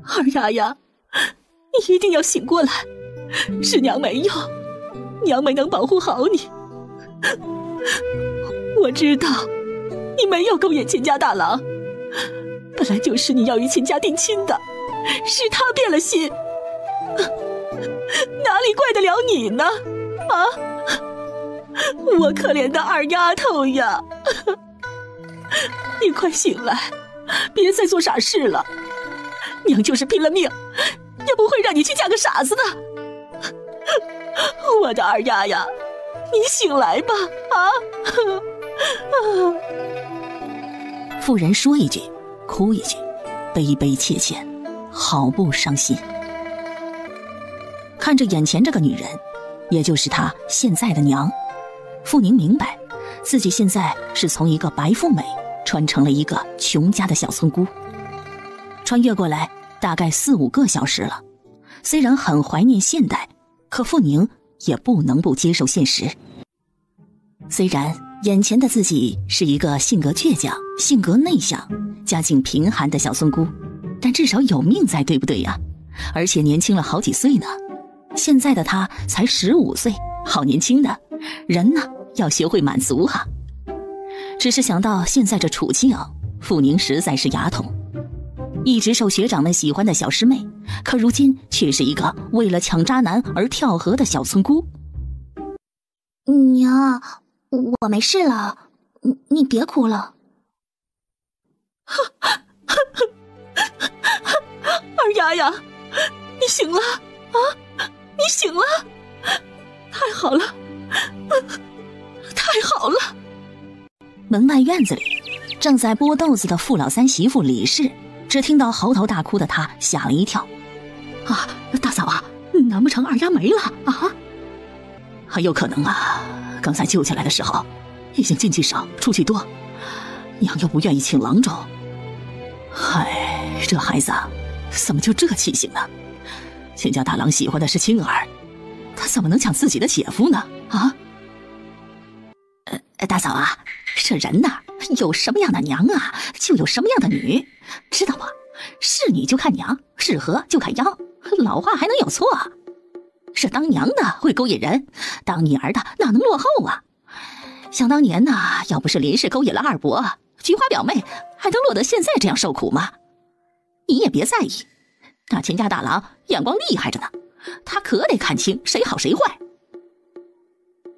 二丫丫，你一定要醒过来，是娘没有，娘没能保护好你。我知道你没有勾引秦家大郎，本来就是你要与秦家定亲的，是他变了心，哪里怪得了你呢？啊，我可怜的二丫头呀！你快醒来，别再做傻事了，娘就是拼了命也不会让你去嫁个傻子的。我的二丫呀，你醒来吧！妇人说一句哭一句，悲悲切切，好不伤心。看着眼前这个女人，也就是她现在的娘，傅宁明白自己现在是从一个白富美穿成了一个穷家的小村姑。穿越过来大概4、5个小时了，虽然很怀念现代，可傅宁也不能不接受现实。虽然眼前的自己是一个性格倔强、性格内向、家境贫寒的小村姑，但至少有命在，对不对呀？而且年轻了好几岁呢。现在的她才15岁，好年轻的人呢，要学会满足啊。只是想到现在这处境，傅宁实在是牙痛。一直受学长们喜欢的小师妹，可如今却是一个为了抢渣男而跳河的小村姑。娘，我没事了，你别哭了。二丫丫，你醒了啊！你醒了，太好了，太好了！门外院子里，正在剥豆子的傅老三媳妇李氏，只听到嚎啕大哭的她吓了一跳。啊，大嫂啊，难不成二丫没了啊？还有可能啊，刚才救起来的时候，已经进去少，出去多，娘又不愿意请郎中。嗨，这孩子怎么就这气性呢？秦家大郎喜欢的是青儿，他怎么能抢自己的姐夫呢？啊？大嫂啊，这人呐，有什么样的娘啊，就有什么样的女，知道吗？是女就看娘，是河就看腰，老话还能有错？是当娘的会勾引人，当女儿的哪能落后啊？想当年呐，要不是林氏勾引了二伯，菊花表妹还能落得现在这样受苦吗？你也别在意，那秦家大郎眼光厉害着呢，他可得看清谁好谁坏。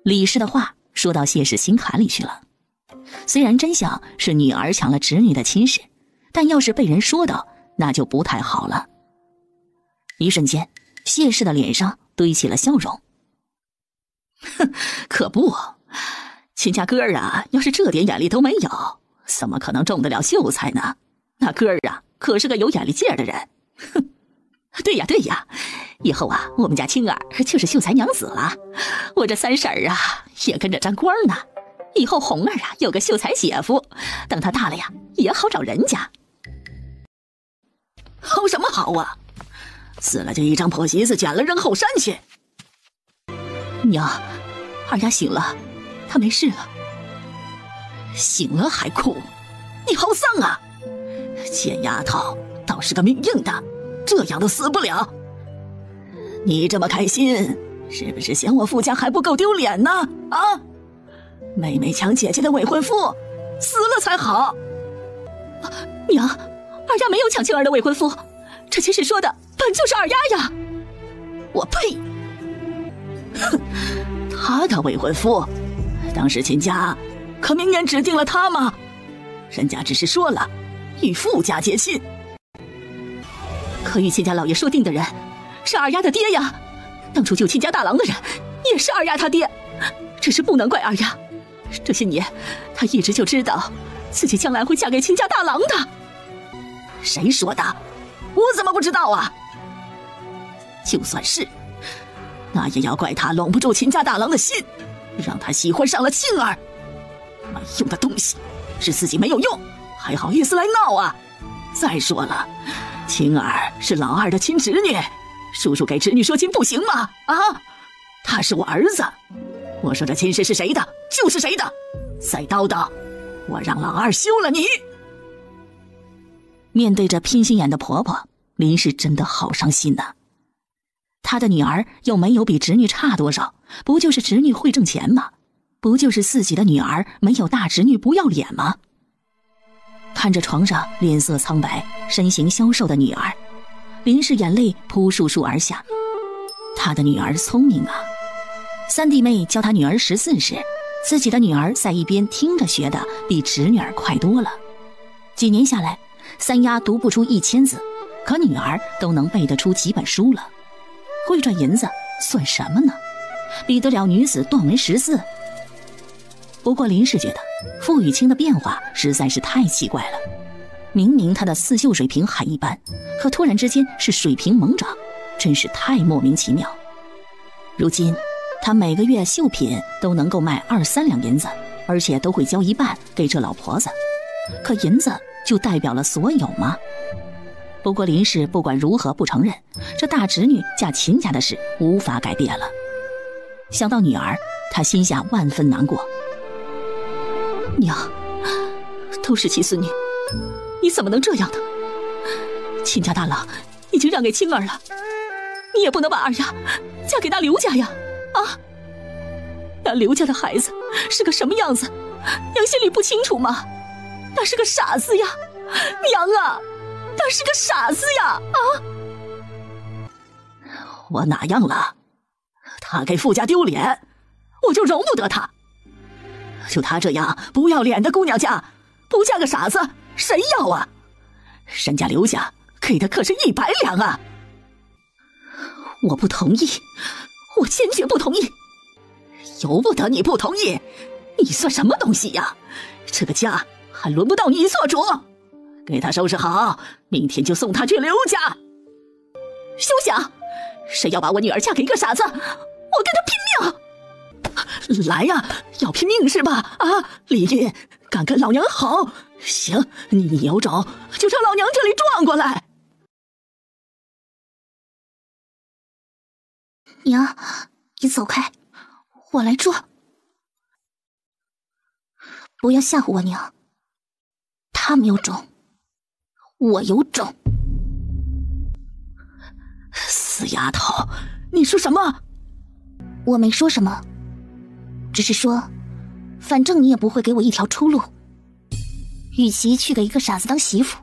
李氏的话说到谢氏心坎里去了。虽然真相是女儿抢了侄女的亲事，但要是被人说到，那就不太好了。一瞬间，谢氏的脸上堆起了笑容。哼，可不，秦家哥儿啊，要是这点眼力都没有，怎么可能中得了秀才呢？那哥儿啊，可是个有眼力劲儿的人。哼，对呀对呀，以后啊，我们家青儿就是秀才娘子了，我这三婶儿啊，也跟着沾光呢。以后红儿啊，有个秀才姐夫，等他大了呀，也好找人家。好什么好啊？死了就一张破席子捡了扔后山去。娘，二丫醒了，她没事了。醒了还哭，你好丧啊！贱丫头，倒是个命硬的，这样都死不了。你这么开心，是不是嫌我傅家还不够丢脸呢？啊，妹妹抢姐姐的未婚夫，死了才好。娘，二丫没有抢青儿的未婚夫，这亲事说的本就是二丫呀。我呸！哼，他的未婚夫，当时秦家可明年指定了他吗？人家只是说了与傅家结亲。可与秦家老爷说定的人是二丫的爹呀，当初救秦家大郎的人也是二丫他爹，只是不能怪二丫，这些年他一直就知道自己将来会嫁给秦家大郎的。谁说的？我怎么不知道啊？就算是，那也要怪他拢不住秦家大郎的心，让他喜欢上了青儿。没用的东西，是自己没有用，还好意思来闹啊？再说了，青儿是老二的亲侄女，叔叔给侄女说亲不行吗？啊，他是我儿子，我说这亲事是谁的就是谁的，再叨叨，我让老二休了你。面对着拼心眼的婆婆，林氏真的好伤心呐。他的女儿又没有比侄女差多少，不就是侄女会挣钱吗？不就是自己的女儿没有大侄女不要脸吗？看着床上脸色苍白、身形消瘦的女儿，林氏眼泪扑簌簌而下。他的女儿聪明啊，三弟妹教他女儿识字时，自己的女儿在一边听着学的比侄女儿快多了。几年下来，三丫读不出1000字，可女儿都能背得出几本书了。会赚银子算什么呢？比得了女子断文识字？不过林氏觉得傅雨清的变化实在是太奇怪了，明明他的刺绣水平还一般，可突然之间是水平猛涨，真是太莫名其妙。如今他每个月绣品都能够卖2-3两银子，而且都会交一半给这老婆子，可银子就代表了所有吗？不过林氏不管如何不承认，这大侄女嫁秦家的事无法改变了。想到女儿，他心下万分难过。娘，都是亲孙女，你怎么能这样呢？秦家大郎已经让给青儿了，你也不能把二丫嫁给那刘家呀！啊，那刘家的孩子是个什么样子，娘心里不清楚吗？那是个傻子呀，娘啊，那是个傻子呀！啊，我哪样了？他给傅家丢脸，我就容不得他。就他这样不要脸的姑娘家，不嫁个傻子谁要啊？人家刘家给的可是100两啊！我不同意，我坚决不同意。由不得你不同意，你算什么东西呀？这个家还轮不到你做主。给他收拾好，明天就送他去刘家。休想！谁要把我女儿嫁给一个傻子，我跟他拼命！来呀，要拼命是吧？啊，李玉，敢跟老娘好？行，你有种就朝老娘这里撞过来！娘，你走开，我来捉。不要吓唬我娘，他没有种，我有种。死丫头，你说什么？我没说什么，只是说，反正你也不会给我一条出路。与其去给一个傻子当媳妇，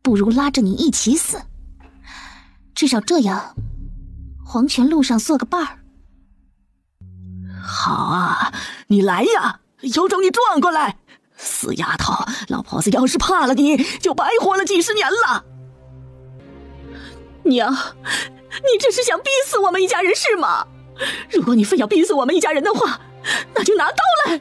不如拉着你一起死。至少这样，黄泉路上做个伴儿。好啊，你来呀，有种你撞过来！死丫头，老婆子要是怕了你，就白活了几10年了。娘，你这是想逼死我们一家人是吗？如果你非要逼死我们一家人的话，那就拿刀来。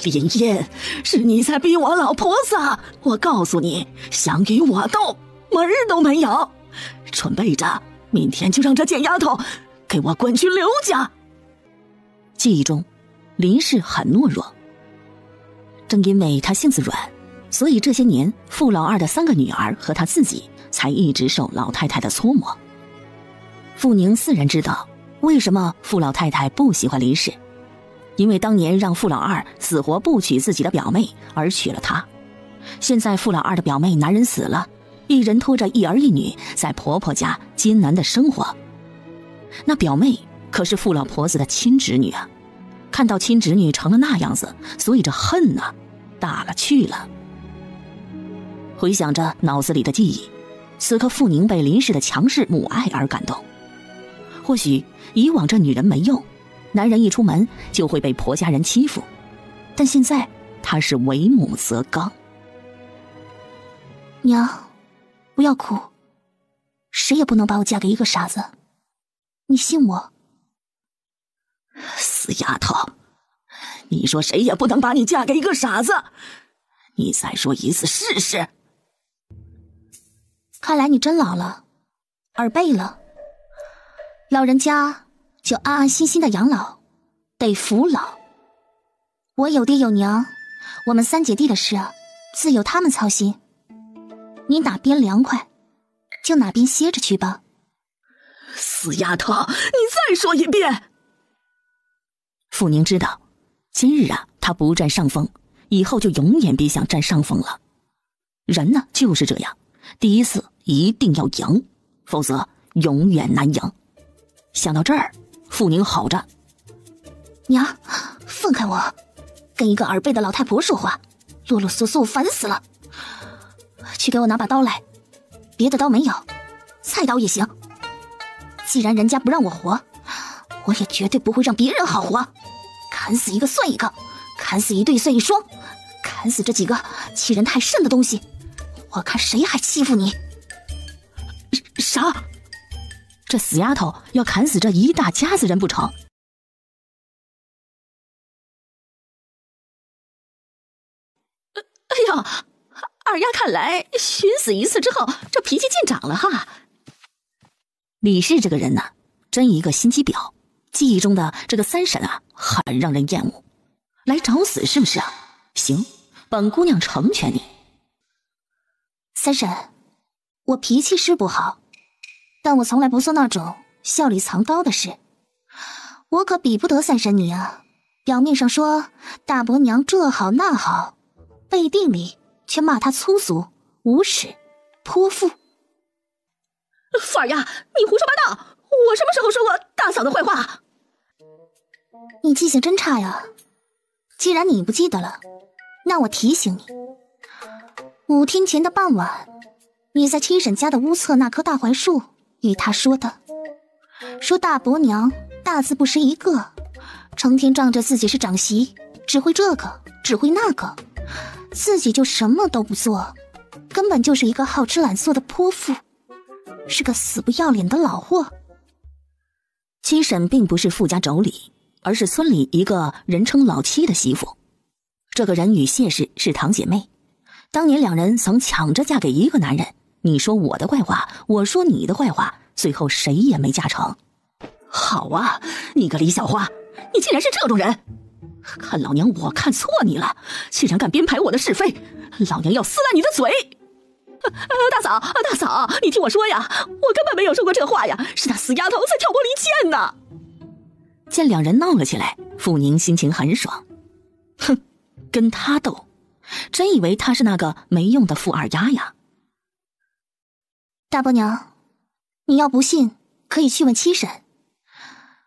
林燕，是你在逼我老婆子，我告诉你，想与我斗，门儿都没有。准备着，明天就让这贱丫头给我滚去刘家。记忆中，林氏很懦弱，正因为她性子软，所以这些年傅老二的3个女儿和她自己才一直受老太太的搓磨。傅宁自然知道为什么傅老太太不喜欢林氏，因为当年让傅老二死活不娶自己的表妹，而娶了她。现在傅老二的表妹男人死了，一人拖着一儿一女在婆婆家艰难的生活。那表妹可是傅老婆子的亲侄女啊，看到亲侄女成了那样子，所以这恨啊大了去了。回想着脑子里的记忆，此刻傅宁被林氏的强势母爱而感动。或许以往这女人没用，男人一出门就会被婆家人欺负，但现在她是为母则刚。娘，不要哭，谁也不能把我嫁给一个傻子，你信我。死丫头，你说谁也不能把你嫁给一个傻子，你再说一次试试。看来你真老了，耳背了。老人家就安安心心的养老，得服老。我有爹有娘，我们3姐弟的事啊，自有他们操心。你哪边凉快，就哪边歇着去吧。死丫头，你再说一遍。傅宁知道，今日啊，他不占上风，以后就永远别想占上风了。人呢就是这样，第一次一定要赢，否则永远难赢。想到这儿，傅宁吼着：娘，放开我，跟一个耳背的老太婆说话，啰啰嗦嗦，烦死了。去给我拿把刀来，别的刀没有，菜刀也行。既然人家不让我活，我也绝对不会让别人好活。砍死一个算一个，砍死一对算一双，砍死这几个欺人太甚的东西，我看谁还欺负你。啥？这死丫头要砍死这一大家子人不成？哎呀，二丫看来寻死一次之后，这脾气见长了哈。李氏这个人呢，真一个心机婊。记忆中的这个三婶啊，很让人厌恶。来找死是不是啊？行，本姑娘成全你。三婶，我脾气是不好，但我从来不做那种笑里藏刀的事。我可比不得三婶你啊！表面上说大伯娘这好那好，背地里却骂她粗俗、无耻、泼妇。傅二丫，你胡说八道！我什么时候说过大嫂的坏话？你记性真差呀！既然你不记得了，那我提醒你，5天前的傍晚，你在七婶家的屋侧那棵大槐树与她说的，说大伯娘大字不识一个，成天仗着自己是长媳，只会这个只会那个，自己就什么都不做，根本就是一个好吃懒做的泼妇，是个死不要脸的老货。七婶并不是傅家妯娌，而是村里一个人称老七的媳妇。这个人与谢氏是堂姐妹，当年两人曾抢着嫁给一个男人，你说我的坏话，我说你的坏话，最后谁也没嫁成。好啊，你个李小花，你竟然是这种人！看老娘我看错你了，竟然敢编排我的是非，老娘要撕烂你的嘴！大嫂，你听我说呀，我根本没有说过这话呀，是那死丫头在挑拨离间呢。见两人闹了起来，傅宁心情很爽。哼，跟他斗，真以为他是那个没用的傅二丫呀？大伯娘，你要不信，可以去问七婶。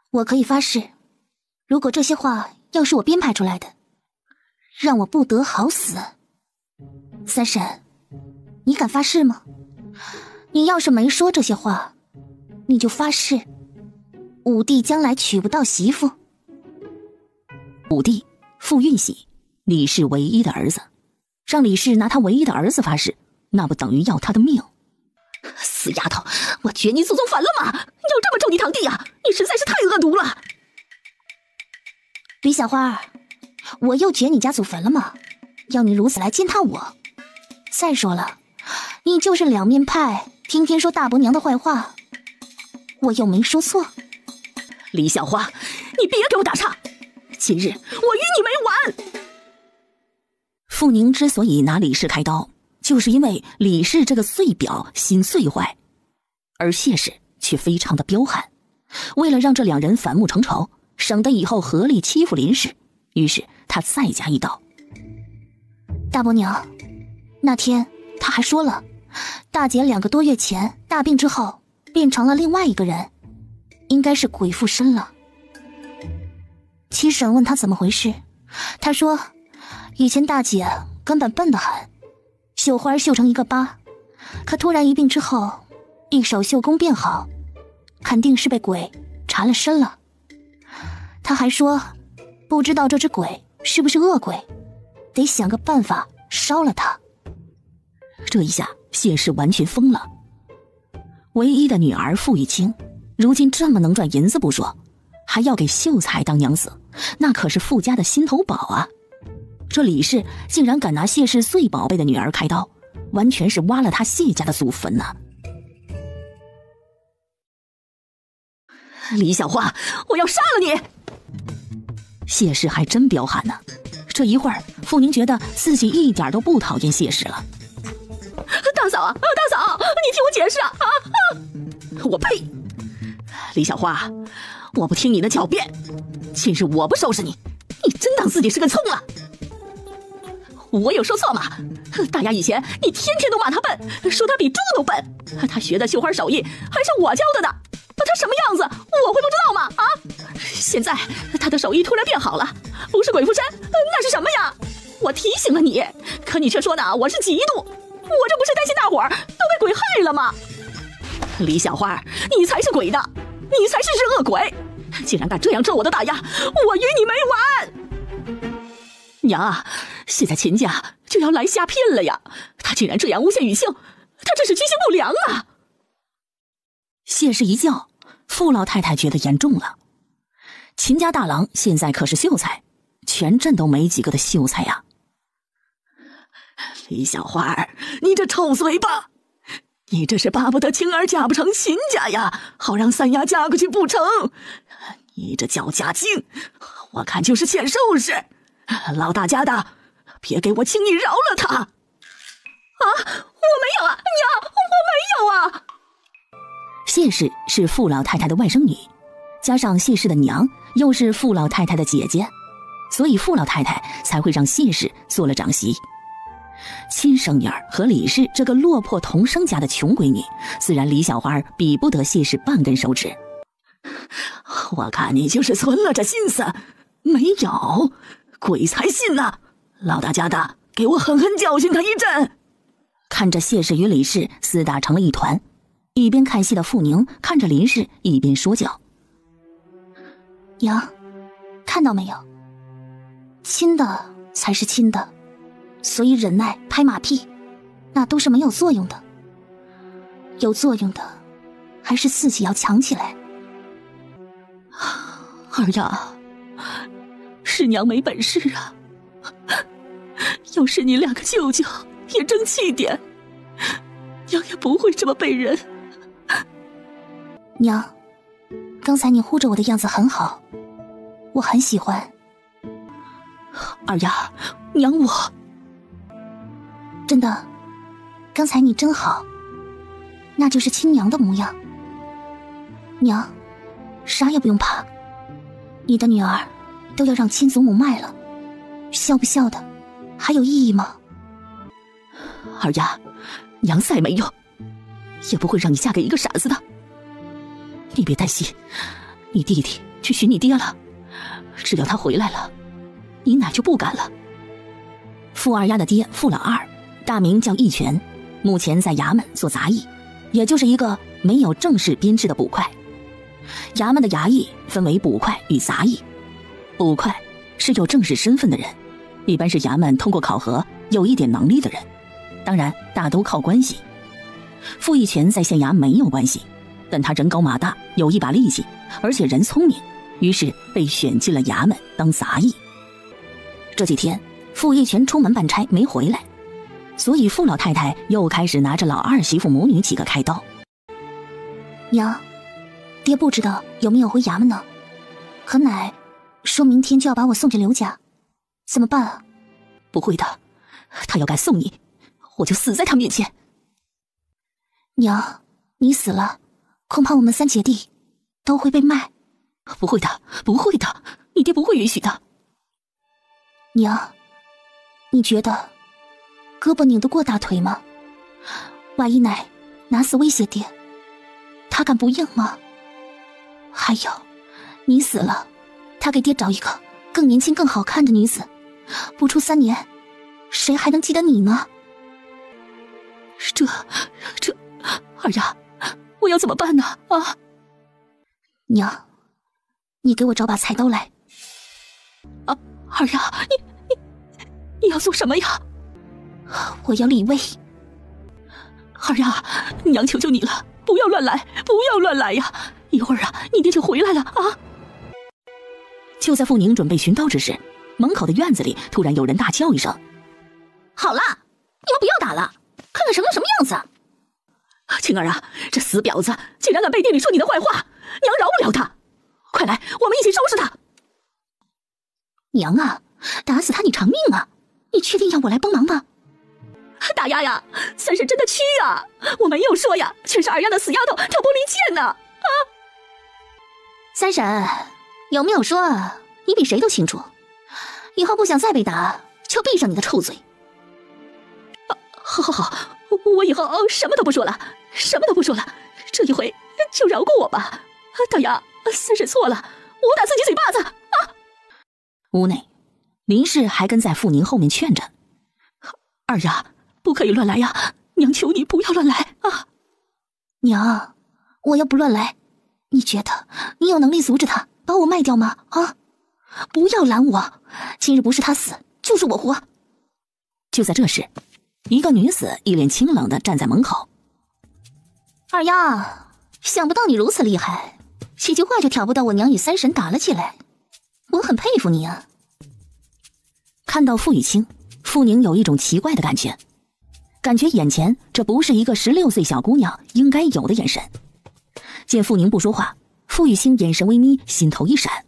我可以发誓，如果这些话要是我编排出来的，让我不得好死。三婶，你敢发誓吗？你要是没说这些话，你就发誓五弟将来娶不到媳妇。五弟傅运喜，李氏唯一的儿子，让李氏拿他唯一的儿子发誓，那不等于要他的命？死丫头，我绝你祖宗反了吗？要这么咒你堂弟呀？你实在是太恶毒了！李小花，我又绝你家祖坟了吗？要你如此来践踏我？再说了，你就是两面派，天天说大伯娘的坏话，我又没说错。李小花，你别给我打岔！今日我与你没完！傅宁之所以拿李氏开刀，就是因为李氏这个碎婊心碎坏，而谢氏却非常的彪悍。为了让这两人反目成仇，省得以后合力欺负林氏，于是他再加一刀。大伯娘，那天他还说了，大姐2个多月前大病之后变成了另外一个人，应该是鬼附身了。七婶问他怎么回事，他说以前大姐根本笨得很，绣花绣成一个疤，可突然一病之后，一手绣功变好，肯定是被鬼缠了身了。他还说不知道这只鬼是不是恶鬼，得想个办法烧了他。这一下谢氏完全疯了。唯一的女儿傅玉清，如今这么能赚银子不说，还要给秀才当娘子，那可是傅家的心头宝啊。这李氏竟然敢拿谢氏最宝贝的女儿开刀，完全是挖了他谢家的祖坟呐！李小花，我要杀了你！谢氏还真彪悍呢。这一会儿，傅宁觉得自己一点都不讨厌谢氏了。大嫂，你听我解释啊！我呸！李小花，我不听你的狡辩，今日我不收拾你，你真当自己是个葱了？我有说错吗？大丫以前你天天都骂她笨，说她比猪都笨。她学的绣花手艺还是我教的呢，她什么样子我会不知道吗？啊！现在她的手艺突然变好了，不是鬼附身，那是什么呀？我提醒了你，可你却说呢我是嫉妒，我这不是担心大伙儿都被鬼害了吗？李小花，你才是鬼的，你才是只恶鬼！竟然敢这样咒我的大丫，我与你没完！娘啊，现在秦家就要来下聘了呀！他竟然这样诬陷雨杏，他这是居心不良啊！谢氏一叫，傅老太太觉得严重了。秦家大郎现在可是秀才，全镇都没几个的秀才呀。李小花，你这臭嘴巴，你这是巴不得青儿嫁不成秦家呀，好让三丫嫁过去不成？你这叫假精，我看就是欠收拾。老大家的，别给我轻易饶了他！啊，我没有啊，娘，我没有啊！谢氏是傅老太太的外甥女，加上谢氏的娘又是傅老太太的姐姐，所以傅老太太才会让谢氏做了长媳。亲生女儿和李氏这个落魄同生家的穷闺女，自然李小花比不得谢氏半根手指。我看你就是存了这心思，没有，鬼才信呢！老大家的，给我狠狠教训他一阵！看着谢氏与李氏厮打成了一团，一边看戏的傅宁看着林氏，一边说教：“娘，看到没有？亲的才是亲的，所以忍耐、拍马屁，那都是没有作用的。有作用的，还是自己要强起来。”二丫，是娘没本事啊！要是你两个舅舅也争气点，娘也不会这么被人。娘，刚才你护着我的样子很好，我很喜欢。二丫，娘我真的，刚才你真好，那就是亲娘的模样。娘，啥也不用怕，你的女儿都要让亲祖母卖了，孝不孝的还有意义吗？二丫，娘再没用，也不会让你嫁给一个傻子的。你别担心，你弟弟去寻你爹了，只要他回来了，你奶就不敢了。傅二丫的爹傅老二，大名叫义全，目前在衙门做杂役，也就是一个没有正式编制的捕快。衙门的衙役分为捕快与杂役，捕快是有正式身份的人，一般是衙门通过考核有一点能力的人，当然大都靠关系。傅义全在县衙没有关系，但他人高马大，有一把力气，而且人聪明，于是被选进了衙门当杂役。这几天傅义全出门办差没回来，所以傅老太太又开始拿着老二媳妇母女几个开刀。娘，爹不知道有没有回衙门呢，可奶说明天就要把我送去刘家，怎么办啊？不会的，他要敢送你，我就死在他面前。娘，你死了，恐怕我们三姐弟都会被卖。不会的，不会的，你爹不会允许的。娘，你觉得胳膊拧得过大腿吗？万一奶拿死威胁爹，他敢不应吗？还有，你死了，他给爹找一个更年轻更好看的女子，不出3年，谁还能记得你呢？这二丫，我要怎么办呢？啊！娘，你给我找把菜刀来。啊，二丫，你要做什么呀？我要立威。二丫，娘求求你了，不要乱来，不要乱来呀！一会儿啊，你爹就回来了啊！就在傅宁准备寻刀之时，门口的院子里突然有人大叫一声：“好了，你们不要打了，看看成了什么样子！”青儿啊，这死婊子竟然敢背地里说你的坏话，娘饶不了他！快来，我们一起收拾他！娘啊，打死他你偿命啊！你确定要我来帮忙吗？大丫呀，三婶真的屈啊！我没有说呀，全是二丫的死丫头挑拨离间呢！啊！三婶，有没有说你比谁都清楚？以后不想再被打，就闭上你的臭嘴，好，我以后什么都不说了，什么都不说了，这一回就饶过我吧。大丫，三婶错了，我打自己嘴巴子啊！屋内，林氏还跟在傅宁后面劝着：“二丫，不可以乱来呀，娘求你不要乱来啊！”娘，我要不乱来，你觉得你有能力阻止他把我卖掉吗？啊！不要拦我，今日不是他死，就是我活。就在这时，一个女子一脸清冷地站在门口。二丫，想不到你如此厉害，几句话就挑拨到我娘与三婶打了起来，我很佩服你啊。看到傅雨清，傅宁有一种奇怪的感觉眼前这不是一个16岁小姑娘应该有的眼神。见傅宁不说话，傅雨清眼神微眯，心头一闪。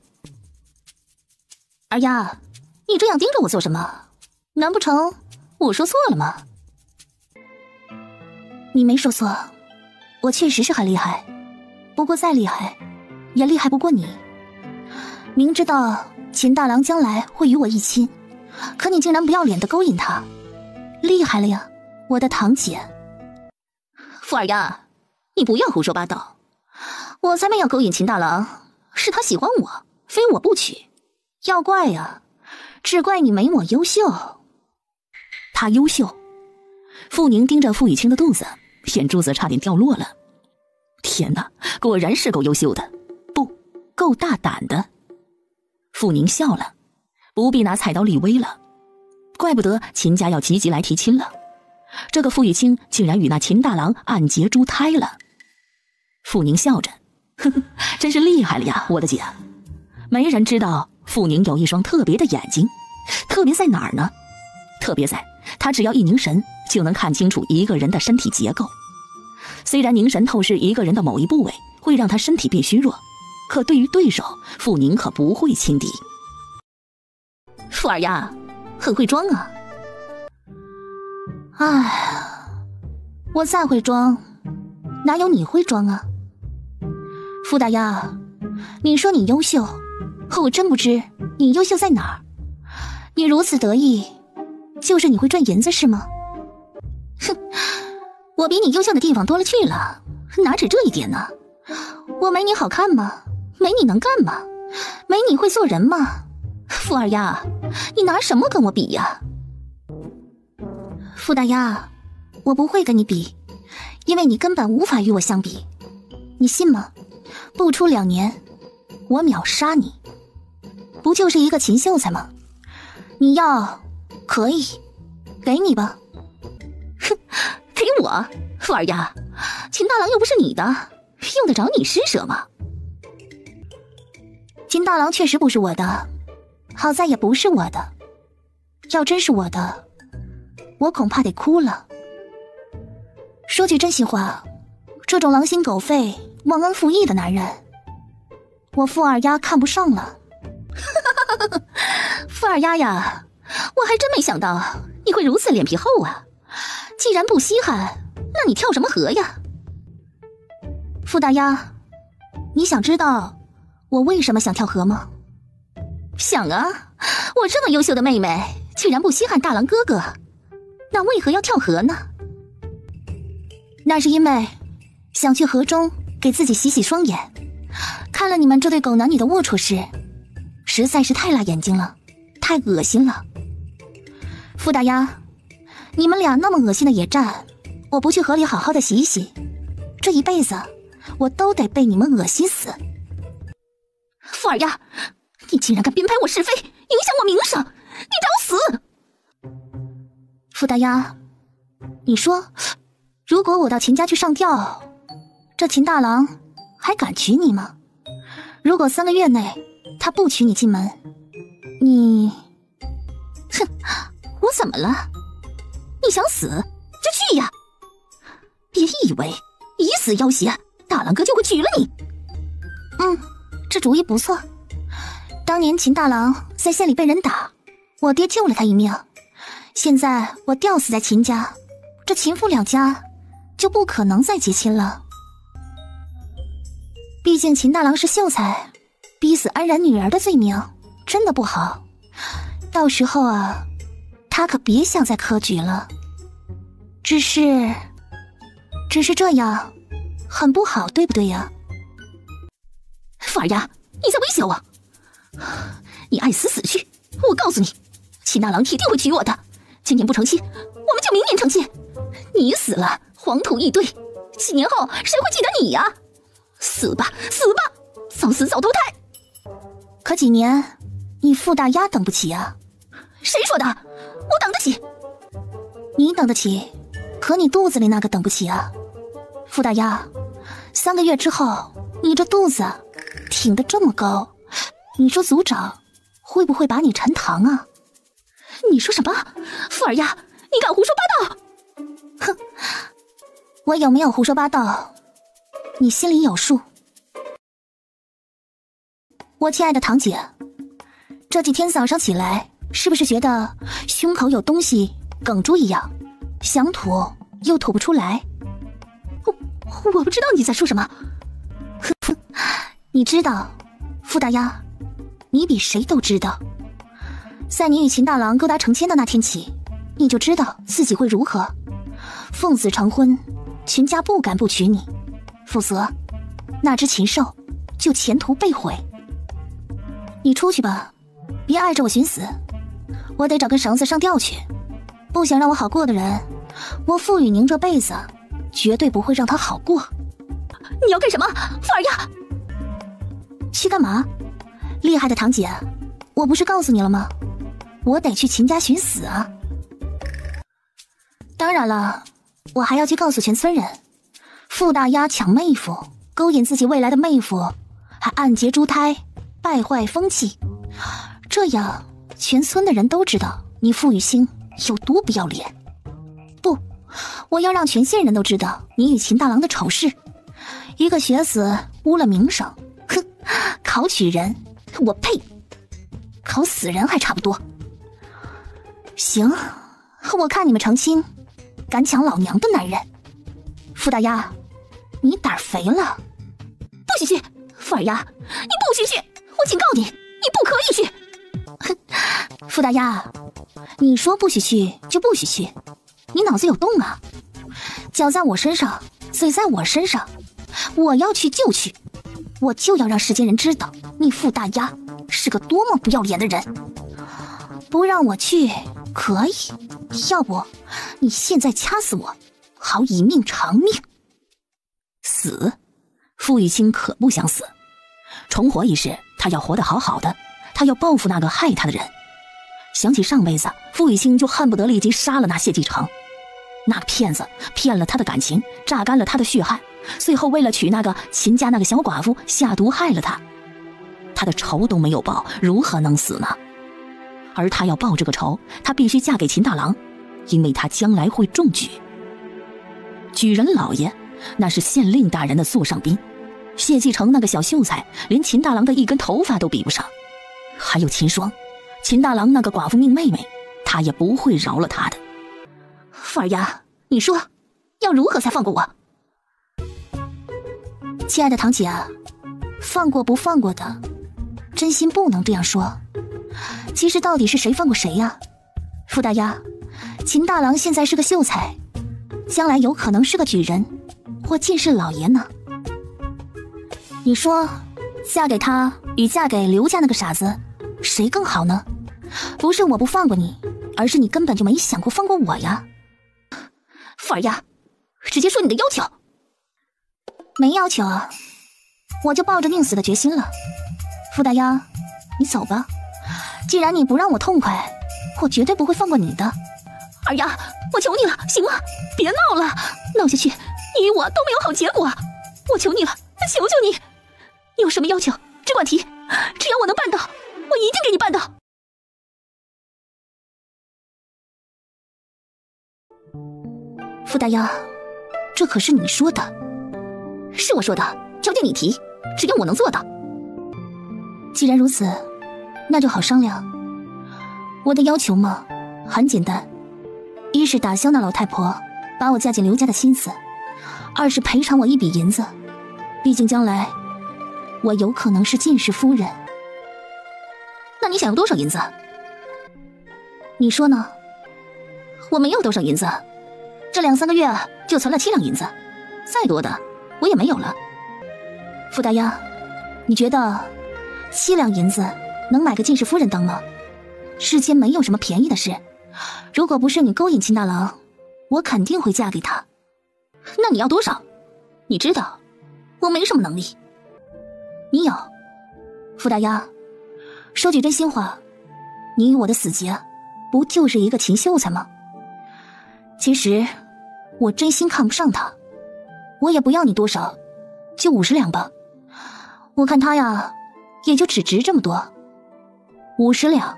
二丫，你这样盯着我做什么？难不成我说错了吗？你没说错，我确实是很厉害，不过再厉害也厉害不过你。明知道秦大郎将来会与我一亲，可你竟然不要脸的勾引他，厉害了呀，我的堂姐。傅二丫，你不要胡说八道，我才没有勾引秦大郎，是他喜欢我，非我不娶。要怪呀，只怪你没我优秀。他优秀？傅宁盯着傅雨清的肚子，眼珠子差点掉落了。天哪，果然是够优秀的，不够大胆的。傅宁笑了，不必拿菜刀立威了，怪不得秦家要积极来提亲了。这个傅雨清竟然与那秦大郎暗结珠胎了。傅宁笑着，呵呵，真是厉害了呀，我的姐。没人知道傅宁有一双特别的眼睛，特别在哪儿呢？特别在他只要一凝神，就能看清楚一个人的身体结构。虽然凝神透视一个人的某一部位会让他身体变虚弱，可对于对手，傅宁可不会轻敌。傅二丫很会装啊。唉，我再会装，哪有你会装啊？傅大丫，你说你优秀，可我真不知你优秀在哪儿。你如此得意，就是你会赚银子是吗？哼，我比你优秀的地方多了去了，哪止这一点呢？我没你好看吗？没你能干吗？没你会做人吗？傅二丫，你拿什么跟我比呀？傅大丫，我不会跟你比，因为你根本无法与我相比。你信吗？不出2年，我秒杀你。不就是一个秦秀才吗？你要可以，给你吧。哼，给我？傅二丫，秦大郎又不是你的，用得着你施舍吗？秦大郎确实不是我的，好在也不是我的。要真是我的，我恐怕得哭了。说句真心话，这种狼心狗肺、忘恩负义的男人，我傅二丫看不上了。傅二丫呀，我还真没想到你会如此脸皮厚啊！既然不稀罕，那你跳什么河呀？傅大丫，你想知道我为什么想跳河吗？想啊，我这么优秀的妹妹，居然不稀罕大郎哥哥，那为何要跳河呢？那是因为想去河中给自己洗洗双眼，看了你们这对狗男女的龌龊事，实在是太辣眼睛了，太恶心了。傅大丫，你们俩那么恶心的野战，我不去河里好好的洗一洗，这一辈子我都得被你们恶心死。傅二丫，你竟然敢编排我是非，影响我名声，你找死！傅大丫，你说如果我到秦家去上吊，这秦大郎还敢娶你吗？如果3个月内他不娶你进门，你……哼，我怎么了？你想死就去呀！别以为以死要挟，大郎哥就会娶了你。这主意不错。当年秦大郎在县里被人打，我爹救了他一命，现在我吊死在秦家，这秦父2家就不可能再结亲了。毕竟秦大郎是秀才，逼死安然女儿的罪名真的不好，到时候啊，他可别想再科举了。只是这样很不好，对不对呀？傅尔牙，你在威胁我？你爱死死去！我告诉你，秦大郎铁定会娶我的。今年不成亲，我们就明年成亲。你死了，黄土一堆，几年后谁会记得你呀？死吧，死吧，早死早投胎。可几年，你傅大丫等不起啊？谁说的？我等得起。你等得起，可你肚子里那个等不起啊。傅大丫，3个月之后，你这肚子挺得这么高，你说族长会不会把你沉塘啊？你说什么？傅尔牙，你敢胡说八道！哼，我有没有胡说八道，你心里有数。我亲爱的堂姐，这几天早上起来，是不是觉得胸口有东西哽住一样，想吐又吐不出来？我不知道你在说什么。哼，你知道，傅大丫，你比谁都知道，在你与秦大郎勾搭成亲的那天起，你就知道自己会如何。奉子成婚，秦家不敢不娶你，否则那只禽兽就前途被毁。你出去吧，别碍着我寻死，我得找根绳子上吊去。不想让我好过的人，我傅雨宁这辈子绝对不会让他好过。你要干什么，傅尔牙？去干嘛？厉害的堂姐，我不是告诉你了吗？我得去秦家寻死啊！当然了，我还要去告诉全村人，傅大丫抢妹夫，勾引自己未来的妹夫，还暗结珠胎，败坏风气，这样全村的人都知道你傅雨欣有多不要脸。不，我要让全县人都知道你与秦大郎的丑事，一个学子污了名声，哼，考取人，我呸，考死人还差不多。行，我看你们成亲敢抢老娘的男人。傅大丫，你胆肥了。不许去，傅尔牙，你不许去，我警告你，你不可以去。哼，傅大丫，你说不许去就不许去，你脑子有洞啊？脚在我身上，嘴在我身上，我要去就去，我就要让世间人知道你傅大丫是个多么不要脸的人。不让我去可以，要不你现在掐死我，好以命偿命。死？傅雨欣可不想死，重活一世，他要活得好好的，他要报复那个害他的人。想起上辈子，傅雨欣就恨不得立即杀了那谢继承。那个骗子骗了他的感情，榨干了他的血汗，最后为了娶那个秦家那个小寡妇，下毒害了他。他的仇都没有报，如何能死呢？而他要报这个仇，他必须嫁给秦大郎，因为他将来会中举。举人老爷那是县令大人的座上宾，谢继承那个小秀才连秦大郎的一根头发都比不上。还有秦霜，秦大郎那个寡妇命妹妹，他也不会饶了他的。傅尔牙，你说要如何才放过我？亲爱的堂姐啊，放过不放过的，真心不能这样说。其实到底是谁放过谁呀？傅大丫，秦大郎现在是个秀才，将来有可能是个举人或进士老爷呢。你说嫁给他与嫁给刘家那个傻子谁更好呢？不是我不放过你，而是你根本就没想过放过我呀。傅尔牙，直接说你的要求。没要求啊，我就抱着宁死的决心了。傅大丫，你走吧，既然你不让我痛快，我绝对不会放过你的。尔牙，我求你了，行吗？别闹了，闹下去你与我都没有好结果。我求你了，求求你，你有什么要求只管提，只要我能办到，我一定给你办到。傅大丫，这可是你说的。是我说的，条件你提，只要我能做到。既然如此，那就好商量。我的要求嘛，很简单，一是打消那老太婆把我嫁进刘家的心思，二是赔偿我一笔银子，毕竟将来我有可能是进士夫人。那你想要多少银子？你说呢？我没有多少银子，这2、3个月就存了7两银子，再多的我也没有了。傅大丫，你觉得7两银子能买个进士夫人当吗？世间没有什么便宜的事，如果不是你勾引秦大郎，我肯定会嫁给他。那你要多少？你知道我没什么能力。你有。傅大丫，说句真心话，你与我的死结不就是一个秦秀才吗？其实我真心看不上他，我也不要你多少，就50两吧。我看他呀也就只值这么多。50两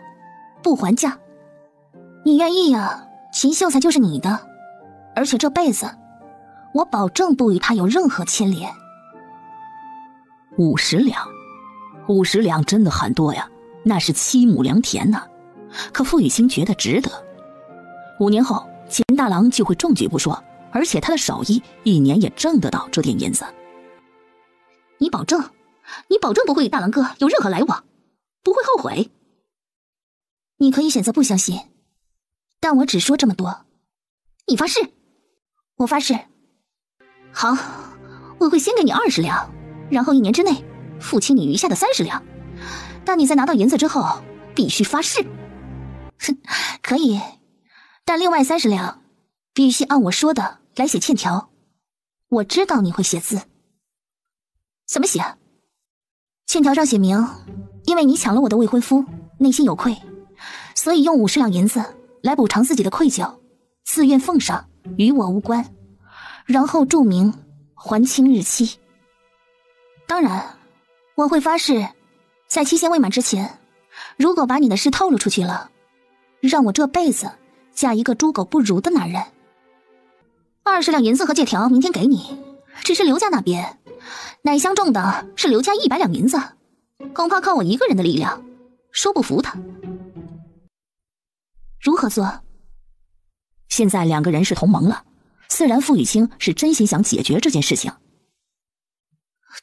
不还价，你愿意呀，秦秀才就是你的，而且这辈子我保证不与他有任何牵连。50两，50两真的很多呀，那是7亩良田呢。可傅雨欣觉得值得。5年后，秦大郎就会中举不说，而且他的手艺1年也挣得到这点银子。你保证不会与大郎哥有任何来往，不会后悔？你可以选择不相信，但我只说这么多。你发誓？我发誓。好，我会先给你20两，然后1年之内付清你余下的30两，但你在拿到银子之后必须发誓。哼，可以，但另外30两必须按我说的来写欠条。我知道你会写字。怎么写？欠条上写明，因为你抢了我的未婚夫，内心有愧，所以用50两银子来补偿自己的愧疚，自愿奉上，与我无关。然后注明还清日期。当然，我会发誓，在期限未满之前，如果把你的事透露出去了，让我这辈子嫁一个猪狗不如的男人。20两银子和借条明天给你，只是刘家那边乃相中的是刘家100两银子，恐怕靠我一个人的力量说不服他。如何做？现在2个人是同盟了，自然傅雨清是真心想解决这件事情，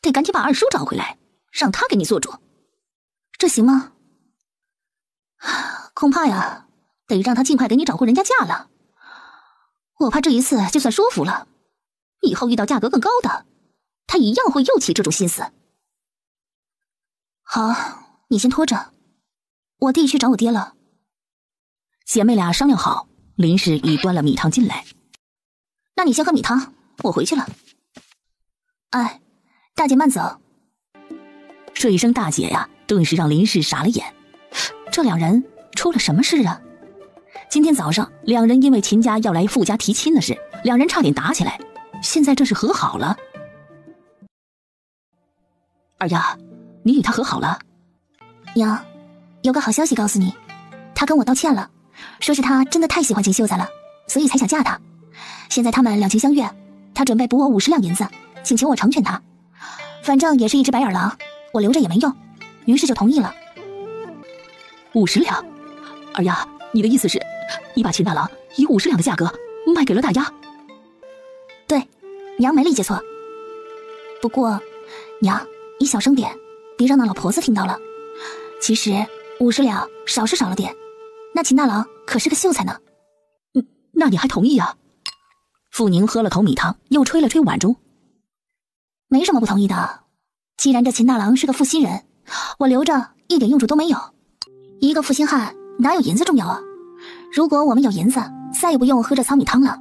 得赶紧把二叔找回来，让他给你做主。这行吗？恐怕呀，得让他尽快给你找回人家嫁了。我怕这一次就算说服了，以后遇到价格更高的，他一样会又起这种心思。好，你先拖着，我弟去找我爹了。姐妹俩商量好，林氏已端了米汤进来。那你先喝米汤，我回去了。哎，大姐慢走。说一声大姐呀，顿时让林氏傻了眼。这2人出了什么事啊？今天早上2人因为秦家要来傅家提亲的事，2人差点打起来，现在这是和好了。二丫，你与他和好了？娘，有个好消息告诉你，他跟我道歉了，说是他真的太喜欢秦秀才了，所以才想嫁他。现在他们两情相悦，他准备补我50两银子，请求我成全他。反正也是一只白眼狼，我留着也没用，于是就同意了。50两？二丫，你的意思是，你把秦大郎以50两的价格卖给了大丫？对，娘没理解错。不过，娘，你小声点，别让那老婆子听到了。其实50两少是少了点，那秦大郎可是个秀才呢。那你还同意啊？傅宁喝了口米汤，又吹了吹碗中。没什么不同意的，既然这秦大郎是个负心人，我留着一点用处都没有。一个负心汉哪有银子重要啊？如果我们有银子，再也不用喝这糙米汤了。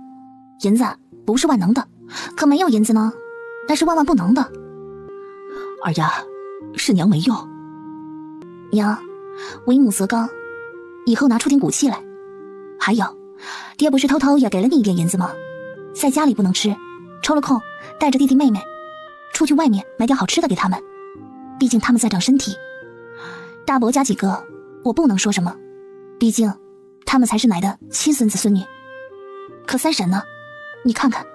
银子不是万能的，可没有银子呢，那是万万不能的。二丫，是娘没用。娘，为母则刚，以后拿出点骨气来。还有，爹不是偷偷也给了你一点银子吗？在家里不能吃，抽了空带着弟弟妹妹出去外面买点好吃的给他们，毕竟他们在长身体。大伯家几个我不能说什么，毕竟他们才是奶的亲孙子孙女。可三婶呢？你看看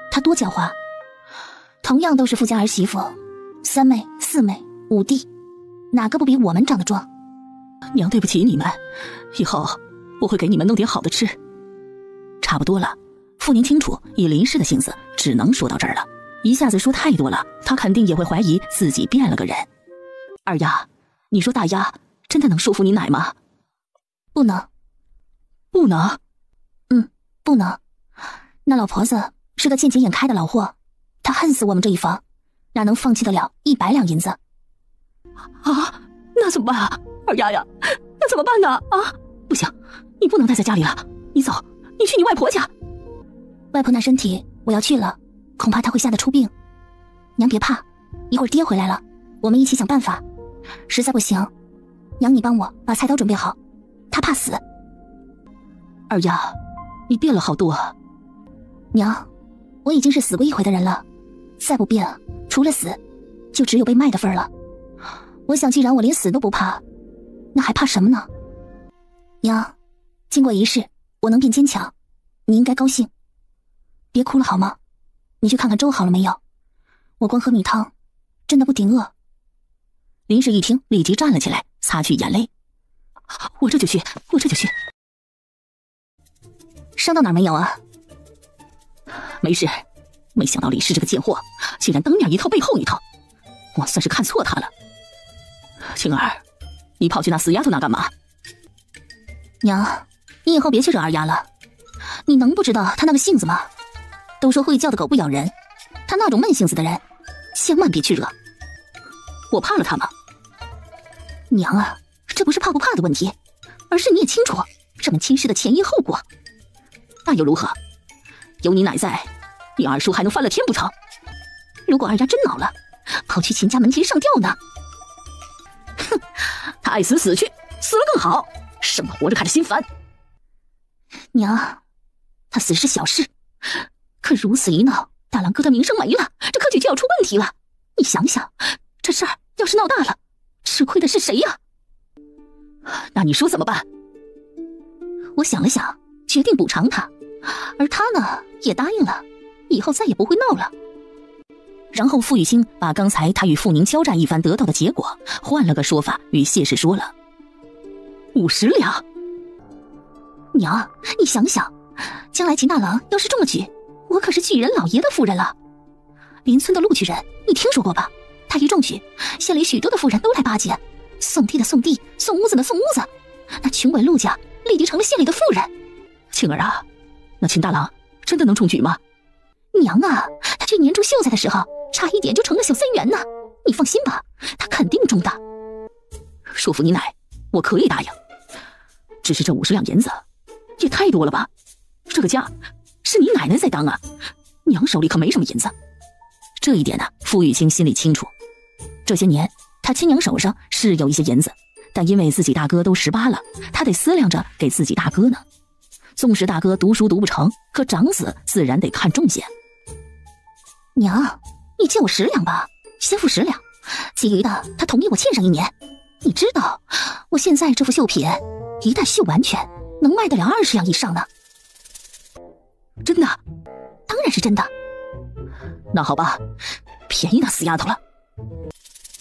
她多狡猾，同样都是富家儿媳妇，3妹4妹5弟，哪个不比我们长得壮？娘对不起你们，以后我会给你们弄点好的吃。差不多了，傅宁清楚以林氏的性子只能说到这儿了，一下子说太多了，他肯定也会怀疑自己变了个人。二丫，你说大丫真的能说服你奶吗？不能。不能？不能。那老婆子是个见钱眼开的老货，她恨死我们这一房，哪能放弃得了100两银子？啊，那怎么办啊？二丫呀，那怎么办呢？啊，不行，你不能待在家里了，你走，你去你外婆家。外婆那身体，我要去了，恐怕她会吓得出病。娘别怕，一会儿爹回来了，我们一起想办法。实在不行，娘你帮我把菜刀准备好，她怕死。二丫，你变了好多啊。娘，我已经是死过一回的人了，再不变，除了死，就只有被卖的份儿了。我想既然我连死都不怕，那还怕什么呢？娘，经过一事，我能变坚强，你应该高兴。别哭了好吗？你去看看粥好了没有？我光喝米汤，真的不顶饿。林氏一听，立即站了起来，擦去眼泪。我这就去。伤到哪儿没有啊？没事，没想到李氏这个贱货，竟然当面一套背后一套，我算是看错他了。青儿，你跑去那死丫头那干嘛？娘，你以后别去惹二丫了。你能不知道她那个性子吗？都说会叫的狗不咬人，她那种闷性子的人，千万别去惹。我怕了她吗？娘啊，这不是怕不怕的问题，而是你也清楚这门亲事的前因后果。那又如何？有你奶在，你二叔还能翻了天不成？如果二丫真恼了，跑去秦家门前上吊呢？哼，他爱死死去，死了更好，什么活着看着心烦。娘，他死是小事，可如此一闹，大郎哥的名声没了，这科举就要出问题了。你想想，这事儿要是闹大了，吃亏的是谁呀？那你说怎么办？我想了想，决定补偿他，而他呢也答应了，以后再也不会闹了。然后傅雨欣把刚才他与傅宁交战一番得到的结果换了个说法与谢氏说了。50两。娘，你想想，将来秦大郎要是中了举，我可是举人老爷的夫人了。邻村的陆举人你听说过吧？他一中举，县里许多的妇人都来巴结，送地的送地，送屋子的送屋子，那穷鬼陆家立即成了县里的妇人。青儿啊，那秦大郎真的能中举吗？娘啊，他去年中秀才的时候差一点就成了小三元呢，你放心吧，他肯定中的。说服你奶，我可以答应，只是这50两银子也太多了吧？这个家是你奶奶在当啊，娘手里可没什么银子。这一点呢，傅雨欣心里清楚。这些年他亲娘手上是有一些银子，但因为自己大哥都18了，他得思量着给自己大哥呢。纵使大哥读书读不成，可长子自然得看重些。娘，你借我10两吧，先付10两，其余的他同意我欠上1年。你知道我现在这副绣品一旦绣完全能卖得了20两以上呢。真的？当然是真的。那好吧，便宜那死丫头了。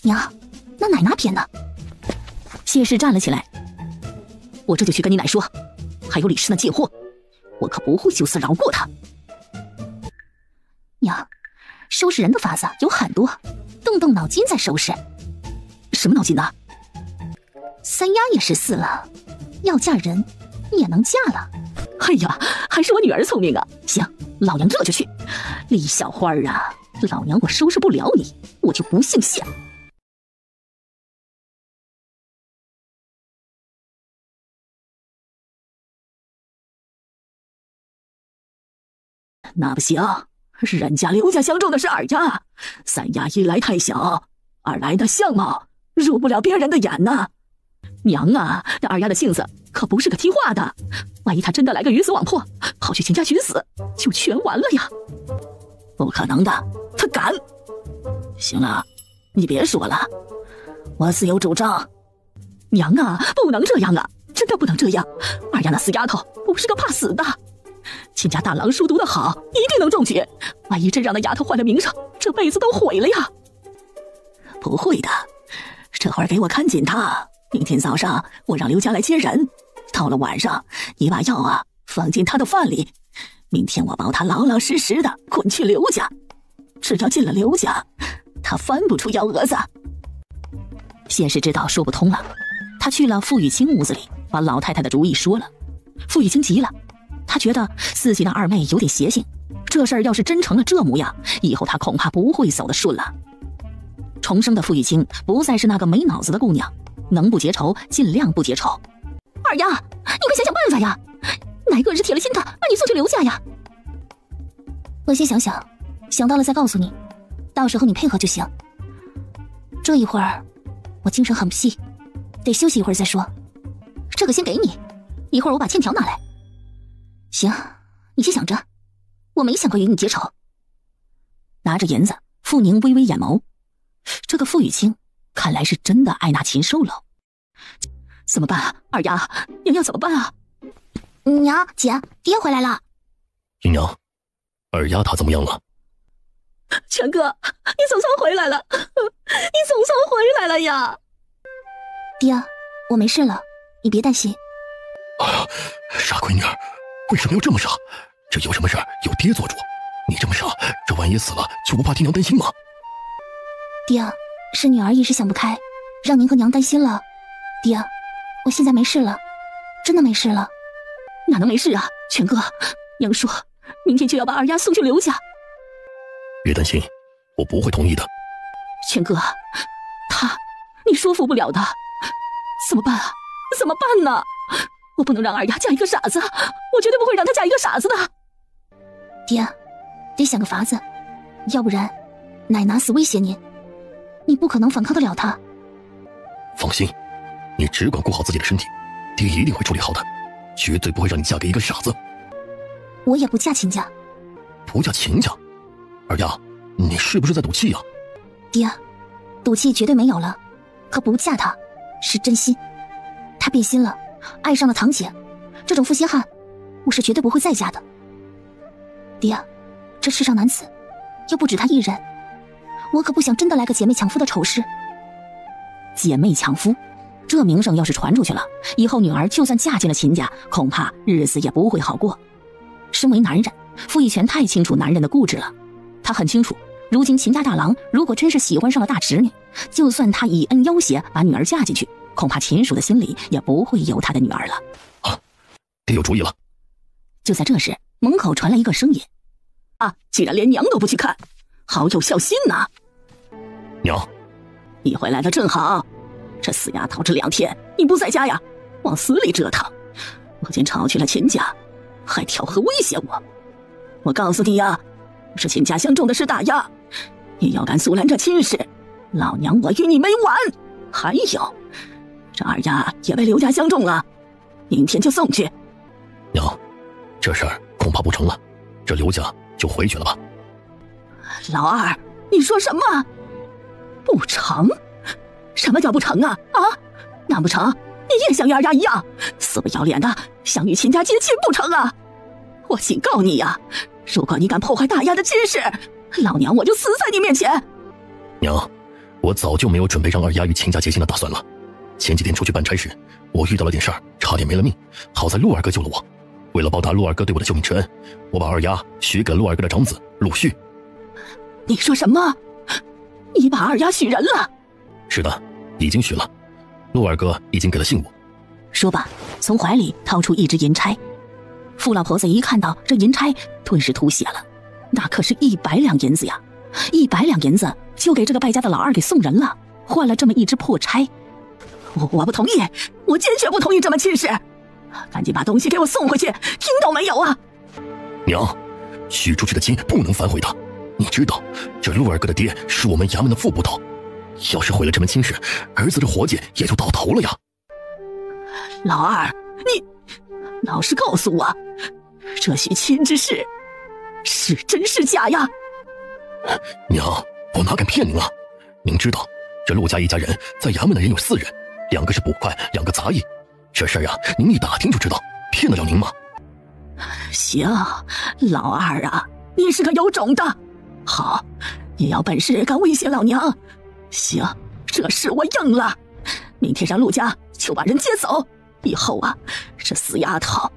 娘，那奶哪便呢？谢氏站了起来，我这就去跟你奶说，还有李氏那贱货，我可不会就此饶过他。娘，收拾人的法子有很多，动脑筋再收拾。什么脑筋呢？三丫也14了，要嫁人也能嫁了。哎呀，还是我女儿聪明啊！行，老娘这就去。李小花啊，老娘我收拾不了你，我就不姓谢。那不行，人家刘家相中的是二丫，三丫一来太小，二来的相貌入不了别人的眼呐。娘啊，那二丫的性子可不是个听话的，万一她真的来个鱼死网破，跑去秦家寻死，就全完了呀！不可能的，她敢！行了，你别说了，我自有主张。娘啊，不能这样啊，真的不能这样！二丫那死丫头不是个怕死的，秦家大郎书读得好，一定能中举，万一真让那丫头坏了名声，这辈子都毁了呀！不会的，这会儿给我看紧她。明天早上我让刘家来接人，到了晚上你把药啊放进他的饭里，明天我保他老老实实的滚去刘家，只要进了刘家，他翻不出幺蛾子。谢氏知道说不通了，他去了傅雨清屋子里，把老太太的主意说了。傅雨清急了，他觉得自己那二妹有点邪性，这事儿要是真成了这模样，以后他恐怕不会走得顺了。重生的傅玉清不再是那个没脑子的姑娘，能不结仇尽量不结仇。二丫，你快想想办法呀！哪个人是铁了心的把你送去刘家呀？我先想想，想到了再告诉你，到时候你配合就行。这一会儿我精神很不济，得休息一会儿再说。这个先给你，一会儿我把欠条拿来。行，你先想着，我没想过与你结仇。拿着银子，傅宁微微眼眸，这个傅雨清看来是真的爱那禽兽了。怎么办啊？二丫，娘要怎么办啊？娘，姐，爹回来了。姨娘，二丫她怎么样了？全哥，你总算回来了，你总算回来了呀！爹，我没事了，你别担心。哎呀，傻闺女儿，为什么要这么傻？这有什么事有爹做主，你这么傻，这万一死了就不怕替娘担心吗？爹，是女儿一时想不开，让您和娘担心了。爹，我现在没事了，真的没事了。哪能没事啊？全哥，娘说明天就要把二丫送去刘家。别担心，我不会同意的。全哥，你说服不了的，怎么办啊？怎么办呢？我不能让二丫嫁一个傻子，我绝对不会让她嫁一个傻子的。爹，得想个法子，要不然奶拿死威胁您，你不可能反抗得了他。放心，你只管顾好自己的身体，爹一定会处理好的，绝对不会让你嫁给一个傻子。我也不嫁秦家。不嫁秦家？二丫，你是不是在赌气啊？爹，赌气绝对没有了，可不嫁他是真心。他变心了，爱上了堂姐，这种负心汉我是绝对不会再嫁的。爹，这世上男子又不止他一人，我可不想真的来个姐妹抢夫的丑事。姐妹抢夫，这名声要是传出去了，以后女儿就算嫁进了秦家，恐怕日子也不会好过。身为男人，傅义全太清楚男人的固执了。他很清楚，如今秦家大郎如果真是喜欢上了大侄女，就算他以恩要挟把女儿嫁进去，恐怕秦蜀的心里也不会有他的女儿了。啊，爹有主意了。就在这时，门口传来一个声音：啊，竟然连娘都不去看，好有孝心呐！娘，你回来的正好，这死丫头这2天你不在家呀，往死里折腾。我竟吵去了秦家，还挑河威胁我。我告诉你呀，是秦家相中的是大丫，你要敢阻拦这亲事，老娘我与你没完！还有，这二丫也被刘家相中了，明天就送去。娘，这事儿恐怕不成了，这刘家就回去了吧。老二，你说什么？不成？什么叫不成啊？啊？难不成你也像二丫一样，死不要脸的想与秦家结亲不成啊？我警告你呀，如果你敢破坏大丫的亲事，老娘我就死在你面前。娘，我早就没有准备让二丫与秦家结亲的打算了。前几天出去办差时，我遇到了点事儿，差点没了命，好在陆二哥救了我。为了报答陆二哥对我的救命之恩，我把二丫许给了陆二哥的长子陆续。你说什么？你把二丫许人了？是的，已经许了。陆二哥已经给了信物。说罢，从怀里掏出一只银钗。傅老婆子一看到这银钗，顿时吐血了。那可是100两银子呀！100两银子就给这个败家的老二给送人了，换了这么一只破钗。我不同意，我坚决不同意这门亲事！赶紧把东西给我送回去，听到没有啊？娘，许出去的亲不能反悔的。你知道，这陆二哥的爹是我们衙门的副捕头，要是毁了这门亲事，儿子这活计也就到头了呀。老二，你老实告诉我，这许亲之事是真是假呀？娘，我哪敢骗您啊？您知道，这陆家一家人在衙门的人有4人，2个是捕快，2个杂役。这事儿呀，您一打听就知道，骗得了您吗？行，老二啊，你是个有种的。好，你要本事敢威胁老娘，行，这事我应了。明天让陆家就把人接走，以后啊，这死丫头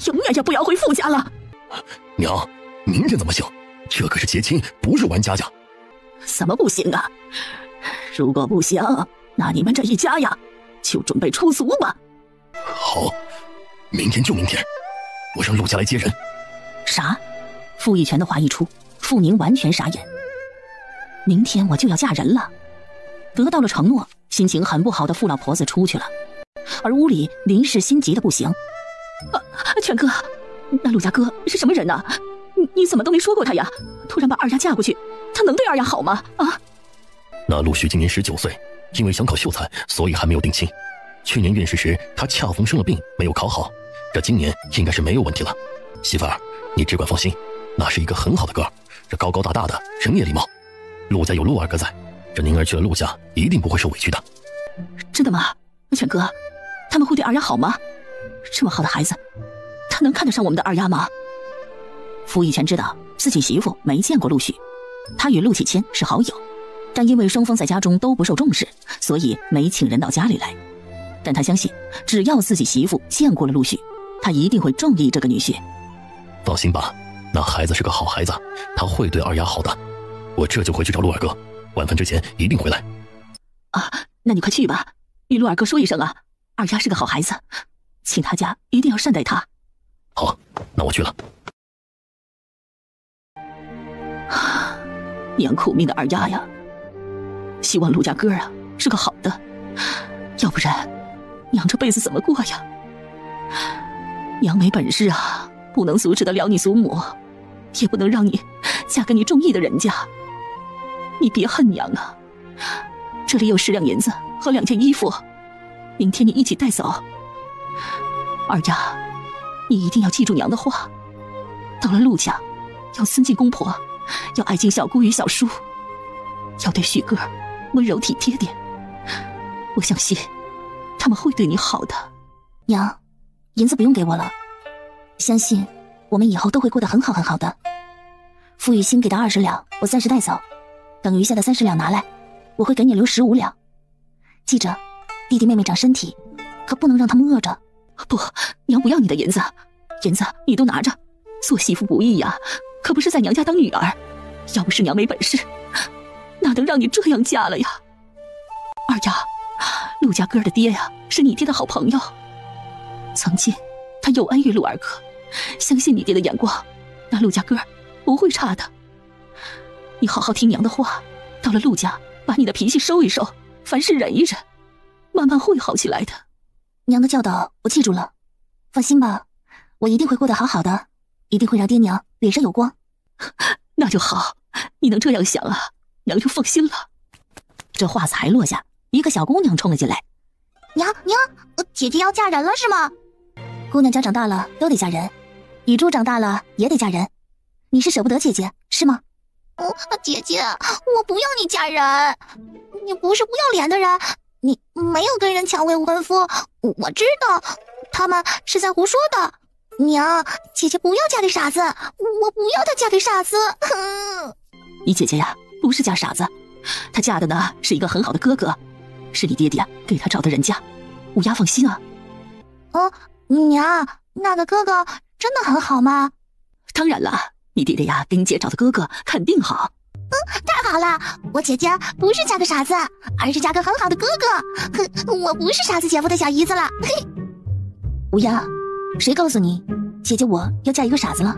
永远也不要回傅家了。娘，明天怎么行？这可是结亲，不是玩家家。怎么不行啊？如果不行，那你们这一家呀，就准备出族吧。好，明天就明天，我让陆家来接人。啥？傅义全的话一出，傅宁完全傻眼。明天我就要嫁人了，得到了承诺，心情很不好的傅老婆子出去了，而屋里林氏心急的不行。全哥，那陆家哥是什么人呢？你怎么都没说过他呀？突然把二丫嫁过去，他能对二丫好吗？啊？那陆续今年19岁，因为想考秀才，所以还没有定亲。去年院试时，他恰逢生了病，没有考好。这今年应该是没有问题了。媳妇儿，你只管放心，那是一个很好的哥儿，这高高大大的，人也礼貌。陆家有陆二哥在，这宁儿去了陆家，一定不会受委屈的。真的吗？全哥，他们会对二丫好吗？这么好的孩子，他能看得上我们的二丫吗？傅义全知道自己媳妇没见过陆续，他与陆启谦是好友，但因为双方在家中都不受重视，所以没请人到家里来。但他相信，只要自己媳妇见过了陆续，他一定会中意这个女婿。放心吧，那孩子是个好孩子，他会对二丫好的。我这就回去找陆二哥，晚饭之前一定回来。啊，那你快去吧，与陆二哥说一声啊，二丫是个好孩子，请他家一定要善待他。好，那我去了。娘苦命的二丫呀，希望陆家哥啊是个好的，要不然娘这辈子怎么过呀？娘没本事啊，不能阻止得了你祖母，也不能让你嫁给你中意的人家。你别恨娘啊，这里有10两银子和2件衣服，明天你一起带走。二丫，你一定要记住娘的话，到了陆家要尊敬公婆，要爱敬小姑与小叔，要对旭哥温柔体贴点。我相信他们会对你好的。娘，银子不用给我了，相信我们以后都会过得很好很好的。傅雨欣给的20两我暂时带走，等余下的30两拿来，我会给你留15两。记着，弟弟妹妹长身体，可不能让他们饿着。不，娘不要你的银子，银子你都拿着，做媳妇不易呀，可不是在娘家当女儿。要不是娘没本事，哪能让你这样嫁了呀？二丫，陆家哥的爹呀，是你爹的好朋友，曾经他有恩于陆二哥，相信你爹的眼光，那陆家哥不会差的。你好好听娘的话，到了陆家把你的脾气收一收，凡事忍一忍，慢慢会好起来的。娘的教导我记住了，放心吧，我一定会过得好好的，一定会让爹娘脸上有光。那就好，你能这样想啊，娘就放心了。这话才落下，一个小姑娘冲了进来。娘，姐姐要嫁人了是吗？姑娘家长大了都得嫁人，雨珠长大了也得嫁人，你是舍不得姐姐是吗？姐姐，我不要你嫁人，你不是不要脸的人，你没有跟人抢未婚夫，我知道他们是在胡说的。娘，姐姐不要嫁给傻子，我不要她嫁给傻子。你姐姐呀，不是嫁傻子，她嫁的呢是一个很好的哥哥，是你爹爹给她找的人家，乌鸦放心啊。娘，那个哥哥真的很好吗？当然了，你爹爹呀给你姐找的哥哥肯定好。太好了，我姐姐不是嫁个傻子，而是嫁个很好的哥哥。我不是傻子姐夫的小姨子了。乌鸦，谁告诉你姐姐我要嫁一个傻子了？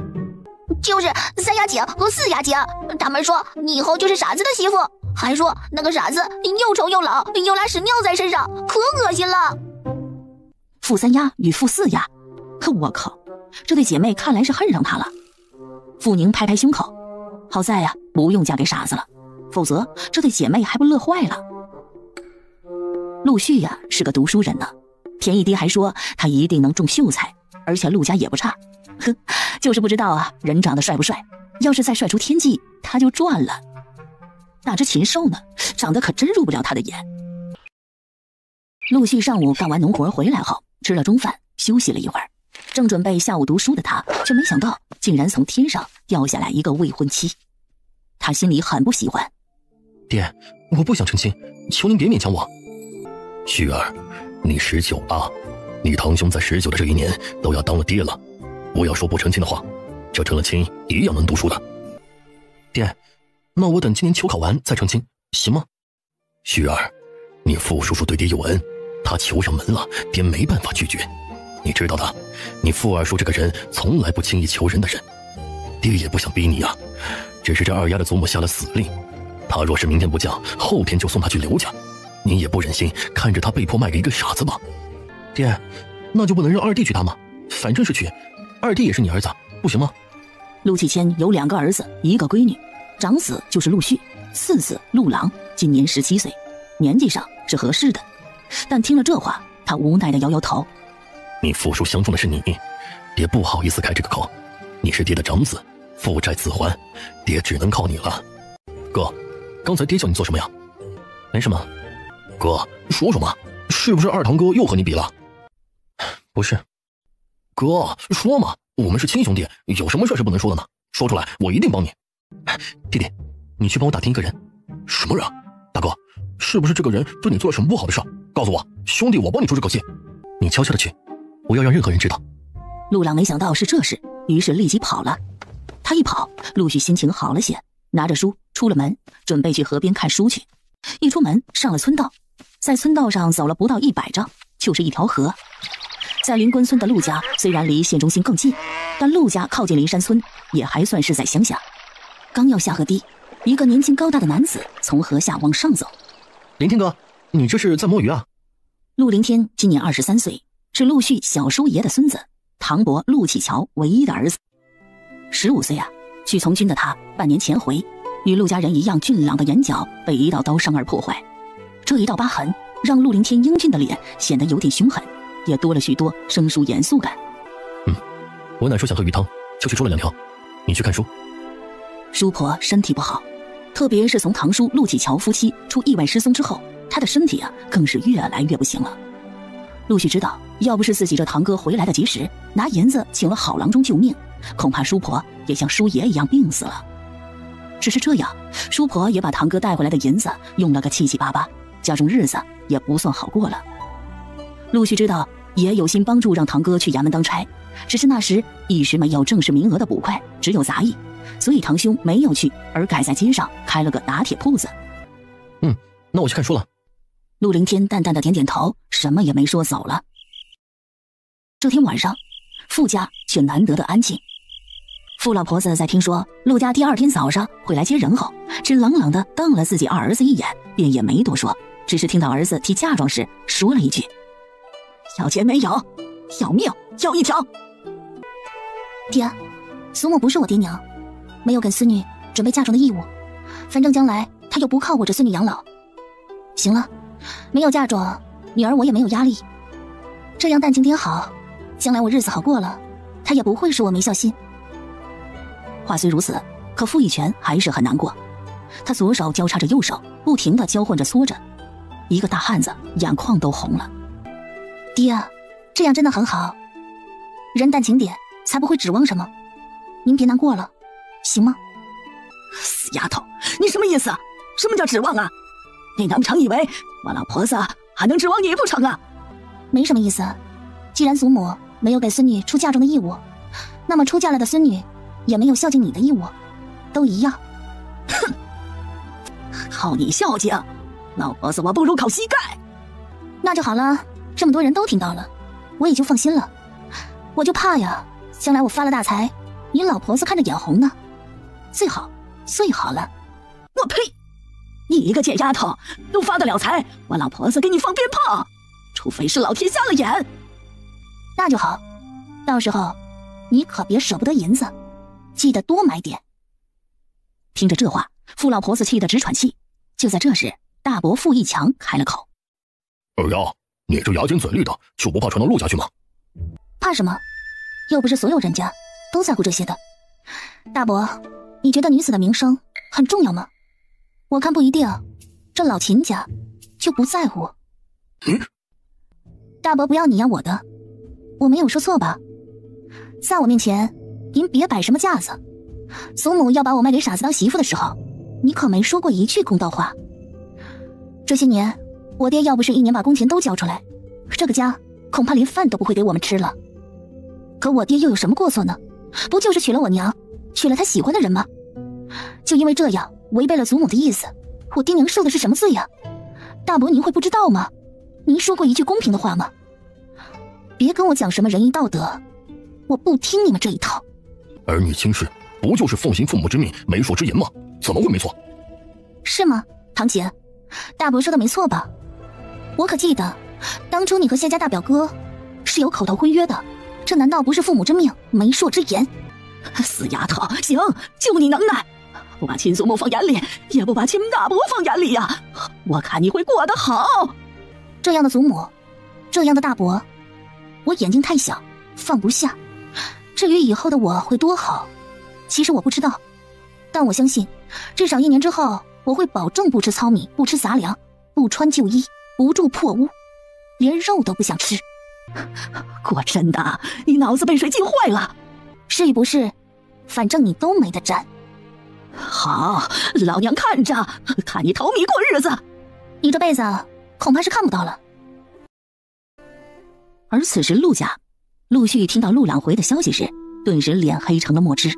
就是3丫姐和4丫姐，他们说你以后就是傻子的媳妇，还说那个傻子又丑又老，又拉屎尿在身上，可恶心了。傅3丫与傅4丫，我靠，这对姐妹看来是恨上他了。傅宁拍拍胸口，好在呀，不用嫁给傻子了，否则这对姐妹还不乐坏了。陆续呀是个读书人呢，田一爹还说他一定能中秀才，而且陆家也不差。就是不知道啊，人长得帅不帅？要是再帅出天际，他就赚了。那只禽兽呢，长得可真入不了他的眼。陆续上午干完农活回来后，吃了中饭，休息了一会儿，正准备下午读书的他，却没想到竟然从天上掉下来一个未婚妻。他心里很不喜欢。爹，我不想成亲，求您别勉强我。旭儿，你19啊，你堂兄在19的这一年都要当了爹了，不要说不成亲的话，这成了亲一样能读书的。爹，那我等今年秋考完再成亲，行吗？旭儿，你傅叔叔对爹有恩，他求上门了，爹没办法拒绝。你知道的，你傅二叔这个人从来不轻易求人的人。爹也不想逼你啊，只是这二丫的祖母下了死令，她若是明天不嫁，后天就送她去刘家，你也不忍心看着她被迫卖给一个傻子吧？爹，那就不能让二弟娶她吗？反正是娶，二弟也是你儿子，不行吗？陆启谦有2个儿子，1个闺女，长子就是陆续，次子陆朗，今年17岁，年纪上是合适的。但听了这话，他无奈地摇摇头。你父叔相中的是你，爹不好意思开这个口，你是爹的长子，父债子还，爹只能靠你了。哥，刚才爹叫你做什么呀？没什么。哥，说说嘛，是不是二堂哥又和你比了？不是。哥，说嘛，我们是亲兄弟，有什么事是不能说的呢？说出来，我一定帮你。弟弟，你去帮我打听一个人。什么人？大哥，是不是这个人对你做了什么不好的事？告诉我，兄弟我帮你出这口气。你悄悄的去，不要让任何人知道。陆朗没想到是这事，于是立即跑了。他一跑，陆续心情好了些，拿着书出了门，准备去河边看书去。一出门上了村道，在村道上走了不到100丈，就是一条河。在灵官村的陆家虽然离县中心更近，但陆家靠近灵山村，也还算是在乡下。刚要下河堤，一个年轻高大的男子从河下往上走。林天哥，你这是在摸鱼啊？陆凌天今年23岁，是陆续小叔爷的孙子，堂伯陆启乔唯一的儿子。15岁啊，去从军的他半年前回，与陆家人一样俊朗的眼角被一道刀伤而破坏。这一道疤痕让陆凌天英俊的脸显得有点凶狠，也多了许多生疏严肃感。我奶说想喝鱼汤，就去捉了2条，你去看书。叔婆身体不好，特别是从堂叔陆启乔夫妻出意外失踪之后，他的身体啊更是越来越不行了。陆续知道，要不是自己这堂哥回来的及时，拿银子请了好郎中救命，恐怕叔婆也像叔爷一样病死了。只是这样，叔婆也把堂哥带回来的银子用了个七七八八，家中日子也不算好过了。陆续知道爷有心帮助让堂哥去衙门当差，只是那时一时没有正式名额的捕快，只有杂役，所以堂兄没有去，而改在街上开了个打铁铺子。那我去看书了。陆凌天淡淡的点点头，什么也没说，走了。这天晚上，傅家却难得的安静。傅老婆子在听说陆家第2天早上会来接人后，只冷冷的瞪了自己二儿子一眼，便也没多说，只是听到儿子提嫁妆时说了一句：“要钱没有，要命要一条。”爹，祖母不是我爹娘，没有给孙女准备嫁妆的义务，反正将来她又不靠我这孙女养老。行了，没有嫁妆，女儿我也没有压力，这样淡情点好，将来我日子好过了，她也不会说我没孝心。话虽如此，可傅一拳还是很难过。他左手交叉着右手，不停地交换着搓着，一个大汉子眼眶都红了。爹，这样真的很好，人淡情点才不会指望什么，您别难过了，行吗？死丫头，你什么意思？什么叫指望啊？你难不成以为我老婆子还能指望你不成啊？没什么意思，既然祖母没有给孙女出嫁妆的义务，那么出嫁了的孙女也没有孝敬你的义务，都一样。哼，靠你孝敬，老婆子我不如靠膝盖。那就好了，这么多人都听到了，我也就放心了。我就怕呀，将来我发了大财，你老婆子看着眼红呢。最好了。我呸！你一个贱丫头，都发得了财，我老婆子给你放鞭炮，除非是老天瞎了眼。那就好，到时候你可别舍不得银子，记得多买点。听着这话，傅老婆子气得直喘气。就在这时，大伯傅一强开了口：“二丫，你这牙尖嘴利的，就不怕传到陆家去吗？”怕什么？又不是所有人家都在乎这些的。大伯，你觉得女子的名声很重要吗？我看不一定，这老秦家就不在乎。大伯不要你呀我的，我没有说错吧？在我面前，您别摆什么架子。祖母要把我卖给傻子当媳妇的时候，你可没说过一句公道话。这些年，我爹要不是1年把工钱都交出来，这个家恐怕连饭都不会给我们吃了。可我爹又有什么过错呢？不就是娶了我娘，娶了他喜欢的人吗？就因为这样违背了祖母的意思，我爹娘受的是什么罪呀？大伯您会不知道吗？您说过一句公平的话吗？别跟我讲什么仁义道德，我不听你们这一套。儿女轻视，不就是奉行父母之命、媒妁之言吗？怎么会没错？是吗，堂姐？大伯说的没错吧？我可记得，当初你和谢家大表哥是有口头婚约的，这难道不是父母之命、媒妁之言？死丫头，行，就你能耐，不把亲祖母放眼里，也不把亲大伯放眼里呀！我看你会过得好。这样的祖母，这样的大伯，我眼睛太小，放不下。至于以后的我会多好，其实我不知道，但我相信，至少1年之后，我会保证不吃糙米，不吃杂粮，不穿旧衣，不住破屋，连肉都不想吃。果真的，你脑子被水浸坏了。是与不是，反正你都没得沾。好，老娘看着，看你淘米过日子。你这辈子恐怕是看不到了。而此时陆家陆续听到陆朗回的消息时，顿时脸黑成了墨汁。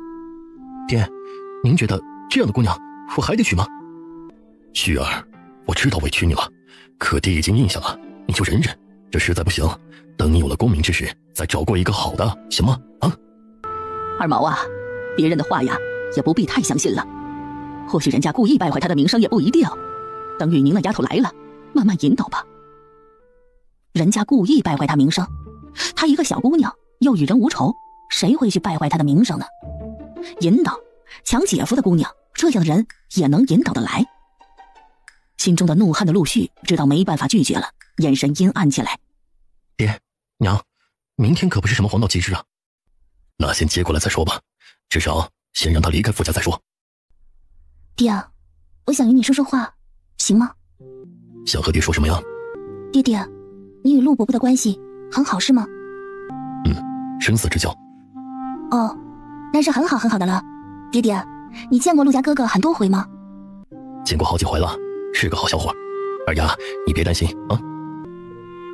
爹，您觉得这样的姑娘我还得娶吗？旭儿，我知道委屈你了，可爹已经应下了，你就忍忍，这实在不行，等你有了功名之时再找过一个好的，行吗？啊，二毛啊，别人的话呀也不必太相信了，或许人家故意败坏他的名声也不一定。等雨宁那丫头来了，慢慢引导吧。人家故意败坏他名声，她一个小姑娘又与人无仇，谁会去败坏她的名声呢？引导抢姐夫的姑娘，这样的人也能引导得来。心中的怒汉的陆续知道没办法拒绝了，眼神阴暗起来。爹娘，明天可不是什么黄道吉日啊，那先接过来再说吧，至少先让他离开傅家再说。爹啊，我想与你说说话，行吗？想和爹说什么呀？爹爹，你与陆伯伯的关系很好是吗？生死之交。哦，那是很好很好的了。爹爹，你见过陆家哥哥很多回吗？见过好几回了，是个好小伙。二丫，你别担心啊。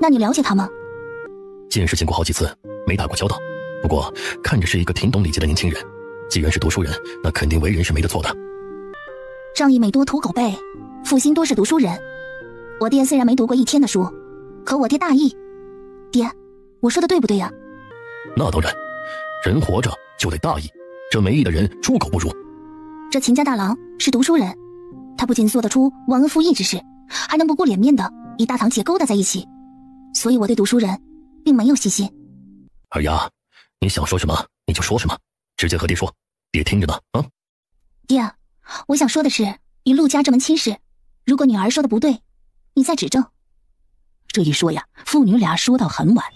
那你了解他吗？见是见过好几次，没打过交道。不过看着是一个挺懂礼节的年轻人，既然是读书人，那肯定为人是没得错的。仗义每多屠狗辈，负心多是读书人。我爹虽然没读过1天的书，可我爹大义。爹，我说的对不对呀？那当然，人活着就得大义，这没义的人猪狗不如。这秦家大郎是读书人，他不仅做得出忘恩负义之事，还能不顾脸面的与大堂姐勾搭在一起，所以我对读书人并没有信心。二丫，你想说什么你就说什么，直接和爹说，爹听着呢啊。爹，我想说的是，与陆家这门亲事，如果女儿说的不对，你再指正。这一说呀，父女俩说到很晚。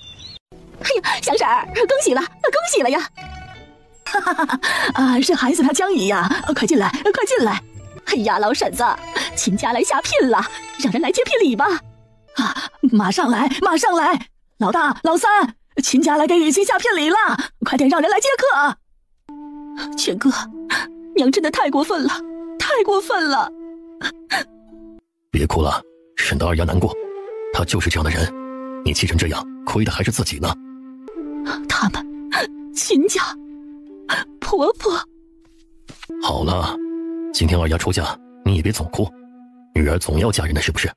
哎呀，祥婶儿，恭喜了，恭喜了呀！哈哈哈哈啊，是孩子他江姨呀，快进来，快进来！哎呀，老婶子，秦家来下聘了，让人来接聘礼吧！啊，马上来，马上来！老大、老三，秦家来给雨欣下聘礼了，快点让人来接客！全哥，娘真的太过分了，太过分了！别哭了，省得二丫难过。她就是这样的人，你气成这样，亏的还是自己呢。他们，秦家，婆婆。好了，今天二丫出嫁，你也别总哭，女儿总要嫁人的是不是？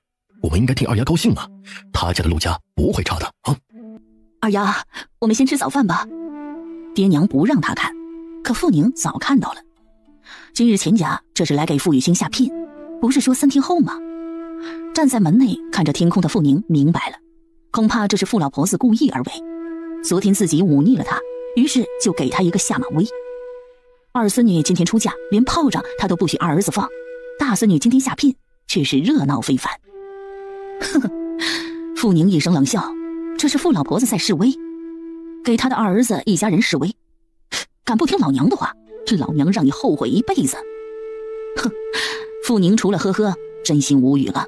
我们应该替二丫高兴啊，她家的陆家不会差的啊。二丫，我们先吃早饭吧。爹娘不让她看，可傅宁早看到了。今日秦家这是来给傅雨欣下聘，不是说3天后吗？站在门内看着天空的傅宁明白了，恐怕这是傅老婆子故意而为。昨天自己忤逆了她，于是就给她一个下马威。二孙女今天出嫁，连炮仗她都不许二儿子放，大孙女今天下聘，却是热闹非凡。呵呵，傅宁一声冷笑，这是傅老婆子在示威，给他的二儿子一家人示威。敢不听老娘的话，老娘让你后悔一辈子。哼，傅宁除了呵呵，真心无语了。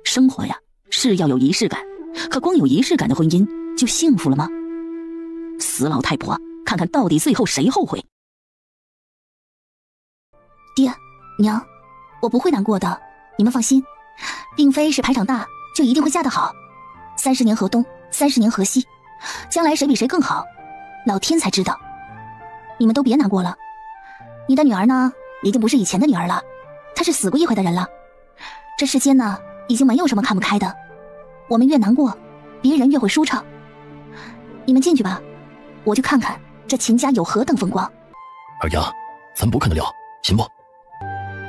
生活呀，是要有仪式感，可光有仪式感的婚姻就幸福了吗？死老太婆，看看到底最后谁后悔。爹娘，我不会难过的，你们放心，并非是排场大就一定会嫁得好。30年河东，30年河西，将来谁比谁更好，老天才知道。你们都别难过了，你的女儿呢，已经不是以前的女儿了，她是死过一回的人了。这世间呢，已经没有什么看不开的，我们越难过，别人越会舒畅。你们进去吧，我去看看这秦家有何等风光。二丫，咱不看得了，行不？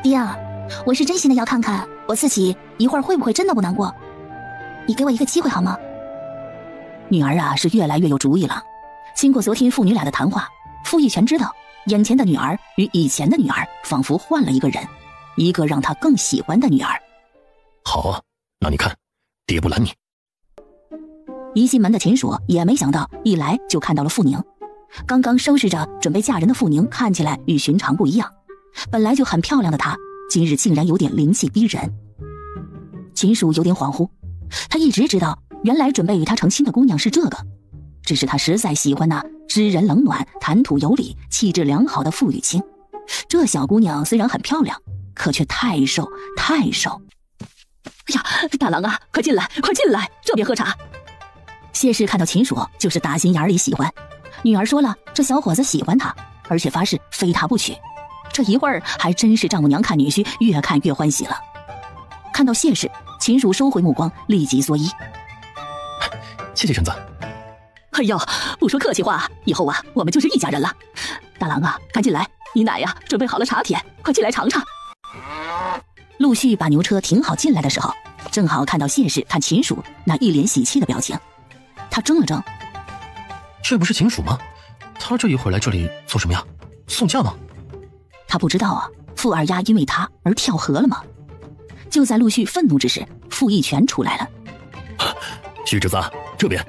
爹啊，我是真心的要看看我自己一会儿会不会真的不难过。你给我一个机会好吗？女儿啊，是越来越有主意了。经过昨天父女俩的谈话，傅玉泉知道眼前的女儿与以前的女儿仿佛换了一个人，一个让他更喜欢的女儿。好啊，那你看，爹不拦你。一进门的秦蜀也没想到一来就看到了傅宁。刚刚收拾着准备嫁人的傅宁看起来与寻常不一样，本来就很漂亮的她今日竟然有点灵气逼人。秦蜀有点恍惚，他一直知道原来准备与他成亲的姑娘是这个，只是他实在喜欢那知人冷暖、谈吐有礼、气质良好的傅雨清。这小姑娘虽然很漂亮，可却太瘦太瘦。哎呀，大郎啊，快进来快进来，这边喝茶。谢氏看到秦蜀就是打心眼里喜欢，女儿说了这小伙子喜欢她，而且发誓非他不娶。这一会儿还真是丈母娘看女婿越看越欢喜了。看到谢氏，秦蜀收回目光，立即作揖。谢谢婶子。哎呦，不说客气话，以后啊我们就是一家人了。大郎啊，赶紧来，你奶呀准备好了茶帖，快进来尝尝。陆续把牛车停好进来的时候，正好看到谢氏看秦蜀那一脸喜气的表情。他怔了怔，这不是秦蜀吗？他这一会儿来这里做什么呀？送嫁吗？他不知道啊，傅二丫因为他而跳河了吗？就在陆续愤怒之时，傅义全出来了。徐侄子，这边。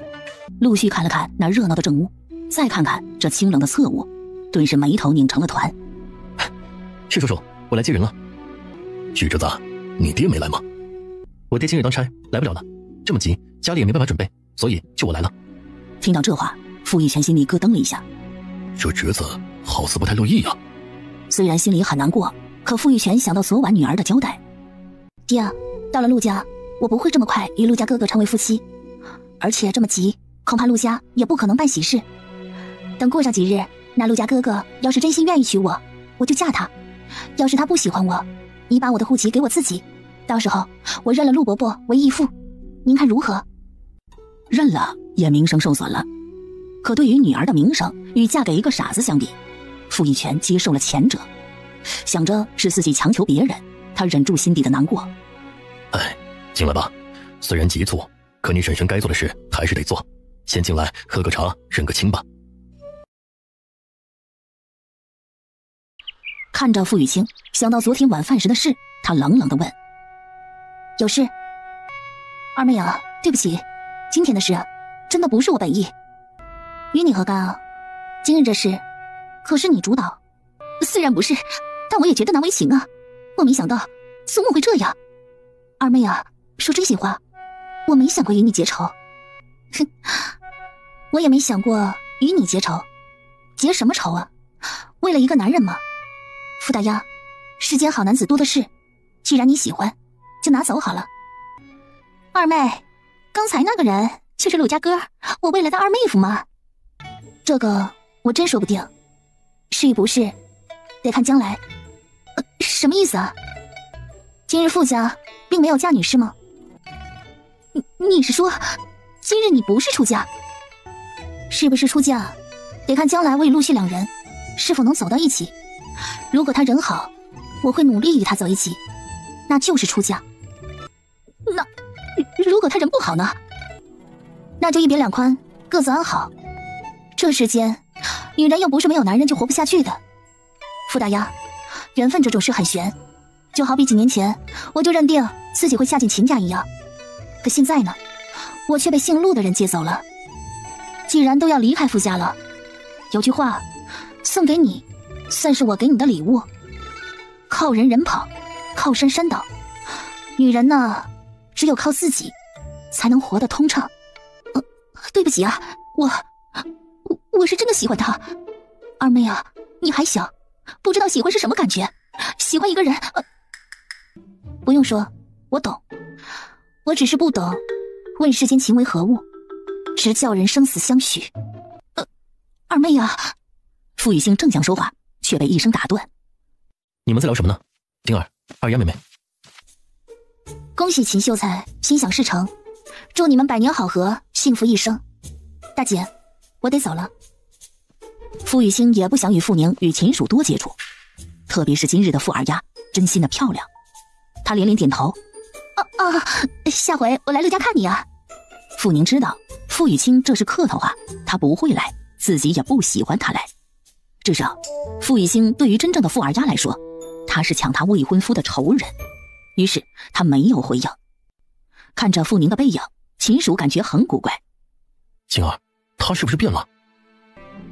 陆续看了看那热闹的正屋，再看看这清冷的侧屋，顿时眉头拧成了团。徐叔叔，我来接人了。徐侄子，你爹没来吗？我爹今日当差，来不了了。这么急，家里也没办法准备，所以就我来了。听到这话，傅义全心里咯噔了一下。这侄子好似不太乐意啊。虽然心里很难过，可傅玉泉想到昨晚女儿的交代。爹，到了陆家，我不会这么快与陆家哥哥成为夫妻，而且这么急，恐怕陆家也不可能办喜事。等过上几日，那陆家哥哥要是真心愿意娶我，我就嫁他；要是他不喜欢我，你把我的户籍给我自己，到时候我认了陆伯伯为义父，您看如何？认了也名声受损了，可对于女儿的名声与嫁给一个傻子相比，傅义全接受了前者。想着是自己强求别人，他忍住心底的难过。哎，进来吧，虽然急促，可你婶婶该做的事还是得做。先进来喝个茶，认个亲吧。看着傅雨清，想到昨天晚饭时的事，他冷冷地问：有事？二妹啊，对不起，今天的事真的不是我本意，与你何干啊？今日这事可是你主导。虽然不是，但我也觉得难为情啊。我没想到苏木会这样。二妹啊，说真心话，我没想过与你结仇。哼，我也没想过与你结仇。结什么仇啊？为了一个男人吗？傅大丫，世间好男子多的是，既然你喜欢，就拿走好了。二妹，刚才那个人就是陆家哥，我未来的二妹夫吗？这个我真说不定，是与不是，得看将来。什么意思啊？今日傅家并没有嫁女是吗？你是说，今日你不是出嫁？是不是出嫁，得看将来我与陆续两人是否能走到一起。如果他人好，我会努力与他走一起，那就是出嫁。那如果他人不好呢？那就一别两宽，各自安好。这世间，女人又不是没有男人就活不下去的。傅大丫，缘分这种事很玄，就好比几年前我就认定自己会嫁进秦家一样，可现在呢，我却被姓陆的人接走了。既然都要离开傅家了，有句话送给你，算是我给你的礼物。靠人人跑，靠山山倒。女人呢，只有靠自己才能活得通畅。对不起啊，我是真的喜欢他。二妹啊，你还小，不知道喜欢是什么感觉。喜欢一个人，不用说，我懂。我只是不懂，问世间情为何物，直叫人生死相许。二妹啊！傅雨欣正想说话，却被一声打断。你们在聊什么呢？丁儿，二丫妹妹。恭喜秦秀才心想事成，祝你们百年好合，幸福一生。大姐，我得走了。傅雨欣也不想与傅宁与秦蜀多接触，特别是今日的傅二丫，真心的漂亮。她连连点头。下回我来陆家看你啊。傅宁知道傅雨清这是客套话，他不会来，自己也不喜欢他来。至少傅雨清对于真正的傅二丫来说，他是抢她未婚夫的仇人。于是他没有回应。看着傅宁的背影，秦蜀感觉很古怪。晴儿，她是不是变了？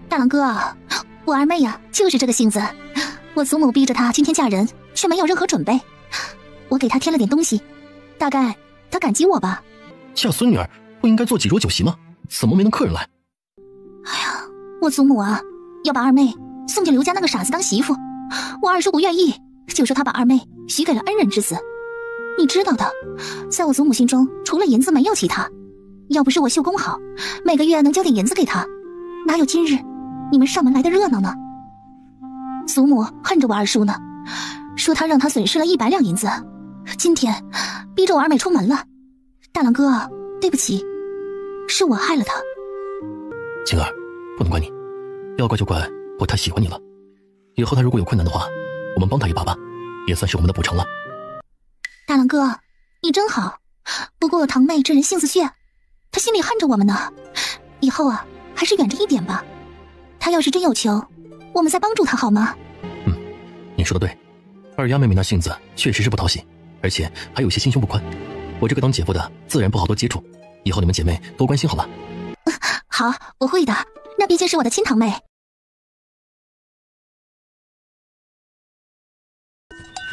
大郎哥，我二妹呀，就是这个性子。我祖母逼着她今天嫁人，却没有任何准备。我给她添了点东西，大概她感激我吧。嫁孙女儿不应该做几桌酒席吗？怎么没能客人来？哎呀，我祖母啊，要把二妹送进刘家那个傻子当媳妇。我二叔不愿意，就说他把二妹许给了恩人之子。你知道的，在我祖母心中，除了银子没有其他。要不是我绣工好，每个月能交点银子给他，哪有今日你们上门来的热闹呢？祖母恨着我二叔呢，说他让他损失了100两银子，今天逼着我二妹出门了。大郎哥，对不起，是我害了他。晴儿，不能怪你，要怪就怪我太喜欢你了。以后他如果有困难的话，我们帮他一把吧，也算是我们的补偿了。大郎哥，你真好。不过我堂妹这人性子倔，她心里恨着我们呢。以后啊，还是远着一点吧。她要是真有求，我们再帮助她好吗？你说的对，二丫妹妹那性子确实是不讨喜，而且还有些心胸不宽。我这个当姐夫的自然不好多接触，以后你们姐妹多关心好了。好，我会的，那毕竟是我的亲堂妹。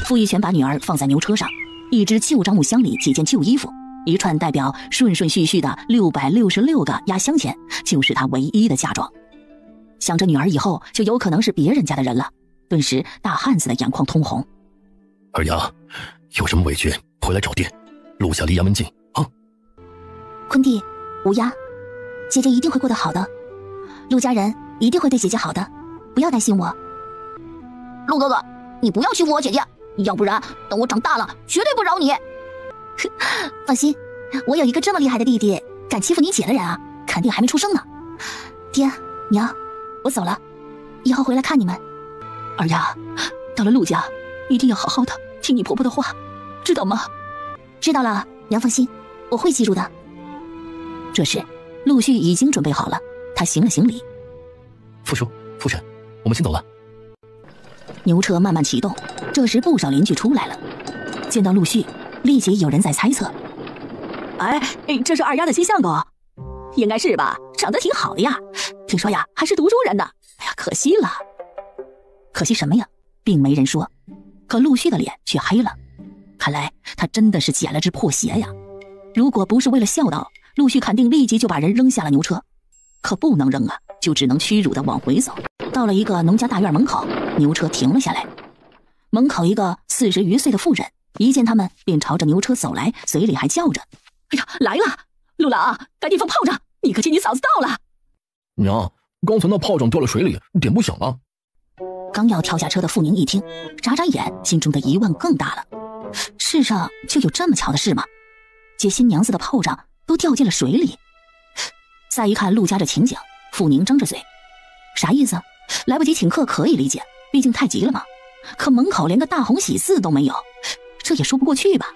傅一全把女儿放在牛车上，一只旧樟木箱里几件旧衣服，一串代表顺顺序序的666个压箱钱，就是他唯一的嫁妆。想着女儿以后就有可能是别人家的人了，顿时大汉子的眼眶通红。二丫，有什么委屈回来找爹，陆家离衙门近啊。坤弟，无压，姐姐一定会过得好的，陆家人一定会对姐姐好的，不要担心我。陆哥哥，你不要欺负我姐姐，要不然等我长大了绝对不饶你。放心，我有一个这么厉害的弟弟，敢欺负你姐的人啊，肯定还没出生呢。爹娘，我走了，以后回来看你们。二丫，到了陆家一定要好好的听你婆婆的话，知道吗？知道了，娘放心，我会记住的。这时陆续已经准备好了，他行了行礼。傅叔、傅婶，我们先走了。牛车慢慢启动，这时不少邻居出来了，见到陆续，立即有人在猜测：哎，这是二丫的新相公，应该是吧？长得挺好的呀，听说呀还是读书人呢。哎呀，可惜了。可惜什么呀？并没人说，可陆续的脸却黑了，看来他真的是捡了只破鞋呀。如果不是为了孝道，陆续肯定立即就把人扔下了牛车，可不能扔啊，就只能屈辱的往回走。到了一个农家大院门口，牛车停了下来。门口一个40余岁的妇人一见他们便朝着牛车走来，嘴里还叫着：哎呀，来了，陆郎，赶紧放炮仗，你可亲你嫂子到了。娘，刚才那炮仗掉了水里，点不响了。刚要跳下车的傅宁一听，眨眨眼，心中的疑问更大了。世上就有这么巧的事吗？接新娘子的炮仗都掉进了水里。再一看陆家这情景，傅宁张着嘴，啥意思？来不及请客可以理解，毕竟太急了嘛。可门口连个大红喜字都没有，这也说不过去吧。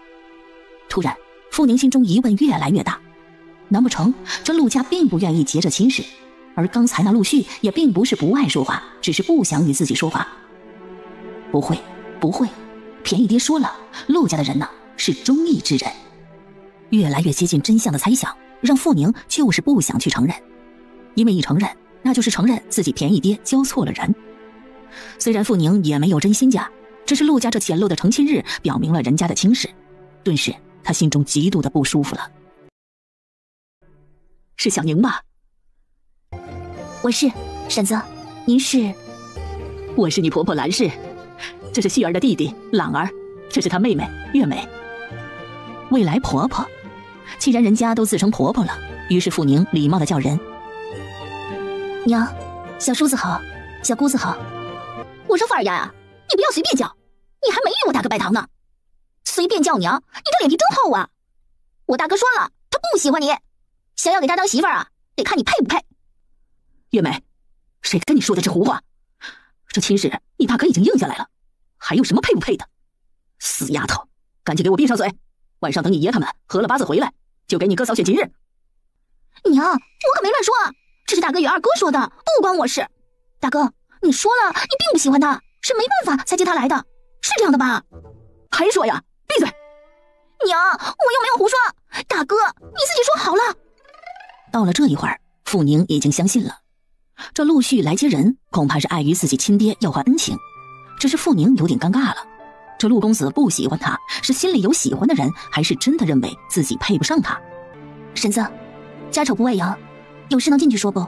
突然傅宁心中疑问越来越大，难不成这陆家并不愿意结这亲事？而刚才那陆续也并不是不爱说话，只是不想与自己说话。不会不会，便宜爹说了，陆家的人呢是忠义之人。越来越接近真相的猜想让傅宁就是不想去承认，因为一承认那就是承认自己便宜爹交错了人。虽然傅宁也没有真心嫁，只是陆家这简陋的成亲日表明了人家的轻视，顿时他心中极度的不舒服了。是小宁吧？我是。婶子，您是？我是你婆婆兰氏，这是旭儿的弟弟朗儿，这是他妹妹月美。未来婆婆，既然人家都自称婆婆了，于是傅宁礼貌的叫人。娘，小叔子好，小姑子好。我说傅二丫呀，你不要随便叫，你还没与我大哥拜堂呢，随便叫娘，你这脸皮真厚啊！我大哥说了，他不喜欢你，想要给他当媳妇儿啊，得看你配不配。月美，谁跟你说的这胡话？这亲事你大哥已经应下来了，还有什么配不配的？死丫头，赶紧给我闭上嘴！晚上等你爷他们合了八字回来，就给你哥扫雪吉日。娘，我可没乱说，这是大哥与二哥说的，不关我事。大哥，你说了，你并不喜欢他，是没办法才接他来的，是这样的吧？还说呀？闭嘴！娘，我又没有胡说。大哥，你自己说好了。到了这一会儿，傅宁已经相信了，这陆续来接人，恐怕是碍于自己亲爹要还恩情。只是傅宁有点尴尬了，这陆公子不喜欢他，是心里有喜欢的人，还是真的认为自己配不上他？婶子，家丑不外扬，有事能进去说不？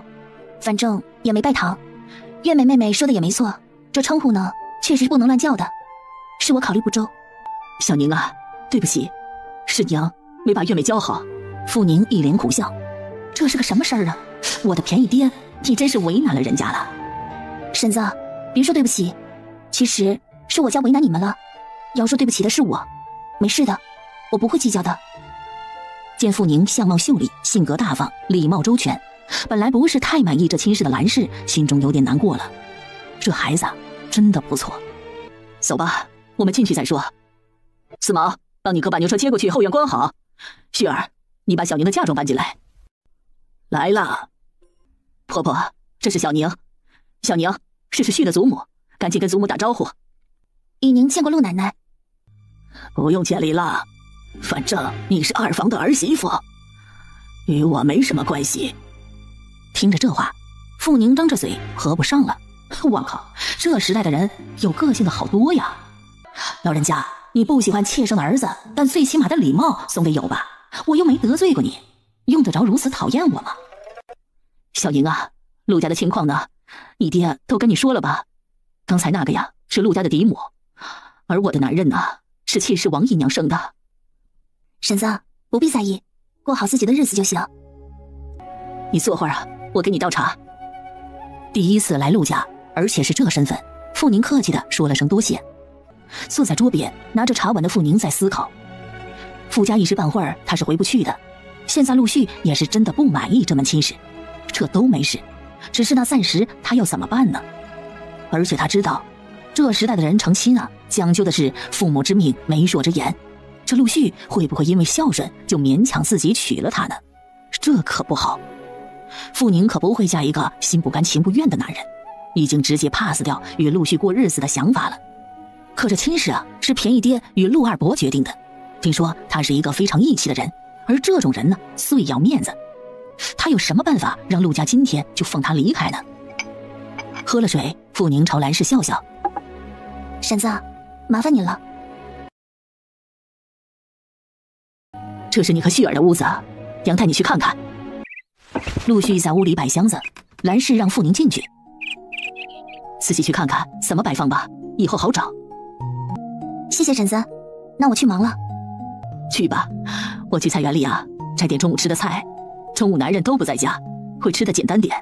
反正也没拜堂。月美妹妹说的也没错，这称呼呢，确实是不能乱叫的，是我考虑不周。小宁啊，对不起，是娘没把月美教好。傅宁一脸苦笑，这是个什么事儿啊？我的便宜爹，你真是为难了人家了。婶子，别说对不起，其实是我家为难你们了，要说对不起的是我，没事的，我不会计较的。见傅宁相貌秀丽，性格大方，礼貌周全，本来不是太满意这亲事的兰氏心中有点难过了。这孩子真的不错。走吧，我们进去再说。四毛，帮你哥把牛车接过去，后院关好。旭儿，你把小宁的嫁妆搬进来。来了。婆婆，这是小宁。小宁，这是旭的祖母，赶紧跟祖母打招呼。与您见过陆奶奶。不用见礼了，反正你是二房的儿媳妇，与我没什么关系。听着这话，傅宁张着嘴合不上了。我靠，这时代的人有个性的好多呀。老人家，你不喜欢妾生的儿子，但最起码的礼貌总得有吧？我又没得罪过你，用得着如此讨厌我吗？小宁啊，陆家的情况呢？你爹都跟你说了吧？刚才那个呀，是陆家的嫡母，而我的男人呢，是妾室王姨娘生的。婶子，不必在意，过好自己的日子就行。你坐会儿啊，我给你倒茶。第一次来陆家，而且是这身份，傅宁客气的说了声多谢。坐在桌边拿着茶碗的傅宁在思考，傅家一时半会儿他是回不去的，现在陆续也是真的不满意这门亲事，这都没事，只是那暂时他要怎么办呢？而且他知道这时代的人成亲啊，讲究的是父母之命媒妁之言，这陆续会不会因为孝顺就勉强自己娶了他呢？这可不好。傅宁可不会嫁一个心不甘情不愿的男人，已经直接 pass 掉与陆续过日子的想法了。可这亲事啊，是便宜爹与陆二伯决定的，听说他是一个非常义气的人，而这种人呢，最要面子，他有什么办法让陆家今天就放他离开呢？喝了水，傅宁朝兰氏笑笑，婶子，麻烦你了。这是你和旭儿的屋子，娘带你去看看。陆续在屋里摆箱子，兰氏让傅宁进去，仔细去看看怎么摆放吧，以后好找。谢谢婶子，那我去忙了。去吧，我去菜园里啊，摘点中午吃的菜。中午男人都不在家，会吃的简单点。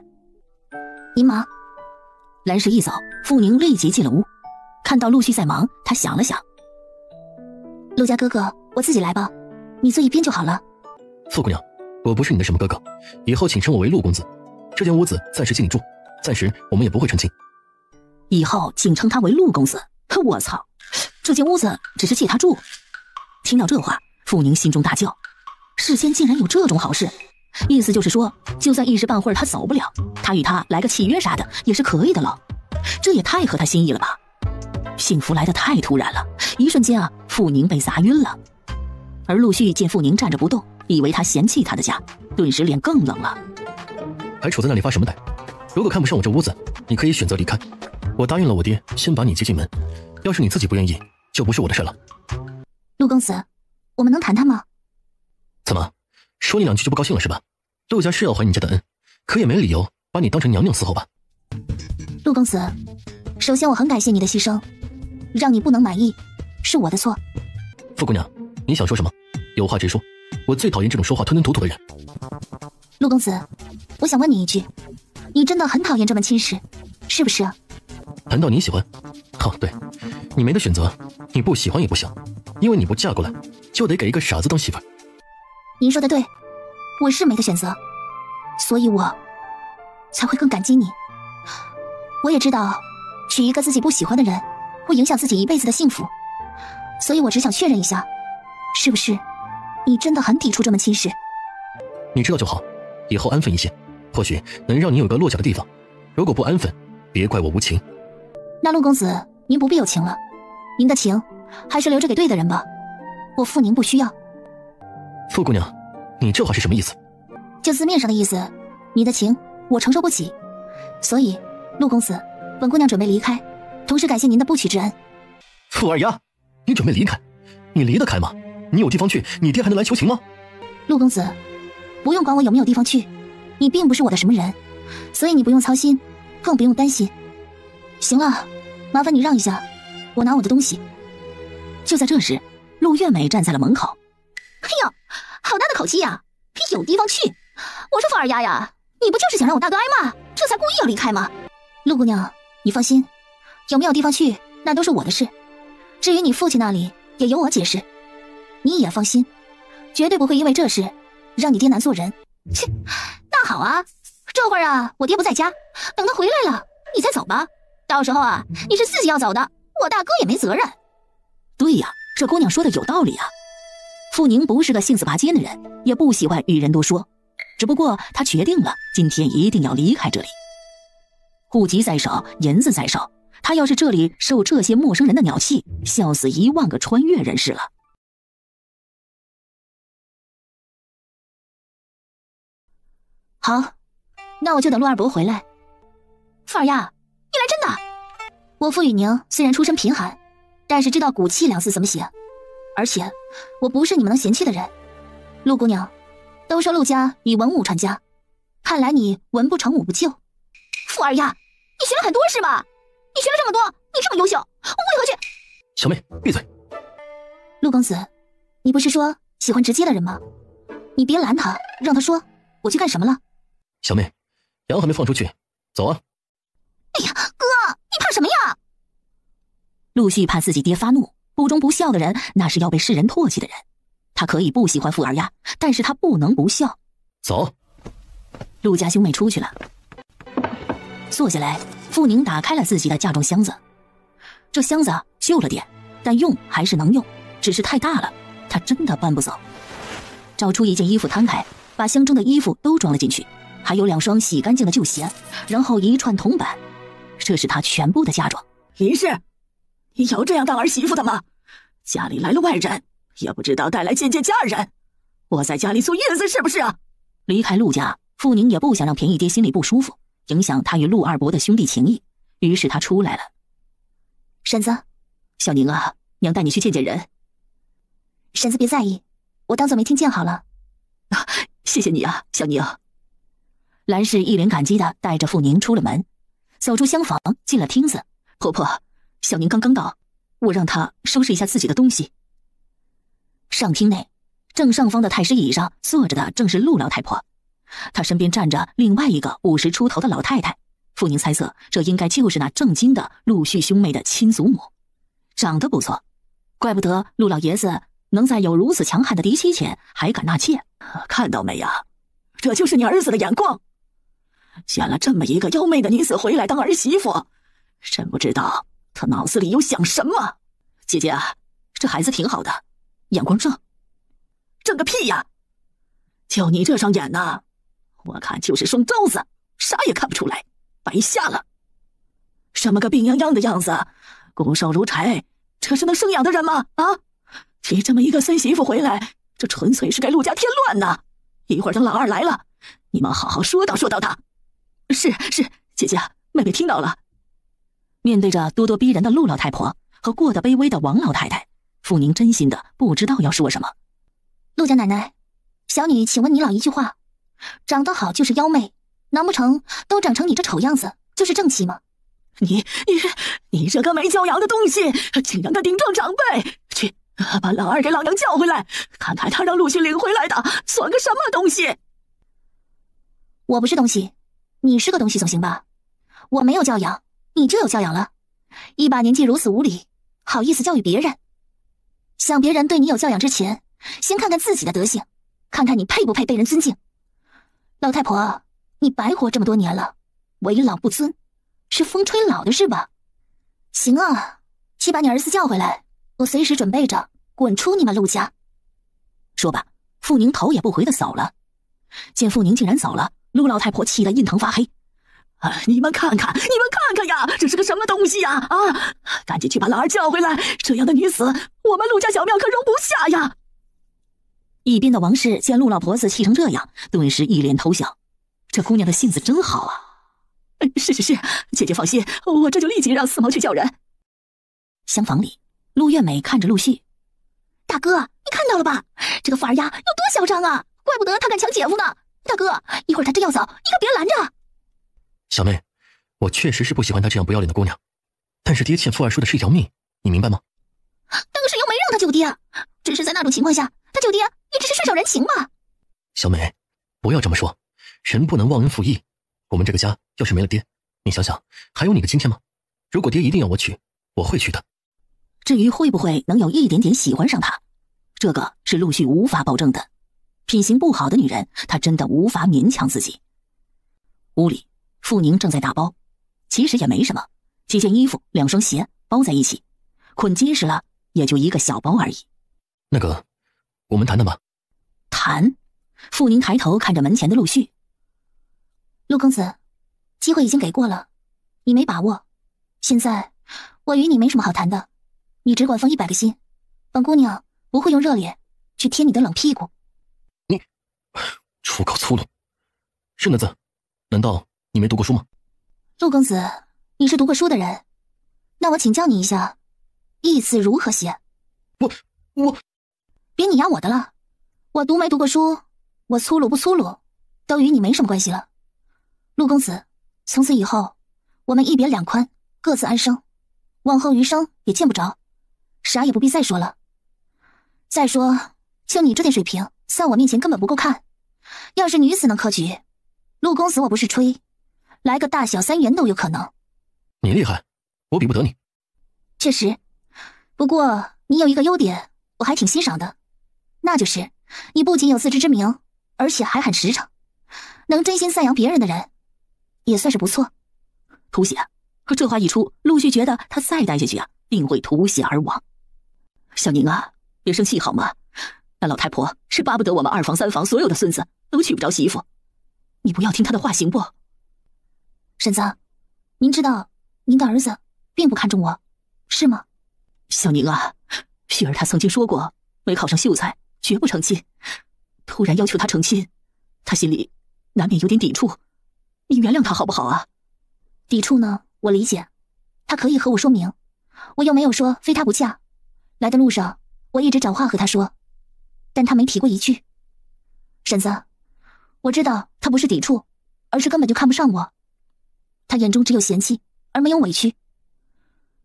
您忙。兰氏一走，傅宁立即进了屋，看到陆续在忙，他想了想，陆家哥哥，我自己来吧，你坐一边就好了。傅姑娘，我不是你的什么哥哥，以后请称我为陆公子。这间屋子暂时借你住，暂时我们也不会成亲。以后竟称他为陆公子，我操，这间屋子只是借他住。听到这话，傅宁心中大叫，世间竟然有这种好事，意思就是说，就算一时半会儿他走不了，他与他来个契约啥的也是可以的了。这也太合他心意了吧。幸福来得太突然了，一瞬间啊，傅宁被砸晕了。而陆续见傅宁站着不动，以为他嫌弃他的家，顿时脸更冷了。还杵在那里发什么呆？如果看不上我这屋子，你可以选择离开。我答应了我爹，先把你接进门，要是你自己不愿意，就不是我的事了。陆公子，我们能谈谈吗？怎么，说你两句就不高兴了是吧？陆家是要还你家的恩，可也没理由把你当成娘娘伺候吧。陆公子，首先我很感谢你的牺牲，让你不能满意，是我的错。傅姑娘，你想说什么？有话直说，我最讨厌这种说话吞吞吐吐的人。陆公子，我想问你一句，你真的很讨厌这门亲事，是不是？谈到你喜欢，对，你没得选择，你不喜欢也不行，因为你不嫁过来，就得给一个傻子当媳妇儿。您说的对，我是没得选择，所以我才会更感激你。我也知道，娶一个自己不喜欢的人，会影响自己一辈子的幸福，所以我只想确认一下，是不是你真的很抵触这门亲事？你知道就好，以后安分一些，或许能让你有个落脚的地方。如果不安分，别怪我无情。那陆公子，您不必有情了，您的情还是留着给对的人吧，我傅宁不需要。傅姑娘，你这话是什么意思？就字面上的意思，你的情我承受不起，所以陆公子，本姑娘准备离开，同时感谢您的不娶之恩。傅二丫，你准备离开？你离得开吗？你有地方去，你爹还能来求情吗？陆公子，不用管我有没有地方去，你并不是我的什么人，所以你不用操心，更不用担心。行了，麻烦你让一下，我拿我的东西。就在这时，陆月美站在了门口。哎呦，好大的口气呀！有地方去？我说傅二丫呀，你不就是想让我大哥挨骂，这才故意要离开吗？陆姑娘，你放心，有没有地方去，那都是我的事。至于你父亲那里，也由我解释。你也放心，绝对不会因为这事让你爹难做人。切，那好啊，这会儿啊，我爹不在家，等他回来了，你再走吧。到时候啊，你是自己要走的，我大哥也没责任。对呀，这姑娘说的有道理啊。傅宁不是个性子拔尖的人，也不喜欢与人多说，只不过他决定了今天一定要离开这里。户籍在手，银子在手，他要是这里受这些陌生人的鸟气，笑死10000个穿越人士了。好，那我就等陆二伯回来。傅二丫，你来真的？我傅雨宁虽然出身贫寒，但是知道骨气2字怎么写，而且我不是你们能嫌弃的人。陆姑娘，都说陆家以文武传家，看来你文不成武不就。傅二丫，你学了很多是吧？你学了这么多，你这么优秀，我为何去？小妹，闭嘴！陆公子，你不是说喜欢直接的人吗？你别拦他，让他说，我去干什么了？小妹，羊还没放出去，走啊！哎呀，哥，你怕什么呀？陆续怕自己爹发怒，不忠不孝的人那是要被世人唾弃的人。他可以不喜欢傅二丫，但是他不能不孝。走。陆家兄妹出去了。坐下来，傅宁打开了自己的嫁妆箱子。这箱子旧了点，但用还是能用，只是太大了，他真的搬不走。找出一件衣服摊开，把箱中的衣服都装了进去，还有2双洗干净的旧鞋，然后一串铜板，这是他全部的嫁妆。林氏，你有这样当儿媳妇的吗？家里来了外人，也不知道带来见家人，我在家里坐月子是不是啊？离开陆家，傅宁也不想让便宜爹心里不舒服，影响他与陆二伯的兄弟情谊，于是他出来了。婶子，小宁啊，娘带你去见见人。婶子别在意，我当作没听见好了。谢谢你啊，小宁。兰氏一脸感激地带着傅宁出了门，走出厢房，进了厅子。婆婆，小宁刚刚到，我让她收拾一下自己的东西。上厅内，正上方的太师椅上坐着的正是陆老太婆，她身边站着另外一个50出头的老太太。傅宁猜测，这应该就是那正经的陆续兄妹的亲祖母，长得不错，怪不得陆老爷子能在有如此强悍的嫡妻前还敢纳妾。看到没呀？这就是你儿子的眼光，选了这么一个妖媚的女子回来当儿媳妇，真不知道他脑子里有想什么。姐姐啊，这孩子挺好的，眼光正。正个屁呀！就你这双眼呐，我看就是双刀子，啥也看不出来，白瞎了。什么个病殃殃的样子，骨瘦如柴，这是能生养的人吗？啊，娶这么一个孙媳妇回来，这纯粹是给陆家添乱呐！一会儿等老二来了，你们好好说道他。是，姐姐，妹妹听到了。面对着咄咄逼人的陆老太婆和过得卑微的王老太太，傅宁真心的不知道要说什么。陆家奶奶，小女请问你老一句话，长得好就是妖媚，难不成都长成你这丑样子就是正妻吗？你这个没教养的东西，竟然敢顶撞长辈！去，把老二给老娘叫回来，看看他让陆续领回来的算个什么东西。我不是东西，你是个东西总行吧？我没有教养，你就有教养了。一把年纪如此无礼，好意思教育别人？想别人对你有教养之前，先看看自己的德行，看看你配不配被人尊敬。老太婆，你白活这么多年了，为老不尊，是风吹老的是吧？行啊，去把你儿子叫回来，我随时准备着滚出你们陆家。说罢，傅宁头也不回地走了。见傅宁竟然走了，陆老太婆气得印堂发黑。你们看看呀，这是个什么东西呀！赶紧去把老二叫回来，这样的女子，我们陆家小庙可容不下呀！一边的王氏见陆老婆子气成这样，顿时一脸偷笑。这姑娘的性子真好啊！是，姐姐放心，我这就立即让四毛去叫人。厢房里，陆月美看着陆续，大哥，你看到了吧？这个富二丫有多嚣张啊！怪不得他敢抢姐夫呢。大哥，一会儿他真要走，你可别拦着。小妹，我确实是不喜欢她这样不要脸的姑娘，但是爹欠傅二叔的是一条命，你明白吗？那个谁又没让他救爹，只是在那种情况下，他救爹也只是顺手人情嘛。小美，不要这么说，人不能忘恩负义。我们这个家要是没了爹，你想想还有你的今天吗？如果爹一定要我娶，我会娶的。至于会不会能有一点点喜欢上他，这个是陆续无法保证的。品行不好的女人，她真的无法勉强自己。屋里，傅宁正在打包，其实也没什么，几件衣服、2双鞋包在一起，捆结实了，也就一个小包而已。那个，我们谈谈吧。谈？傅宁抬头看着门前的陆续。陆公子，机会已经给过了，你没把握。现在我与你没什么好谈的，你只管放100个心，本姑娘不会用热脸去贴你的冷屁股。你出口粗鲁，是那字，难道你没读过书吗？陆公子，你是读过书的人，那我请教你一下，义字如何写？我别你压我的了，我读没读过书，我粗鲁不粗鲁，都与你没什么关系了。陆公子，从此以后，我们一别两宽，各自安生，往后余生也见不着，啥也不必再说了。再说，就你这点水平，在我面前根本不够看。要是女子能科举，陆公子我不是吹，来个大小3元都有可能。你厉害，我比不得你。确实，不过你有一个优点，我还挺欣赏的，那就是你不仅有自知之明，而且还很实诚，能真心赞扬别人的人，也算是不错。吐血！这话一出，陆续觉得他再待下去定会吐血而亡。小宁啊，别生气好吗？那老太婆是巴不得我们2房3房所有的孙子都娶不着媳妇，你不要听她的话行不？婶子，您知道您的儿子并不看重我，是吗？小宁啊，旭儿她曾经说过，没考上秀才绝不成亲。突然要求他成亲，他心里难免有点抵触，你原谅他好不好啊？抵触呢，我理解，他可以和我说明，我又没有说非他不嫁。来的路上，我一直找话和他说，但他没提过一句。婶子，我知道他不是抵触，而是根本就看不上我。他眼中只有嫌弃，而没有委屈。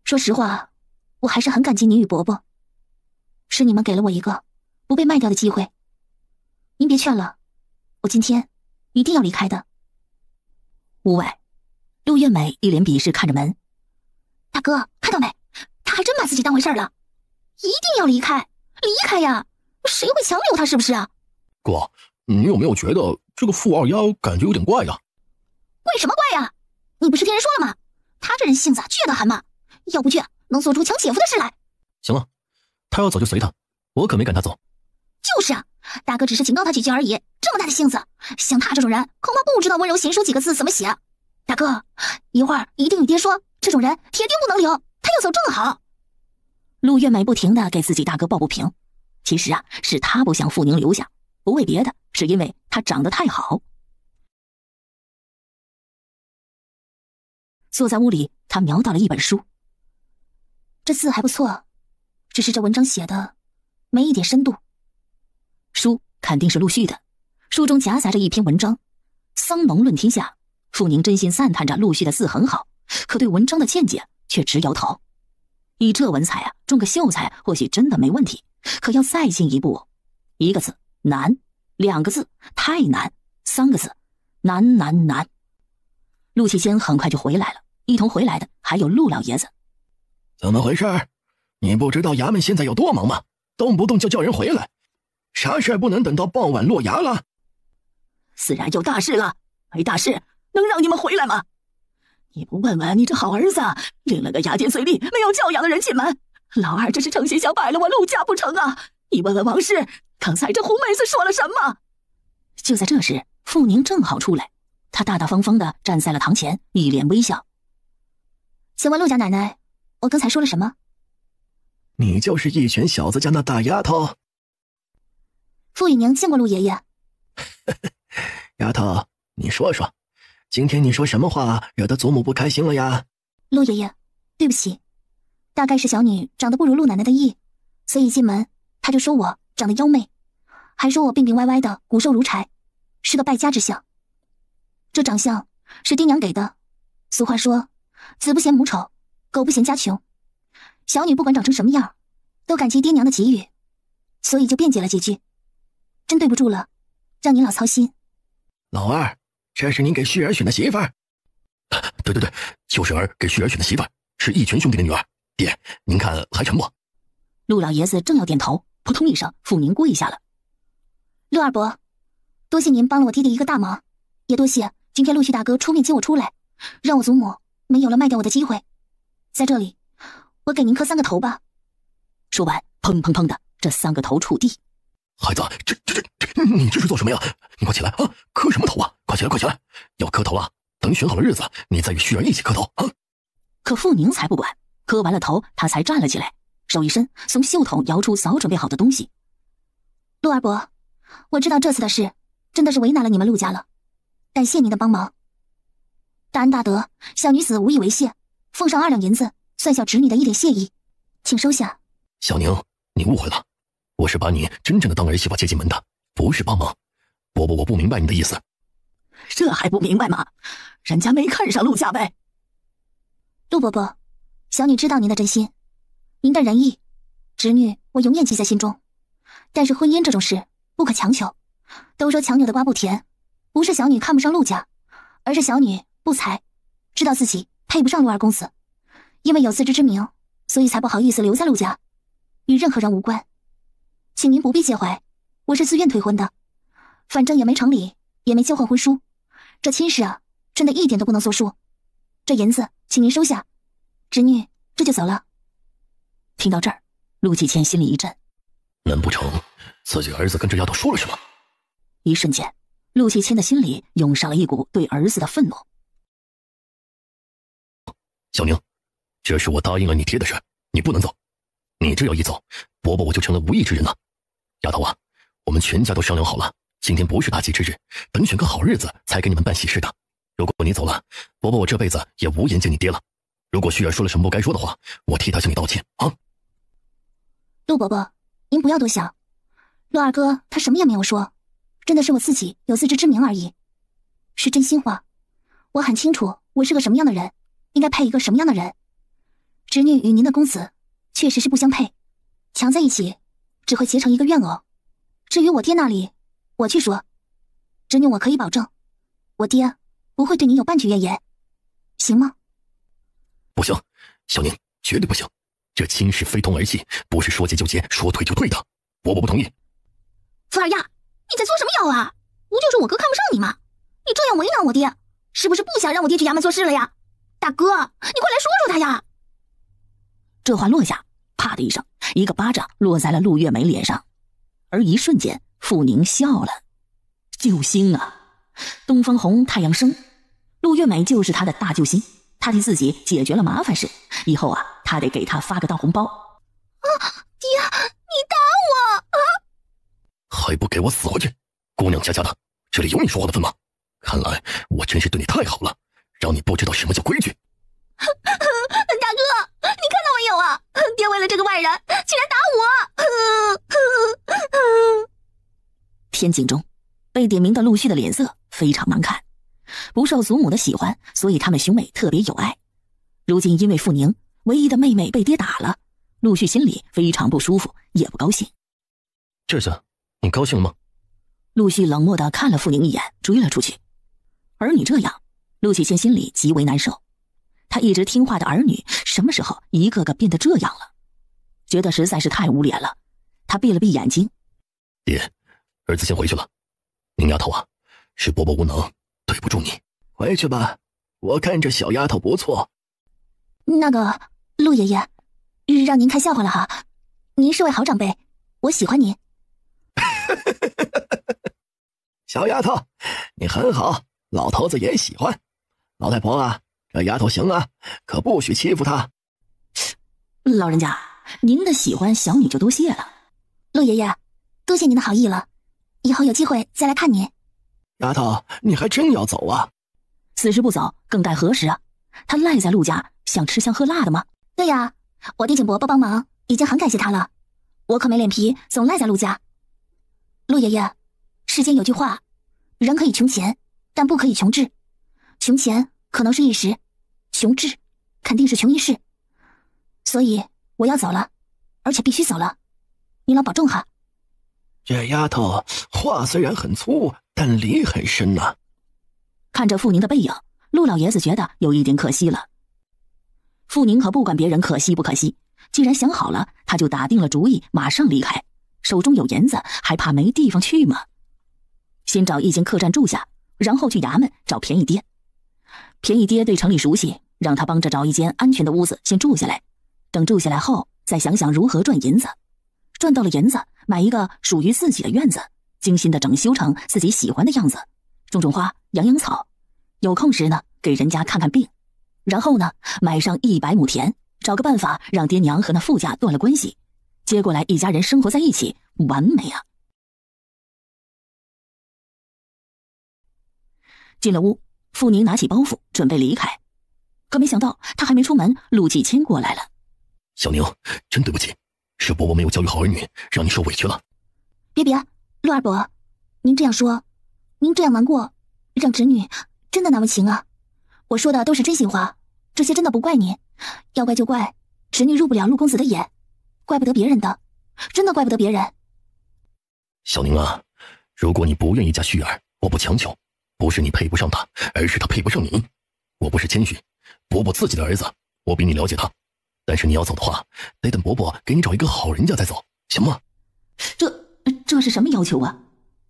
说实话，我还是很感激您与伯伯，是你们给了我一个不被卖掉的机会。您别劝了，我今天一定要离开的。屋外，陆月美一脸鄙视看着门。大哥，看到没？他还真把自己当回事了，一定要离开，离开呀！谁会强留他是不是啊？哥，你有没有觉得这个傅二丫感觉有点怪呀？怪什么怪呀？你不是听人说了吗？他这人性子倔得很嘛，要不倔能做出抢姐夫的事来。行了，他要走就随他，我可没赶他走。就是啊，大哥只是警告他几句而已，这么大的性子，像他这种人恐怕不知道温柔贤淑几个字怎么写。大哥，一会儿一定与爹说，这种人铁定不能留，他要走正好。陆月美不停地给自己大哥抱不平，其实是他不想傅宁留下，不为别的，是因为他长得太好。坐在屋里，他瞄到了一本书，这字还不错，只是这文章写的没一点深度。书肯定是陆续的，书中夹杂着一篇文章，桑农论天下。傅宁真心赞叹着陆续的字很好，可对文章的见解却直摇头。以这文采中个秀才或许真的没问题，可要再进一步，1个字难，2个字太难，3个字难难难。陆启谦很快就回来了，一同回来的还有陆老爷子。怎么回事？你不知道衙门现在有多忙吗？动不动就叫人回来，啥事不能等到傍晚落衙了？自然有大事了，没大事能让你们回来吗？你不问问你这好儿子，领了个牙尖嘴利、没有教养的人进门，老二这是诚心想败了我陆家不成啊？你问问王氏，刚才这红妹子说了什么？就在这时，傅宁正好出来，他大大方方地站在了堂前，一脸微笑。请问陆家奶奶，我刚才说了什么？你就是一群小子家那大丫头。傅雨宁见过陆爷爷。丫头，你说说，今天你说什么话惹得祖母不开心了呀？陆爷爷，对不起，大概是小女长得不如陆奶奶的意，所以进门他就说我长得妖媚，还说我病病歪歪的，骨瘦如柴，是个败家之相。这长相是爹娘给的，俗话说子不嫌母丑，狗不嫌家穷，小女不管长成什么样，都感激爹娘的给予，所以就辩解了几句。真对不住了，让您老操心。老二，这是您给旭儿选的媳妇儿？对，就是儿给旭儿选的媳妇儿，是义群兄弟的女儿。爹，您看还成不？陆老爷子正要点头，扑通一声，傅宁跪下了。陆二伯，多谢您帮了我爹爹一个大忙，也多谢今天陆旭大哥出面接我出来，让我祖母没有了卖掉我的机会。在这里，我给您磕3个头吧。说完，砰砰砰的，这3个头触地。孩子，你这是做什么呀？你快起来啊！磕什么头啊？快起来！要磕头啊！等选好了日子，你再与旭儿一起磕头啊！可傅宁才不管，磕完了头，他才站了起来，手一伸，从袖筒摇出早准备好的东西。陆二伯，我知道这次的事真的是为难了你们陆家了，感谢您的帮忙。大恩大德，小女子无以为谢，奉上2两银子，算小侄女的一点谢意，请收下。小宁，你误会了，我是把你真正的当儿媳妇接进门的，不是帮忙。伯伯，我不明白你的意思。这还不明白吗？人家没看上陆家呗。陆伯伯，小女知道您的真心，您的仁义，侄女我永远记在心中。但是婚姻这种事不可强求，都说强扭的瓜不甜，不是小女看不上陆家，而是小女不才，知道自己配不上陆二公子，因为有自知之明，所以才不好意思留在陆家，与任何人无关。请您不必介怀，我是自愿退婚的，反正也没成礼，也没交换婚书，这亲事啊，真的一点都不能作数。这银子请您收下，侄女这就走了。听到这儿，陆继谦心里一震，难不成自己儿子跟这丫头说了什么？一瞬间，陆继谦的心里涌上了一股对儿子的愤怒。小宁，这是我答应了你爹的事，你不能走。你这要一走，伯伯我就成了无义之人了。丫头啊，我们全家都商量好了，今天不是大吉之日，等选个好日子才给你们办喜事的。如果你走了，伯伯我这辈子也无颜见你爹了。如果旭儿说了什么不该说的话，我替他向你道歉啊。陆伯伯，您不要多想，陆二哥他什么也没有说，真的是我自己有自知之明而已，是真心话。我很清楚我是个什么样的人，应该配一个什么样的人。侄女与您的公子确实是不相配，强在一起只会结成一个怨偶。至于我爹那里，我去说，侄女我可以保证，我爹不会对您有半句怨言，行吗？不行，小宁，绝对不行，这亲事非同儿戏，不是说结就结，说退就退的，伯伯不同意。傅二丫，你在做什么妖啊？不就是我哥看不上你吗？你这样为难我爹，是不是不想让我爹去衙门做事了呀？大哥，你快来说说他呀！这话落下，啪的一声，一个巴掌落在了陆月梅脸上，而一瞬间，傅宁笑了。救星啊！东方红，太阳升，陆月梅就是他的大救星，他替自己解决了麻烦事，以后啊，他得给他发个大红包。爹，你打我啊！还不给我死回去！姑娘家家的，这里有你说话的份吗？看来我真是对你太好了，让你不知道什么叫规矩。大哥，你看到没有啊？爹为了这个外人，竟然打我！天井中，被点名的陆续的脸色非常难看，不受祖母的喜欢，所以他们兄妹特别有爱。如今因为傅宁唯一的妹妹被爹打了，陆续心里非常不舒服，也不高兴。这下你高兴了吗？陆续冷漠地看了傅宁一眼，追了出去。儿女这样，陆启谦心里极为难受。他一直听话的儿女，什么时候一个个变得这样了？觉得实在是太无脸了。他闭了闭眼睛，爹，儿子先回去了。宁丫头啊，是伯伯无能，对不住你。回去吧，我看这小丫头不错。那个陆爷爷，让您看笑话了哈，您是位好长辈，我喜欢您。小丫头，你很好，老头子也喜欢。老太婆啊，这丫头行啊，可不许欺负她。老人家，您的喜欢小女就多谢了。陆爷爷，多谢您的好意了，以后有机会再来看您。丫头，你还真要走啊？此时不走，更待何时啊？他赖在陆家，想吃香喝辣的吗？对呀，我爹请伯伯帮忙，已经很感谢他了，我可没脸皮总赖在陆家。陆爷爷，世间有句话，人可以穷钱，但不可以穷志。穷钱可能是一时，穷志肯定是穷一世。所以我要走了，而且必须走了，您老保重哈。这丫头话虽然很粗，但理很深呐。看着傅宁的背影，陆老爷子觉得有一点可惜了。傅宁可不管别人可惜不可惜，既然想好了，他就打定了主意，马上离开。手中有银子，还怕没地方去吗？先找一间客栈住下，然后去衙门找便宜爹。便宜爹对城里熟悉，让他帮着找一间安全的屋子先住下来。等住下来后，再想想如何赚银子。赚到了银子，买一个属于自己的院子，精心的整修成自己喜欢的样子，种种花，养养草。有空时呢，给人家看看病。然后呢，买上100亩田，找个办法让爹娘和那傅家断了关系，接过来一家人生活在一起，完美啊！进了屋，傅宁拿起包袱准备离开，可没想到他还没出门，陆继谦过来了。小宁，真对不起，是伯伯没有教育好儿女，让你受委屈了。别，陆二伯，您这样说，您这样难过，让侄女真的难为情啊。我说的都是真心话，这些真的不怪您，要怪就怪侄女入不了陆公子的眼，怪不得别人的，真的怪不得别人。小宁啊，如果你不愿意嫁旭儿，我不强求，不是你配不上他，而是他配不上你。我不是谦虚，伯伯自己的儿子，我比你了解他。但是你要走的话，得等伯伯给你找一个好人家再走，行吗？这是什么要求啊？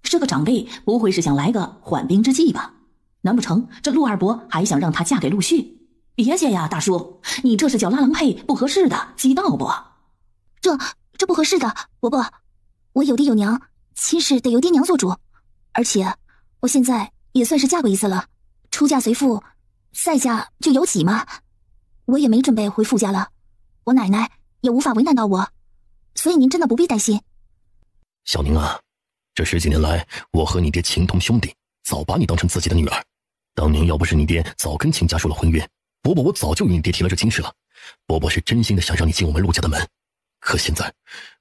这个长辈不会是想来个缓兵之计吧？难不成这陆二伯还想让她嫁给陆续？别介呀，大叔，你这是叫拉郎配，不合适的，知道不？这不合适的，伯伯，我有爹有娘，亲事得由爹娘做主，而且我现在也算是嫁过一次了，出嫁随父，再嫁就有己嘛。我也没准备回傅家了，我奶奶也无法为难到我，所以您真的不必担心。小宁啊，这10几年来，我和你爹情同兄弟，早把你当成自己的女儿。当年要不是你爹早跟亲家说了婚约，伯伯我早就与你爹提了这亲事了。伯伯是真心的想让你进我们陆家的门，可现在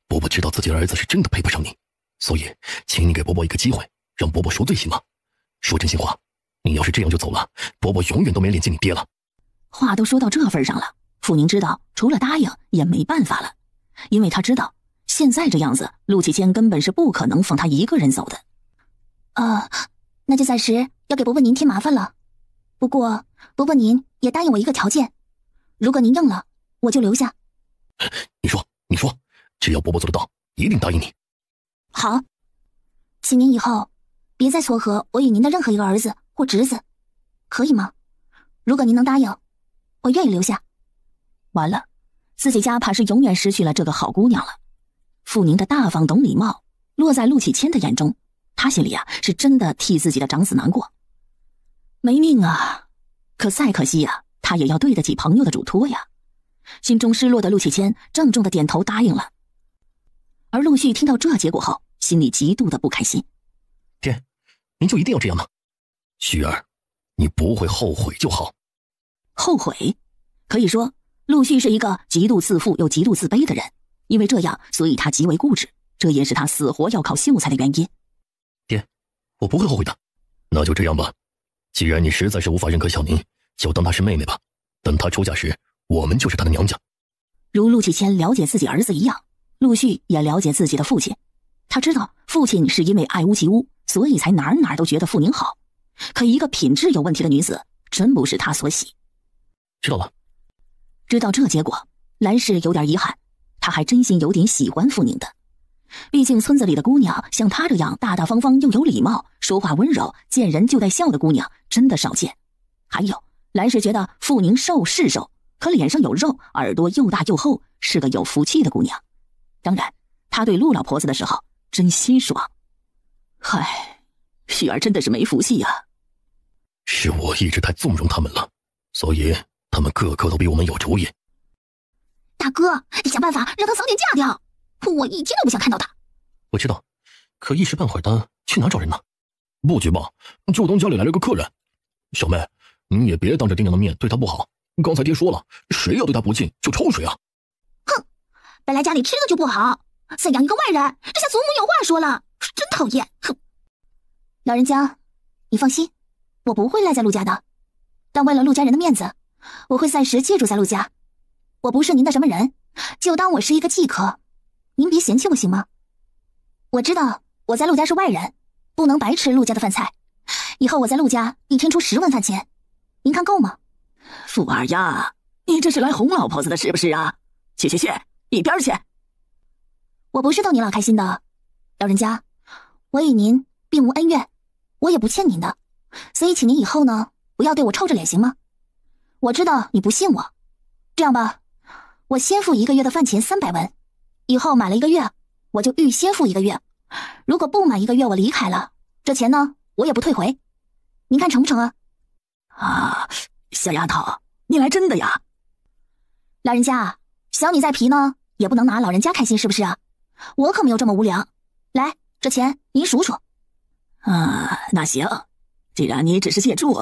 伯伯知道自己的儿子是真的配不上你，所以请你给伯伯一个机会，让伯伯赎罪行吗？说真心话，你要是这样就走了，伯伯永远都没脸见你爹了。话都说到这份上了，傅宁知道除了答应也没办法了，因为他知道现在这样子，陆启谦根本是不可能放他一个人走的。那就暂时要给伯伯您添麻烦了。不过伯伯您也答应我一个条件，如果您应了，我就留下。你说，只要伯伯做得到，一定答应你。好，请您以后别再撮合我与您的任何一个儿子或侄子，可以吗？如果您能答应，我愿意留下。完了，自己家怕是永远失去了这个好姑娘了。傅宁的大方懂礼貌落在陆启谦的眼中，他心里是真的替自己的长子难过。没命啊，可再可惜他也要对得起朋友的嘱托呀。心中失落的陆启谦郑重的点头答应了。而陆续听到这结果后，心里极度的不开心。爹，您就一定要这样吗？旭儿，你不会后悔就好。后悔？可以说陆续是一个极度自负又极度自卑的人，因为这样，所以他极为固执，这也是他死活要靠秀才的原因。爹，我不会后悔的。那就这样吧，既然你实在是无法认可小宁，就当她是妹妹吧。等她出嫁时，我们就是她的娘家。如陆启谦了解自己儿子一样，陆续也了解自己的父亲。他知道父亲是因为爱屋及乌，所以才哪儿都觉得傅宁好。可一个品质有问题的女子，真不是他所喜。知道了。知道这结果，兰氏有点遗憾，他还真心有点喜欢傅宁的。毕竟村子里的姑娘像她这样大大方方又有礼貌，说话温柔，见人就带笑的姑娘真的少见。还有兰氏觉得傅宁瘦是瘦，可脸上有肉，耳朵又大又厚，是个有福气的姑娘。当然，她对陆老婆子的时候真心爽。嗨，雪儿真的是没福气呀。是我一直太纵容他们了，所以他们个个都比我们有主意。大哥，你想办法让他早点嫁掉，我一天都不想看到他。我知道，可一时半会儿的去哪找人呢？不急吧，就当家里来了个客人。小妹，你也别当着爹娘的面对他不好。刚才爹说了，谁要对他不敬就抽谁啊！哼，本来家里吃的就不好，再养一个外人，这下祖母有话说了，真讨厌。哼，老人家，你放心，我不会赖在陆家的。但为了陆家人的面子，我会暂时借住在陆家。我不是您的什么人，就当我是一个寄客，您别嫌弃我行吗？我知道我在陆家是外人，不能白吃陆家的饭菜。以后我在陆家一天出10万饭钱，您看够吗？傅二丫，你这是来哄老婆子的是不是啊？去，一边去！我不是逗你老开心的，老人家，我与您并无恩怨，我也不欠您的，所以请您以后呢，不要对我臭着脸行吗？我知道你不信我，这样吧，我先付1个月的饭钱300文，以后满了1个月，我就预先付1个月。如果不满1个月我离开了，这钱呢，我也不退回。您看成不成啊？啊，小丫头，你来真的呀？老人家，小你再皮呢，也不能拿老人家开心是不是啊？我可没有这么无良。来，这钱您数数。啊，那行，既然你只是借住，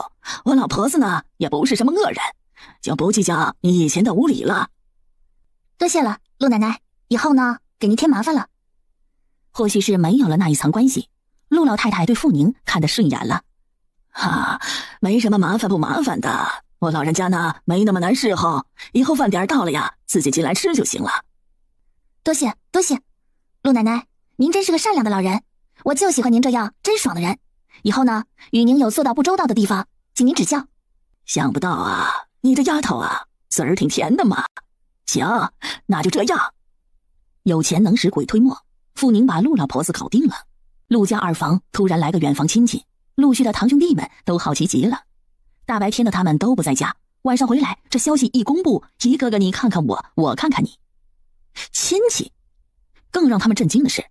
我老婆子呢也不是什么恶人，就不计较你以前的无礼了。多谢了，陆奶奶，以后呢，给您添麻烦了。或许是没有了那一层关系，陆老太太对傅宁看得顺眼了。没什么麻烦不麻烦的，我老人家呢没那么难伺候，以后饭点到了呀，自己进来吃就行了。多谢，陆奶奶，您真是个善良的老人，我就喜欢您这样真爽的人。以后呢，与您有做到不周到的地方，请您指教。想不到啊，你这丫头啊，嘴儿挺甜的嘛。行，那就这样。有钱能使鬼推磨，傅宁把陆老婆子搞定了。陆家二房突然来个远房亲戚，陆续的堂兄弟们都好奇极了。大白天的他们都不在家，晚上回来，这消息一公布，一个个你看看我，我看看你。亲戚，更让他们震惊的是，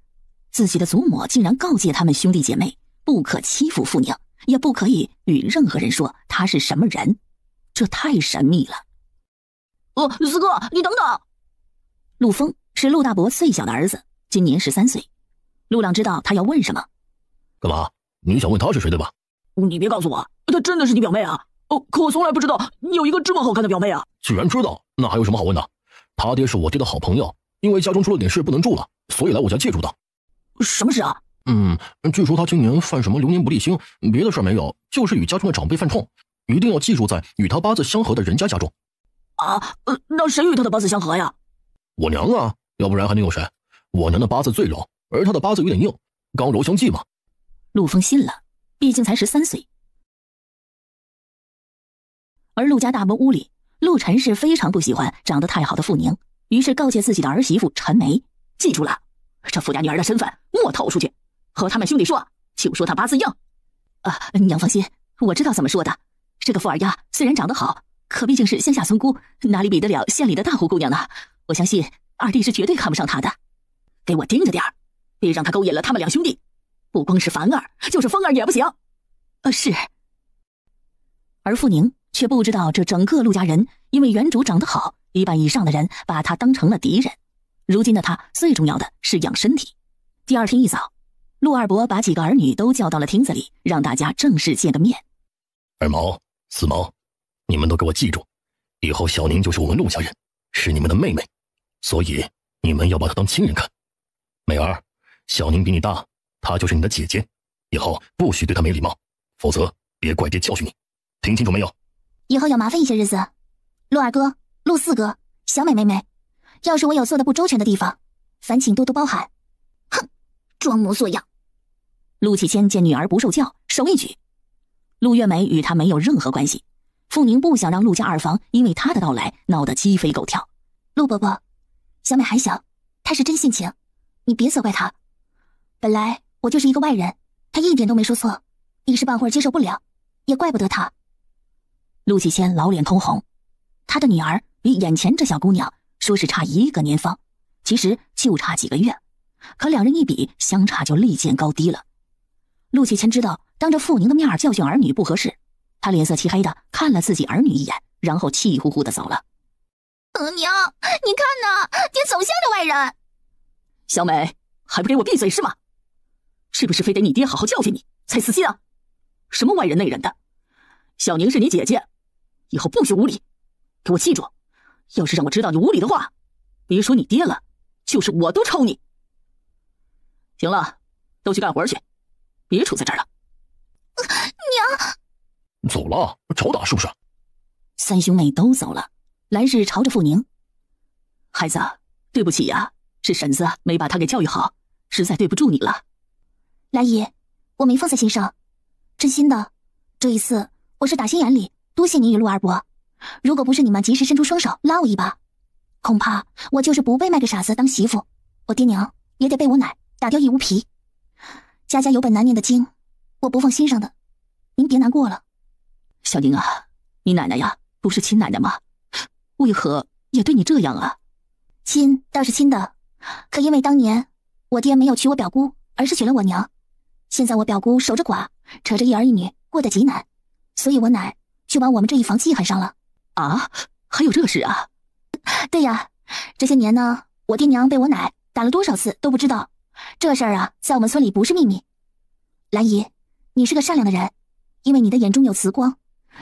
自己的祖母竟然告诫他们兄弟姐妹，不可欺负傅宁，也不可以与任何人说他是什么人，这太神秘了。四哥，你等等！陆峰是陆大伯最小的儿子，今年13岁。陆朗知道他要问什么。干嘛？你想问他是谁对吧？你别告诉我，她真的是你表妹啊！可我从来不知道你有一个这么好看的表妹啊！既然知道，那还有什么好问的？他爹是我爹的好朋友，因为家中出了点事不能住了，所以来我家借住的。什么事啊？据说他今年犯什么流年不利星，别的事没有，就是与家中的长辈犯冲，一定要寄住在与他八字相合的人家家中。那谁与他的八字相合呀？我娘啊，要不然还能有谁？我娘的八字最柔，而她的八字有点硬，刚柔相济嘛。陆峰信了，毕竟才13岁。而陆家大伯屋里，陆晨是非常不喜欢长得太好的傅宁，于是告诫自己的儿媳妇陈梅，记住了，这富家女儿的身份莫透出去，和他们兄弟说，就说她八字硬。娘放心，我知道怎么说的。这个傅二丫虽然长得好，可毕竟是乡下村姑，哪里比得了县里的大户姑娘呢？我相信二弟是绝对看不上她的。给我盯着点儿，别让她勾引了他们2兄弟。不光是凡儿，就是风儿也不行。是。而傅宁却不知道，这整个陆家人因为原主长得好，一半以上的人把他当成了敌人。如今的他最重要的是养身体。第二天一早，陆二伯把几个儿女都叫到了厅子里，让大家正式见个面。二毛、四毛，你们都给我记住，以后小宁就是我们陆家人，是你们的妹妹，所以你们要把她当亲人看。美儿，小宁比你大，她就是你的姐姐，以后不许对她没礼貌，否则别怪爹教训你，听清楚没有？以后有麻烦一些日子，陆二哥、陆四哥、小美妹妹，要是我有做的不周全的地方，烦请多多包涵。哼，装模作样。陆启谦见女儿不受教，手一举。陆月梅与他没有任何关系，傅宁不想让陆家二房因为他的到来闹得鸡飞狗跳。陆伯伯，小美还小，她是真性情，你别责怪她。本来我就是一个外人，她一点都没说错，一时半会儿接受不了，也怪不得她。陆启谦老脸通红，他的女儿比眼前这小姑娘说是差1个年方，其实就差几个月，可两人一比，相差就立见高低了。陆启谦知道当着傅宁的面教训儿女不合适，他脸色漆黑的看了自己儿女一眼，然后气呼呼的走了。娘，你看呐，爹总像个外人。小美，还不给我闭嘴是吗？是不是非得你爹好好教训你才死心啊？什么外人内人的，小宁是你姐姐，以后不许无礼，给我记住，要是让我知道你无礼的话，别说你爹了，就是我都抽你。行了，都去干活去，别杵在这儿了。娘，走了，找打是不是？三兄妹都走了，兰氏朝着傅宁：“孩子，对不起呀，是婶子没把他给教育好，实在对不住你了。”兰姨，我没放在心上，真心的，这一次我是打心眼里多谢你与陆二伯，如果不是你们及时伸出双手拉我一把，恐怕我就是不被卖个傻子当媳妇，我爹娘也得被我奶打掉一屋皮。家家有本难念的经，我不放心上的，您别难过了。小宁啊，你奶奶呀，不是亲奶奶吗？为何也对你这样啊？亲倒是亲的，可因为当年我爹没有娶我表姑，而是娶了我娘，现在我表姑守着寡，扯着一儿一女过得极难，所以我奶就把我们这一房记恨上了。啊，还有这事啊？对呀，这些年呢，我爹娘被我奶打了多少次都不知道，这事儿啊，在我们村里不是秘密。兰姨，你是个善良的人，因为你的眼中有慈光，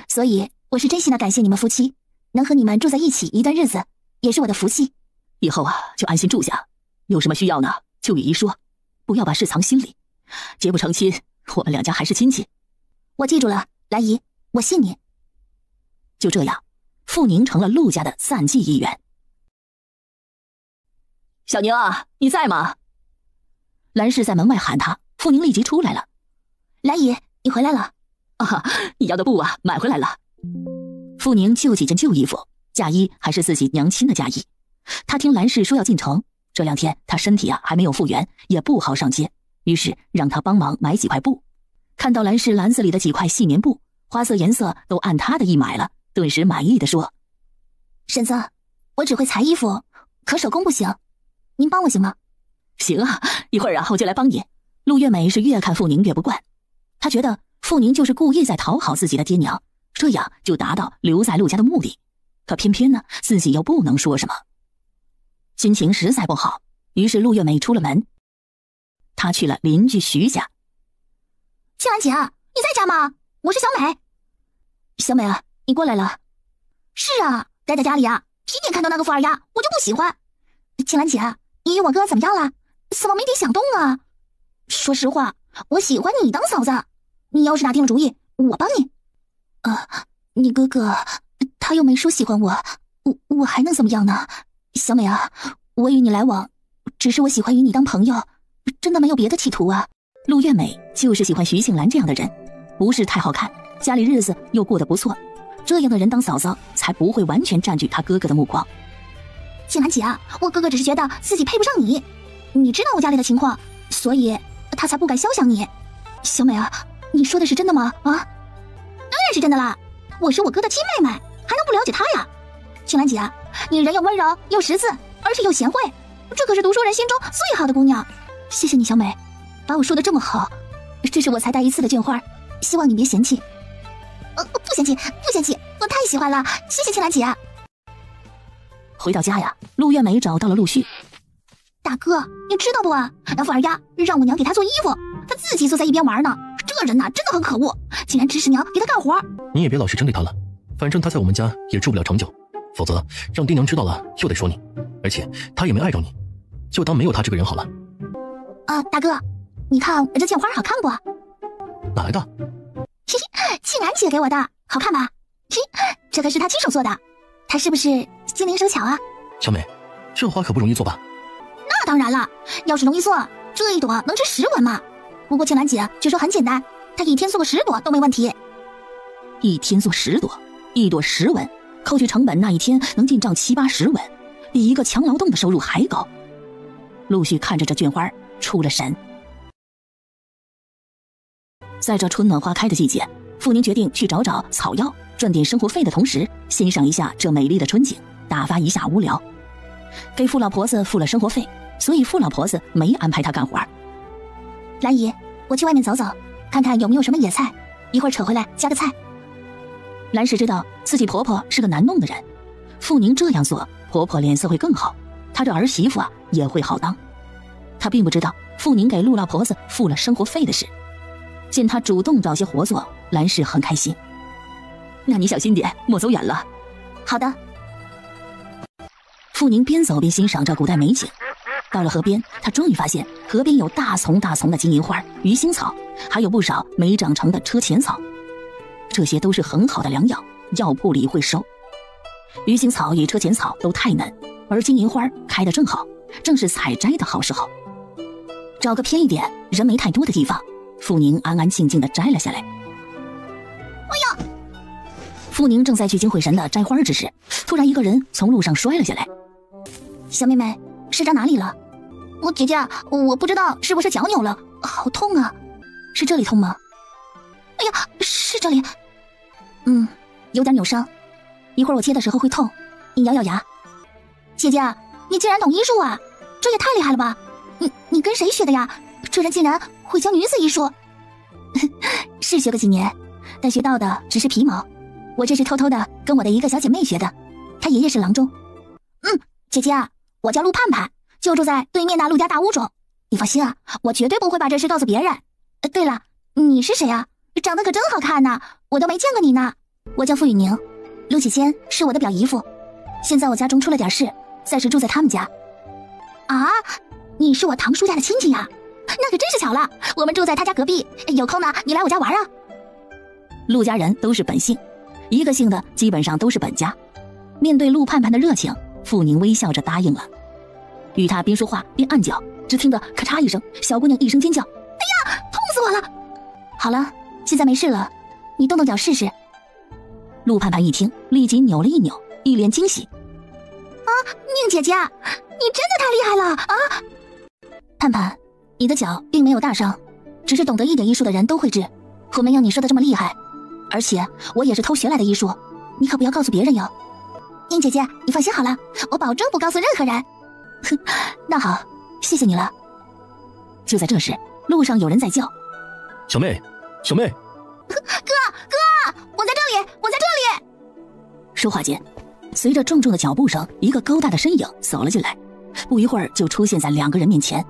所以我是真心的感谢你们夫妻，能和你们住在一起一段日子，也是我的福气。以后啊，就安心住下，有什么需要呢，就与姨说，不要把事藏心里。结不成亲，我们两家还是亲戚。我记住了，兰姨，我信你。就这样，傅宁成了陆家的暂记一员。小宁啊，你在吗？兰氏在门外喊他，傅宁立即出来了。兰姨，你回来了。啊，你要的布啊，买回来了。傅宁就几件旧衣服，嫁衣还是自己娘亲的嫁衣。他听兰氏说要进城，这2天他身体啊还没有复原，也不好上街，于是让他帮忙买几块布。看到兰氏篮子里的几块细棉布，花色颜色都按他的意买了，顿时满意的说：“婶子，我只会裁衣服，可手工不行，您帮我行吗？”“行啊，一会儿啊我就来帮你。”陆月美是越看傅宁越不惯，她觉得傅宁就是故意在讨好自己的爹娘，这样就达到留在陆家的目的。可偏偏呢，自己又不能说什么，心情实在不好。于是陆月美出了门，她去了邻居徐家。“青兰姐，你在家吗？我是小美。”“小美啊，你过来了。”“是啊，待在家里啊，天天看到那个富二丫，我就不喜欢。青兰姐，你与我哥怎么样了？怎么没点响动啊？说实话，我喜欢你当嫂子，你要是打定了主意，我帮你。”“你哥哥他又没说喜欢我，我还能怎么样呢？小美啊，我与你来往，只是我喜欢与你当朋友，真的没有别的企图啊。”陆月美就是喜欢徐庆兰这样的人，不是太好看，家里日子又过得不错，这样的人当嫂嫂才不会完全占据他哥哥的目光。“青兰姐啊，我哥哥只是觉得自己配不上你，你知道我家里的情况，所以他才不敢肖想你。小美啊，你说的是真的吗？啊，当然是真的啦，我是我哥的亲妹妹，还能不了解他呀？青兰姐啊，你人又温柔又识字，而且又贤惠，这可是读书人心中最好的姑娘。谢谢你，小美，把我说的这么好，这是我才带1次的绢花，希望你别嫌弃。不嫌弃，不嫌弃，我太喜欢了，谢谢青兰姐。”回到家呀，陆月美找到了陆续。“大哥，你知道不啊？那富二丫让我娘给她做衣服，她自己坐在一边玩呢。这人呐，真的很可恶，竟然指使娘给她干活。”“你也别老是针对她了，反正她在我们家也住不了长久，否则让爹娘知道了又得说你，而且她也没碍着你，就当没有她这个人好了。”“大哥，你看这绢花好看不？”“哪来的？”“嘿嘿，庆兰姐给我的，好看吧？嘿，这可是她亲手做的，她是不是精灵手巧啊？”“小美，这花可不容易做吧？”“那当然了，要是容易做，这一朵能值10文嘛。不过庆兰姐却说很简单，她一天做个10朵都没问题。”“一天做10朵，1朵10文，扣去成本，那一天能进账70-80文，比一个强劳动的收入还高。”陆续看着这绢花出了神。在这春暖花开的季节，傅宁决定去找草药，赚点生活费的同时，欣赏一下这美丽的春景，打发一下无聊。给傅老婆子付了生活费，所以傅老婆子没安排她干活。兰姨，我去外面走走，看看有没有什么野菜，一会儿扯回来加个菜。兰氏知道自己婆婆是个难弄的人，傅宁这样做，婆婆脸色会更好，她这儿媳妇也会好当。她并不知道傅宁给陆老婆子付了生活费的事，见她主动找些活做，兰氏很开心。那你小心点，莫走远了。好的。傅宁边走边欣赏着古代美景。到了河边，他终于发现河边有大丛大丛的金银花、鱼腥草，还有不少没长成的车前草，这些都是很好的良药，药铺里会收。鱼腥草与车前草都太嫩，而金银花开得正好，正是采摘的好时候。找个偏一点、人没太多的地方，傅宁安安静静地摘了下来。哎呀！傅宁正在聚精会神地摘花之时，突然一个人从路上摔了下来。小妹妹，是扎哪里了？姐姐，我不知道是不是脚扭了，好痛啊！是这里痛吗？哎呀，是这里。有点扭伤，一会儿我切的时候会痛，你咬咬牙。姐姐，你竟然懂医术啊，这也太厉害了吧！你跟谁学的呀？这人竟然会教女子医术。是学个几年，但学到的只是皮毛。我这是偷偷的跟我的一个小姐妹学的，她爷爷是郎中。姐姐，我叫陆盼盼，就住在对面那陆家大屋中。你放心啊，我绝对不会把这事告诉别人。对了，你是谁啊？长得可真好看呢，我都没见过你呢。我叫傅雨宁，陆启谦是我的表姨夫，现在我家中出了点事，暂时住在他们家。啊，你是我堂叔家的亲戚呀？那可真是巧了，我们住在他家隔壁，有空呢你来我家玩啊。陆家人都是本姓，一个姓的基本上都是本家。面对陆盼盼的热情，傅宁微笑着答应了。与他边说话边按脚，只听得咔嚓一声，小姑娘一声尖叫：“哎呀，痛死我了！”好了，现在没事了，你动动脚试试。陆盼盼一听，立即扭了一扭，一脸惊喜：“啊，宁姐姐，你真的太厉害了啊！”盼盼，你的脚并没有大伤，只是懂得一点医术的人都会治，我没有你说的这么厉害，而且我也是偷学来的医术，你可不要告诉别人哟。宁姐姐，你放心好了，我保证不告诉任何人。哼，那好，谢谢你了。就在这时，路上有人在叫：“小妹，小妹！”哥，我在这里，我在这里！说话间，随着重重的脚步声，一个高大的身影走了进来，不一会儿就出现在两个人面前。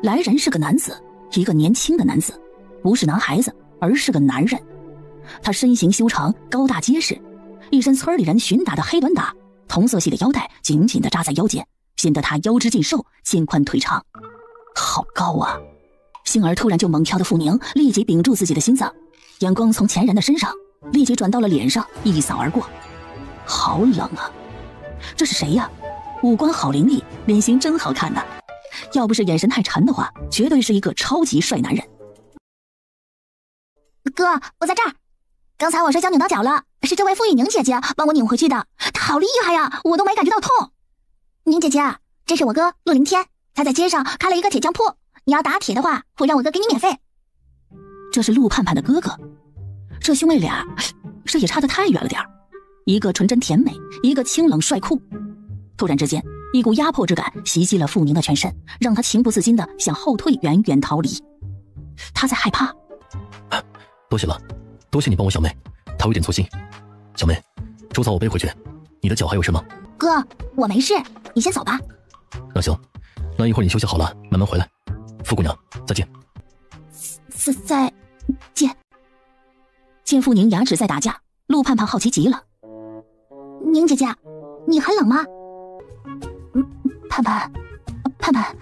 来人是个男子，一个年轻的男子，不是男孩子，而是个男人。他身形修长，高大结实，一身村里人寻打的黑短打，同色系的腰带紧紧地扎在腰间，显得他腰肢劲瘦，肩宽腿长。好高啊！星儿突然就猛跳的傅宁立即屏住自己的心脏，眼光从前人的身上立即转到了脸上，一扫而过。好冷啊！这是谁呀？五官好凌厉，脸型真好看呐！要不是眼神太沉的话，绝对是一个超级帅男人。哥，我在这儿。刚才我摔跤扭到脚了，是这位傅雨宁姐姐帮我拧回去的，她好厉害呀，我都没感觉到痛。宁姐姐，这是我哥陆凌天，他在街上开了一个铁匠铺，你要打铁的话，会让我哥给你免费。这是陆盼盼的哥哥，这兄妹俩，这也差得太远了点，一个纯真甜美，一个清冷帅酷。突然之间，一股压迫之感袭击了傅宁的全身，让他情不自禁地想后退，远远逃离。他在害怕。多谢了，多谢你帮我小妹，她有点粗心。小妹，粥早我背回去，你的脚还有事吗？哥，我没事，你先走吧。那行，那一会儿你休息好了，慢慢回来。傅姑娘，再见。再见。见傅宁牙齿在打架，陆盼盼好奇极了。宁姐姐，你很冷吗？盼盼，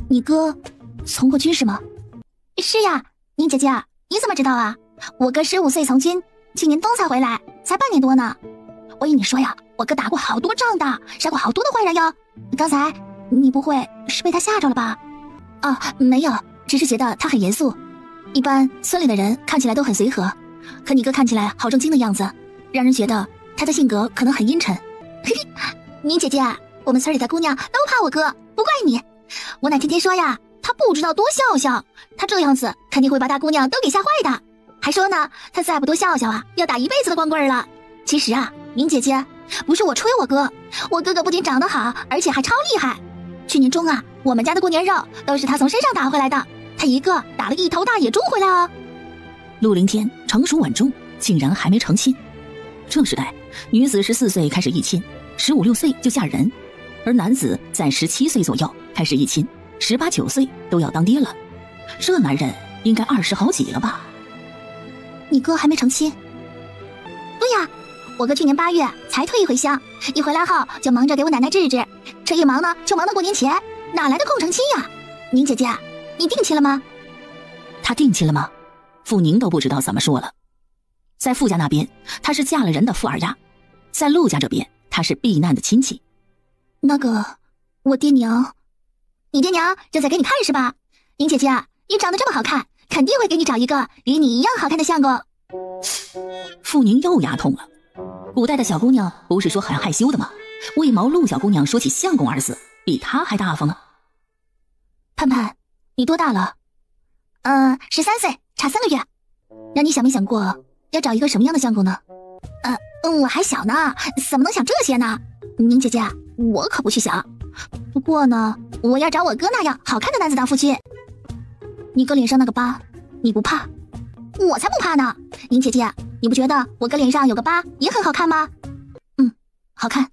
你哥从过军是吗？是呀，宁姐姐，你怎么知道啊？我哥15岁从军，去年冬才回来，才半年多呢。我与你说呀，我哥打过好多仗的，杀过好多的坏人哟。刚才你不会是被他吓着了吧？没有，只是觉得他很严肃。一般村里的人看起来都很随和，可你哥看起来好正经的样子，让人觉得他的性格可能很阴沉。宁姐姐，我们村里的姑娘都怕我哥，不怪你。我奶天天说呀，他不知道多笑笑，他这样子肯定会把大姑娘都给吓坏的。还说呢，他再不多笑笑啊，要打一辈子的光棍了。其实啊，宁姐姐，不是我吹我哥，我哥哥不仅长得好，而且还超厉害。去年中啊，我们家的过年肉都是他从山上打回来的，他一个打了1头大野猪回来哦。陆凌天成熟稳重，竟然还没成亲。这时代，女子14岁开始议亲，15、16岁就嫁人，而男子在17岁左右开始议亲，18、19岁都要当爹了。这男人应该20好几了吧？你哥还没成亲？对呀，我哥去年8月才退一回乡，一回来后就忙着给我奶奶治治，这一忙呢就忙到过年前，哪来的空成亲呀？宁姐姐，你定亲了吗？他定亲了吗？傅宁都不知道怎么说了。在傅家那边，她是嫁了人的富二丫；在陆家这边，她是避难的亲戚。那个，我爹娘，你爹娘正在给你看是吧？宁姐姐，你长得这么好看，肯定会给你找一个与你一样好看的相公。傅宁又牙痛了。古代的小姑娘不是说很害羞的吗？为毛陆小姑娘说起相公2字，比她还大方呢？盼盼，你多大了？13岁，差3个月。那你想没想过要找一个什么样的相公呢？我还小呢，怎么能想这些呢？宁姐姐，我可不去想。不过呢，我要找我哥那样好看的男子当夫君。你哥脸上那个疤，你不怕？我才不怕呢！宁姐姐，你不觉得我哥脸上有个疤也很好看吗？好看，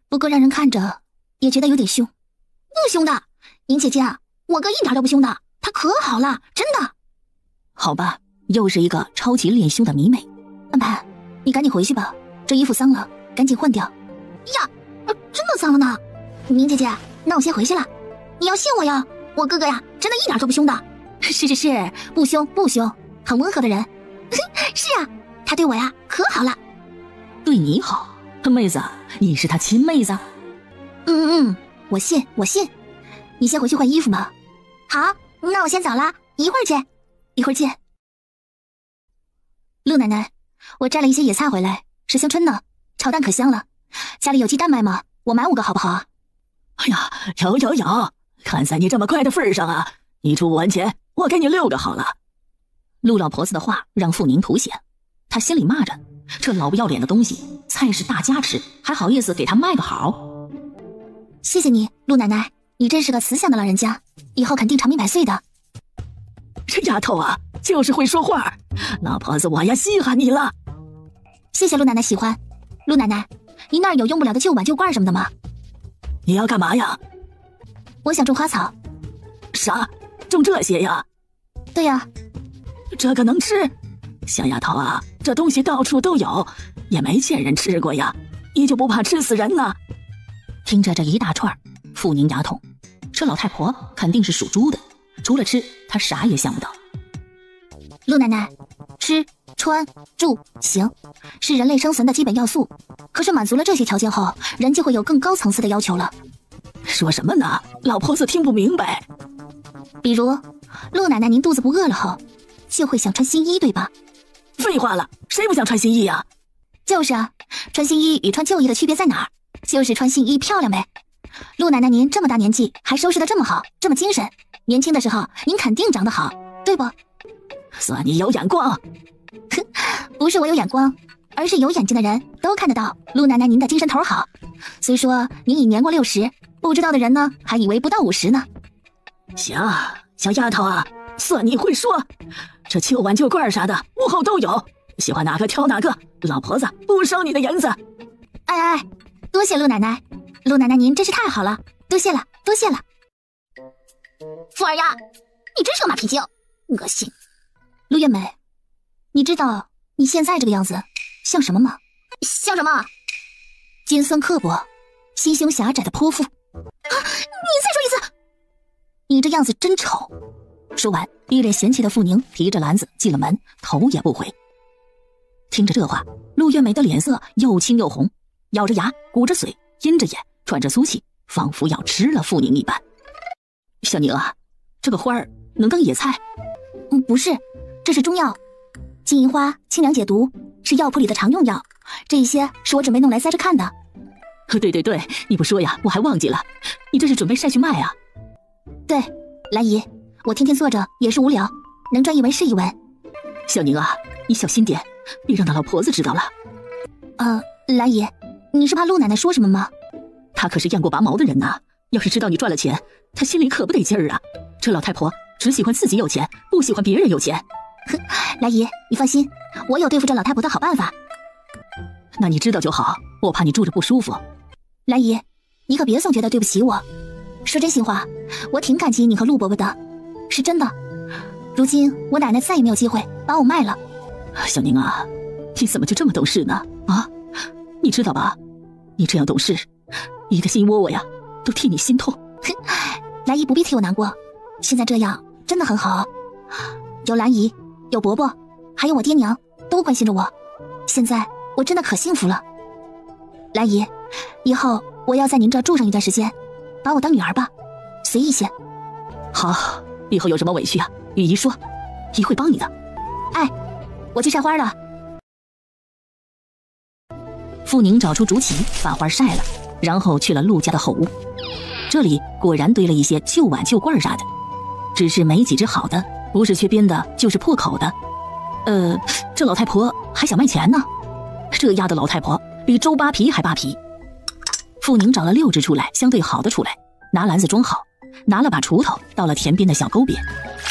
不过让人看着也觉得有点凶。不凶的，宁姐姐，我哥一点都不凶的，他可好了，真的。好吧，又是一个超级练凶的迷妹。安排，你赶紧回去吧，这衣服脏了，赶紧换掉。呀，真的脏了呢。宁姐姐，那我先回去了。你要信我呀，我哥哥呀，真的一点都不凶的。是，不凶，很温和的人。是啊，他对我呀可好了。对你好？妹子，你是他亲妹子？我信。你先回去换衣服吧。好，那我先走了，一会儿见。陆奶奶，我摘了一些野菜回来，是香椿呢，炒蛋可香了。家里有鸡蛋卖吗？我买5个好不好啊？哎呀，有，看在你这么乖的份上啊，你出5文钱，我给你6个好了。陆老婆子的话让傅宁吐血，他心里骂着，这老不要脸的东西，菜是大家吃，还好意思给他卖个好。谢谢你，陆奶奶，你真是个慈祥的老人家，以后肯定长命百岁的。这丫头啊，就是会说话，老婆子我呀稀罕你了。谢谢陆奶奶喜欢。陆奶奶，您那儿有用不了的旧碗旧罐什么的吗？你要干嘛呀？我想种花草。啥？种这些呀？对呀。这个能吃？小丫头啊，这东西到处都有，也没见人吃过呀，你就不怕吃死人呢？听着这一大串，傅宁牙痛，这老太婆肯定是属猪的，除了吃，她啥也想不到。陆奶奶，吃、穿、住、行，是人类生存的基本要素。可是满足了这些条件后，人就会有更高层次的要求了。说什么呢？老婆子听不明白。比如，陆奶奶您肚子不饿了后，就会想穿新衣，对吧？废话了，谁不想穿新衣啊？就是啊，穿新衣与穿旧衣的区别在哪儿？就是穿新衣漂亮呗。陆奶奶您这么大年纪还收拾得这么好，这么精神，年轻的时候您肯定长得好，对不？算你有眼光。不是我有眼光，而是有眼睛的人都看得到陆奶奶您的精神头好。虽说您已年过60，不知道的人呢还以为不到50呢。行，小丫头啊，算你会说，这旧碗旧罐啥的屋后都有，喜欢哪个挑哪个，老婆子不收你的银子。哎，多谢陆奶奶，陆奶奶您真是太好了，多谢了。傅二丫，你真是个马屁精，恶心。陆月美，你知道你现在这个样子像什么吗？像什么？尖酸刻薄、心胸狭窄的泼妇。啊！你再说一次。你这样子真丑。说完，一脸嫌弃的傅宁提着篮子进了门，头也不回。听着这话，陆月美的脸色又青又红，咬着牙，鼓着嘴，阴着眼，喘着粗气，仿佛要吃了傅宁一般。小宁啊，这个花儿能当野菜？不是，这是中药，金银花清凉解毒，是药铺里的常用药。这些是我准备弄来塞着看的。对，你不说呀，我还忘记了，你这是准备晒去卖啊？对，兰姨，我天天坐着也是无聊，能赚一文是一文。小宁啊，你小心点，别让那老婆子知道了。兰姨，你是怕陆奶奶说什么吗？她可是验过拔毛的人呐，要是知道你赚了钱，她心里可不得劲儿啊。这老太婆只喜欢自己有钱，不喜欢别人有钱。哼，兰姨，你放心，我有对付这老太婆的好办法。那你知道就好，我怕你住着不舒服。兰姨，你可别总觉得对不起我。说真心话，我挺感激你和陆伯伯的，是真的。如今我奶奶再也没有机会把我卖了。小宁啊，你怎么就这么懂事呢？啊，你知道吧？你这样懂事，一个心窝窝呀，都替你心痛。哼，兰姨不必替我难过，现在这样真的很好。有兰姨，有伯伯，还有我爹娘都关心着我，现在我真的可幸福了。兰姨，以后我要在您这住上一段时间，把我当女儿吧，随意些。好，以后有什么委屈啊，与姨说，姨会帮你的。哎，我去晒花了。傅宁找出竹旗，把花晒了，然后去了陆家的后屋。这里果然堆了一些旧碗旧罐啥的，只是没几只好的，不是缺边的，就是破口的。这老太婆还想卖钱呢，这丫的老太婆比周扒皮还扒皮。傅宁找了6只出来，相对好的出来，拿篮子装好，拿了把锄头到了田边的小沟边，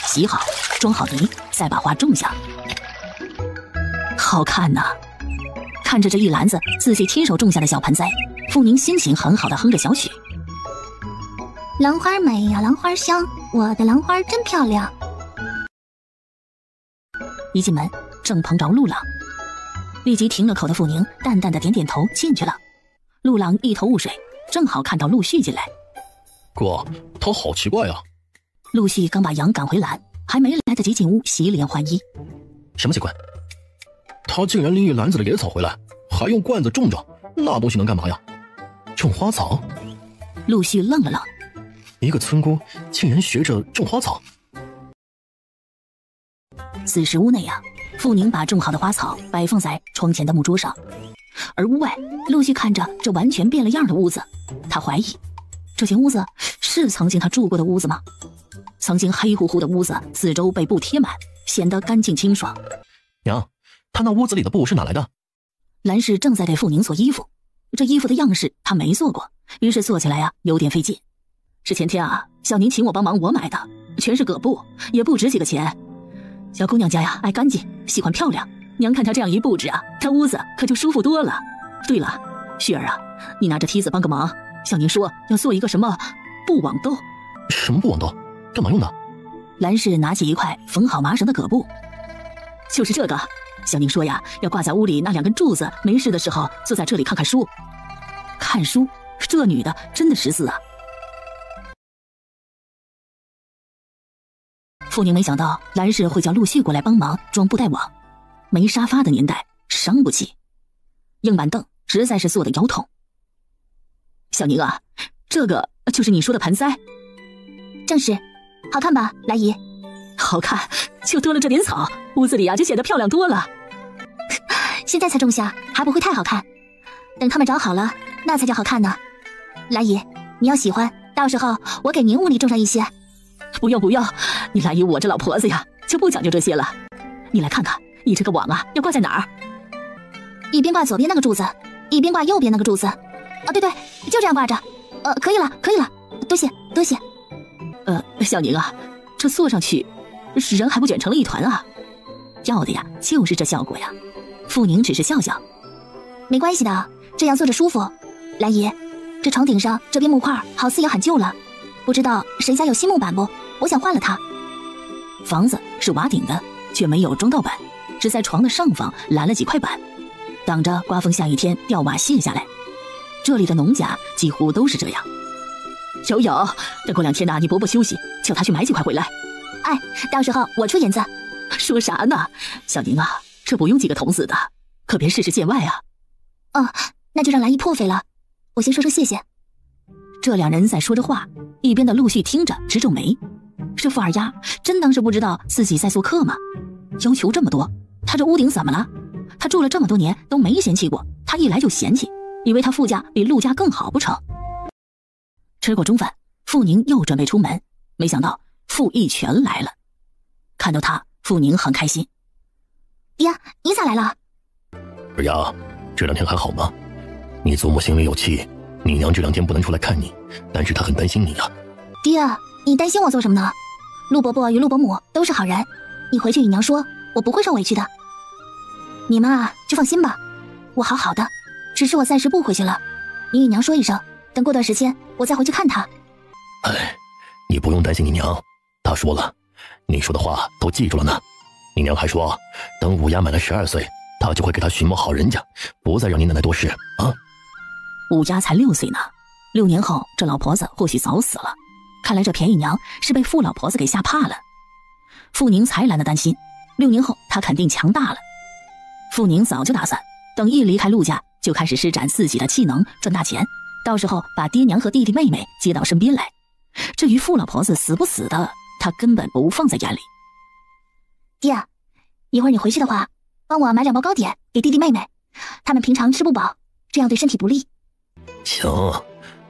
洗好，装好泥，再把花种下。好看呐！看着这一篮子自己亲手种下的小盆栽，傅宁心情很好的哼着小曲。兰花美呀，兰花香，我的兰花真漂亮。一进门正碰着陆朗，立即停了口的傅宁淡淡的点点头进去了。陆朗一头雾水，正好看到陆续进来。哥，他好奇怪啊。陆续刚把羊赶回来，还没来得及进屋洗脸换衣。什么奇怪？他竟然拎一篮子的野草回来，还用罐子种着，那东西能干嘛呀？种花草？陆续愣了愣，一个村姑竟然学着种花草。此时屋内啊，傅宁把种好的花草摆放在窗前的木桌上，而屋外陆续看着这完全变了样的屋子，他怀疑这间屋子是曾经他住过的屋子吗？曾经黑乎乎的屋子，四周被布贴满，显得干净清爽。娘，他那屋子里的布是哪来的？兰氏正在给傅宁做衣服，这衣服的样式他没做过，于是做起来啊有点费劲。是前天啊，小宁请我帮忙，我买的，全是葛布，也不值几个钱。小姑娘家呀爱干净，喜欢漂亮，娘看她这样一布置啊，她屋子可就舒服多了。对了，旭儿啊，你拿着梯子帮个忙，小宁说要做一个什么布网兜。什么布网兜？干嘛用的？兰氏拿起一块缝好麻绳的葛布。就是这个，小宁说呀，要挂在屋里那2根柱子，没事的时候坐在这里看看书。看书？这女的真的14啊！傅宁没想到兰氏会叫陆续过来帮忙装布袋网，没沙发的年代伤不起，硬板凳实在是坐得腰痛。小宁啊，这个就是你说的盆栽？正是，好看吧，兰姨？好看，就多了这点草，屋子里啊就显得漂亮多了。现在才种下，还不会太好看，等它们长好了，那才叫好看呢。兰姨，你要喜欢，到时候我给您屋里种上一些。不用不用，你兰姨我这老婆子呀，就不讲究这些了。你来看看，你这个网啊，要挂在哪儿？一边挂左边那个柱子，一边挂右边那个柱子。哦，对对，就这样挂着。可以了，可以了，多谢多谢。小宁啊，这坐上去，人还不卷成了一团啊？要的呀，就是这效果呀。傅宁只是笑笑，没关系的，这样坐着舒服。兰姨，这床顶上这边木块好似也很旧了，不知道谁家有新木板不？我想换了它。房子是瓦顶的，却没有装盗板，只在床的上方拦了几块板，挡着刮风下雨天掉瓦卸下来。这里的农家几乎都是这样。有，等过2天呐，你伯伯休息，叫他去买几块回来。哎，到时候我出银子。说啥呢，小宁啊，这不用几个童子的，可别事事见外啊。哦，那就让兰姨破费了，我先说声谢谢。这2人在说着话，一边的陆续听着直皱眉。这傅二丫真当是不知道自己在做客吗？要求这么多，他这屋顶怎么了？他住了这么多年都没嫌弃过，他一来就嫌弃，以为他傅家比陆家更好不成？吃过中饭，傅宁又准备出门，没想到傅义全来了。看到他，傅宁很开心。爹，下来了。二丫，这2天还好吗？你祖母心里有气，你娘这2天不能出来看你，但是她很担心你啊。爹，你担心我做什么呢？陆伯伯与陆伯母都是好人，你回去与娘说，我不会受委屈的。你们啊，就放心吧，我好好的，只是我暂时不回去了。你与娘说一声，等过段时间我再回去看她。哎，你不用担心你娘，她说了，你说的话都记住了呢。你娘还说，等五丫满了12岁，她就会给她寻谋好人家，不再让你奶奶多事啊。五丫才6岁呢，6年后这老婆子或许早死了。看来这便宜娘是被傅老婆子给吓怕了。傅宁才懒得担心，6年后她肯定强大了。傅宁早就打算，等一离开陆家，就开始施展自己的气能赚大钱，到时候把爹娘和弟弟妹妹接到身边来。至于傅老婆子死不死的，他根本不放在眼里。爹，一会儿你回去的话，帮我买2包糕点给弟弟妹妹，他们平常吃不饱，这样对身体不利。行，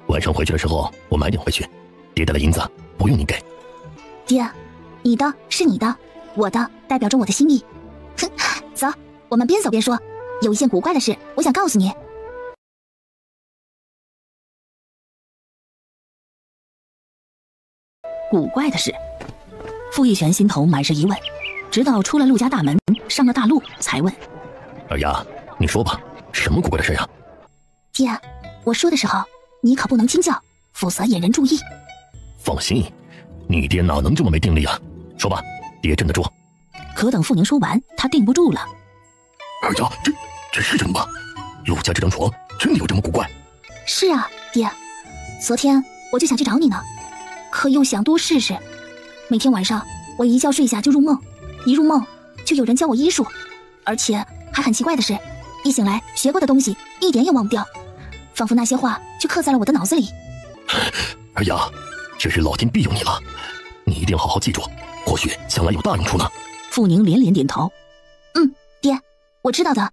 晚上回去的时候我买点回去，爹带的银子不用你给。爹，你的是你的，我的代表着我的心意。哼，走，我们边走边说，有一件古怪的事我想告诉你。古怪的事，傅逸全心头满是疑问，直到出了陆家大门，上了大路，才问：二丫，你说吧，什么古怪的事啊？爹，我说的时候你可不能惊叫，否则引人注意。放心，你爹哪能这么没定力啊？说吧，爹镇得住。可等傅宁说完，他定不住了。二丫，这是真的吗？陆家这张床真的有这么古怪？是啊，爹，昨天我就想去找你呢，可又想多试试。每天晚上我一觉睡下就入梦，一入梦就有人教我医术，而且还很奇怪的是，一醒来学过的东西一点也忘不掉，仿佛那些话就刻在了我的脑子里。二丫，这是老天庇佑你了，你一定要好好记住，或许将来有大用处呢。傅宁连连点头。爹，我知道的，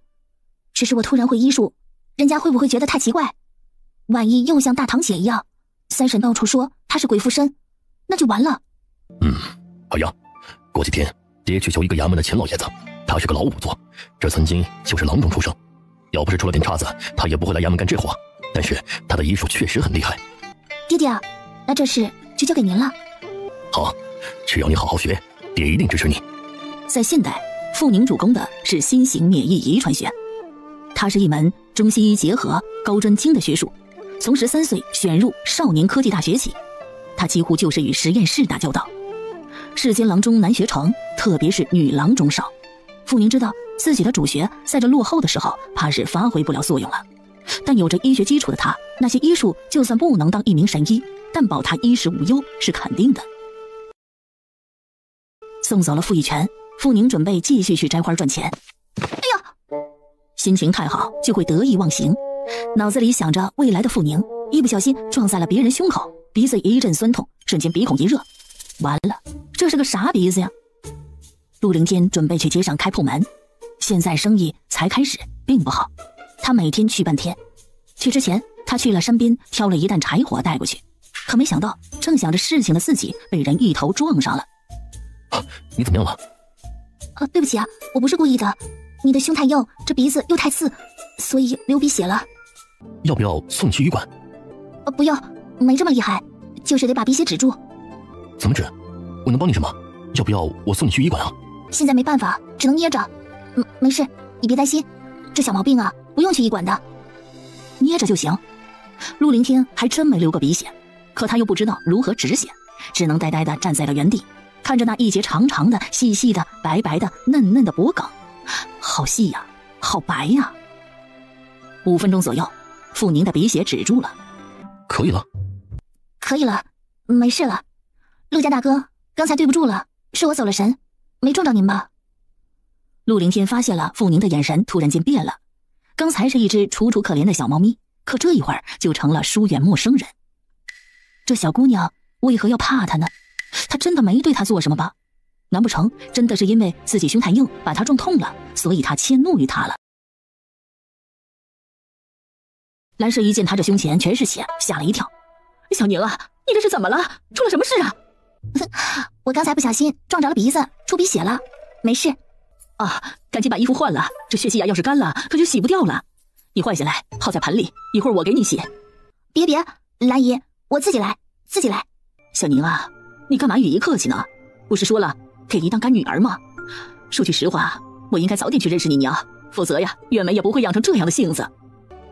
只是我突然会医术，人家会不会觉得太奇怪？万一又像大堂姐一样，三婶到处说她是鬼附身，那就完了。二丫，过几天爹去求一个衙门的钱老爷子，他是个老仵作，这曾经就是郎中出生，要不是出了点岔子，他也不会来衙门干这活，但是他的医术确实很厉害。爹爹，那这事就交给您了。好，只要你好好学，爹一定支持你。在现代，傅宁主攻的是新型免疫遗传学，它是一门中西医结合、高专精的学术，从13岁选入少年科技大学起，他几乎就是与实验室打交道。世间郎中难学成，特别是女郎中少。傅宁知道自己的主学在这落后的时候，怕是发挥不了作用了。但有着医学基础的他，那些医术就算不能当一名神医，但保他衣食无忧是肯定的。送走了傅逸全，傅宁准备继续去摘花赚钱。哎呀，心情太好就会得意忘形，脑子里想着未来的傅宁，一不小心撞在了别人胸口，鼻子一阵酸痛，瞬间鼻孔一热，完了，这是个啥鼻子呀？陆凌天准备去街上开铺门，现在生意才开始，并不好。他每天去半天，去之前他去了山边挑了一担柴火带过去，可没想到正想着事情的自己被人一头撞上了。你怎么样了？对不起啊，我不是故意的，你的胸太硬，这鼻子又太刺，所以流鼻血了。要不要送你去医馆？不要，没这么厉害，就是得把鼻血止住。怎么止？我能帮你什么？要不要我送你去医馆啊？现在没办法，只能捏着。没事，你别担心，这小毛病啊，不用去医馆的，捏着就行。陆凌天还真没流过鼻血，可他又不知道如何止血，只能呆呆地站在了原地，看着那一截长长的、细细的、白白的、嫩嫩的脖梗，好细呀，好白呀。5分钟左右，傅宁的鼻血止住了。可以了，可以了，没事了。陆家大哥，刚才对不住了，是我走了神，没撞到您吧？陆凌天发现了傅宁的眼神突然间变了，刚才是一只楚楚可怜的小猫咪，可这一会儿就成了疏远陌生人。这小姑娘为何要怕他呢？他真的没对他做什么吧？难不成真的是因为自己胸太硬把他撞痛了，所以他迁怒于他了？蓝氏一见他这胸前全是血，吓了一跳。小宁啊，你这是怎么了？出了什么事啊？我刚才不小心撞着了鼻子，出鼻血了，没事。啊，赶紧把衣服换了，这血迹呀要是干了，可就洗不掉了。你换下来，泡在盆里，一会儿我给你洗。别，兰姨，我自己来。小宁啊，你干嘛语意客气呢？不是说了给姨当干女儿吗？说句实话，我应该早点去认识你娘，否则呀，月梅也不会养成这样的性子。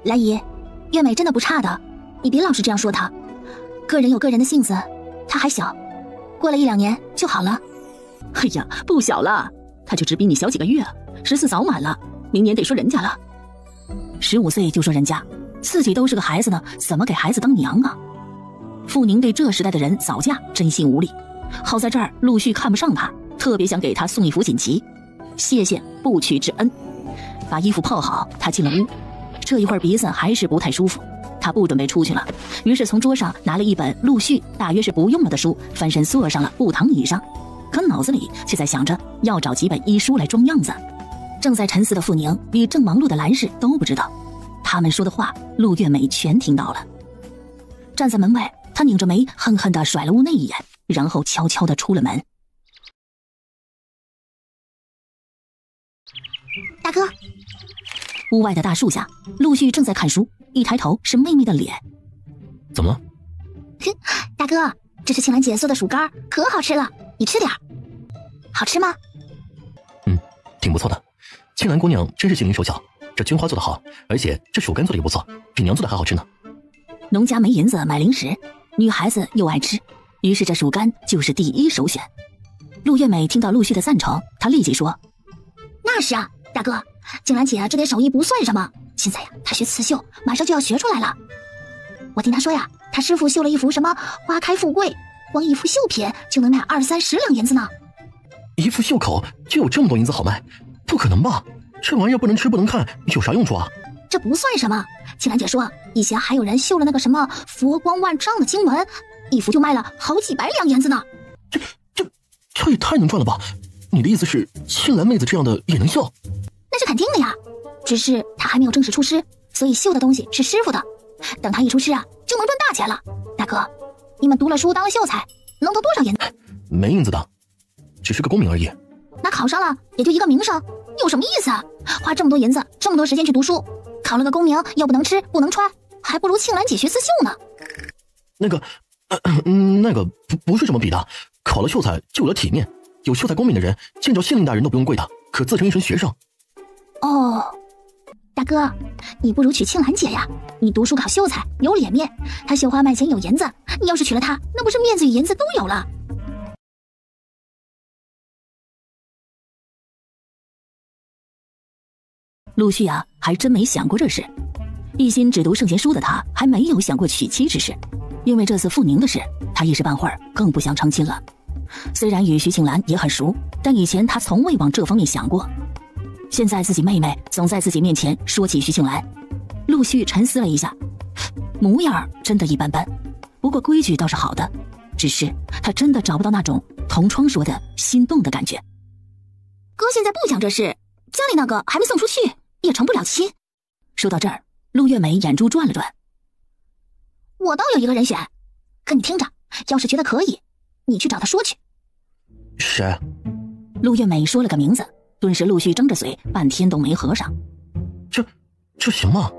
兰姨，月梅真的不差的，你别老是这样说她。个人有个人的性子，她还小，过了1-2年就好了。哎呀，不小了，她就只比你小几个月，14早满了，明年得说人家了。15岁就说人家，自己都是个孩子呢，怎么给孩子当娘啊？傅宁对这时代的人早嫁真心无力，好在这儿陆续看不上他，特别想给他送一幅锦旗，谢谢不娶之恩。把衣服泡好，他进了屋，这一会儿鼻子还是不太舒服，他不准备出去了，于是从桌上拿了一本陆续大约是不用了的书，翻身坐上了布躺椅上，可脑子里却在想着要找几本医书来装样子。正在沉思的傅宁比正忙碌的兰氏都不知道，他们说的话陆月美全听到了。站在门外，他拧着眉恨恨地甩了屋内一眼，然后悄悄地出了门。大哥，屋外的大树下，陆续正在看书，一抬头是妹妹的脸。怎么了？大哥，这是青兰姐做的薯干，可好吃了，你吃点。好吃吗？挺不错的。青兰姑娘真是心灵手巧，这菌花做得好，而且这薯干做的也不错，比娘做的还好吃呢。农家没银子买零食，女孩子又爱吃，于是这薯干就是第一首选。陆月美听到陆续的赞成，她立即说：那是啊，大哥，青兰姐这点手艺不算什么，现在呀，她学刺绣，马上就要学出来了。我听她说呀，她师傅绣了一幅什么花开富贵，光一幅绣品就能卖20-30两银子呢。一副袖口就有这么多银子好卖？不可能吧，这玩意儿不能吃不能看，有啥用处啊？这不算什么，青兰姐说以前还有人绣了那个什么佛光万丈的经文，一幅就卖了好几百两银子呢。这也太能赚了吧？你的意思是青兰妹子这样的也能绣？那是肯定的呀，只是她还没有正式出师，所以绣的东西是师傅的，等她一出师啊，就能赚大钱了。大哥，你们读了书当了秀才，能得多少银子？没银子的，只是个功名而已。那考上了也就一个名声，有什么意思啊？花这么多银子，这么多时间去读书，考了个功名又不能吃不能穿，还不如青兰姐学刺绣呢。那个不是这么比的，考了秀才就有了体面，有秀才功名的人见着县令大人都不用跪的，可自称一声学生。哦，大哥，你不如娶青兰姐呀，你读书考秀才有脸面，她绣花卖钱有银子，你要是娶了她，那不是面子与银子都有了？陆续啊，还真没想过这事。一心只读圣贤书的他，还没有想过娶妻之事。因为这次傅宁的事，他一时半会儿更不想成亲了。虽然与徐庆兰也很熟，但以前他从未往这方面想过。现在自己妹妹总在自己面前说起徐庆兰，陆续沉思了一下，模样真的一般般，不过规矩倒是好的，只是他真的找不到那种同窗说的心动的感觉。哥现在不讲这事，家里那个还没送出去，也成不了亲。说到这儿，陆月美眼珠转了转。我倒有一个人选，可你听着，要是觉得可以，你去找他说去。谁？陆月美说了个名字，顿时陆续睁着嘴，半天都没合上。这行吗？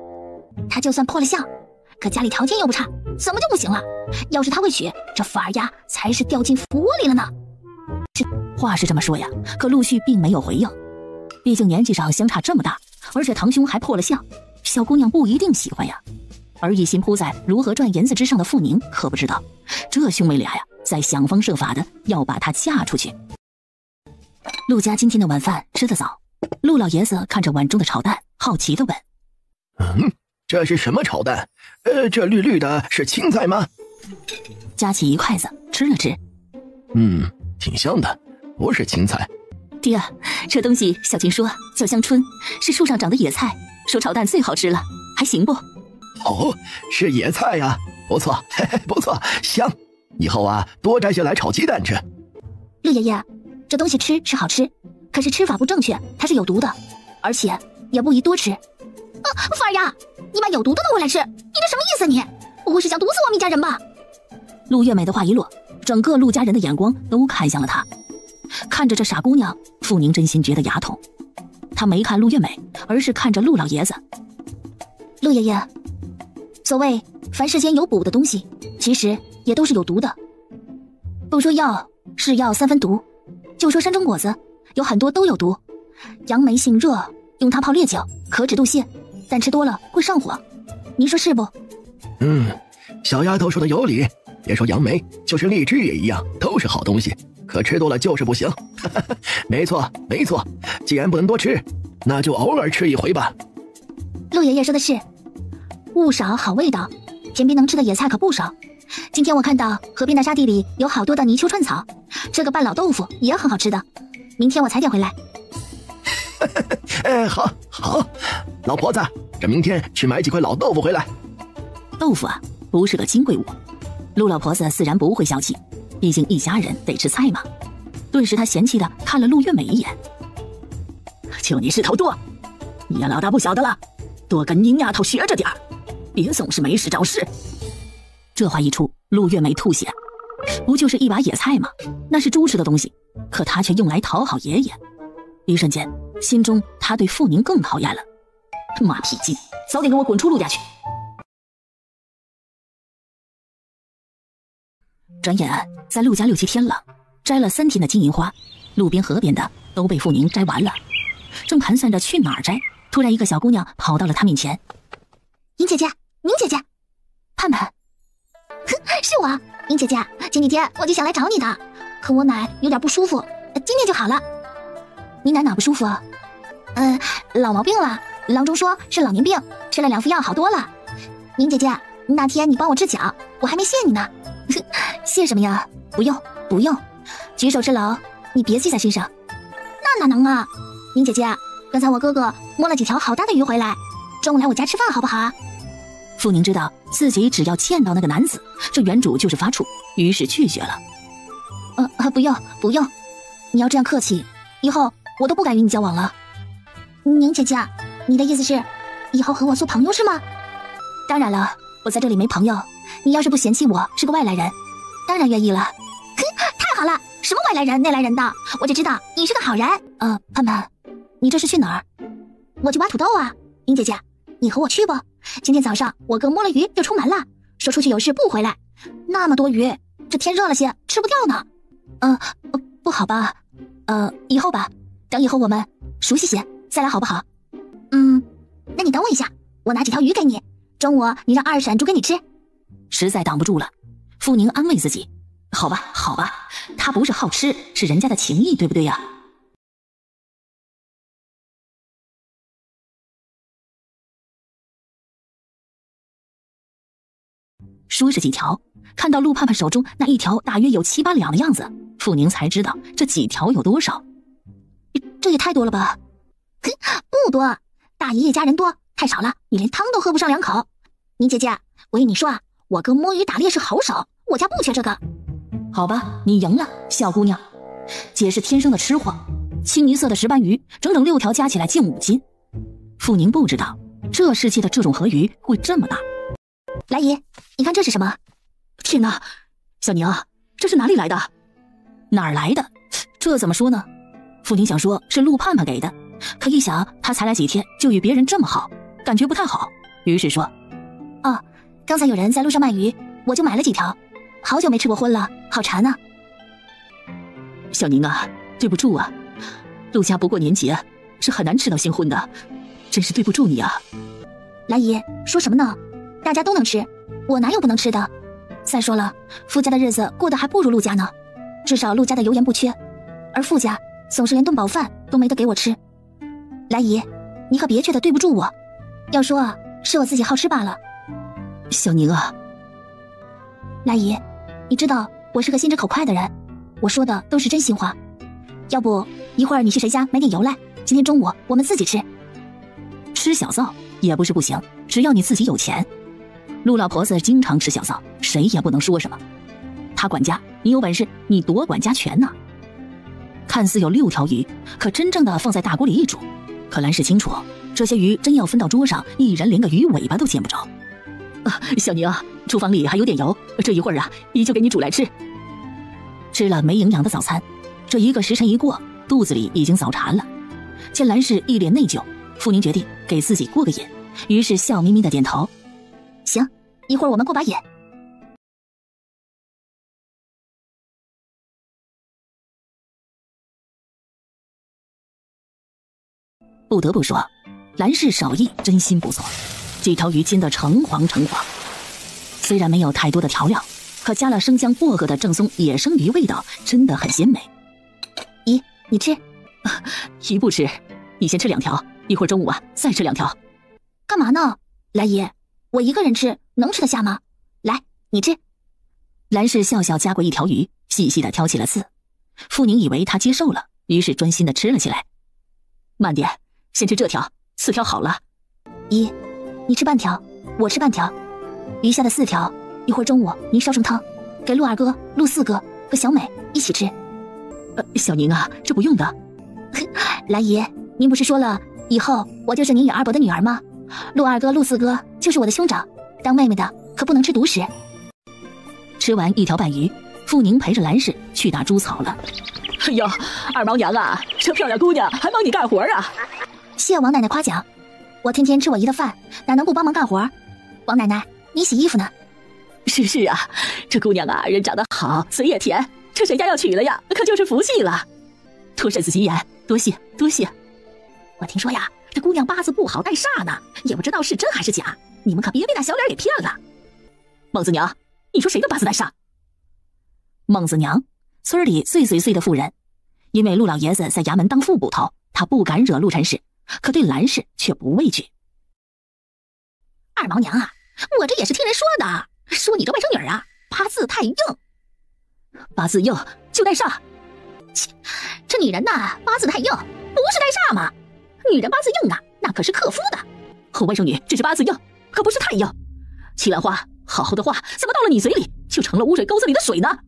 他就算破了相，可家里条件又不差，怎么就不行了？要是他会娶，这富二丫才是掉进佛里了呢。话是这么说呀，可陆续并没有回应。毕竟年纪上相差这么大，而且堂兄还破了相，小姑娘不一定喜欢呀。而一心扑在如何赚银子之上的傅宁可不知道，这兄妹俩呀，在想方设法的要把她嫁出去。陆家今天的晚饭吃得早，陆老爷子看着碗中的炒蛋，好奇地问：这是什么炒蛋？这绿绿的是青菜吗？夹起一筷子吃了吃，挺香的，不是青菜。爹，这东西小琴说叫香椿，是树上长的野菜，说炒蛋最好吃了，还行不？哦，是野菜呀，不错，嘿嘿，不错，香。以后啊，多摘下来炒鸡蛋吃。陆爷爷，这东西吃是好吃，可是吃法不正确，它是有毒的，而且也不宜多吃。富二丫，你把有毒的弄回来吃，你这什么意思你？不会是想毒死我们一家人吧？陆月美的话一落，整个陆家人的眼光都看向了她。看着这傻姑娘，傅宁真心觉得牙痛。他没看陆月美，而是看着陆老爷子。陆爷爷，所谓凡世间有补的东西，其实也都是有毒的。不说药是药三分毒，就说山中果子，有很多都有毒。杨梅性热，用它泡烈酒可止肚泻，但吃多了会上火。您说是不？小丫头说的有理。别说杨梅，就是荔枝也一样，都是好东西，可吃多了就是不行。没错没错，既然不能多吃，那就偶尔吃一回吧。陆爷爷说的是，物少好味道，田边能吃的野菜可不少。今天我看到河边的沙地里有好多的泥鳅串草，这个拌老豆腐也很好吃的。明天我采点回来。好，老婆子，这明天去买几块老豆腐回来。豆腐啊，不是个金贵物。陆老婆子自然不会小气，毕竟一家人得吃菜嘛。顿时他嫌弃的看了陆月美一眼。就你势头多，你也老大不小的了，多跟宁丫头学着点儿，别总是没事找事。这话一出，陆月美吐血。不就是一把野菜吗？那是猪吃的东西，可他却用来讨好爷爷。一瞬间，心中他对傅宁更讨厌了。马屁精，早点给我滚出陆家去！转眼在陆家6、7天了，摘了3天的金银花，路边河边的都被傅宁摘完了。正盘算着去哪儿摘，突然一个小姑娘跑到了他面前。宁姐姐，宁姐姐，盼盼，是我，宁姐姐，前几天我就想来找你的，可我奶有点不舒服，今天就好了。你奶哪不舒服啊？老毛病了，郎中说是老年病，吃了2副药好多了。宁姐姐，那天你帮我治脚，我还没谢你呢。谢什么呀？不用，举手之劳，你别记在心上。那哪能啊？宁姐姐，刚才我哥哥摸了几条好大的鱼回来，中午来我家吃饭好不好啊？傅宁知道自己只要见到那个男子，这原主就是发怵，于是拒绝了。不用，你要这样客气，以后我都不敢与你交往了。宁姐姐，你的意思是以后和我做朋友是吗？当然了，我在这里没朋友，你要是不嫌弃我是个外来人，当然愿意了。太好了，什么外来人内来人的，我就知道你是个好人。盼盼，你这是去哪儿？我去挖土豆啊。宁姐姐，你和我去不？今天早上我哥摸了鱼就出门了，说出去有事不回来。那么多鱼，这天热了些，吃不掉呢。不好吧？以后吧，等以后我们熟悉些再来好不好？那你等我一下，我拿几条鱼给你，中午你让二婶煮给你吃。实在挡不住了，傅宁安慰自己，好吧，他不是好吃，是人家的情谊，对不对呀？说是几条，看到陆盼盼手中那一条大约有7、8两的样子，傅宁才知道这几条有多少。这也太多了吧？不多，大爷一家人多，太少了，你连汤都喝不上2口。宁姐姐，我跟你说啊，我哥摸鱼打猎是好手，我家不缺这个。好吧，你赢了，小姑娘。姐是天生的吃货，清一色的石斑鱼，整整6条加起来近5斤。傅宁不知道，这世界的这种河鱼会这么大。来姨，你看这是什么？天哪，小宁，这是哪里来的？哪儿来的？这怎么说呢？傅宁想说是陆盼盼给的，可一想他才来几天就与别人这么好，感觉不太好，于是说：刚才有人在路上卖鱼，我就买了几条，好久没吃过荤了，好馋啊。小宁啊，对不住啊，陆家不过年节，是很难吃到新荤的，真是对不住你啊。来姨，说什么呢？大家都能吃，我哪有不能吃的？再说了，傅家的日子过得还不如陆家呢，至少陆家的油盐不缺，而傅家总是连顿饱饭都没得给我吃。来姨，你可别觉得对不住我，要说啊，是我自己好吃罢了。小宁啊，来姨，你知道我是个心直口快的人，我说的都是真心话。要不一会儿你去谁家买点油来，今天中午我们自己吃。吃小灶也不是不行，只要你自己有钱。陆老婆子经常吃小灶，谁也不能说什么。她管家，你有本事你夺管家权呢。看似有6条鱼，可真正的放在大锅里一煮，可蓝氏清楚，这些鱼真要分到桌上，一人连个鱼尾巴都见不着。小宁啊，厨房里还有点油，这一会儿啊，姨就给你煮来吃。吃了没营养的早餐，这1个时辰一过，肚子里已经早馋了。见兰氏一脸内疚，傅宁决定给自己过个瘾，于是笑眯眯的点头：“行，一会儿我们过把瘾。”不得不说，兰氏手艺真心不错，这条鱼煎得橙黄橙黄。虽然没有太多的调料，可加了生姜薄荷的正宗野生鱼味道真的很鲜美。姨，你吃？鱼不吃，你先吃2条，一会儿中午再吃2条。干嘛呢？兰姨，我一个人吃能吃得下吗？来，你吃。兰氏笑笑夹过一条鱼，细细的挑起了刺。傅宁以为他接受了，于是专心的吃了起来。慢点，先吃这条，刺条好了。姨，你吃半条，我吃半条，余下的4条，一会儿中午您烧成汤，给陆二哥、陆四哥和小美一起吃。小宁啊，这不用的。兰姨，您不是说了，以后我就是您与二伯的女儿吗？陆二哥、陆四哥就是我的兄长，当妹妹的可不能吃独食。吃完1条半鱼，傅宁陪着兰氏去打猪草了。哎呦，二毛娘啊，这漂亮姑娘还帮你干活啊！谢王奶奶夸奖，我天天吃我姨的饭，哪能不帮忙干活？王奶奶，你洗衣服呢？是啊，这姑娘啊，人长得好，嘴也甜，这谁家要娶了呀，可就是福气了。托婶子吉言，多谢多谢。我听说呀，这姑娘八字不好，带煞呢，也不知道是真还是假，你们可别被那小脸给骗了。孟子娘，你说谁的八字带煞？孟子娘，村里最的妇人，因为陆老爷子在衙门当副捕头，他不敢惹陆陈氏，可对兰氏却不畏惧。二毛娘啊，我这也是听人说的，说你这外甥女啊，八字太硬。八字硬就带煞？切，这女人呐，八字太硬，不是带煞吗？女人八字硬啊，那可是克夫的。我外甥女只是八字硬，可不是太硬。齐兰花，好好的话，怎么到了你嘴里就成了污水沟子里的水呢？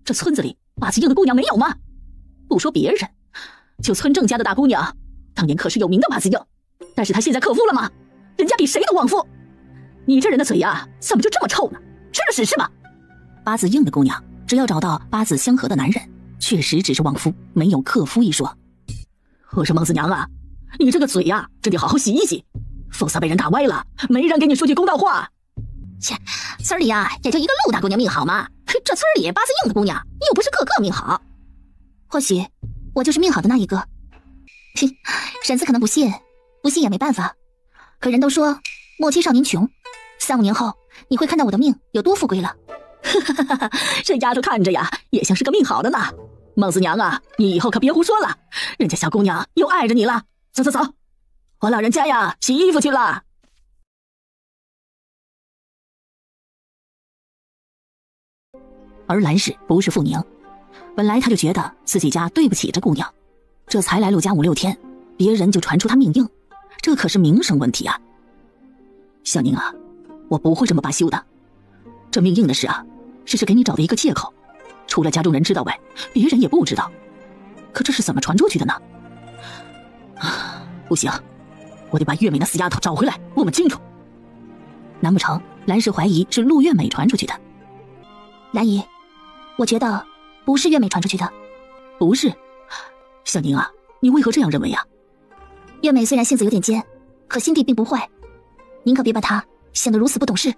这村子里八字硬的姑娘没有吗？不说别人，就村郑家的大姑娘，当年可是有名的八字硬，但是她现在克夫了吗？人家比谁都旺夫。你这人的嘴呀，怎么就这么臭呢？吃了屎是吧？八字硬的姑娘，只要找到八字相合的男人，确实只是旺夫，没有克夫一说。我说孟子娘啊，你这个嘴呀，真得好好洗一洗，否则被人打歪了，没人给你说句公道话。切，村里呀，也就一个陆大姑娘命好嘛，这村里八字硬的姑娘又不是个个命好。或许我就是命好的那一个。哼，婶子可能不信，不信也没办法。可人都说莫欺少年穷，3、5年后你会看到我的命有多富贵了。这丫头看着呀，也像是个命好的呢。孟子娘啊，你以后可别胡说了，人家小姑娘又爱着你了。走走走，我老人家呀，洗衣服去了。而兰氏不是傅宁，本来他就觉得自己家对不起这姑娘，这才来陆家5、6天，别人就传出他命硬，这可是名声问题啊。小宁啊，我不会这么罢休的，这命硬的事啊，只是给你找的一个借口，除了家中人知道外，别人也不知道。可这是怎么传出去的呢？不行，我得把月美那死丫头找回来，问问清楚。难不成兰氏怀疑是陆月美传出去的？兰姨，我觉得不是月美传出去的。不是？小宁啊，你为何这样认为呀？月美虽然性子有点尖，可心地并不坏，您可别把她想得如此不懂事。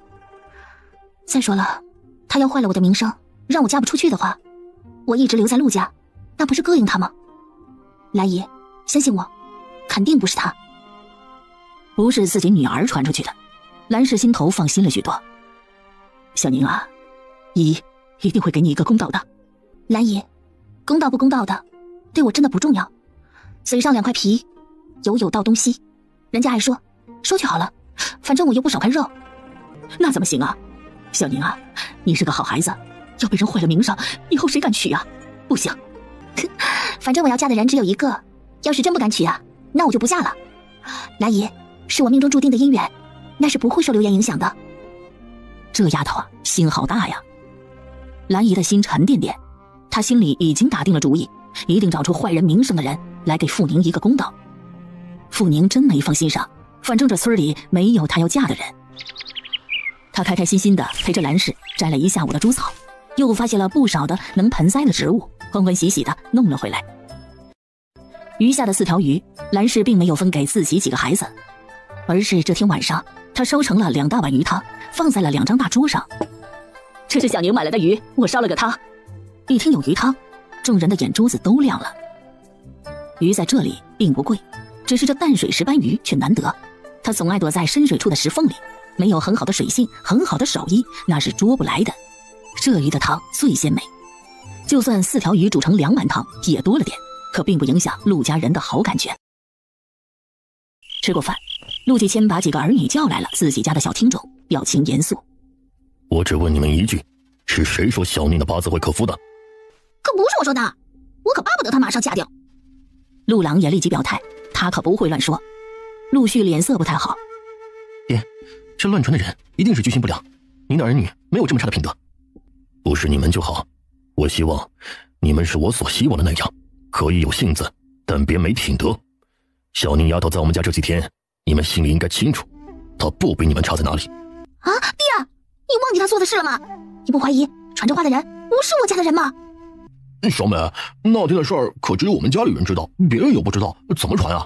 再说了，她要坏了我的名声，让我嫁不出去的话，我一直留在陆家，那不是膈应她吗？兰姨，相信我，肯定不是她。不是自己女儿传出去的，兰氏心头放心了许多。小宁啊，姨一定会给你一个公道的。兰姨，公道不公道的，对我真的不重要。嘴上2块皮，有道东西，人家爱说，说就好了，反正我又不少块肉。那怎么行啊？小宁啊，你是个好孩子，要被人坏了名声，以后谁敢娶啊？不行。反正我要嫁的人只有一个，要是真不敢娶啊，那我就不嫁了。兰姨，是我命中注定的姻缘，那是不会受流言影响的。这丫头啊，心好大呀。兰姨的心沉甸甸，她心里已经打定了主意，一定找出坏人名声的人来给傅宁一个公道。傅宁真没放心上，反正这村里没有她要嫁的人。她开开心心的陪着兰氏摘了一下午的猪草，又发现了不少的能盆栽的植物，欢欢喜喜的弄了回来。余下的4条鱼，兰氏并没有分给自己几个孩子，而是这天晚上，她烧成了2大碗鱼汤，放在了2张大桌上。这是小宁买来的鱼，我烧了个汤。一听有鱼汤，众人的眼珠子都亮了。鱼在这里并不贵，只是这淡水石斑鱼却难得。它总爱躲在深水处的石缝里，没有很好的水性，很好的手艺，那是捉不来的。这鱼的汤最鲜美，就算4条鱼煮成2碗汤也多了点，可并不影响陆家人的好感觉。吃过饭，陆继谦把几个儿女叫来了自己家的小厅中，表情严肃。我只问你们一句，是谁说小宁的八字会克夫的？可不是我说的，我可巴不得她马上嫁掉。陆郎也立即表态，他可不会乱说。陆续脸色不太好。爹，这乱传的人一定是居心不良，您的儿女没有这么差的品德。不是你们就好，我希望你们是我所希望的那样，可以有性子，但别没品德。小宁丫头在我们家这几天，你们心里应该清楚，她不比你们差在哪里。啊，爹，你忘记她做的事了吗？你不怀疑传这话的人不是我家的人吗？小美，那天的事儿可只有我们家里人知道，别人又不知道，怎么传啊？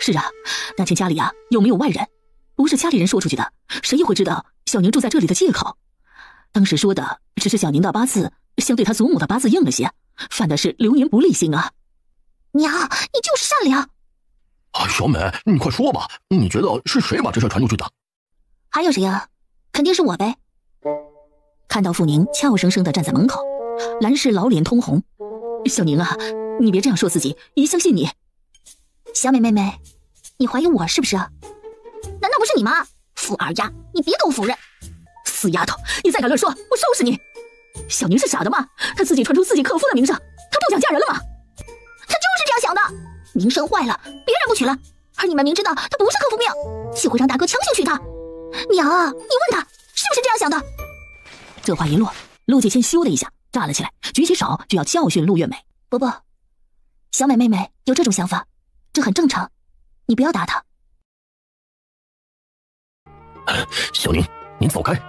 是啊，那天家里啊又没有外人，不是家里人说出去的，谁又会知道小宁住在这里的借口？当时说的只是小宁的八字相对他祖母的八字硬了些，犯的是流年不利星啊。娘，你就是善良。啊，小美，你快说吧，你觉得是谁把这事传出去的？还有谁呀？肯定是我呗。看到傅宁俏生生地站在门口，兰氏老脸通红。小宁啊，你别这样说自己，姨相信你。小美妹妹，你怀疑我是不是？难道不是你吗？傅二丫，你别给我否认！死丫头，你再敢乱说，我收拾你！小宁是傻的吗？她自己传出自己克夫的名声，她不想嫁人了吗？她就是这样想的，名声坏了，别人不娶了，而你们明知道她不是克夫命，就会让大哥强行娶她。娘，你问她是不是这样想的？这话一落，陆继谦咻的一下站了起来，举起手就要教训陆月美。伯伯，小美妹妹有这种想法，这很正常，你不要打她。小宁，您走开！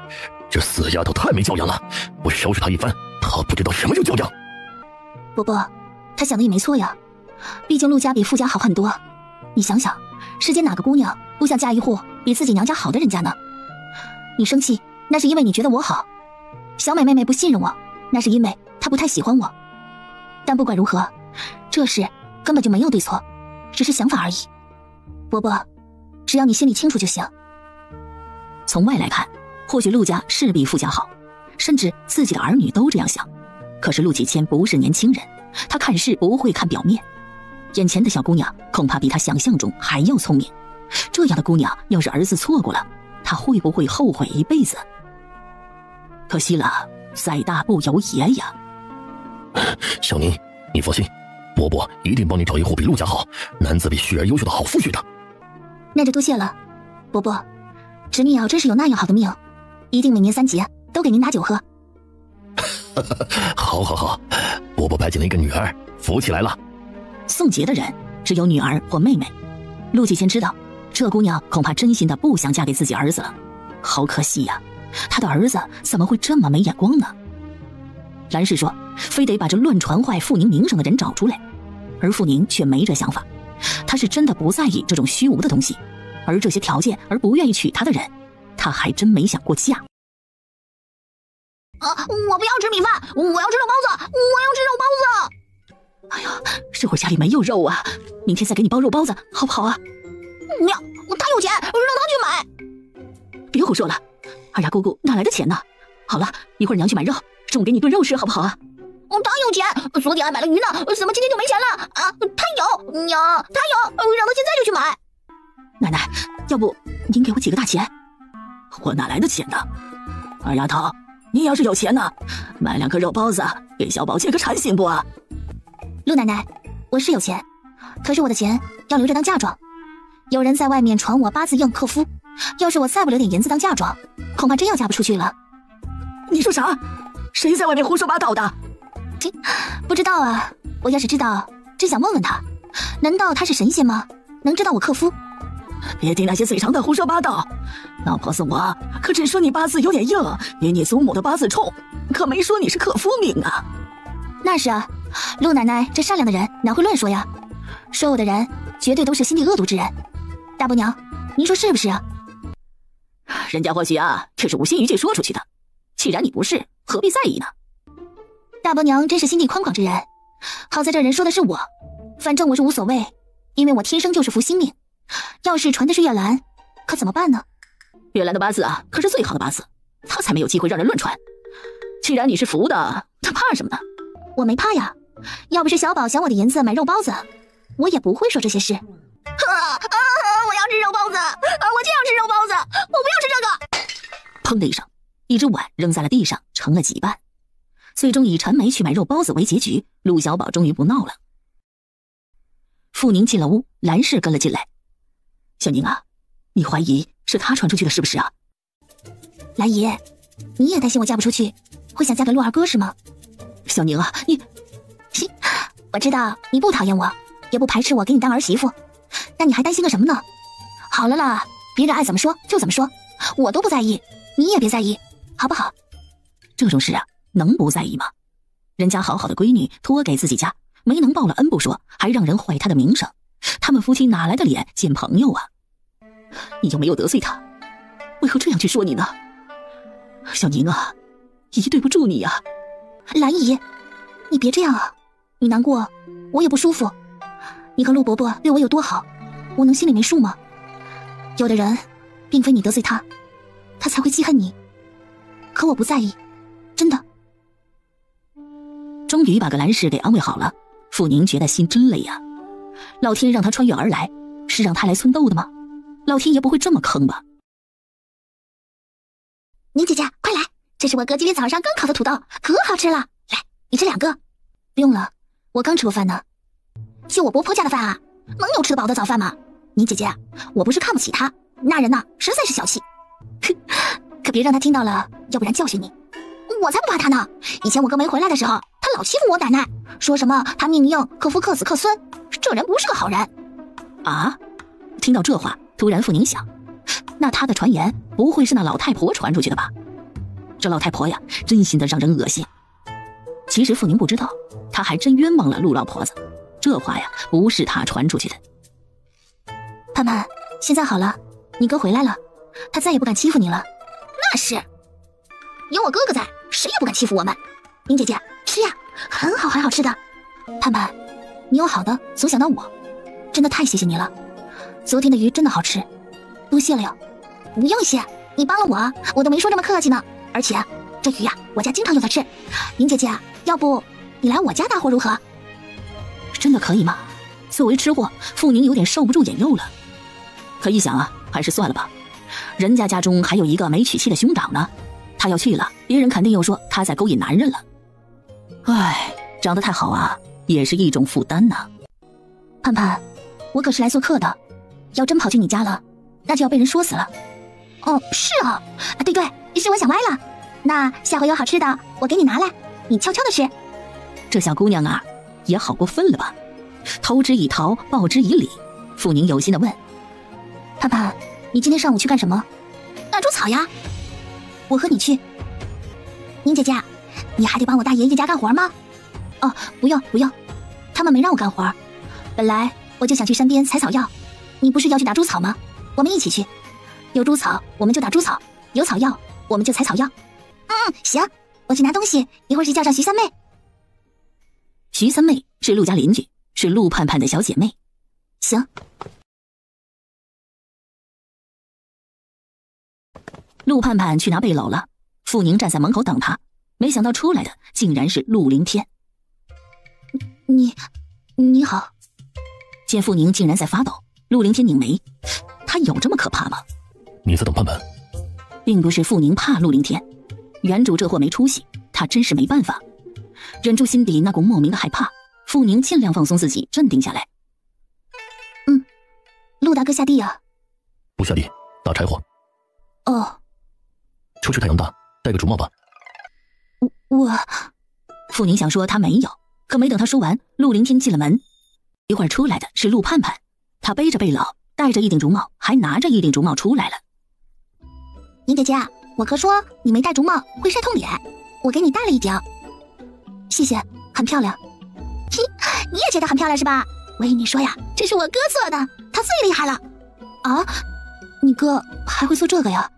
这死丫头太没教养了，我收拾她一番，她不知道什么叫教养。伯伯，她想的也没错呀，毕竟陆家比傅家好很多。你想想，世间哪个姑娘不想嫁一户比自己娘家好的人家呢？你生气，那是因为你觉得我好；小美妹妹不信任我，那是因为她不太喜欢我。但不管如何，这事根本就没有对错，只是想法而已。伯伯，只要你心里清楚就行。从外来看，或许陆家是比傅家好，甚至自己的儿女都这样想。可是陆继谦不是年轻人，他看事不会看表面，眼前的小姑娘恐怕比他想象中还要聪明。这样的姑娘要是儿子错过了，他会不会后悔一辈子？可惜了，在大不由爷呀。小宁，你放心，伯伯一定帮你找一户比陆家好、男子比旭儿优秀的好夫婿的。那就多谢了，伯伯。侄女要真是有那样好的命，一定每年3节都给您拿酒喝。好好好，伯伯拜见了一个女儿，福气来了。送节的人只有女儿或妹妹。陆继谦知道，这姑娘恐怕真心的不想嫁给自己儿子了，好可惜呀，他的儿子怎么会这么没眼光呢？兰氏说，非得把这乱传坏傅宁名声的人找出来，而傅宁却没这想法，他是真的不在意这种虚无的东西。而这些条件而不愿意娶她的人，他还真没想过嫁。我不要吃米饭，我要吃肉包子，我要吃肉包子。哎呀，这会儿家里没有肉啊，明天再给你包肉包子，好不好啊？娘，他有钱，让他去买。别胡说了，二丫姑姑哪来的钱呢？好了，一会儿娘去买肉，中午给你炖肉吃，好不好啊？他有钱，昨天还买了鱼呢，怎么今天就没钱了啊？他有，娘，他有，让他现在就去买。奶奶，要不您给我几个大钱？我哪来的钱呢？二丫头，你要是有钱呢，买2个肉包子给小宝解个馋行不啊？陆奶奶，我是有钱，可是我的钱要留着当嫁妆。有人在外面传我八字硬克夫，要是我再不留点银子当嫁妆，恐怕真要嫁不出去了。你说啥？谁在外面胡说八道的？不知道啊，我要是知道，真想问问他，难道他是神仙吗？能知道我克夫？别听那些嘴长的胡说八道，老婆子我可只说你八字有点硬，比你祖母的八字冲，可没说你是克夫命啊。那是啊，陆奶奶这善良的人哪会乱说呀？说我的人绝对都是心地恶毒之人。大伯娘，您说是不是啊？人家或许却是无心一句说出去的，既然你不是，何必在意呢？大伯娘真是心地宽广之人，好在这人说的是我，反正我是无所谓，因为我天生就是福星命。要是传的是月兰，可怎么办呢？月兰的八字可是最好的八字，她才没有机会让人乱传。既然你是福的，她怕什么呢？我没怕呀，要不是小宝想我的银子买肉包子，我也不会说这些事。我要吃肉包子，我就要吃肉包子，我不要吃这个。砰的一声，一只碗扔在了地上，成了几瓣。最终以陈梅去买肉包子为结局，陆小宝终于不闹了。傅宁进了屋，兰氏跟了进来。小宁你怀疑是他传出去的是不是啊？兰姨，你也担心我嫁不出去，会想嫁给陆二哥是吗？小宁你我知道你不讨厌我，也不排斥我给你当儿媳妇，那你还担心个什么呢？好了啦，别人爱怎么说就怎么说，我都不在意，你也别在意，好不好？这种事能不在意吗？人家好好的闺女托给自己家，没能报了恩不说，还让人坏她的名声，他们夫妻哪来的脸见朋友啊？你又没有得罪他，为何这样去说你呢？小宁姨对不住你呀。兰姨，你别这样你难过我也不舒服。你和陆伯伯对我有多好，我能心里没数吗？有的人并非你得罪他，他才会记恨你，可我不在意，真的。终于把个兰氏给安慰好了，傅宁觉得心真累呀。老天让他穿越而来，是让他来寸斗的吗？老天爷不会这么坑吧？宁姐姐快来，这是我哥今天早上刚烤的土豆，可好吃了，来你吃2个。不用了，我刚吃过饭呢。就我伯婆家的饭能有吃得饱的早饭吗？宁姐姐，我不是看不起他，那人实在是小气。可别让他听到了，要不然教训你。我才不怕他呢，以前我哥没回来的时候，他老欺负我奶奶，说什么他命硬，克夫克子克孙，这人不是个好人。听到这话，突然傅宁想，那他的传言不会是那老太婆传出去的吧？这老太婆真心的让人恶心。其实傅宁不知道，他还真冤枉了陆老婆子，这话不是他传出去的。盼盼，现在好了，你哥回来了，他再也不敢欺负你了。那是，有我哥哥在，谁也不敢欺负我们。宁姐姐吃呀，很好很好吃的。盼盼，你有好的总想到我，真的太谢谢你了。昨天的鱼真的好吃，多谢了哟。不用谢，你帮了我都没说这么客气呢。而且这鱼我家经常有的吃。宁姐姐要不你来我家大伙如何？真的可以吗？作为吃货，傅宁有点受不住眼肉了。可一想还是算了吧，人家家中还有一个没娶妻的兄长呢，他要去了，别人肯定又说他在勾引男人了。长得太好也是一种负担呐。盼盼，我可是来做客的，要真跑去你家了，那就要被人说死了。是对，是我想歪了。那下回有好吃的，我给你拿来，你悄悄的吃。这小姑娘也好过分了吧？投之以桃，报之以李。傅宁有心的问：盼盼，你今天上午去干什么？那猪草呀。我和你去。宁姐姐，你还得帮我大爷爷家干活吗？不用，他们没让我干活。本来我就想去山边采草药，你不是要去打猪草吗？我们一起去。有猪草我们就打猪草，有草药我们就采草药。行，我去拿东西，一会儿去叫上徐三妹。徐三妹是陆家邻居，是陆盼盼的小姐妹。行。陆盼盼去拿背篓了，傅宁站在门口等他，没想到出来的竟然是陆凌天。你好。见傅宁竟然在发抖，陆凌天拧眉，他有这么可怕吗？你在等盼盼？并不是傅宁怕陆凌天，原主这货没出息，他真是没办法，忍住心底那股莫名的害怕。傅宁尽量放松自己，镇定下来。陆大哥下地不下地，打柴火。出去太阳大，戴个竹帽吧。傅宁想说他没有，可没等他说完，陆凌天进了门。一会儿出来的是陆盼盼，他背着背篓，戴着一顶竹帽，还拿着一顶竹帽出来了。宁姐姐，我哥说你没戴竹帽会晒痛脸，我给你戴了一顶。谢谢，很漂亮。你也觉得很漂亮是吧？我跟你说呀，这是我哥做的，他最厉害了。啊，你哥还会做这个呀？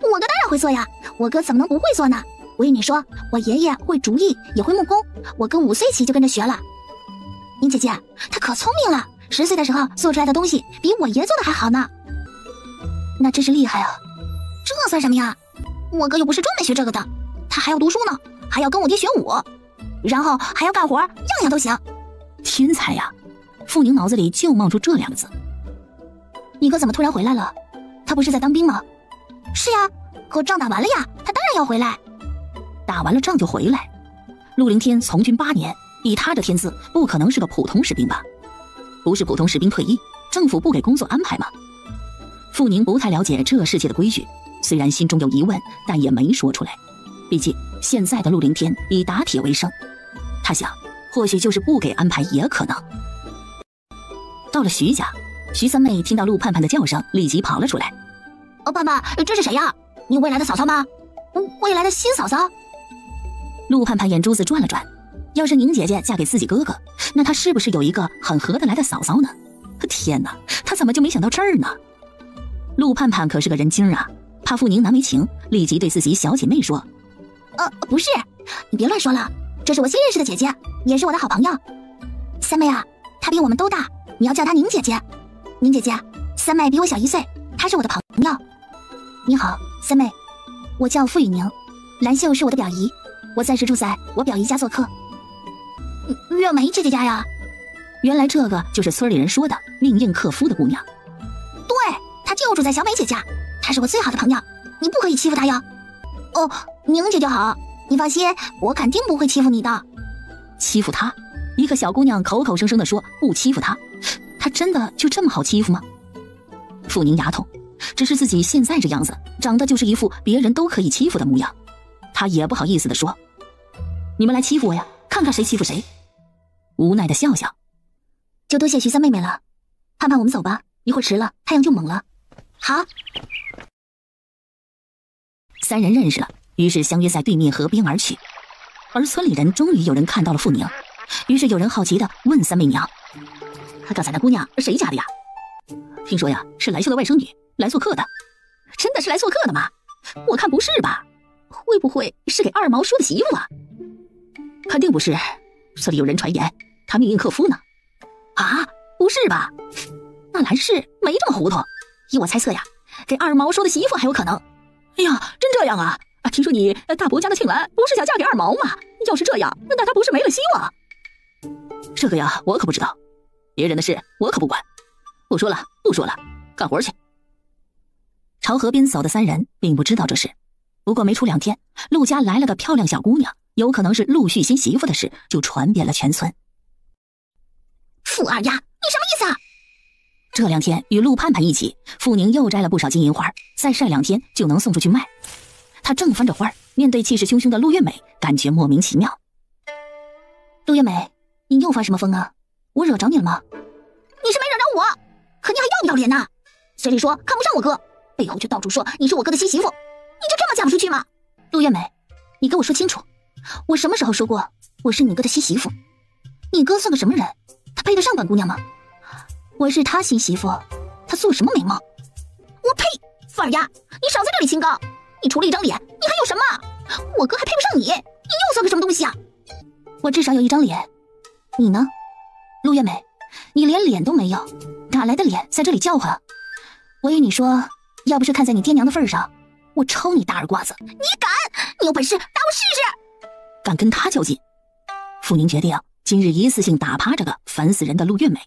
我哥当然会做呀，我哥怎么能不会做呢？我跟你说，我爷爷会竹艺，也会木工，我哥5岁起就跟着学了。宁姐姐，他可聪明了，10岁的时候做出来的东西比我爷做的还好呢。那真是厉害啊！这算什么呀？我哥又不是专门学这个的，他还要读书呢，还要跟我爹学舞，然后还要干活，样样都行。天才呀！傅宁脑子里就冒出这2个字。你哥怎么突然回来了？他不是在当兵吗？是呀，可仗打完了呀，他当然要回来。打完了仗就回来？陆凌天从军8年，以他这天资，不可能是个普通士兵吧？不是普通士兵退役，政府不给工作安排吗？傅宁不太了解这世界的规矩，虽然心中有疑问，但也没说出来。毕竟现在的陆凌天以打铁为生，他想，或许就是不给安排也可能。到了徐家，徐三妹听到陆盼盼的叫声，立即跑了出来。盼盼，这是谁呀？你未来的嫂嫂吗？未来的新嫂嫂？陆盼盼眼珠子转了转，要是宁姐姐嫁给自己哥哥，那她是不是有一个很合得来的嫂嫂呢？天哪，她怎么就没想到这儿呢？陆盼盼可是个人精啊，怕傅宁难为情，立即对自己小姐妹说：不是，你别乱说了，这是我新认识的姐姐，也是我的好朋友。三妹啊，她比我们都大，你要叫她宁姐姐。宁姐姐，三妹比我小1岁，她是我的朋友。你好，三妹，我叫傅雨宁，兰秀是我的表姨，我暂时住在我表姨家做客。月梅姐姐家呀？原来这个就是村里人说的命硬克夫的姑娘。对，她就住在小美姐家，她是我最好的朋友，你不可以欺负她哟。哦，宁姐姐好，你放心，我肯定不会欺负你的。欺负她？一个小姑娘口口声声地说不欺负她，她真的就这么好欺负吗？傅宁牙痛，只是自己现在这样子，长得就是一副别人都可以欺负的模样，她也不好意思地说：你们来欺负我呀，看看谁欺负谁。无奈地笑笑，就多谢徐三妹妹了。盼盼我们走吧，一会儿迟了太阳就猛了。好。3人认识了，于是相约在对面河边而去。而村里人终于有人看到了傅宁，于是有人好奇地问三妹娘：刚才那姑娘谁家的呀？听说呀是来秀的外甥女，来做客的。真的是来做客的吗？我看不是吧，会不会是给二毛说的媳妇啊？肯定不是，这里有人传言她命硬克夫呢。啊，不是吧？那兰氏没这么糊涂，依我猜测呀，给二毛说的媳妇还有可能。哎呀，真这样啊？听说你大伯家的庆兰不是想嫁给二毛吗？要是这样，那她不是没了希望？这个呀，我可不知道，别人的事我可不管。不说了，不说了，干活去。朝河边走的3人并不知道这事，不过没出2天，陆家来了个漂亮小姑娘，有可能是陆续新媳妇的事就传遍了全村。傅二丫，你什么意思啊？这2天与陆盼盼一起，傅宁又摘了不少金银花，再晒2天就能送出去卖。他正翻着花，面对气势汹汹的陆月美，感觉莫名其妙。陆月美，你又发什么疯啊？我惹着你了吗？你是没惹着我，可你还要不要脸呢？嘴里说看不上我哥，背后却到处说你是我哥的新媳妇，你就这么嫁不出去吗？陆月美，你给我说清楚，我什么时候说过我是你哥的新媳妇？你哥算个什么人？他配得上本姑娘吗？我是他新媳妇，他做什么美貌？我呸！范儿丫，你少在这里清高，你除了一张脸，你还有什么？我哥还配不上你，你又算个什么东西啊？我至少有1张脸，你呢？陆月美，你连脸都没有，哪来的脸在这里叫唤？我与你说，要不是看在你爹娘的份上，我抽你大耳刮子！你敢？你有本事打我试试！敢跟他较劲？傅宁决定今日一次性打趴这个烦死人的陆月美。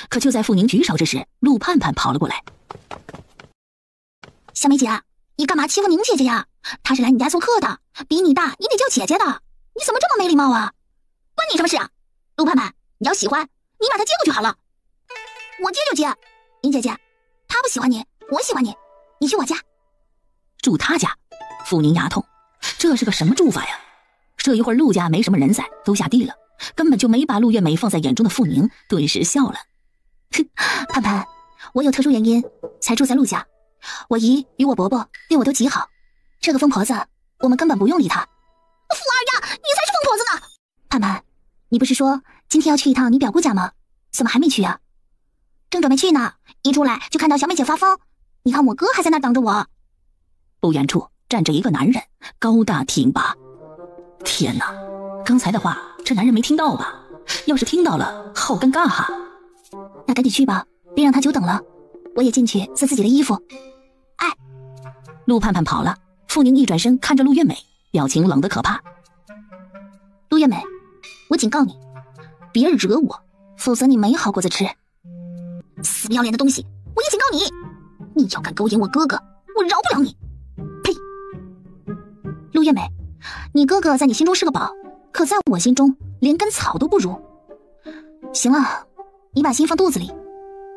可就在傅宁举手之时，陆盼盼跑了过来。小梅姐，你干嘛欺负宁姐姐呀？她是来你家做客的，比你大，你得叫姐姐的。你怎么这么没礼貌啊？关你什么事啊？陆盼盼，你要喜欢，你把她接过去好了。我接就接。宁姐姐，她不喜欢你，我喜欢你，你去我家。住他家？傅宁牙痛，这是个什么住法呀？这一会儿陆家没什么人在，都下地了，根本就没把陆月美放在眼中的傅宁顿时笑了。哼，盼盼，我有特殊原因才住在陆家，我姨与我伯伯对我都极好，这个疯婆子我们根本不用理她。傅二丫，你才是疯婆子呢！盼盼，你不是说今天要去一趟你表姑家吗？怎么还没去啊？正准备去呢，一出来就看到小美姐发疯。你看我哥还在那等着我。不远处站着一个男人，高大挺拔。天哪，刚才的话这男人没听到吧？要是听到了，好尴尬哈。那赶紧去吧，别让他久等了。我也进去撕自己的衣服。哎，陆盼盼跑了，傅宁一转身看着陆月美，表情冷得可怕。陆月美，我警告你，别惹我，否则你没好果子吃。死不要脸的东西，我也警告你，你要敢勾引我哥哥，我饶不了你。呸！陆月美，你哥哥在你心中是个宝，可在我心中连根草都不如。行了，你把心放肚子里，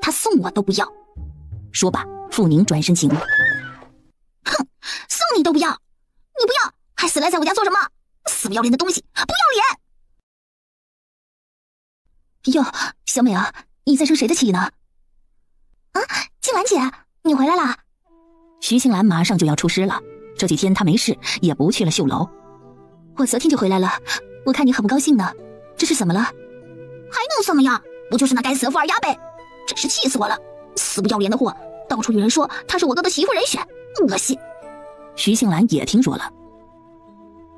他送我都不要。说罢，傅宁转身进屋。哼，送你都不要，你不要还死赖在我家做什么？死不要脸的东西，不要脸！哟，小美啊，你在生谁的气呢？啊，静兰姐，你回来啦！徐静兰马上就要出师了，这几天她没事，也不去了绣楼。我昨天就回来了，我看你很不高兴呢，这是怎么了？还能怎么样？不就是那该死的富二丫呗！真是气死我了！死不要脸的货，到处有人说她是我哥的媳妇人选，恶心。徐静兰也听说了。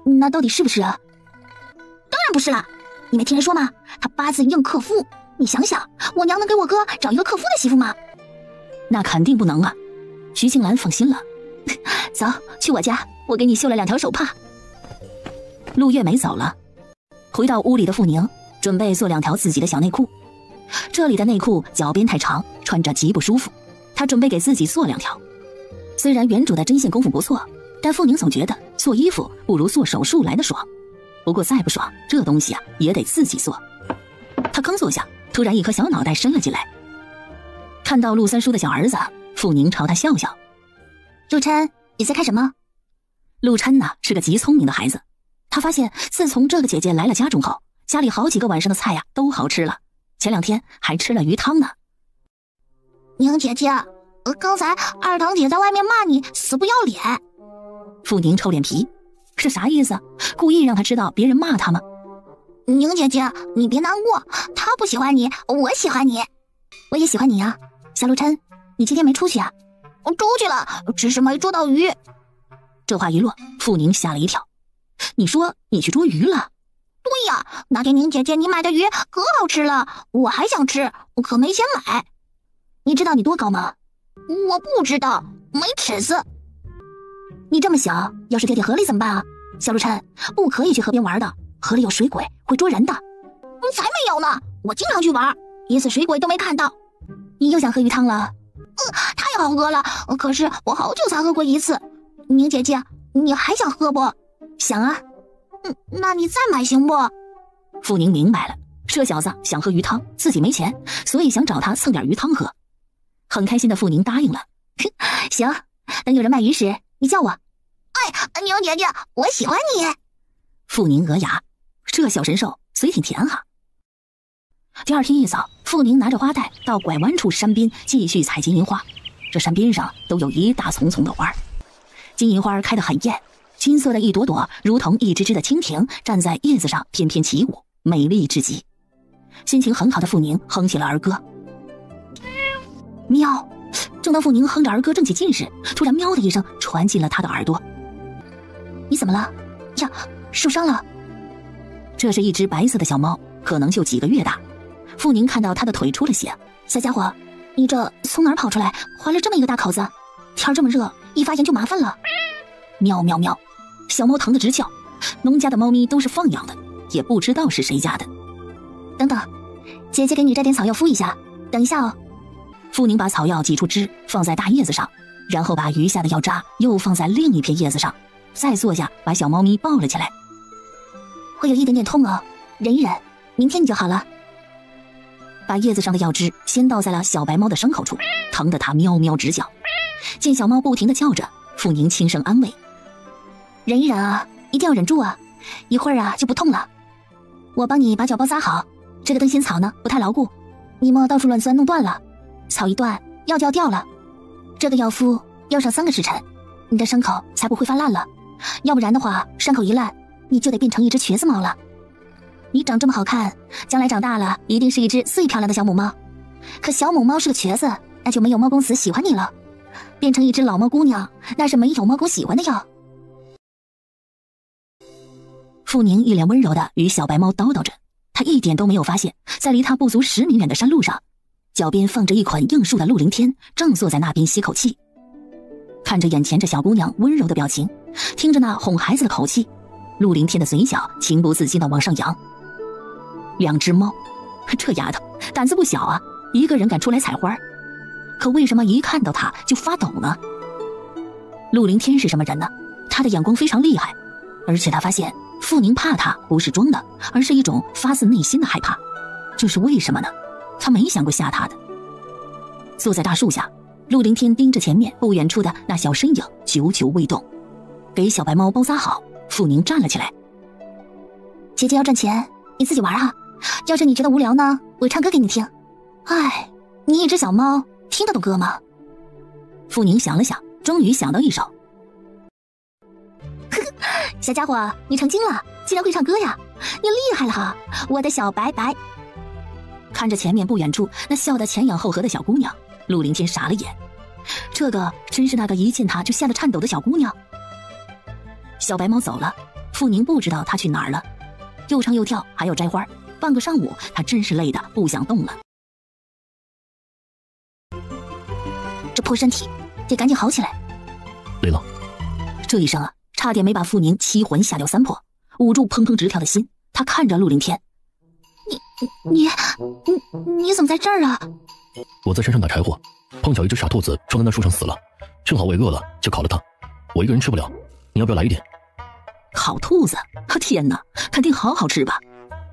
那到底是不是啊？当然不是啦！你没听人说吗？他八字硬克夫，你想想，我娘能给我哥找一个克夫的媳妇吗？那肯定不能啊！徐静兰放心了。走，去我家，我给你绣了2条手帕。陆月美走了，回到屋里的傅宁准备做2条自己的小内裤。这里的内裤脚边太长，穿着极不舒服，她准备给自己做2条。虽然原主的针线功夫不错，但傅宁总觉得做衣服不如做手术来的爽。不过再不爽，这东西啊也得自己做。他刚坐下，突然一颗小脑袋伸了进来。看到陆三叔的小儿子，傅宁朝他笑笑。陆琛，你在看什么？陆琛呢是个极聪明的孩子，他发现自从这个姐姐来了家中后，家里好几个晚上的菜呀都好吃了，前2天还吃了鱼汤呢。宁姐姐，刚才二堂姐在外面骂你死不要脸。傅宁抽脸皮，这啥意思？故意让他知道别人骂他吗？宁姐姐，你别难过，他不喜欢你，我喜欢你。我也喜欢你啊。小陆琛，你今天没出去啊？我出去了，只是没捉到鱼。这话一落，傅宁吓了一跳。你说你去捉鱼了？对呀，那天宁姐姐你买的鱼可好吃了，我还想吃，可没钱买。你知道你多高吗？我不知道，没尺子。你这么小，要是跌河里怎么办啊？小陆琛，不可以去河边玩的，河里有水鬼，会捉人的。才没有呢，我经常去玩，一次水鬼都没看到。你又想喝鱼汤了？太好喝了，可是我好久才喝过一次。宁姐姐，你还想喝不？想啊。那你再买行不？傅宁明白了，这小子想喝鱼汤，自己没钱，所以想找他蹭点鱼汤喝。很开心的傅宁答应了。行，等有人卖鱼时，你叫我。哎，宁姐姐，我喜欢你。傅宁额牙，这小神兽嘴挺甜哈。第2天一早，傅宁拿着花袋到拐弯处山边继续采金银花。这山边上都有一大丛丛的花，金银花开得很艳，金色的一朵朵如同一只只的蜻蜓站在叶子上翩翩起舞，美丽至极。心情很好的傅宁哼起了儿歌。喵！正当傅宁哼着儿歌正起劲时，突然喵的一声传进了他的耳朵。你怎么了？呀，受伤了。这是一只白色的小猫，可能就几个月大。傅宁看到它的腿出了血。小家伙，你这从哪儿跑出来，划了这么一个大口子？天这么热，一发炎就麻烦了。喵喵喵！小猫疼得直叫。农家的猫咪都是放养的，也不知道是谁家的。等等，姐姐给你摘点草药敷一下，等一下哦。傅宁把草药挤出汁放在大叶子上，然后把余下的药渣又放在另一片叶子上，再坐下把小猫咪抱了起来。会有一点点痛哦，忍一忍，明天你就好了。把叶子上的药汁先倒在了小白猫的伤口处，疼得它喵喵直叫。见小猫不停地叫着，傅宁轻声安慰：忍一忍啊，一定要忍住啊，一会儿啊就不痛了。我帮你把脚包扎好，这个灯芯草呢不太牢固，你莫到处乱钻弄断了，草一断药就要掉了。这个药敷要上3个时辰，你的伤口才不会发烂了，要不然的话伤口一烂，你就得变成一只瘸子猫了。你长这么好看，将来长大了一定是一只最漂亮的小母猫。可小母猫是个瘸子，那就没有猫公子喜欢你了。变成一只老猫姑娘，那是没有猫公喜欢的哟。傅宁一脸温柔的与小白猫叨叨着，他一点都没有发现，在离他不足10米远的山路上，脚边放着一捆硬树的陆凌天正坐在那边吸口气。看着眼前这小姑娘温柔的表情，听着那哄孩子的口气，陆凌天的嘴角情不自禁地往上扬。2只猫，这丫头胆子不小啊，一个人敢出来采花。可为什么一看到她就发抖呢？陆凌天是什么人呢？他的眼光非常厉害，而且他发现傅宁怕他不是装的，而是一种发自内心的害怕。这是为什么呢？他没想过吓他的。坐在大树下，陆凌天盯着前面不远处的那小身影，久久未动。给小白猫包扎好，傅宁站了起来。姐姐要赚钱，你自己玩啊。要是你觉得无聊呢，我唱歌给你听。哎，你一只小猫听得懂歌吗？傅宁想了想，终于想到一首。呵呵，小家伙，你成精了，竟然会唱歌呀！你厉害了哈，我的小白白。看着前面不远处那笑得前仰后合的小姑娘，陆凌天傻了眼。这个真是那个一见他就吓得颤抖的小姑娘。小白猫走了，傅宁不知道他去哪儿了，又唱又跳还要摘花，半个上午他真是累得不想动了。这破身体得赶紧好起来。累了。这一声啊，差点没把傅宁七魂吓掉3魄，捂住砰砰直跳的心。他看着陆凌天，你怎么在这儿啊？我在山上打柴火，碰巧一只傻兔子撞在那树上死了，正好我也饿了，就烤了它。我一个人吃不了，你要不要来一点？烤兔子？天哪，肯定好好吃吧！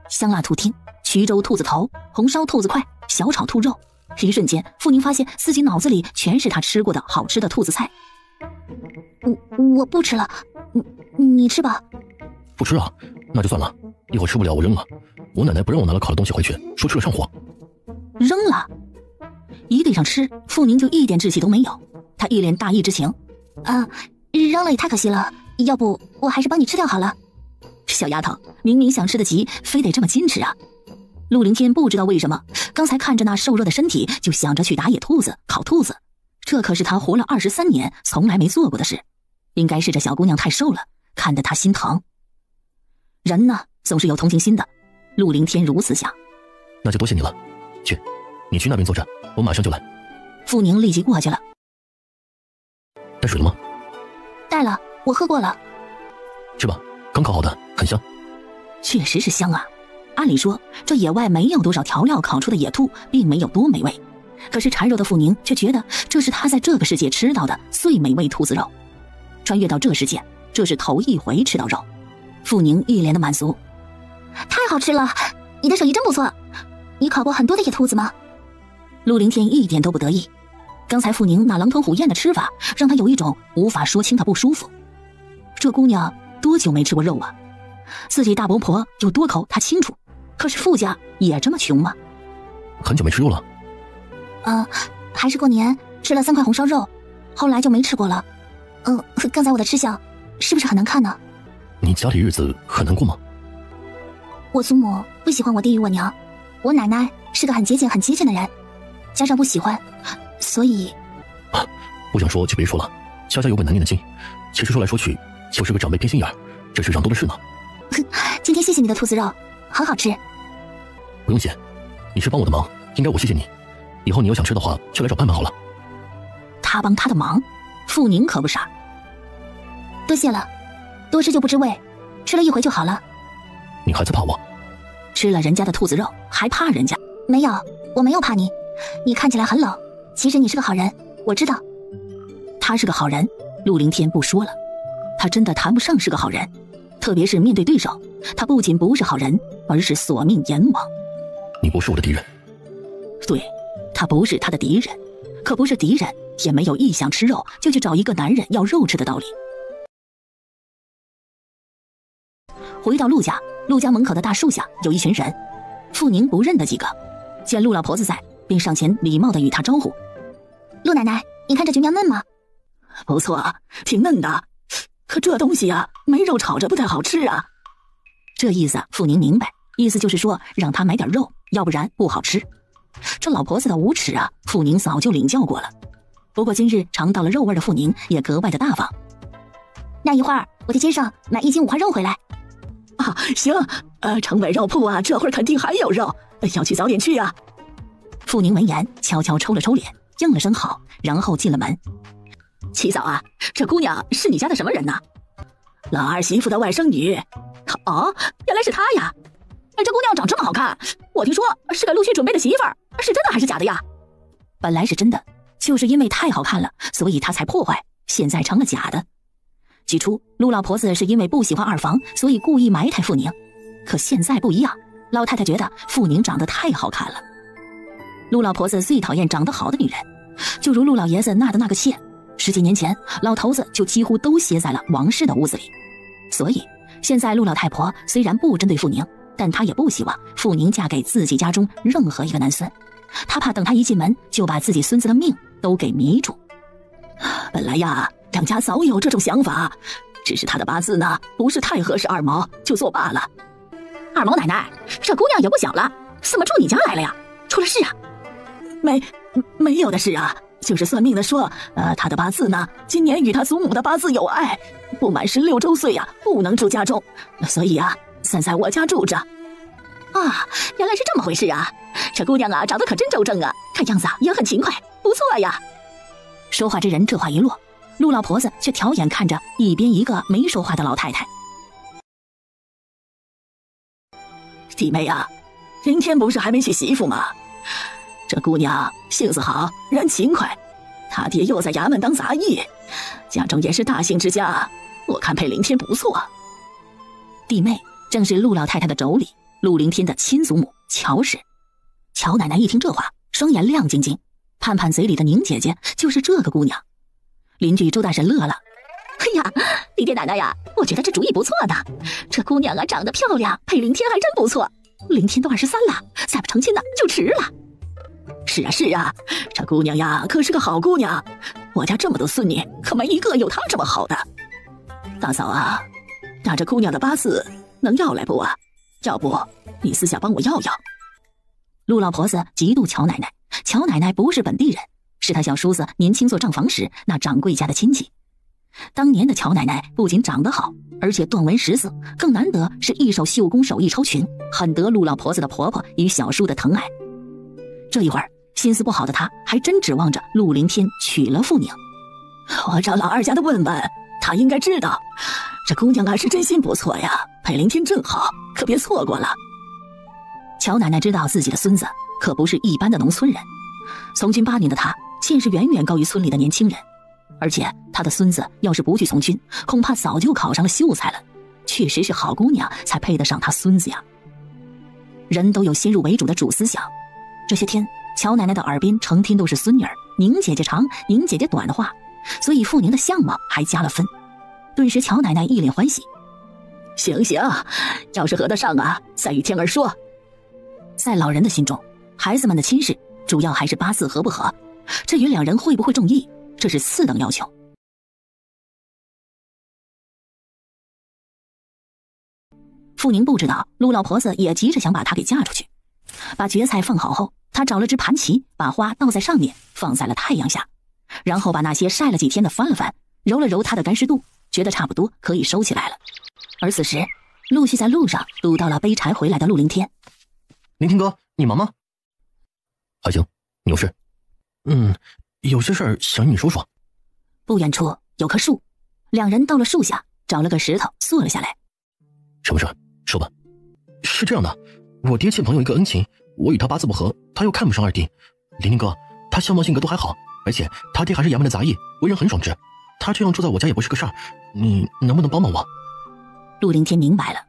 香辣兔丁、衢州兔子头、红烧兔子块、小炒兔肉。一瞬间，傅宁发现自己脑子里全是他吃过的好吃的兔子菜。我不吃了，你吃吧。不吃啊？那就算了，一会儿吃不了我扔了。我奶奶不让我拿了烤的东西回去，说吃了上火。扔了？一对上吃，傅宁就一点志气都没有。他一脸大义之情。扔了也太可惜了，要不我还是帮你吃掉好了。小丫头，明明想吃得急，非得这么矜持啊！陆凌天不知道为什么，刚才看着那瘦弱的身体，就想着去打野兔子、烤兔子。这可是他活了23年从来没做过的事。应该是这小姑娘太瘦了，看得他心疼。人呢，总是有同情心的。陆凌天如此想。那就多谢你了。去，你去那边坐着，我马上就来。傅宁立即过去了。带水了吗？带了，我喝过了。吃吧，刚烤好的，很香。确实是香啊。按理说，这野外没有多少调料烤出的野兔，并没有多美味。可是馋肉的傅宁却觉得这是他在这个世界吃到的最美味兔子肉。穿越到这世界，这是头一回吃到肉。傅宁一脸的满足。太好吃了，你的手艺真不错。你烤过很多的野兔子吗？陆凌天一点都不得意。刚才傅宁那狼吞虎咽的吃法，让他有一种无法说清的不舒服。这姑娘多久没吃过肉啊？自己大伯婆有多抠他清楚，可是傅家也这么穷吗？很久没吃肉了。还是过年吃了3块红烧肉，后来就没吃过了。刚才我的吃相是不是很难看呢？你家里日子很难过吗？我祖母不喜欢我弟与我娘，我奶奶是个很节俭的人，加上不喜欢，所以不想说就别说了，家有本难念的经，其实说来说去就是个长辈偏心眼儿，这世上多的是呢。今天谢谢你的兔子肉，很好吃。不用谢，你是帮我的忙，应该我谢谢你。以后你要想吃的话，就来找盼盼好了。他帮他的忙，傅宁可不傻。多谢了，多吃就不知味，吃了一回就好了。你还在怕我？吃了人家的兔子肉还怕人家？没有，我没有怕你。你看起来很冷，其实你是个好人，我知道。他是个好人，陆凌天不说了，他真的谈不上是个好人。特别是面对对手，他不仅不是好人，而是索命阎王。你不是我的敌人。对，他不是他的敌人，可不是敌人也没有一想吃肉就去找一个男人要肉吃的道理。回到陆家，陆家门口的大树下有一群人，傅宁不认得几个，见陆老婆子在，便上前礼貌地与她招呼：“陆奶奶，你看这菊苗嫩吗？”“不错啊，挺嫩的，可这东西啊，没肉炒着不太好吃啊。”这意思傅宁明白，意思就是说让她买点肉，要不然不好吃。这老婆子的无耻啊，傅宁早就领教过了。不过今日尝到了肉味的傅宁也格外的大方。那一会儿我去街上买1斤五花肉回来。啊，行，城北肉铺啊，这会儿肯定还有肉，要去早点去啊。傅宁闻言悄悄抽了抽脸，应了声好，然后进了门。七嫂啊，这姑娘是你家的什么人呢？老二媳妇的外甥女。哦，原来是她呀。这姑娘长这么好看，我听说是给陆续准备的媳妇儿，是真的还是假的呀？本来是真的，就是因为太好看了，所以她才破坏，现在成了假的。起初陆老婆子是因为不喜欢二房，所以故意埋汰傅宁，可现在不一样，老太太觉得傅宁长得太好看了。陆老婆子最讨厌长得好的女人，就如陆老爷子纳的那个妾，10几年前老头子就几乎都歇在了王氏的屋子里。所以现在陆老太婆虽然不针对傅宁，但她也不希望傅宁嫁给自己家中任何一个男孙，她怕等她一进门就把自己孙子的命都给迷住。本来呀，两家早有这种想法，只是他的八字呢不是太合适二毛，就作罢了。二毛奶奶，这姑娘也不小了，怎么住你家来了呀？出了事啊？没有的事啊，就是算命的说，他的八字呢，今年与他祖母的八字有碍，不满16周岁呀，不能住家中，所以啊，算在我家住着。啊，原来是这么回事啊！这姑娘啊，长得可真周正啊，看样子啊也很勤快，不错呀。说话之人这话一落，陆老婆子却挑眼看着一边一个没说话的老太太。弟妹啊，明天不是还没娶媳妇吗？这姑娘性子好，人勤快，她爹又在衙门当杂役，家中也是大姓之家，我看配凌天不错。弟妹正是陆老太太的妯娌，陆凌天的亲祖母乔氏。乔奶奶一听这话，双眼亮晶晶，盼盼嘴里的宁姐姐就是这个姑娘。邻居周大婶乐了：“哎呀，李爹奶奶呀，我觉得这主意不错的。这姑娘啊，长得漂亮，配凌天还真不错。凌天都23了，再不成亲呢就迟了。”是啊是啊，这姑娘呀可是个好姑娘，我家这么多孙女，可没一个有她这么好的。大嫂啊，那这姑娘的八字能要来不啊？要不你私下帮我要要。陆老婆子嫉妒乔奶奶，乔奶奶不是本地人，是她小叔子年轻做账房时那掌柜家的亲戚。当年的乔奶奶不仅长得好，而且断纹识字，更难得是一手绣工手艺超群，很得陆老婆子的婆婆与小叔的疼爱。这一会儿心思不好的她还真指望着陆凌天娶了傅宁。我找老二家的问问，他应该知道，这姑娘啊是真心不错呀，配凌天正好，可别错过了。乔奶奶知道自己的孙子可不是一般的农村人，从军8年的她见识远远高于村里的年轻人，而且她的孙子要是不去从军，恐怕早就考上了秀才了。确实是好姑娘才配得上她孙子呀。人都有先入为主的主思想，这些天乔奶奶的耳边成天都是孙女儿宁姐姐长宁姐姐短的话，所以傅宁的相貌还加了分。顿时乔奶奶一脸欢喜：行行，要是合得上啊，再与天儿说。在老人的心中，孩子们的亲事主要还是八字合不合，至于两人会不会中意，这是次等要求。傅宁不知道陆老婆子也急着想把她给嫁出去。把蕨菜放好后，她找了只盘旗，把花倒在上面，放在了太阳下，然后把那些晒了几天的翻了翻，揉了揉它的干湿度，觉得差不多可以收起来了。而此时陆续在路上堵到了背柴回来的陆凌天。凌天哥，你忙吗？还行，你有事？有些事儿想与你说说。不远处有棵树，两人到了树下，找了个石头坐了下来。什么事？说吧。是这样的，我爹欠朋友一个恩情，我与他八字不合，他又看不上二弟。凌天哥，他相貌性格都还好，而且他爹还是衙门的杂役，为人很爽直，他这样住在我家也不是个事儿，你能不能帮帮我？陆凌天明白了，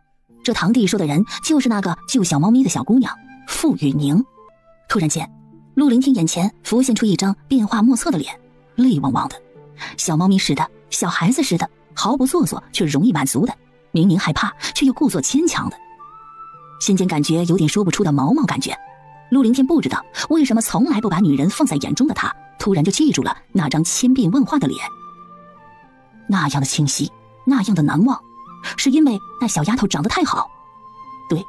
这堂弟说的人就是那个救小猫咪的小姑娘傅雨宁。突然间，陆凌天眼前浮现出一张变化莫测的脸，泪汪汪的，小猫咪似的，小孩子似的，毫不做作却容易满足的，明明害怕却又故作坚强的，心间感觉有点说不出的毛毛感觉。陆凌天不知道为什么从来不把女人放在眼中的他，突然就记住了那张千变万化的脸，那样的清晰，那样的难忘，是因为那小丫头长得太好。对，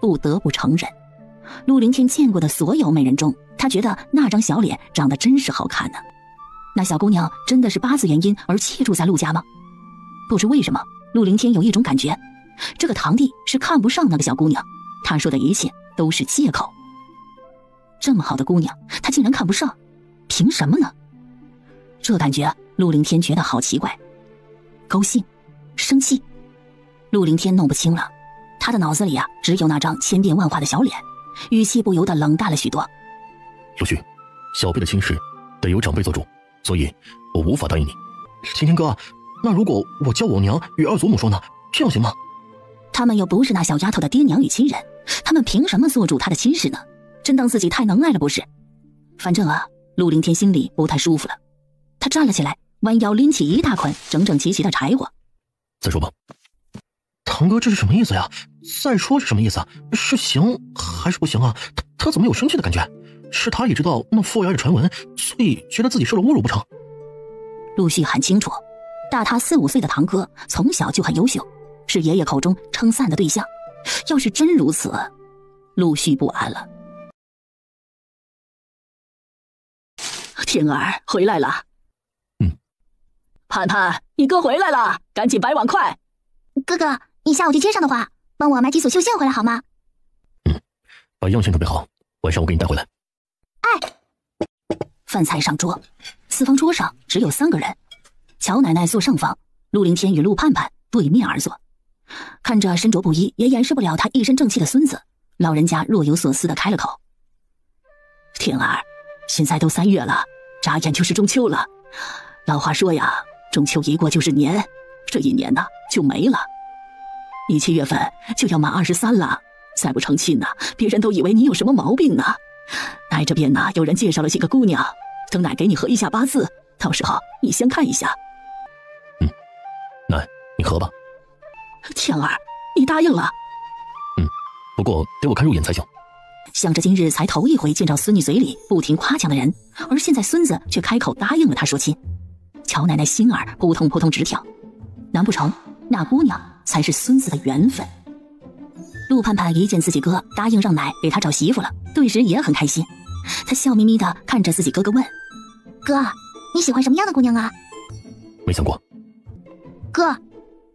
不得不承认，陆凌天见过的所有美人中，他觉得那张小脸长得真是好看呢。那小姑娘真的是八字原因而弃住在陆家吗？不知为什么，陆凌天有一种感觉，这个堂弟是看不上那个小姑娘，他说的一切都是借口。这么好的姑娘，他竟然看不上，凭什么呢？这感觉陆凌天觉得好奇怪，高兴、生气，陆凌天弄不清了。他的脑子里只有那张千变万化的小脸，语气不由得冷淡了许多。陆旭，小辈的亲事得由长辈做主，所以我无法答应你。晴天哥，那如果我叫我娘与二祖母说呢，这样行吗？他们又不是那小丫头的爹娘与亲人，他们凭什么做主她的亲事呢？真当自己太能耐了不是？反正陆凌天心里不太舒服了。他站了起来，弯腰拎起一大捆整整齐齐的柴火。再说吧。堂哥，这是什么意思呀？再说是什么意思？是行还是不行啊？他怎么有生气的感觉？是他也知道那傅儿的传闻，所以觉得自己受了侮辱不成？陆续很清楚，大他4、5岁的堂哥从小就很优秀，是爷爷口中称赞的对象。要是真如此，陆续不安了。天儿回来了。盼盼，你哥回来了，赶紧摆碗筷。哥哥，你下午去街上的话，帮我买几束绣线回来好吗？把样线准备好，晚上我给你带回来。饭菜上桌，四方桌上只有3个人，乔奶奶坐上方，陆凌天与陆盼盼对面而坐。看着身着布衣也掩饰不了他一身正气的孙子，老人家若有所思地开了口：天儿，现在都3月了，眨眼就是中秋了。老话说呀，中秋一过就是年，这一年呢就没了。你7月份就要满23了，再不成亲呢，别人都以为你有什么毛病呢。奶这边呢有人介绍了几个姑娘，等奶给你合一下八字，到时候你先看一下。奶，你合吧。天儿，你答应了？不过得我看入眼才行。想着今日才头一回见着孙女嘴里不停夸奖的人，而现在孙子却开口答应了他说亲，乔奶奶心儿扑通扑通直跳。难不成那姑娘才是孙子的缘分？陆盼盼一见自己哥答应让奶给他找媳妇了，顿时也很开心。他笑眯眯地看着自己哥哥问：哥，你喜欢什么样的姑娘啊？没想过。哥，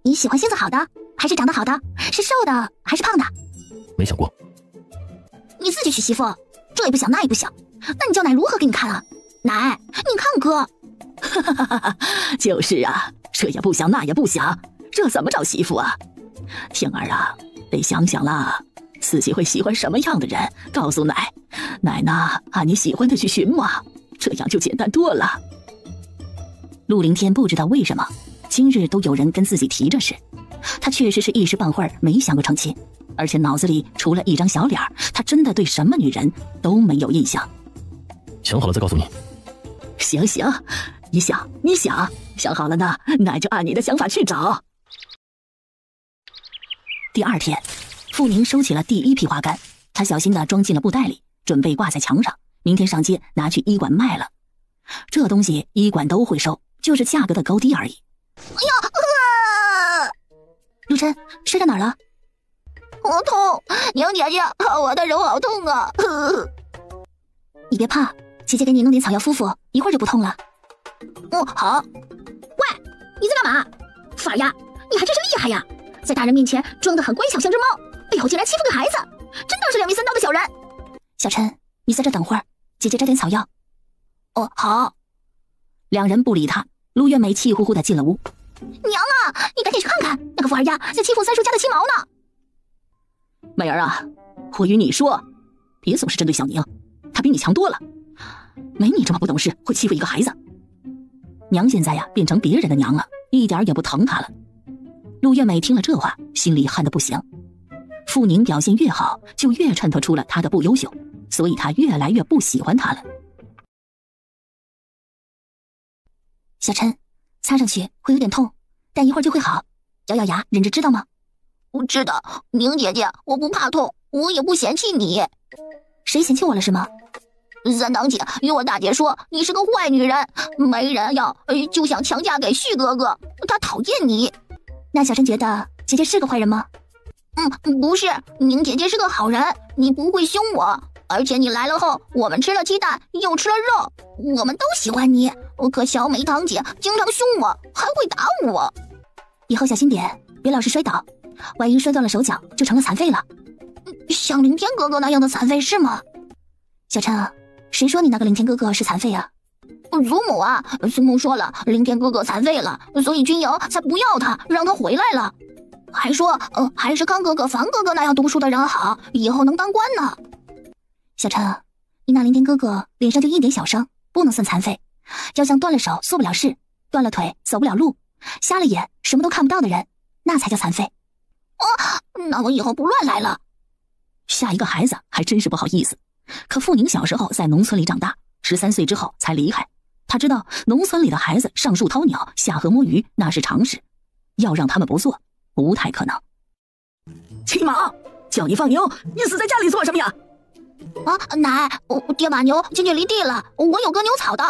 你喜欢性子好的还是长得好的？是瘦的还是胖的？没想过。你自己娶媳妇，这也不想那也不想，那你叫奶如何给你看啊？奶，你看哥。就是啊，这也不想那也不想，这怎么找媳妇啊？天儿啊，得想想啦，自己会喜欢什么样的人，告诉奶，奶呢按你喜欢的去寻嘛，这样就简单多了。陆凌天不知道为什么今日都有人跟自己提这事，他确实是一时半会儿没想过成亲，而且脑子里除了一张小脸，他真的对什么女人都没有印象。想好了再告诉你。行，你想好了呢，奶就按你的想法去找。第2天，傅宁收起了第1批花干，他小心地装进了布袋里，准备挂在墙上，明天上街拿去医馆卖了。这东西医馆都会收，就是价格的高低而已。哎呀，陆琛，摔到哪儿了？好痛，宁姐姐，我的手好痛啊！你别怕，姐姐给你弄点草药敷敷，一会儿就不痛了。好。喂，你在干嘛？范儿呀，你还真是厉害呀，在大人面前装得很乖巧像只猫，背后竟然欺负个孩子，真当是2面3刀的小人。小琛，你在这等会儿，姐姐摘点草药。好。2人不理他，陆月美气呼呼地进了屋。娘啊，你赶紧去看看，那个富二丫在欺负三叔家的亲毛呢。美儿啊，我与你说，别总是针对小宁，她比你强多了，没你这么不懂事，会欺负一个孩子。娘现在变成别人的娘了，一点也不疼她了。陆月美听了这话，心里恨得不行。傅宁表现越好，就越衬托出了她的不优秀，所以她越来越不喜欢她了。小琛，擦上去会有点痛，但一会儿就会好，咬咬牙忍着，知道吗？我知道，宁姐姐，我不怕痛，我也不嫌弃你。谁嫌弃我了是吗？三堂姐与我大姐说你是个坏女人，没人要就想强嫁给旭哥哥，他讨厌你。那小琛觉得姐姐是个坏人吗？不是，宁姐姐是个好人，你不会凶我，而且你来了后，我们吃了鸡蛋，又吃了肉，我们都喜欢你。可小美堂姐经常凶我，还会打我。以后小心点，别老是摔倒，万一摔断了手脚，就成了残废了。像凌天哥哥那样的残废是吗？小琛啊，谁说你那个凌天哥哥是残废啊？祖母啊，苏木说了，凌天哥哥残废了，所以君瑶才不要他，让他回来了。还说，还是康哥哥、樊哥哥那样读书的人好，以后能当官呢。小琛啊，你那凌天哥哥脸上就一点小伤，不能算残废。要像断了手做不了事，断了腿走不了路，瞎了眼什么都看不到的人，那才叫残废。那我以后不乱来了。下一个孩子还真是不好意思。可傅宁小时候在农村里长大，13岁之后才离开。他知道农村里的孩子上树掏鸟，下河摸鱼那是常事，要让他们不做，不太可能。七毛，叫你放牛，你死在家里做什么呀？奶，我爹把牛进去犁地了，我有割牛草的。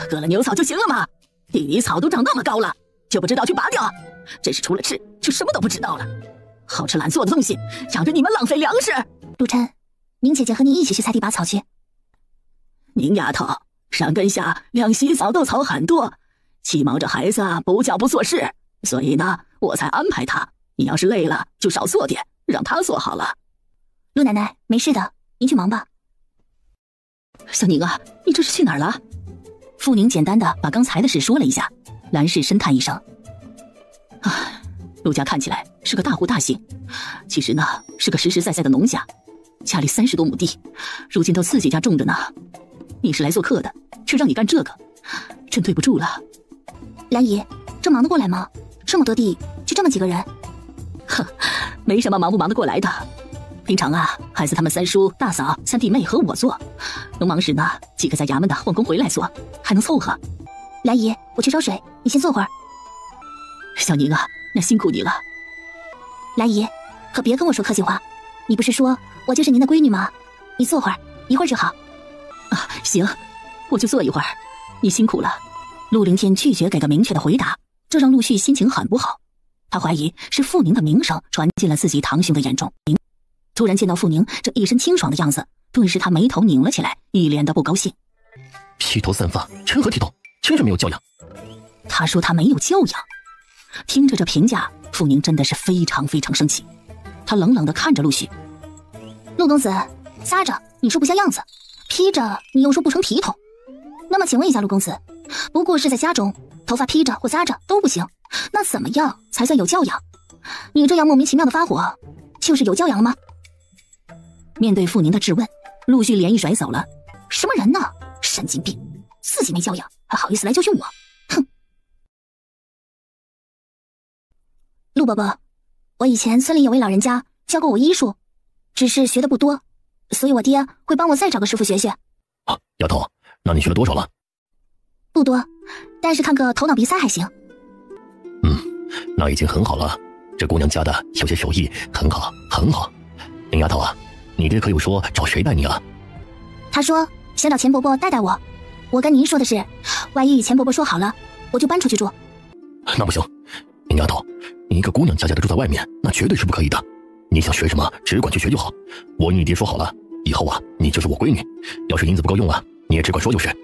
割了牛草就行了嘛，地里草都长那么高了，就不知道去拔掉，真是除了吃就什么都不知道了。好吃懒做的东西，想着你们浪费粮食。陆琛，宁姐姐和你一起去菜地拔草去。宁丫头，山根下两洗澡的草很多，七毛这孩子不叫不做事，所以呢，我才安排他。你要是累了，就少做点，让他做好了。陆奶奶，没事的，您去忙吧。小宁啊，你这是去哪儿了？傅宁简单的把刚才的事说了一下，兰氏深叹一声：陆家看起来是个大户大姓，其实呢是个实实在在的农家，家里30多亩地，如今都自己家种着呢。你是来做客的，却让你干这个，真对不住了。兰姨，这忙得过来吗？这么多地，就这么几个人？没什么忙不忙得过来的。平常孩子他们三叔、大嫂、三弟妹和我做，农忙时呢，几个在衙门的混工回来做，还能凑合。兰姨，我去烧水，你先坐会儿。小宁啊，那辛苦你了。兰姨，可别跟我说客气话，你不是说我就是您的闺女吗？你坐会儿，一会儿就好。行，我就坐一会儿，你辛苦了。陆凌天拒绝给个明确的回答，这让陆续心情很不好。他怀疑是傅宁的名声传进了自己堂兄的眼中。突然见到傅宁这一身清爽的样子，顿时他眉头拧了起来，一脸的不高兴。披头散发，成何体统？真是没有教养。他说他没有教养。听着这评价，傅宁真的是非常非常生气。他冷冷地看着陆续：陆公子，撒着你说不像样子，披着你又说不成体统。那么请问一下陆公子，不过是在家中头发披着或撒着都不行，那怎么样才算有教养？你这样莫名其妙的发火，就是有教养了吗？面对傅宁的质问，陆续脸一甩走了。什么人呢？神经病，自己没教养还好意思来教训我，哼！陆伯伯，我以前村里有位老人家教过我医术，只是学的不多，所以我爹会帮我再找个师傅学学。丫头，那你学了多少了？不多，但是看个头脑鼻塞还行。那已经很好了，这姑娘家的有些手艺很好很好。林丫头啊，你爹可有说找谁带你啊？他说想找钱伯伯带带我。我跟您说的是，万一与钱伯伯说好了，我就搬出去住。那不行，林丫头，你一个姑娘家的住在外面，那绝对是不可以的。你想学什么，只管去学就好。我与你爹说好了，以后你就是我闺女，要是银子不够用你也只管说就是。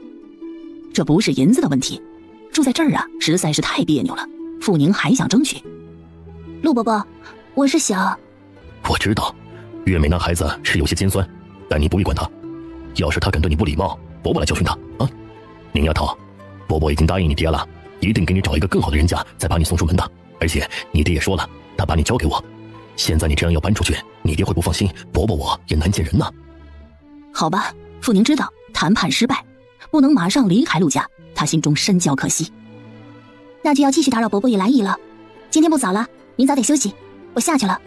这不是银子的问题，住在这儿实在是太别扭了。傅宁还想争取。陆伯伯，我是想……我知道，月美那孩子是有些尖酸，但你不必管他。要是他敢对你不礼貌，伯伯来教训他啊！宁丫头，伯伯已经答应你爹了，一定给你找一个更好的人家，再把你送出门的。而且你爹也说了，他把你交给我。现在你这样要搬出去，你爹会不放心，伯伯我也难见人呢。好吧，傅宁知道谈判失败，不能马上离开陆家，他心中深觉可惜。那就要继续打扰伯伯与兰姨了。今天不早了，您早点休息，我下去了。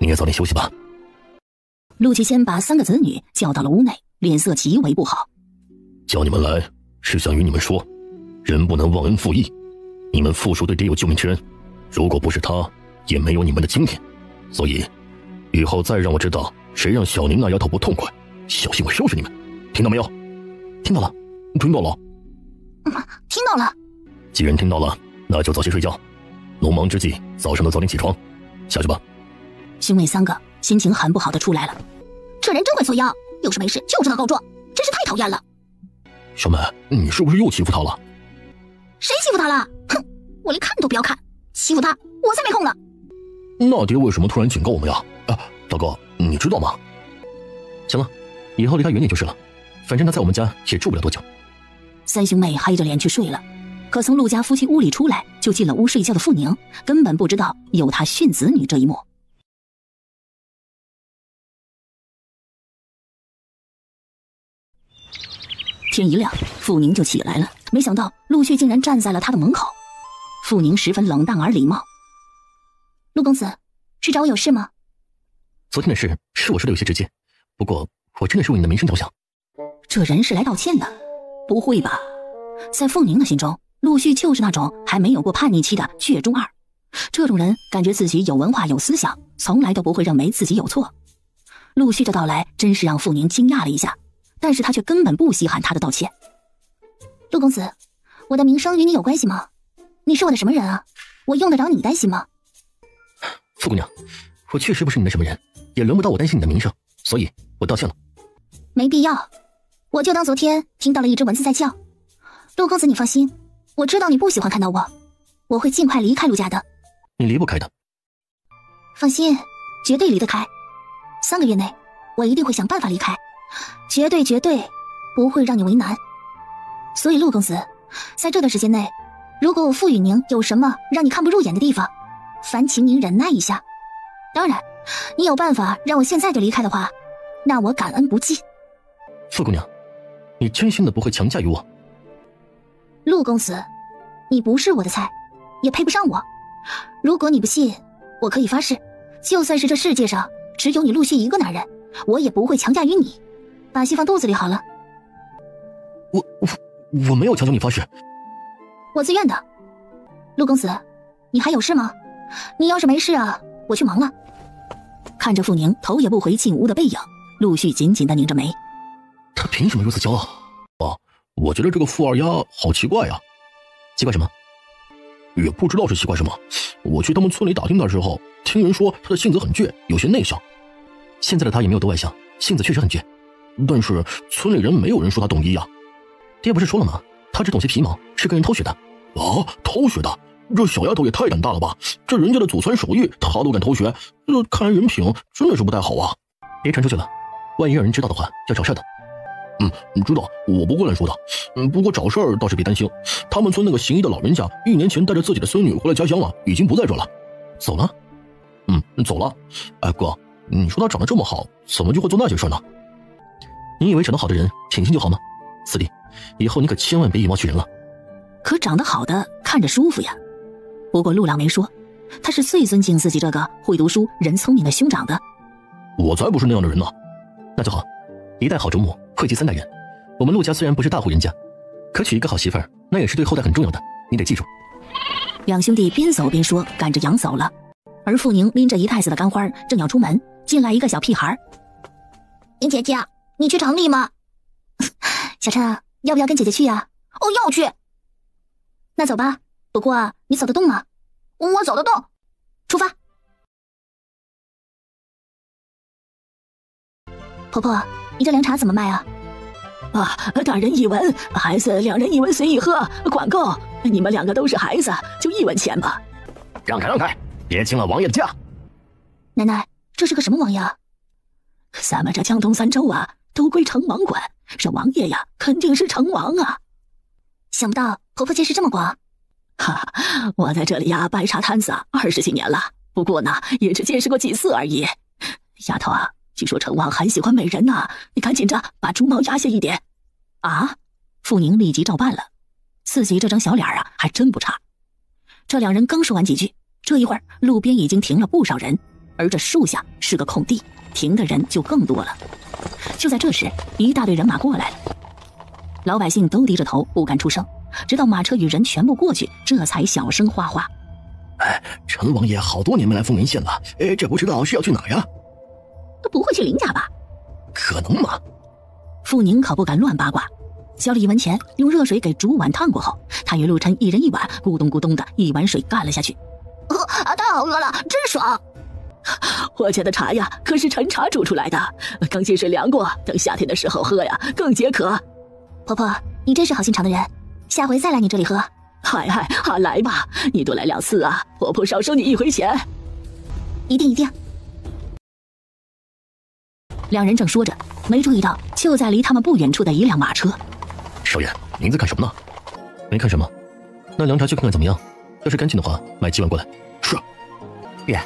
你也早点休息吧。陆继先把3个子女叫到了屋内，脸色极为不好。叫你们来是想与你们说，人不能忘恩负义。你们父叔对爹有救命之恩，如果不是他，也没有你们的今天。所以以后再让我知道谁让小宁那丫头不痛快，小心我收拾你们，听到没有？听到了，听到了，听到了。既然听到了，那就早些睡觉。农忙之际，早上都早点起床，下去吧。兄妹三个心情很不好的出来了。这人真会作妖，有事没事就知道告状，真是太讨厌了。小美，你是不是又欺负他了？谁欺负他了？哼，我连看都不要看，欺负他我才没空呢。那爹为什么突然警告我们呀？大哥，你知道吗？行了，以后离他远点就是了，反正他在我们家也住不了多久。三兄妹黑着脸去睡了。可从陆家夫妻屋里出来就进了屋睡觉的傅宁，根本不知道有他训子女这一幕。天一亮，傅宁就起来了，没想到陆续竟然站在了他的门口。傅宁十分冷淡而礼貌：“陆公子，是找我有事吗？”昨天的事是我说的有些直接，不过我真的是为你的名声着想。这人是来道歉的？不会吧？在傅宁的心中，陆续就是那种还没有过叛逆期的倔中二，这种人感觉自己有文化有思想，从来都不会认为自己有错。陆续的到来真是让傅宁惊讶了一下，但是他却根本不稀罕他的道歉。陆公子，我的名声与你有关系吗？你是我的什么人啊？我用得着你担心吗？傅姑娘，我确实不是你的什么人，也轮不到我担心你的名声，所以我道歉了。没必要，我就当昨天听到了一只蚊子在叫。陆公子你放心，我知道你不喜欢看到我，我会尽快离开陆家的。你离不开的。放心，绝对离得开。3个月内我一定会想办法离开，绝对不会让你为难。所以陆公子，在这段时间内，如果我傅雨宁有什么让你看不入眼的地方，烦请您忍耐一下。当然你有办法让我现在就离开的话，那我感恩不尽。傅姑娘，你真心的不会强嫁于我？陆公子，你不是我的菜，也配不上我。如果你不信，我可以发誓，就算是这世界上只有你陆续一个男人，我也不会强嫁于你。把戏放肚子里好了。我没有强求你发誓。我自愿的。陆公子，你还有事吗？你要是没事啊，我去忙了。看着傅宁头也不回进屋的背影，陆续紧紧地拧着眉。他凭什么如此骄傲？我觉得这个傅二丫好奇怪呀。奇怪什么？也不知道是奇怪什么。我去他们村里打听的时候，听人说他的性子很倔，有些内向。现在的他也没有多外向，性子确实很倔，但是村里人没有人说他懂医呀。爹不是说了吗？他只懂些皮毛，是跟人偷学的。偷学的？这小丫头也太胆大了吧！这人家的祖传手艺，他都敢偷学，看来人品真的是不太好啊。别传出去了，万一让人知道的话，要找事的。你知道我不会乱说的。不过找事儿倒是别担心，他们村那个行医的老人家1年前带着自己的孙女回了家乡了，已经不在这了。走了？走了。哥，你说他长得这么好，怎么就会做那些事呢？你以为长得好的人品行就好吗？四弟，以后你可千万别以貌取人了。可长得好的看着舒服呀。不过陆亮没说，他是最尊敬自己这个会读书人聪明的兄长的。我才不是那样的人呢。那就好，一代好主母惠及3代人。我们陆家虽然不是大户人家，可娶一个好媳妇儿，那也是对后代很重要的，你得记住。两兄弟边走边说，赶着羊走了。而傅宁拎着一袋子的干花正要出门，进来一个小屁孩。宁姐姐，你去城里吗？小琛，要不要跟姐姐去呀？要去。那走吧，不过你走得动吗？我走得动。出发。婆婆，你这凉茶怎么卖啊？大人1文，孩子2人1文随意喝，管够。你们2个都是孩子，就1文钱吧。让开，别惊了王爷的驾。奶奶，这是个什么王爷啊？咱们这江东3州啊，都归城王管，这王爷呀，肯定是城王啊。想不到婆婆见识这么广。我在这里呀摆茶摊子20几年了，不过呢，也只见识过几次而已。丫头啊，据说城王很喜欢美人呐，你赶紧着把猪毛压下一点。傅宁立即照办了，自己这张小脸啊还真不差。这2人刚说完几句，这一会儿路边已经停了不少人，而这树下是个空地，停的人就更多了。就在这时，一大队人马过来了，老百姓都低着头不敢出声，直到马车与人全部过去，这才小声哗哗。陈王爷好多年没来凤云县了，这不知道是要去哪呀？不会去林家吧？可能吗？傅宁可不敢乱八卦，交了1文钱，用热水给煮碗烫过后，他与陆琛1人1碗，咕咚咕咚的1碗水干了下去。太好喝了，真爽！我家的茶呀，可是陈茶煮出来的，刚进水凉过，等夏天的时候喝呀，更解渴。婆婆，你真是好心肠的人，下回再来你这里喝。嗨，来吧，你多来2次啊，婆婆少收你1回钱。一定一定。两人正说着，没注意到就在离他们不远处的一辆马车。少爷，您在看什么呢？没看什么，那凉茶去看看怎么样？要是干净的话，买几碗过来。是。月，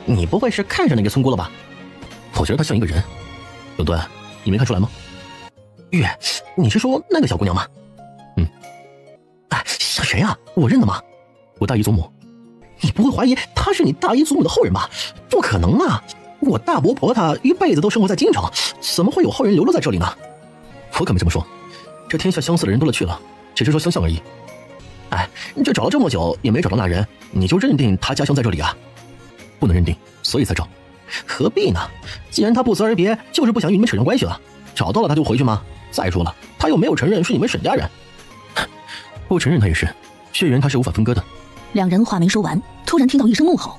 你不会是看上那个村姑了吧？我觉得她像一个人。永端，你没看出来吗？月，你是说那个小姑娘吗？像谁啊？我认得吗？我大姨祖母。你不会怀疑她是你大姨祖母的后人吧？不可能啊！我大伯婆她一辈子都生活在京城，怎么会有后人流落在这里呢？我可没这么说，这天下相似的人多了去了，只是说相像而已。这找了这么久也没找到那人，你就认定他家乡在这里啊？不能认定，所以才找。何必呢？既然他不辞而别，就是不想与你们扯上关系了。找到了他就回去吗？再说了，他又没有承认是你们沈家人。不承认他也是，血缘他是无法分割的。两人话没说完，突然听到一声怒吼。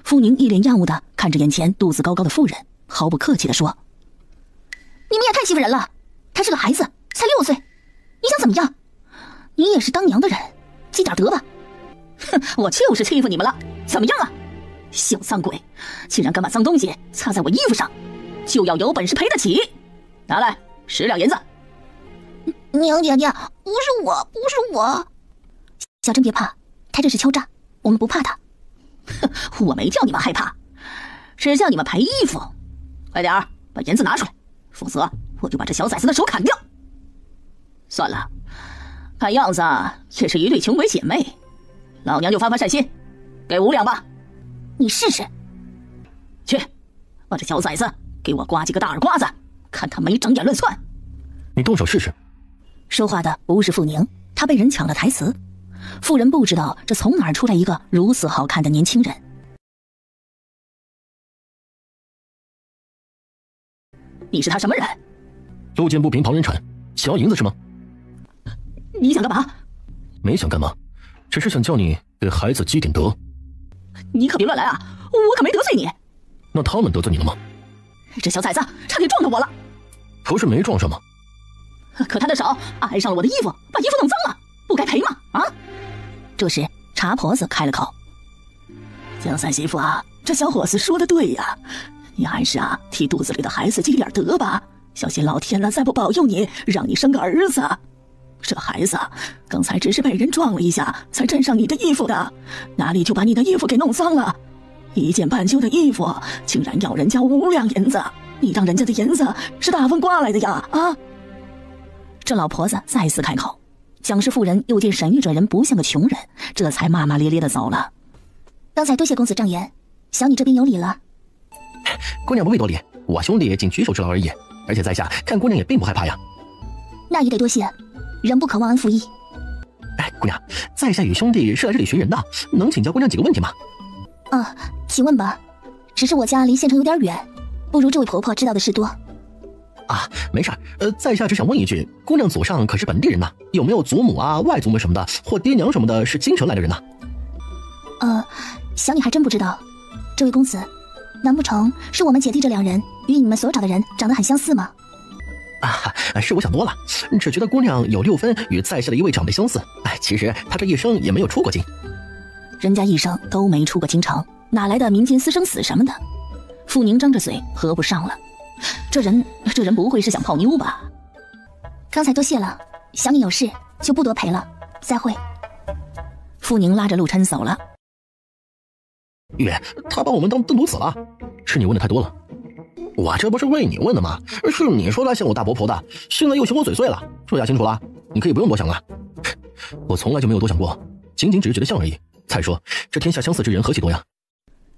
傅宁一脸厌恶地看着眼前肚子高高的妇人，毫不客气地说：“你们也太欺负人了！他是个孩子，才6岁，你想怎么样？你也是当娘的人，积点德吧。”“哼，我就是欺负你们了，怎么样啊？小脏鬼，竟然敢把脏东西擦在我衣服上，就要有本事赔得起！拿来10两银子。”“娘姐姐，不是我。”“小珍别怕，他这是敲诈，我们不怕他。”“哼，我没叫你们害怕，是叫你们赔衣服。快点把银子拿出来，否则我就把这小崽子的手砍掉。”“算了，看样子也是一对穷鬼姐妹，老娘就发善心，给5两吧。”“你试试。”“去，把这小崽子给我刮几个大耳刮子，看他没长眼乱窜。”“你动手试试。”说话的不是傅宁，他被人抢了台词。妇人不知道这从哪儿出来一个如此好看的年轻人。“你是他什么人？”“路见不平旁人铲，想要银子是吗？”“你想干嘛？”“没想干嘛，只是想叫你给孩子积点德。”“你可别乱来啊，我可没得罪你。”“那他们得罪你了吗？”“这小崽子差点撞到我了。”“不是没撞上吗？”“可他的手挨上了我的衣服，把衣服弄脏了，不该赔吗？啊！”这时茶婆子开了口：“江三媳妇啊，这小伙子说的对呀，你还是替肚子里的孩子积点德吧，小心老天再不保佑你，让你生个儿子。这孩子刚才只是被人撞了一下，才沾上你的衣服的，哪里就把你的衣服给弄脏了？一件半旧的衣服，竟然要人家5两银子，你当人家的银子是大风刮来的呀？啊！”这老婆子再次开口。蒋氏妇人又见沈玉这人不像个穷人，这才骂骂咧咧地走了。“刚才多谢公子正言，小女这边有礼了。”“姑娘不必多礼，我兄弟仅举手之劳而已，而且在下看姑娘也并不害怕呀。”“那也得多谢，人不可忘恩负义。”“姑娘，在下与兄弟是来这里寻人的，能请教姑娘几个问题吗？”“请问吧，只是我家离县城有点远，不如这位婆婆知道的事多。”“没事在下只想问一句，姑娘祖上可是本地人呐？有没有祖母外祖母什么的，或爹娘什么的，是京城来的人呢？”“小女还真不知道。这位公子，难不成是我们姐弟这2人与你们所找的人长得很相似吗？”“是我想多了，只觉得姑娘有6分与在下的一位长辈相似。其实她这一生也没有出过京。”“人家一生都没出过京城，哪来的民间私生死什么的？”傅宁张着嘴合不上了。这人不会是想泡妞吧？“刚才多谢了，小女有事就不多陪了，再会。”傅宁拉着陆琛走了。“月，他把我们当奴子了？”“是你问的太多了。”“我这不是为你问的吗？是你说他像我大伯婆的，现在又嫌我嘴碎了，说下清楚了，你可以不用多想了。”“我从来就没有多想过，仅仅只是觉得像而已。再说这天下相似之人何其多呀！”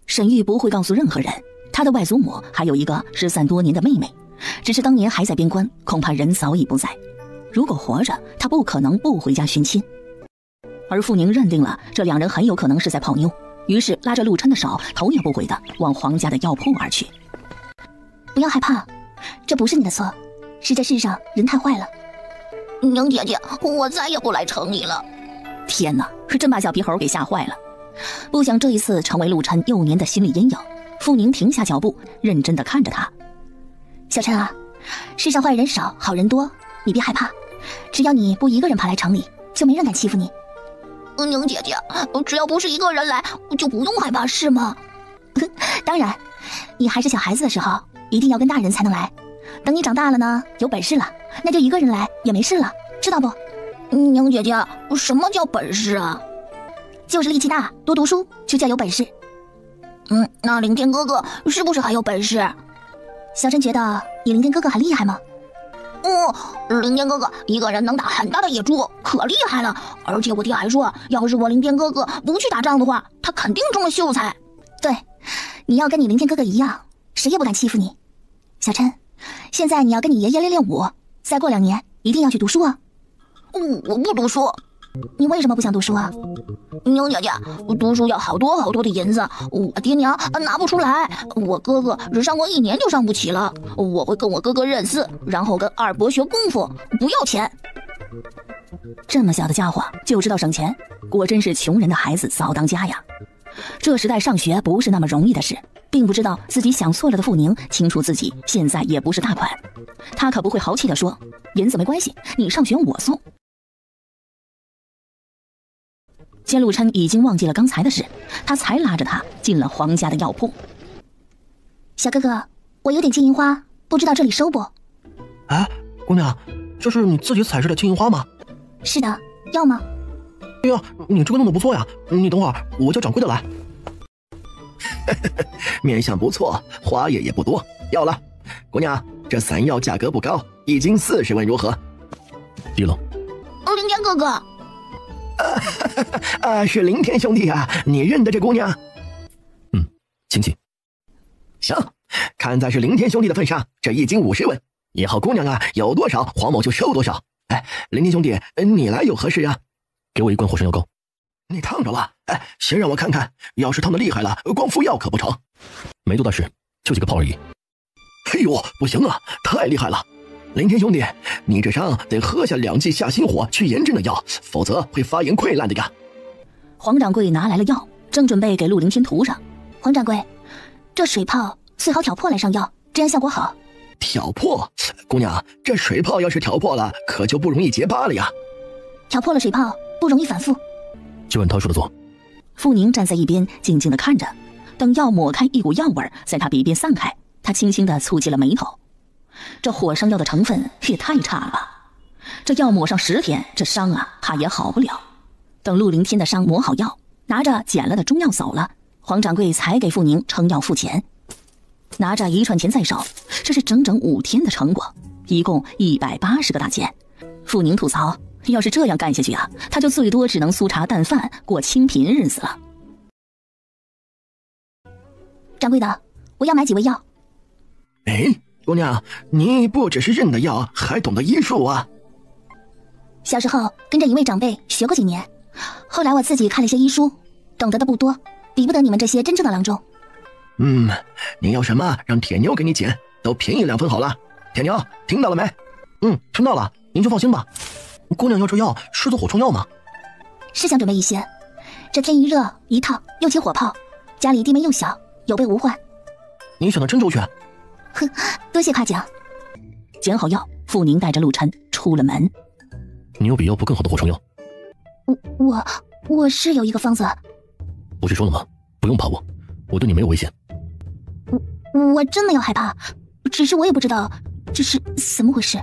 沈玉不会告诉任何人，他的外祖母还有一个失散多年的妹妹，只是当年还在边关，恐怕人早已不在。如果活着，他不可能不回家寻亲。而傅宁认定了这2人很有可能是在泡妞，于是拉着陆琛的手，头也不回地往皇家的药铺而去。“不要害怕，这不是你的错，是这世上人太坏了。”“娘姐姐，我再也不来城里了。”天哪，真把小皮猴给吓坏了。不想这一次成为陆琛幼年的心理阴影，傅宁停下脚步，认真地看着他。小陈啊，世上坏人少，好人多，你别害怕，只要你不一个人爬来城里，就没人敢欺负你。宁姐姐，只要不是一个人来，就不用害怕是吗？当然，你还是小孩子的时候，一定要跟大人才能来。等你长大了呢，有本事了，那就一个人来也没事了，知道不？宁姐姐，什么叫本事啊？就是力气大，多读书就叫有本事。那凌天哥哥是不是还有本事？小陈觉得你凌天哥哥很厉害吗？凌天哥哥一个人能打很大的野猪，可厉害了。而且我爹还说，要是我凌天哥哥不去打仗的话，他肯定中了秀才。对，你要跟你凌天哥哥一样，谁也不敢欺负你。小陈，现在你要跟你爷爷练武，再过2年一定要去读书啊。我不读书。你为什么不想读书啊？宁姐姐，读书要好多好多的银子，我爹娘拿不出来。我哥哥只上过1年就上不起了，我会跟我哥哥认字，然后跟二伯学功夫，不要钱。这么小的家伙就知道省钱，果真是穷人的孩子早当家呀。这时代上学不是那么容易的事，并不知道自己想错了的傅宁清楚自己现在也不是大款，他可不会豪气地说，银子没关系，你上学我送。见陆琛已经忘记了刚才的事，他才拉着他进了黄家的药铺。小哥哥，我有点金银花，不知道这里收不？哎，姑娘，这是你自己采制的金银花吗？是的，要吗？哎呀，你这个弄得不错呀，你等会儿我叫掌柜的来。面相不错，花叶也不多，要了。姑娘，这散药价格不高，一斤40文如何？低了。凌天哥哥。是凌天兄弟啊，你认得这姑娘？亲戚。行，看在是凌天兄弟的份上，这一斤50文，以后姑娘啊有多少，黄某就收多少。哎，凌天兄弟，你来有何事啊？给我一罐火山药膏。你烫着了？哎，先让我看看，要是烫的厉害了，光服药可不成。没多大事，就几个泡而已。哎呦，不行啊，太厉害了！凌天兄弟，你这伤得喝下2剂下心火去炎症的药，否则会发炎溃烂的呀。黄掌柜拿来了药，正准备给陆凌天涂上。黄掌柜，这水泡最好挑破来上药，这样效果好。挑破？姑娘，这水泡要是挑破了，可就不容易结疤了呀。挑破了水泡不容易反复，就按他说的做。傅宁站在一边静静地看着，等药抹开一股药味在他鼻边散开，他轻轻地蹙起了眉头。这火伤药的成分也太差了吧，这药抹上10天，这伤啊怕也好不了。等陆凌天的伤抹好药，拿着捡了的中药走了，黄掌柜才给傅宁称药付钱。拿着一串钱在手，这是整整5天的成果，一共180个大钱。傅宁吐槽，要是这样干下去啊，他就最多只能粗茶淡饭过清贫日子了。掌柜的，我要买几味药。哎，姑娘，你不只是认得药，还懂得医术啊。小时候跟着一位长辈学过几年，后来我自己看了些医书，懂得的不多，比不得你们这些真正的郎中。你要什么让铁牛给你捡，都便宜2分好了。铁牛，听到了没？听到了，您就放心吧。姑娘要这药是做火疮药吗？是想准备一些，这天一热一烫又起火泡，家里地面又小，有备无患。你想的真周全。哼，多谢夸奖。捡好药，傅宁带着陆琛出了门。你有比药铺更好的火疮药？我是有一个方子。不是说了吗？不用怕我，我对你没有危险。我真没有害怕，只是我也不知道这是怎么回事。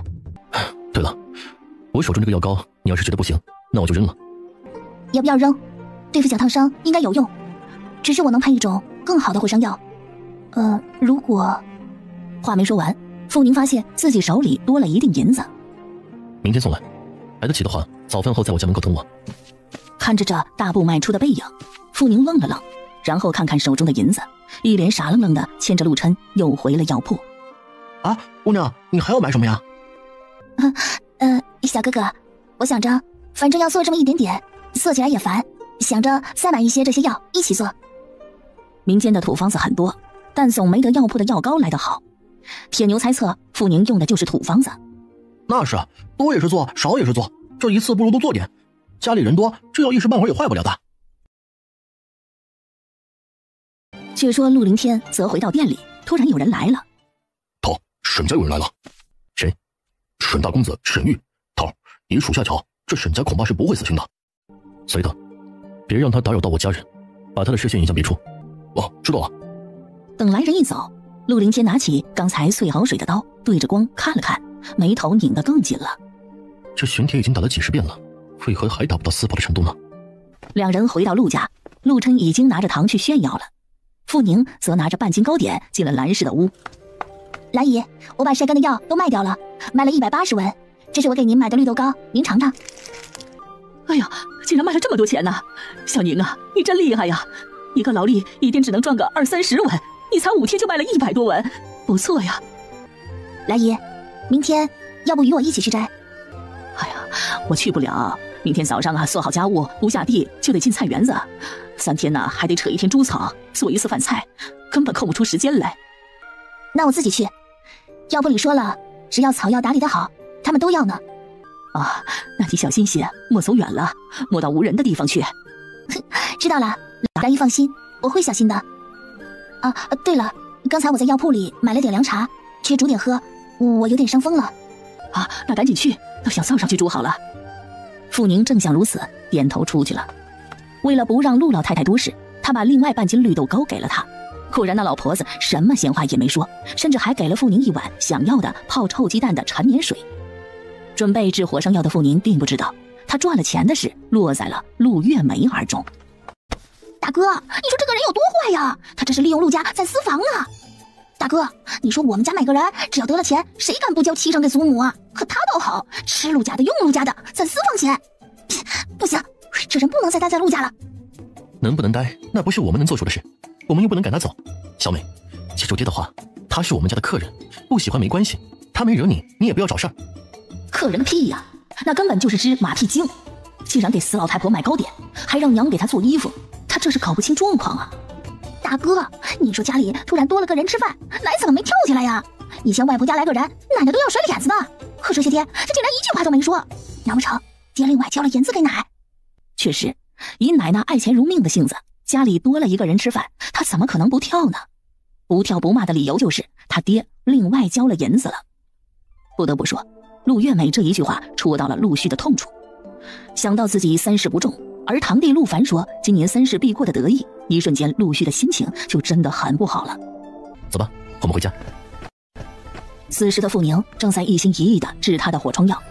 对了，我手中这个药膏，你要是觉得不行，那我就扔了。也不要扔，对付小烫伤应该有用。只是我能配一种更好的火伤药。如果……话没说完，傅宁发现自己手里多了一锭银子。明天送来，来得及的话，早饭后在我家门口等我。看着这大步迈出的背影，傅宁愣了愣，然后看看手中的银子，一脸傻愣愣的牵着陆琛又回了药铺。啊，姑娘，你还要买什么呀？小哥哥，我想着反正要做这么一点点，做起来也烦，想着再买一些这些药一起做。民间的土方子很多，但总没得药铺的药膏来得好。铁牛猜测傅宁用的就是土方子。那是，多也是做，少也是做，这一次不如多做点。家里人多，这药一时半会儿也坏不了的。却说陆凌天则回到店里，突然有人来了。头，沈家有人来了。谁？沈大公子沈玉。头，你属下瞧，这沈家恐怕是不会死心的。随他，别让他打扰到我家人，把他的视线引向别处。哦，知道了。等来人一走，陆凌天拿起刚才淬好水的刀，对着光看了看，眉头拧得更紧了。这玄铁已经打了几十遍了，为何还达不到撕破的程度呢？两人回到陆家，陆琛已经拿着糖去炫耀了，傅宁则拿着半斤糕点进了蓝氏的屋。兰姨，我把晒干的药都卖掉了，卖了180文，这是我给您买的绿豆糕，您尝尝。哎呀，竟然卖了这么多钱呢！小宁啊，你真厉害呀！一个劳力一天只能赚个20-30文，你才5天就卖了100多文，不错呀。兰姨，明天要不与我一起去摘？哎呀，我去不了。明天早上啊，做好家务，不下地就得进菜园子，3天呢还得扯1天猪草，做1次饭菜，根本空不出时间来。那我自己去。药铺里说了，只要草药打理得好，他们都要呢。啊，那你小心些，莫走远了，莫到无人的地方去。知道了，兰姨放心，我会小心的。啊，对了，刚才我在药铺里买了点凉茶，去煮点喝，我有点伤风了。啊，那赶紧去，到小灶上去煮好了。傅宁正想如此，点头出去了。为了不让陆老太太多事，他把另外半斤绿豆糕给了她。果然那老婆子什么闲话也没说，甚至还给了傅宁1碗想要的泡臭鸡蛋的陈年水。准备治火伤药的傅宁并不知道，他赚了钱的事落在了陆月梅耳中。大哥，你说这个人有多坏呀？他这是利用陆家在私房啊！大哥，你说我们家每个人只要得了钱，谁敢不交7成给祖母啊？可他倒好，吃陆家的用陆家的，咱私房钱。不行，这人不能再待在陆家了。能不能待，那不是我们能做主的事，我们又不能赶他走。小美，记住爹的话，他是我们家的客人，不喜欢没关系，他没惹你，你也不要找事儿。客人个屁呀，那根本就是只马屁精！竟然给死老太婆买糕点，还让娘给她做衣服，他这是搞不清状况啊！大哥，你说家里突然多了个人吃饭，奶怎么没跳起来呀？以前外婆家来个人，奶奶都要甩脸子的，可这些天这竟然一句话都没说，难不成爹另外交了银子给奶？确实，以奶奶爱钱如命的性子，家里多了一个人吃饭，他怎么可能不跳呢？不跳不骂的理由就是他爹另外交了银子了。不得不说，陆月美这一句话戳到了陆续的痛处。想到自己3事不中，而堂弟陆凡说今年3事必过的得意，一瞬间陆续的心情就真的很不好了。走吧，我们回家。此时的傅宁正在一心一意地治他的火疮药，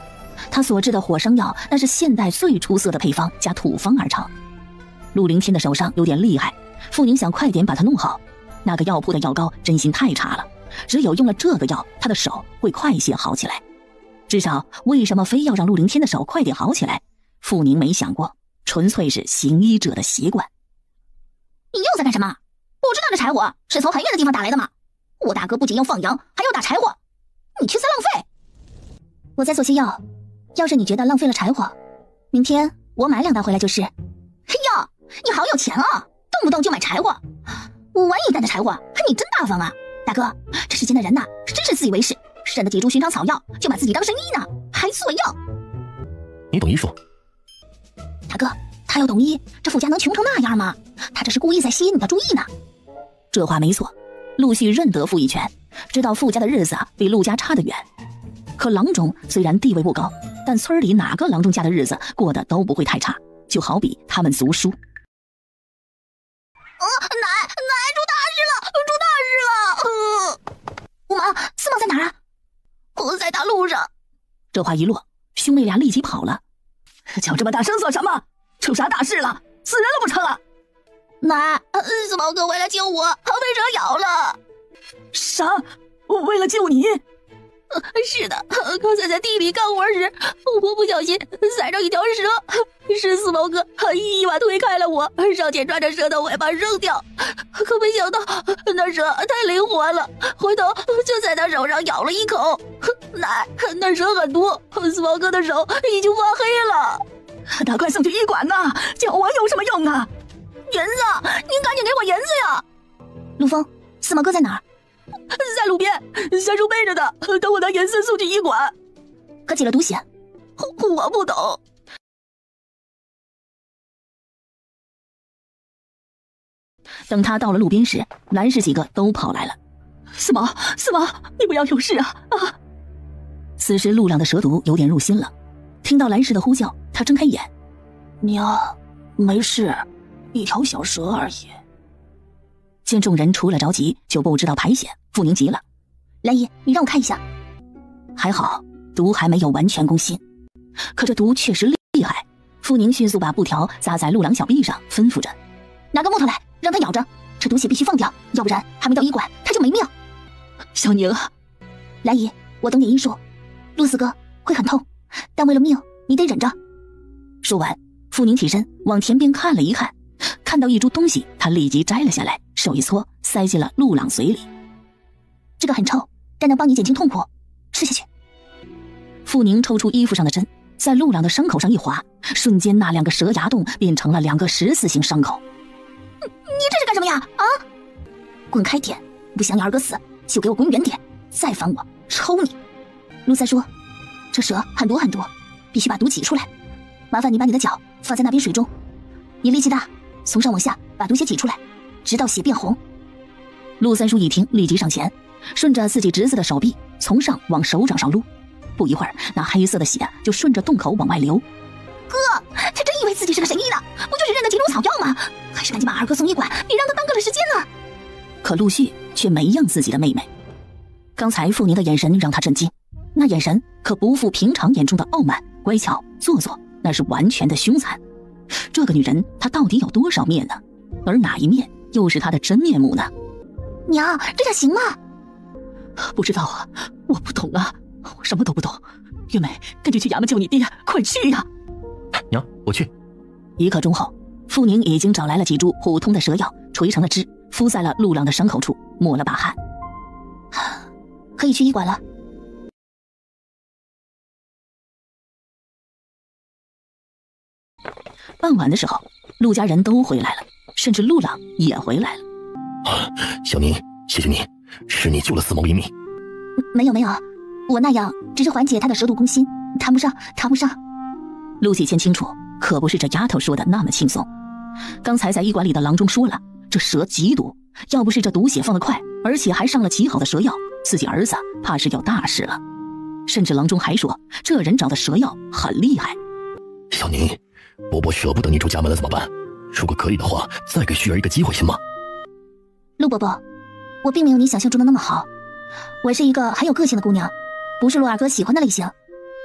他所制的火伤药那是现代最出色的配方加土方而成。陆凌天的手上有点厉害，傅宁想快点把他弄好。那个药铺的药膏真心太差了，只有用了这个药，他的手会快些好起来。至少为什么非要让陆凌天的手快点好起来，傅宁没想过，纯粹是行医者的习惯。你又在干什么？不知道这柴火是从很远的地方打来的吗？我大哥不仅要放羊，还要打柴火，你却在浪费。我在做些药，要是你觉得浪费了柴火，明天我买2袋回来就是。嘿哟，你好有钱啊，动不动就买柴火，5文1袋的柴火，你真大方啊！大哥，这世间的人呐，真是自以为是，认得几株寻常草药就把自己当神医呢，还做药。你懂医术？大哥，他要懂医，这傅家能穷成那样吗？他这是故意在吸引你的注意呢。这话没错，陆续认得傅一拳，知道傅家的日子比陆家差得远。可郎中虽然地位不高，但村里哪个郎中家的日子过得都不会太差，就好比他们族叔。奶出大事了！五毛，四毛在哪儿啊？我在大路上。这话一落，兄妹俩立即跑了。叫这么大声做什么？出啥大事了？死人了不成啊？奶，四毛哥回来救我，被蛇咬了。啥？我为了救你？是的，刚才在地里干活时，我不小心踩着一条蛇，是四毛哥一把推开了我，上前抓着蛇的尾巴扔掉，可没想到那蛇太灵活了，回头就在他手上咬了一口。奶，那蛇很毒，四毛哥的手已经发黑了。赶快送去医馆呐！叫我有什么用啊？银子，您赶紧给我银子呀！陆峰，四毛哥在哪儿？在路边，下手背着的，等我拿银子送去医馆。可几了毒血？我不懂。等他到了路边时，蓝氏几个都跑来了。四毛，四毛，你不要有事啊！啊！此时陆朗的蛇毒有点入心了，听到蓝氏的呼叫，他睁开眼。娘，没事，一条小蛇而已。见众人除了着急就不知道排险，傅宁急了。蓝姨，你让我看一下。还好毒还没有完全攻心，可这毒确实厉害。傅宁迅速把布条扎在陆朗小臂上，吩咐着：拿个木头来，让他咬着，这毒血必须放掉，要不然还没到医馆他就没命。小宁啊，蓝姨，我懂点医术，陆四哥会很痛，但为了命你得忍着。说完，傅宁起身往田边看了一看，看到一株东西，他立即摘了下来，手一搓，塞进了陆朗嘴里。这个很臭，但能帮你减轻痛苦，吃下去。傅宁抽出衣服上的针，在陆朗的伤口上一划，瞬间那2个蛇牙洞变成了2个14形伤口。你这是干什么呀？啊！滚开点！不想你二哥死，就给我滚远点！再烦我，抽你！陆三说，这蛇很毒很毒，必须把毒挤出来。麻烦你把你的脚放在那边水中，你力气大，从上往下把毒血挤出来，直到血变红。陆三叔一听，立即上前，顺着自己侄子的手臂从上往手掌上撸，不一会儿，那黑色的血就顺着洞口往外流。哥，他真以为自己是个神医呢，不就是认得几种草药吗？还是赶紧把二哥送医馆，别让他耽搁了时间呢。可陆续却没让自己的妹妹。刚才傅宁的眼神让他震惊，那眼神可不复平常眼中的傲慢、乖巧、做作，那是完全的凶残。这个女人她到底有多少面呢？而哪一面又是她的真面目呢？娘，这样行吗？不知道啊，我不懂啊，我什么都不懂。月梅，赶紧去衙门叫你爹，快去呀！娘，我去。1刻钟后，傅宁已经找来了几株普通的蛇药，捶成了汁，敷在了陆朗的伤口处，抹了把汗。可以去医馆了。傍晚的时候，陆家人都回来了，甚至陆朗也回来了。小宁，谢谢你，是你救了四毛一命。没有，我那样只是缓解他的蛇毒攻心，谈不上。陆喜谦清楚，可不是这丫头说的那么轻松。刚才在医馆里的郎中说了，这蛇极毒，要不是这毒血放得快，而且还上了极好的蛇药，自己儿子怕是有大事了。甚至郎中还说，这人找的蛇药很厉害。小宁，伯伯舍不得你出家门了怎么办？如果可以的话，再给旭儿一个机会行吗？陆伯伯，我并没有你想象中的那么好，我是一个很有个性的姑娘，不是陆二哥喜欢的类型，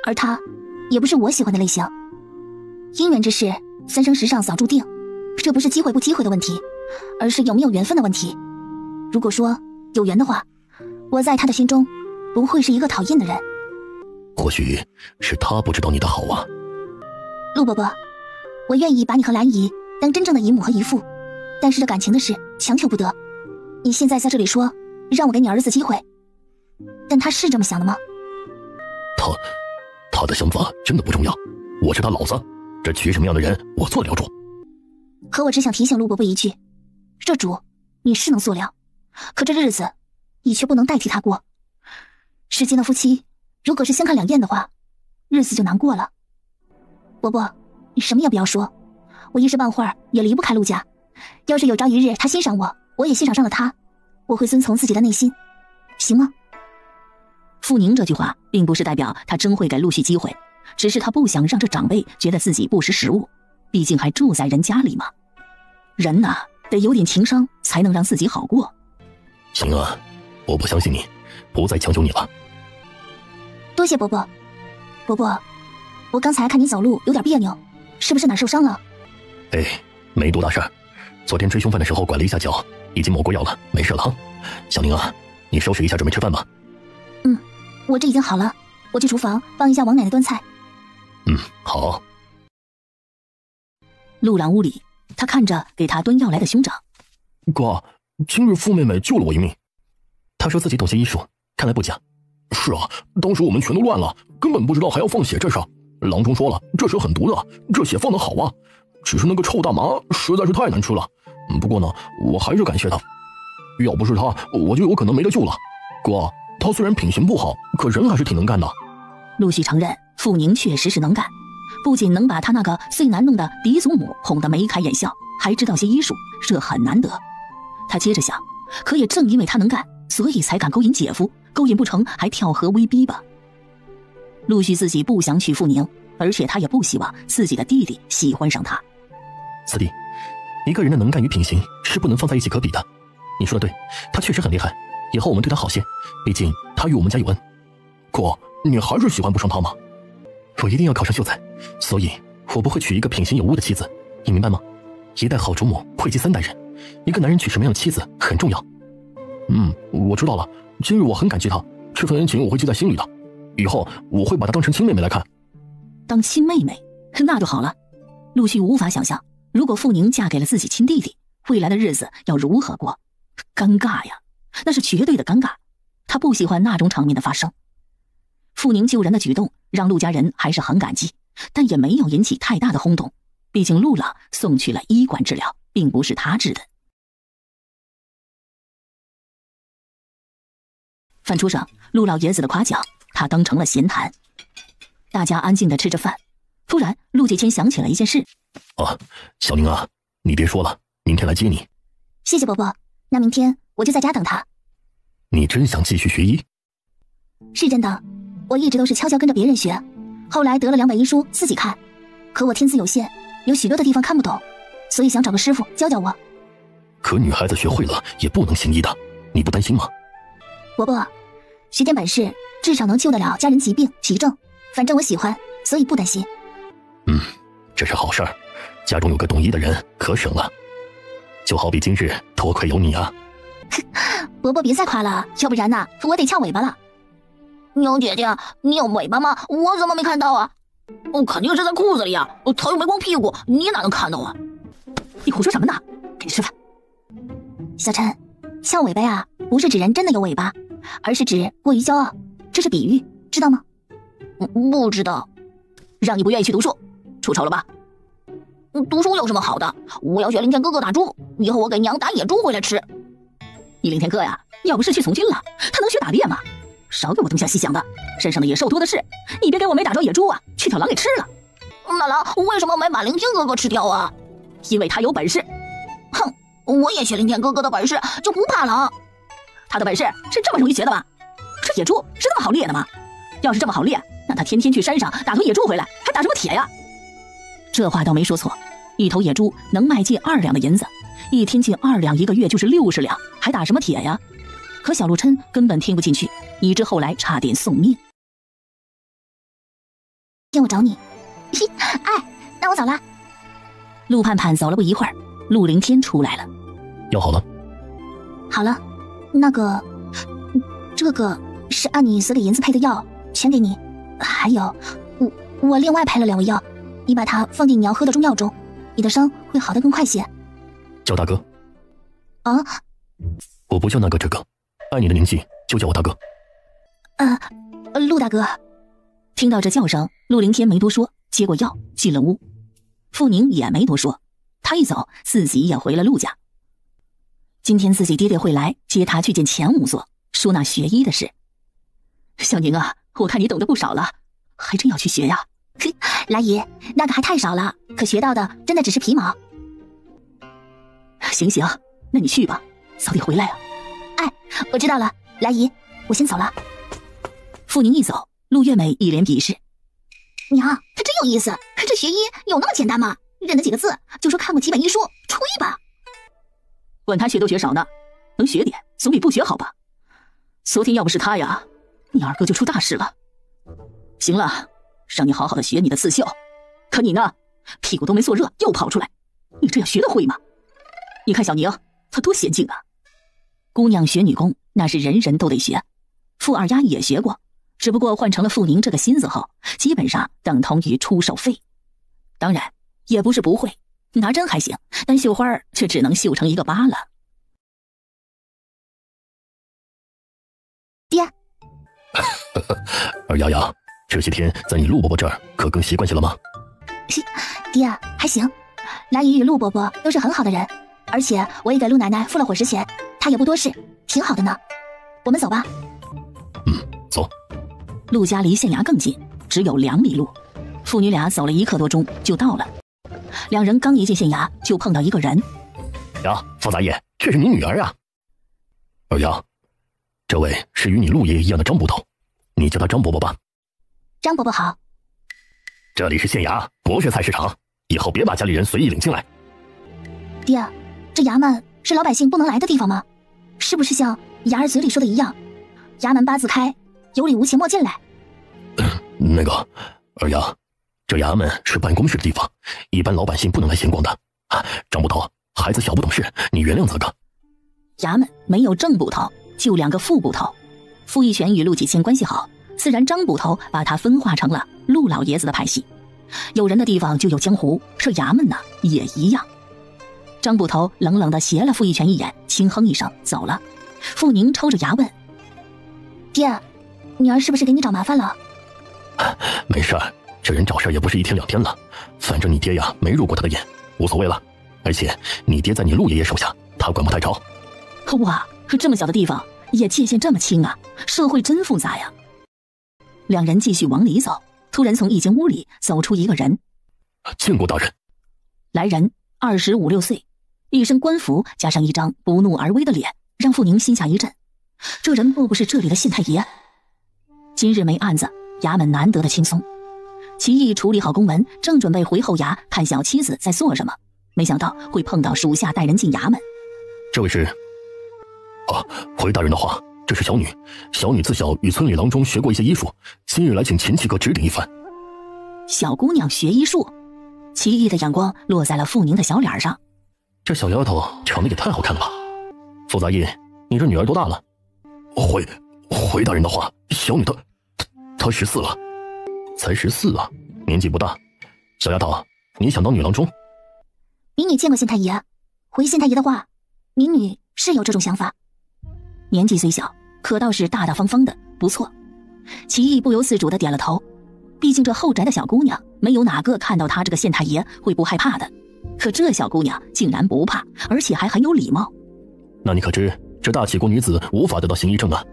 而他也不是我喜欢的类型。姻缘之事3生石上早注定，这不是机会不机会的问题，而是有没有缘分的问题。如果说有缘的话，我在他的心中不会是一个讨厌的人。或许是他不知道你的好啊。陆伯伯，我愿意把你和兰姨当真正的姨母和姨父，但是这感情的事强求不得。你现在在这里说让我给你儿子机会，但他是这么想的吗？他的想法真的不重要，我是他老子，这娶什么样的人我做得了主。可我只想提醒陆伯伯一句，这主你是能做了，可这日子你却不能代替他过。世间的夫妻如果是相看两厌的话，日子就难过了。伯伯，你什么也不要说，我一时半会儿也离不开陆家，要是有朝一日他欣赏我，我也欣赏上了他，我会遵从自己的内心，行吗？傅宁这句话并不是代表他真会给陆续机会，只是他不想让这长辈觉得自己不识时务，毕竟还住在人家里嘛。人呐，得有点情商才能让自己好过。行啊，我不相信你，不再强求你了。多谢伯伯。伯伯，我刚才看你走路有点别扭，是不是哪受伤了？哎，没多大事儿，昨天追凶犯的时候拐了一下脚，已经抹过药了，没事了哈。小宁啊，你收拾一下准备吃饭吧。我这已经好了，我去厨房帮一下王奶奶端菜。好。陆朗屋里，他看着给他端药来的兄长。哥，今日傅妹妹救了我一命。她说自己懂些医术，看来不假。是啊，当时我们全都乱了，根本不知道还要放血这事儿。郎中说了，这蛇很毒的，这血放得好啊。只是那个臭大麻实在是太难吃了。不过呢，我还是感谢他，要不是他，我就有可能没得救了。哥，他虽然品行不好，可人还是挺能干的。陆续承认，傅宁确实是能干，不仅能把他那个最难弄的嫡祖母哄得眉开眼笑，还知道些医术，这很难得。他接着想，可也正因为他能干，所以才敢勾引姐夫，勾引不成还跳河威逼吧。陆续自己不想娶傅宁，而且他也不希望自己的弟弟喜欢上他。四弟，一个人的能干与品行是不能放在一起可比的。你说的对，他确实很厉害，以后我们对他好些，毕竟他与我们家有恩。哥，你还是喜欢不上他吗？我一定要考上秀才，所以我不会娶一个品行有误的妻子，你明白吗？一代好主母惠及3代人，一个男人娶什么样的妻子很重要。我知道了，今日我很感激他，这份恩情我会记在心里的，以后我会把她当成亲妹妹来看。当亲妹妹，那就好了。陆续无法想象，如果傅宁嫁给了自己亲弟弟，未来的日子要如何过？尴尬呀，那是绝对的尴尬。他不喜欢那种场面的发生。傅宁救人的举动让陆家人还是很感激，但也没有引起太大的轰动，毕竟陆老送去了医馆治疗，并不是他治的。饭桌上，陆老爷子的夸奖他当成了闲谈。大家安静地吃着饭，突然陆继谦想起了一件事。小宁啊，你别说了，明天来接你。谢谢伯伯，那明天我就在家等他。你真想继续学医？是真的，我一直都是悄悄跟着别人学，后来得了2本医书自己看，可我天资有限，有许多的地方看不懂，所以想找个师傅教教我。可女孩子学会了也不能行医的，你不担心吗？伯伯，学点本事至少能救得了家人疾病急症，反正我喜欢，所以不担心。这是好事儿，家中有个懂医的人可省了。就好比今日多亏有你啊。伯伯别再夸了，要不然呢我得翘尾巴了。牛姐姐，你有尾巴吗？我怎么没看到啊？肯定是在裤子里啊，他又没光屁股，你哪能看到啊？你胡说什么呢？给你吃饭。小陈，翘尾巴呀，不是指人真的有尾巴，而是指过于骄傲，这是比喻，知道吗？不知道。让你不愿意去读书，出丑了吧？读书有什么好的？我要学凌天哥哥打猪，以后我给娘打野猪回来吃。你凌天哥呀，要不是去从军了，他能学打猎吗？少给我东想西想的，身上的野兽多的是，你别给我没打着野猪啊，去条狼给吃了。那狼为什么没把凌天哥哥吃掉啊？因为他有本事。哼，我也学凌天哥哥的本事，就不怕狼。他的本事是这么容易学的吗？这野猪是那么好猎的吗？要是这么好猎，那他天天去山上打头野猪回来，还打什么铁呀？这话倒没说错，一头野猪能卖近2两的银子，一天近2两，一个月就是60两，还打什么铁呀？可小陆琛根本听不进去，以致后来差点送命。让我找你。哎，那我走了。陆盼盼走了不一会儿，陆凌天出来了。要好了？好了，那个，这个是按你所给银子配的药，全给你。还有，我另外配了2味药，你把它放进你要喝的中药中，你的伤会好得更快些。叫大哥。啊？我不叫那个这个，按你的年纪就叫我大哥。陆大哥。听到这叫声，陆凌天没多说，接过药进了屋。傅宁也没多说，他一走，自己也回了陆家。今天自己爹爹会来接他去见钱仵作，说那学医的事。小宁啊，我看你懂得不少了，还真要去学呀？来姨，那个还太少了，可学到的真的只是皮毛。行，那你去吧，早点回来啊。哎，我知道了，来姨，我先走了。傅宁一走，陆月美一脸鄙视。娘，他真有意思，这学医有那么简单吗？认得几个字就说看过几本医书，吹吧。管他学多学少呢，能学点总比不学好吧。昨天要不是他呀，你二哥就出大事了。行了，让你好好的学你的刺绣，可你呢，屁股都没坐热又跑出来，你这样学得会吗？你看小宁，她多娴静啊。姑娘学女工，那是人人都得学。傅二丫也学过，只不过换成了傅宁这个心思后，基本上等同于出手费。当然也不是不会，拿针还行，但绣花却只能绣成一个疤了。爹。二丫丫，这些天在你陆伯伯这儿可更习惯些了吗？爹，还行，来姨与陆伯伯都是很好的人，而且我也给陆奶奶付了伙食钱，她也不多事，挺好的呢。我们走吧。走。陆家离县衙更近，只有2里路，父女俩走了1刻多钟就到了。两人刚一进县衙，就碰到一个人。呀，傅杂爷，这是你女儿啊。二丫，这位是与你陆爷爷一样的张捕头，你叫他张伯伯吧。张伯伯好。这里是县衙，不是菜市场，以后别把家里人随意领进来。爹，这衙门是老百姓不能来的地方吗？是不是像衙儿嘴里说的一样，衙门八字开，有理无情莫进来？那个，二丫，这衙门是办公室的地方，一般老百姓不能来闲逛的。张捕头，孩子小不懂事，你原谅咱个。衙门没有正捕头，就2个副捕头。傅义全与陆继谦关系好，自然张捕头把他分化成了陆老爷子的派系。有人的地方就有江湖，这衙门呢也一样。张捕头冷冷地斜了傅义全一眼，轻哼一声走了。傅宁抽着牙问：爹，女儿是不是给你找麻烦了？没事儿，这人找事儿也不是1天2天了，反正你爹呀没入过他的眼，无所谓了。而且你爹在你陆爷爷手下，他管不太着。哇，这么小的地方也界限这么清啊，社会真复杂呀。2人继续往里走，突然从一间屋里走出一个人。见过大人。来人25、6岁，一身官服加上一张不怒而威的脸，让傅宁心下一震。这人莫不是这里的县太爷？今日没案子，衙门难得的轻松。齐义处理好公文，正准备回后衙看小妻子在做什么，没想到会碰到属下带人进衙门。这位是？回大人的话，这是小女。小女自小与村里郎中学过一些医术，今日来请前妻哥指点一番。小姑娘学医术？齐义的眼光落在了傅宁的小脸上。这小丫头长得也太好看了吧。傅杂役，你这女儿多大了？回大人的话，小女她14了。才14啊，年纪不大。小丫头，你想当女郎中？民女见过县太爷，回县太爷的话，民女是有这种想法。年纪虽小，可倒是大大方方的，不错。齐义不由自主地点了头。毕竟这后宅的小姑娘，没有哪个看到她这个县太爷会不害怕的。可这小姑娘竟然不怕，而且还很有礼貌。那你可知这大齐国女子无法得到行医证啊？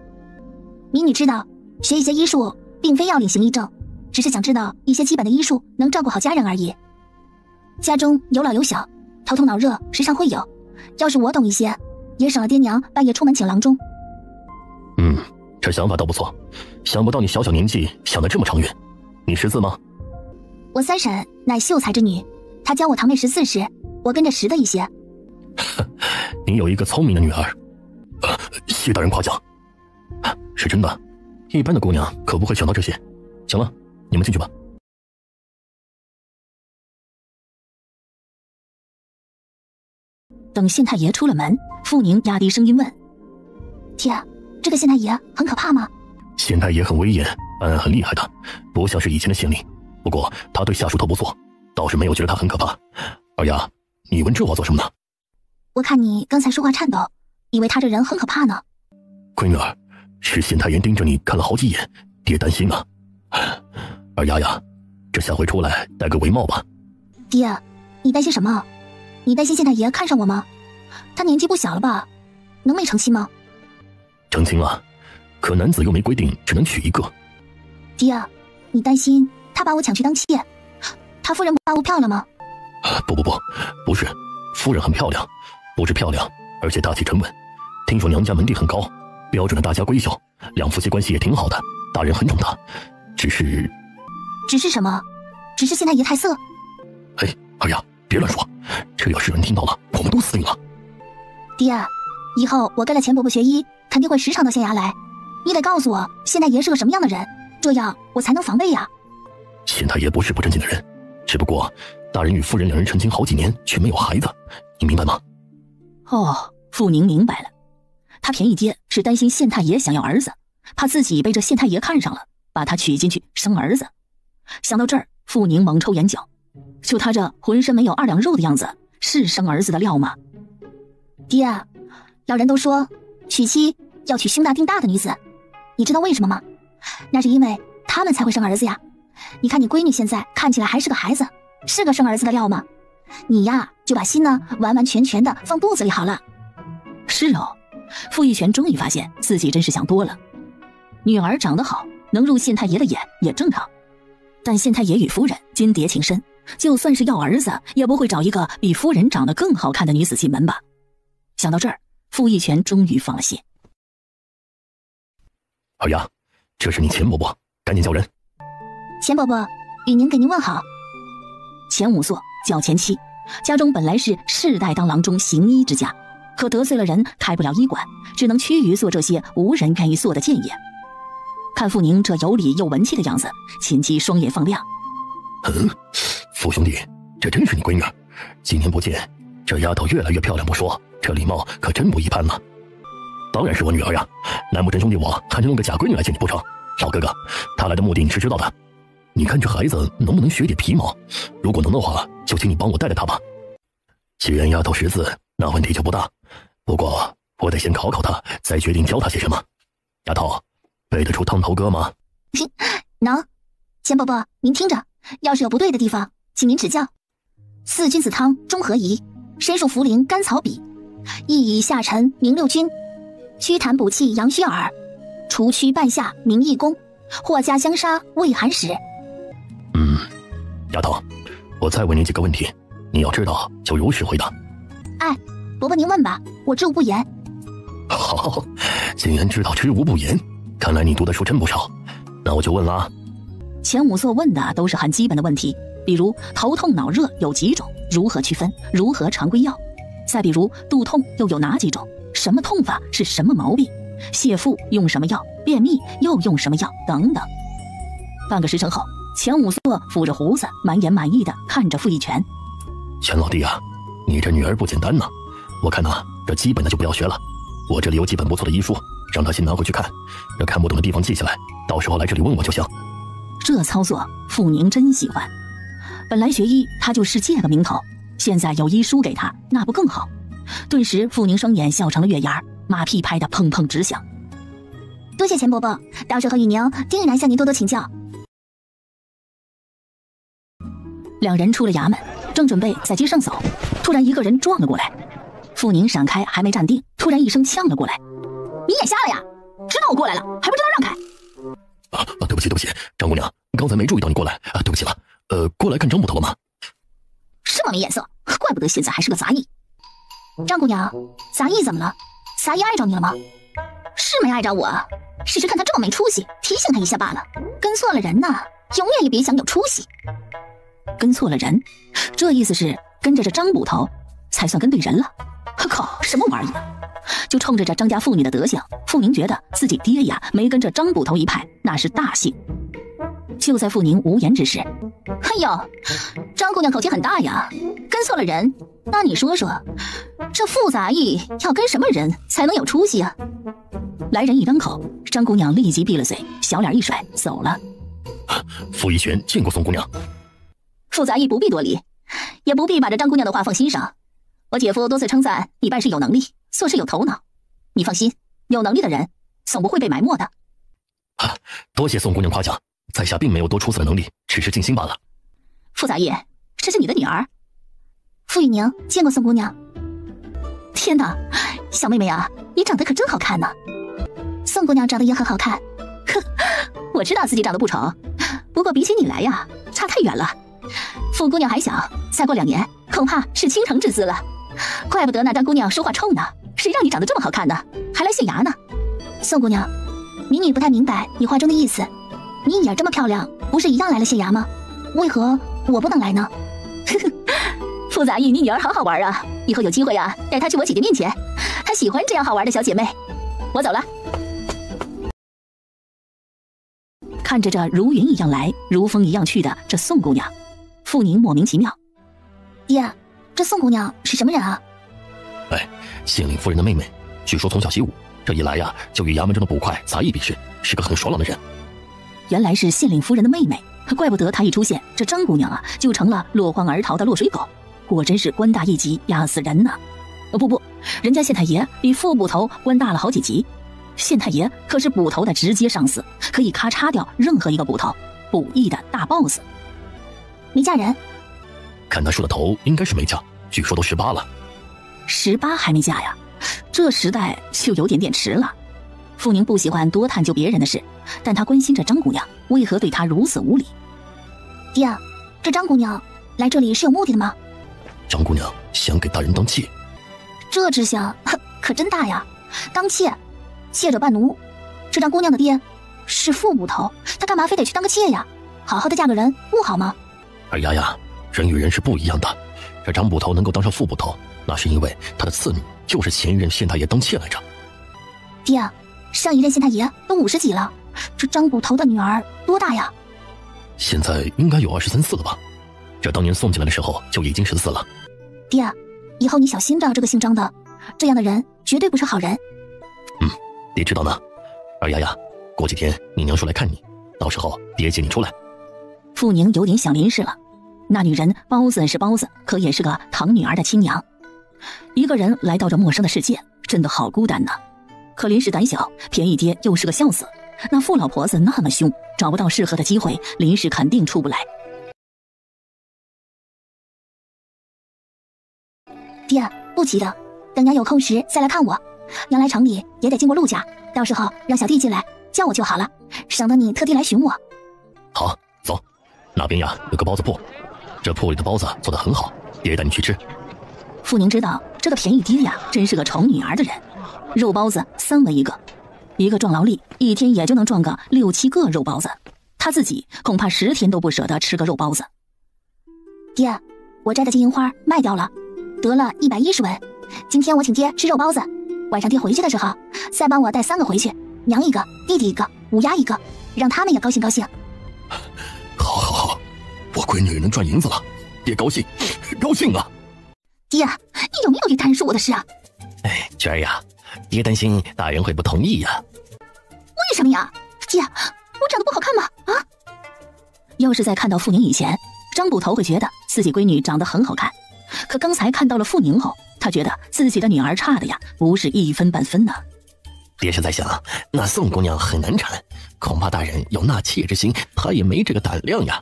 民女知道，学一些医术并非要领行医证，只是想知道一些基本的医术能照顾好家人而已。家中有老有小，头痛脑热时常会有，要是我懂一些，也省了爹娘半夜出门请郎中。这想法倒不错，想不到你小小年纪想得这么长远。你识字吗？我三婶乃秀才之女，她教我堂妹14时，我跟着识的一些。你有一个聪明的女儿，谢大人夸奖。是真的，一般的姑娘可不会想到这些。行了，你们进去吧。等县太爷出了门，傅宁压低声音问：爹，这个县太爷很可怕吗？县太爷很威严，办案很厉害的，不像是以前的县令。不过他对下属都不错，倒是没有觉得他很可怕。二丫，你问这话做什么呢？我看你刚才说话颤抖，以为他这人很可怕呢。闺女儿，是县太爷盯着你看了好几眼，爹担心了。二丫呀，这下回出来戴个围帽吧。爹，你担心什么？你担心县太爷看上我吗？他年纪不小了吧，能没成亲吗？成亲了，可男子又没规定只能娶一个。爹，你担心他把我抢去当妾？他夫人把我漂亮吗？不是，夫人很漂亮，不止漂亮，而且大气沉稳。听说娘家门第很高，标准的大家闺秀，两夫妻关系也挺好的，大人很宠她。只是什么？只是县太爷太色。二丫，别乱说，这要是人听到了，我们都死定了。爹，以后我跟了钱伯伯学医，肯定会时常到县衙来，你得告诉我县太爷是个什么样的人，这样我才能防备呀。县太爷不是不正经的人，只不过大人与夫人两人成亲好几年却没有孩子，你明白吗？傅宁明白了，他便宜爹是担心县太爷想要儿子，怕自己被这县太爷看上了，把他娶进去生儿子。想到这儿，傅宁猛抽眼角，就他这浑身没有2两肉的样子，是生儿子的料吗？爹，老人都说娶妻要娶胸大腚大的女子，你知道为什么吗？那是因为他们才会生儿子呀。你看你闺女现在看起来还是个孩子，是个生儿子的料吗？你呀就把心呢完完全全的放肚子里好了。是哦，傅义全终于发现自己真是想多了。女儿长得好，能入县太爷的眼也正常，但县太爷与夫人间谍情深，就算是要儿子，也不会找一个比夫人长得更好看的女子进门吧。想到这儿，傅义全终于放了心。二丫，这是你钱伯伯，赶紧叫人。钱伯伯，与您给您问好。钱武硕叫钱七，家中本来是世代当郎中行医之家，可得罪了人，开不了医馆，只能趋于做这些无人愿意做的建业。看傅宁这有理又文气的样子，钱七双眼放亮。傅兄弟，这真是你闺女儿？几年不见，这丫头越来越漂亮不说，这礼貌可真不一般呢。当然是我女儿呀，难不成兄弟我还能弄个假闺女来见你不成？老哥哥，她来的目的你是知道的。你看这孩子能不能学点皮毛？如果能的话，就请你帮我带带她吧。既然丫头识字，那问题就不大。不过我得先考考她，再决定教她些什么。丫头，背得出汤头歌吗？能。钱伯伯，您听着，要是有不对的地方，请您指教。四君子汤中和宜，参树茯苓甘草比，益以下沉明六君，祛痰补气阳虚耳，除祛半夏明益宫，或加香砂胃寒食。丫头，我再问你几个问题，你要知道就如实回答。哎，伯伯您问吧，我知无不言。好，竟然知道知无不言，看来你读的书真不少。那我就问了啊。钱武硕问的都是很基本的问题，比如头痛脑热有几种，如何区分，如何常规药；再比如肚痛又有哪几种，什么痛法是什么毛病，泻腹用什么药，便秘又用什么药等等。半个时辰后，钱武硕抚着胡子，满眼满意的看着傅义全。钱老弟啊，你这女儿不简单呢。我看呐，这基本的就不要学了。我这里有几本不错的医书，让他先拿回去看，这看不懂的地方记下来，到时候来这里问我就行。这操作傅宁真喜欢。本来学医他就是借个名头，现在有医书给他，那不更好？顿时傅宁双眼笑成了月牙，马屁拍得砰砰直响。多谢钱伯伯，到时候与您定然向您多多请教。两人出了衙门，正准备在街上走，突然一个人撞了过来。傅宁闪开还没站定，突然一声呛了过来：你眼瞎了呀？知道我过来了，还不知道让开？对不起，张姑娘，刚才没注意到你过来啊，对不起了。过来看张捕头了吗？这么没眼色，怪不得现在还是个杂役。张姑娘，杂役怎么了？杂役碍着你了吗？是没碍着我，只是看他这么没出息，提醒他一下罢了。跟错了人呢，永远也别想有出息。跟错了人，这意思是跟着这张捕头才算跟对人了。靠，什么玩意儿？就冲着这张家妇女的德行，傅宁觉得自己爹呀没跟着张捕头一派，那是大幸。就在傅宁无言之时，哎呦，张姑娘口气很大呀，跟错了人。那你说说，这傅杂役要跟什么人才能有出息啊？来人一张口，张姑娘立即闭了嘴，小脸一甩走了。傅义全见过宋姑娘。傅杂役不必多礼，也不必把这张姑娘的话放心上。我姐夫多次称赞你办事有能力，做事有头脑。你放心，有能力的人总不会被埋没的。多谢宋姑娘夸奖，在下并没有多出色的能力，只是尽心罢了。傅杂役，这是你的女儿。傅玉宁见过宋姑娘。天哪，小妹妹啊，你长得可真好看呢。宋姑娘长得也很好看。呵，我知道自己长得不丑，不过比起你来呀，差太远了。傅姑娘还小，再过2年恐怕是倾城之姿了。怪不得那张姑娘说话冲呢，谁让你长得这么好看呢，还来县衙呢？宋姑娘，民女不太明白你话中的意思。你女儿这么漂亮，不是一样来了县衙吗？为何我不能来呢？傅杂役，你女儿好好玩啊，以后有机会啊，带她去我姐姐面前，她喜欢这样好玩的小姐妹。我走了。看着这如云一样来，如风一样去的这宋姑娘，傅宁莫名其妙。爹，这宋姑娘是什么人啊？县令夫人的妹妹，据说从小习武，这一来呀，就与衙门中的捕快、杂役比试，是个很爽朗的人。原来是县令夫人的妹妹，怪不得她一出现，这张姑娘啊就成了落荒而逃的落水狗，果真是官大一级，压死人呢。不，人家县太爷比副捕头官大了好几级。县太爷可是捕头的直接上司，可以咔嚓掉任何一个捕头，捕役的大 boss。没嫁人？看他梳的头，应该是没嫁，据说都18了。18还没嫁呀？这时代就有点迟了。傅宁不喜欢多探究别人的事，但他关心着张姑娘，为何对她如此无礼？爹，这张姑娘来这里是有目的的吗？张姑娘想给大人当妾。这志向可真大呀！当妾，妾者伴奴。这张姑娘的爹是富捕头，她干嘛非得去当个妾呀？好好的嫁个人不好吗？二丫呀，人与人是不一样的。这张捕头能够当上副捕头，那是因为他的次女就是前一任县太爷当妾来着。爹，上一任县太爷都50几了，这张捕头的女儿多大呀？现在应该有23、24了吧？这当年送进来的时候就已经14了。爹，以后你小心着这个姓张的，这样的人绝对不是好人。爹知道呢。二丫呀，过几天你娘说来看你，到时候爹接你出来。傅宁有点想林氏了。那女人包子是包子，可也是个堂女儿的亲娘。一个人来到这陌生的世界，真的好孤单呐。可林氏胆小，便宜爹又是个孝子，那傅老婆子那么凶，找不到适合的机会，林氏肯定出不来。爹，不急的，等娘有空时再来看我。娘来城里也得经过陆家，到时候让小弟进来叫我就好了，省得你特地来寻我。好，走，那边呀有个包子铺，这铺里的包子做得很好，爹带你去吃。傅宁知道这个便宜爹呀，真是个宠女儿的人。肉包子3文一个，一个壮劳力一天也就能赚个6、7个肉包子，他自己恐怕10天都不舍得吃个肉包子。爹，我摘的金银花卖掉了，得了110文。今天我请爹吃肉包子，晚上爹回去的时候再帮我带3个回去，娘一个，弟弟一个，五丫一个，让他们也高兴高兴。好好好，我闺女能赚银子了，爹高兴，高兴啊！爹，你有没有这大人说我的事啊？哎，娟儿呀，爹担心大人会不同意呀。为什么呀？爹，我长得不好看吗？啊？要是在看到傅宁以前，张捕头会觉得自己闺女长得很好看，可刚才看到了傅宁后，他觉得自己的女儿差的呀，不是1分半分呢。爹是在想，那宋姑娘很难产，恐怕大人有纳妾之心，他也没这个胆量呀。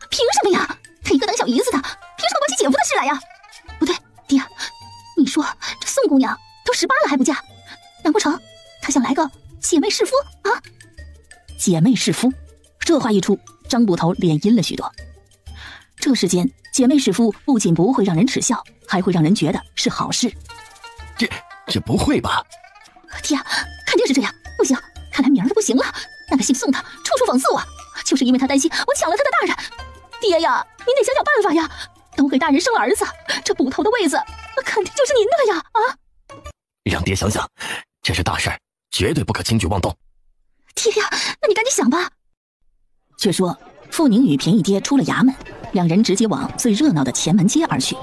凭什么呀？他一个当小姨子的，凭什么管起姐夫的事来呀？不对，爹，你说这宋姑娘都18了还不嫁，难不成她想来个姐妹弑夫啊？姐妹弑夫，这话一出，张捕头脸阴了许多。这世间姐妹弑夫不仅不会让人耻笑，还会让人觉得是好事。这不会吧？爹，肯定是这样，不行，看来明儿都不行了。那个姓宋的处处讽刺我，就是因为他担心我抢了他的大人。爹呀，您得想想办法呀！都给大人生了儿子，这捕头的位子肯定就是您的了呀！啊！让爹想想，这是大事儿，绝对不可轻举妄动。爹呀，那你赶紧想吧。却说傅宁与便宜爹出了衙门，两人直接往最热闹的前门街而去。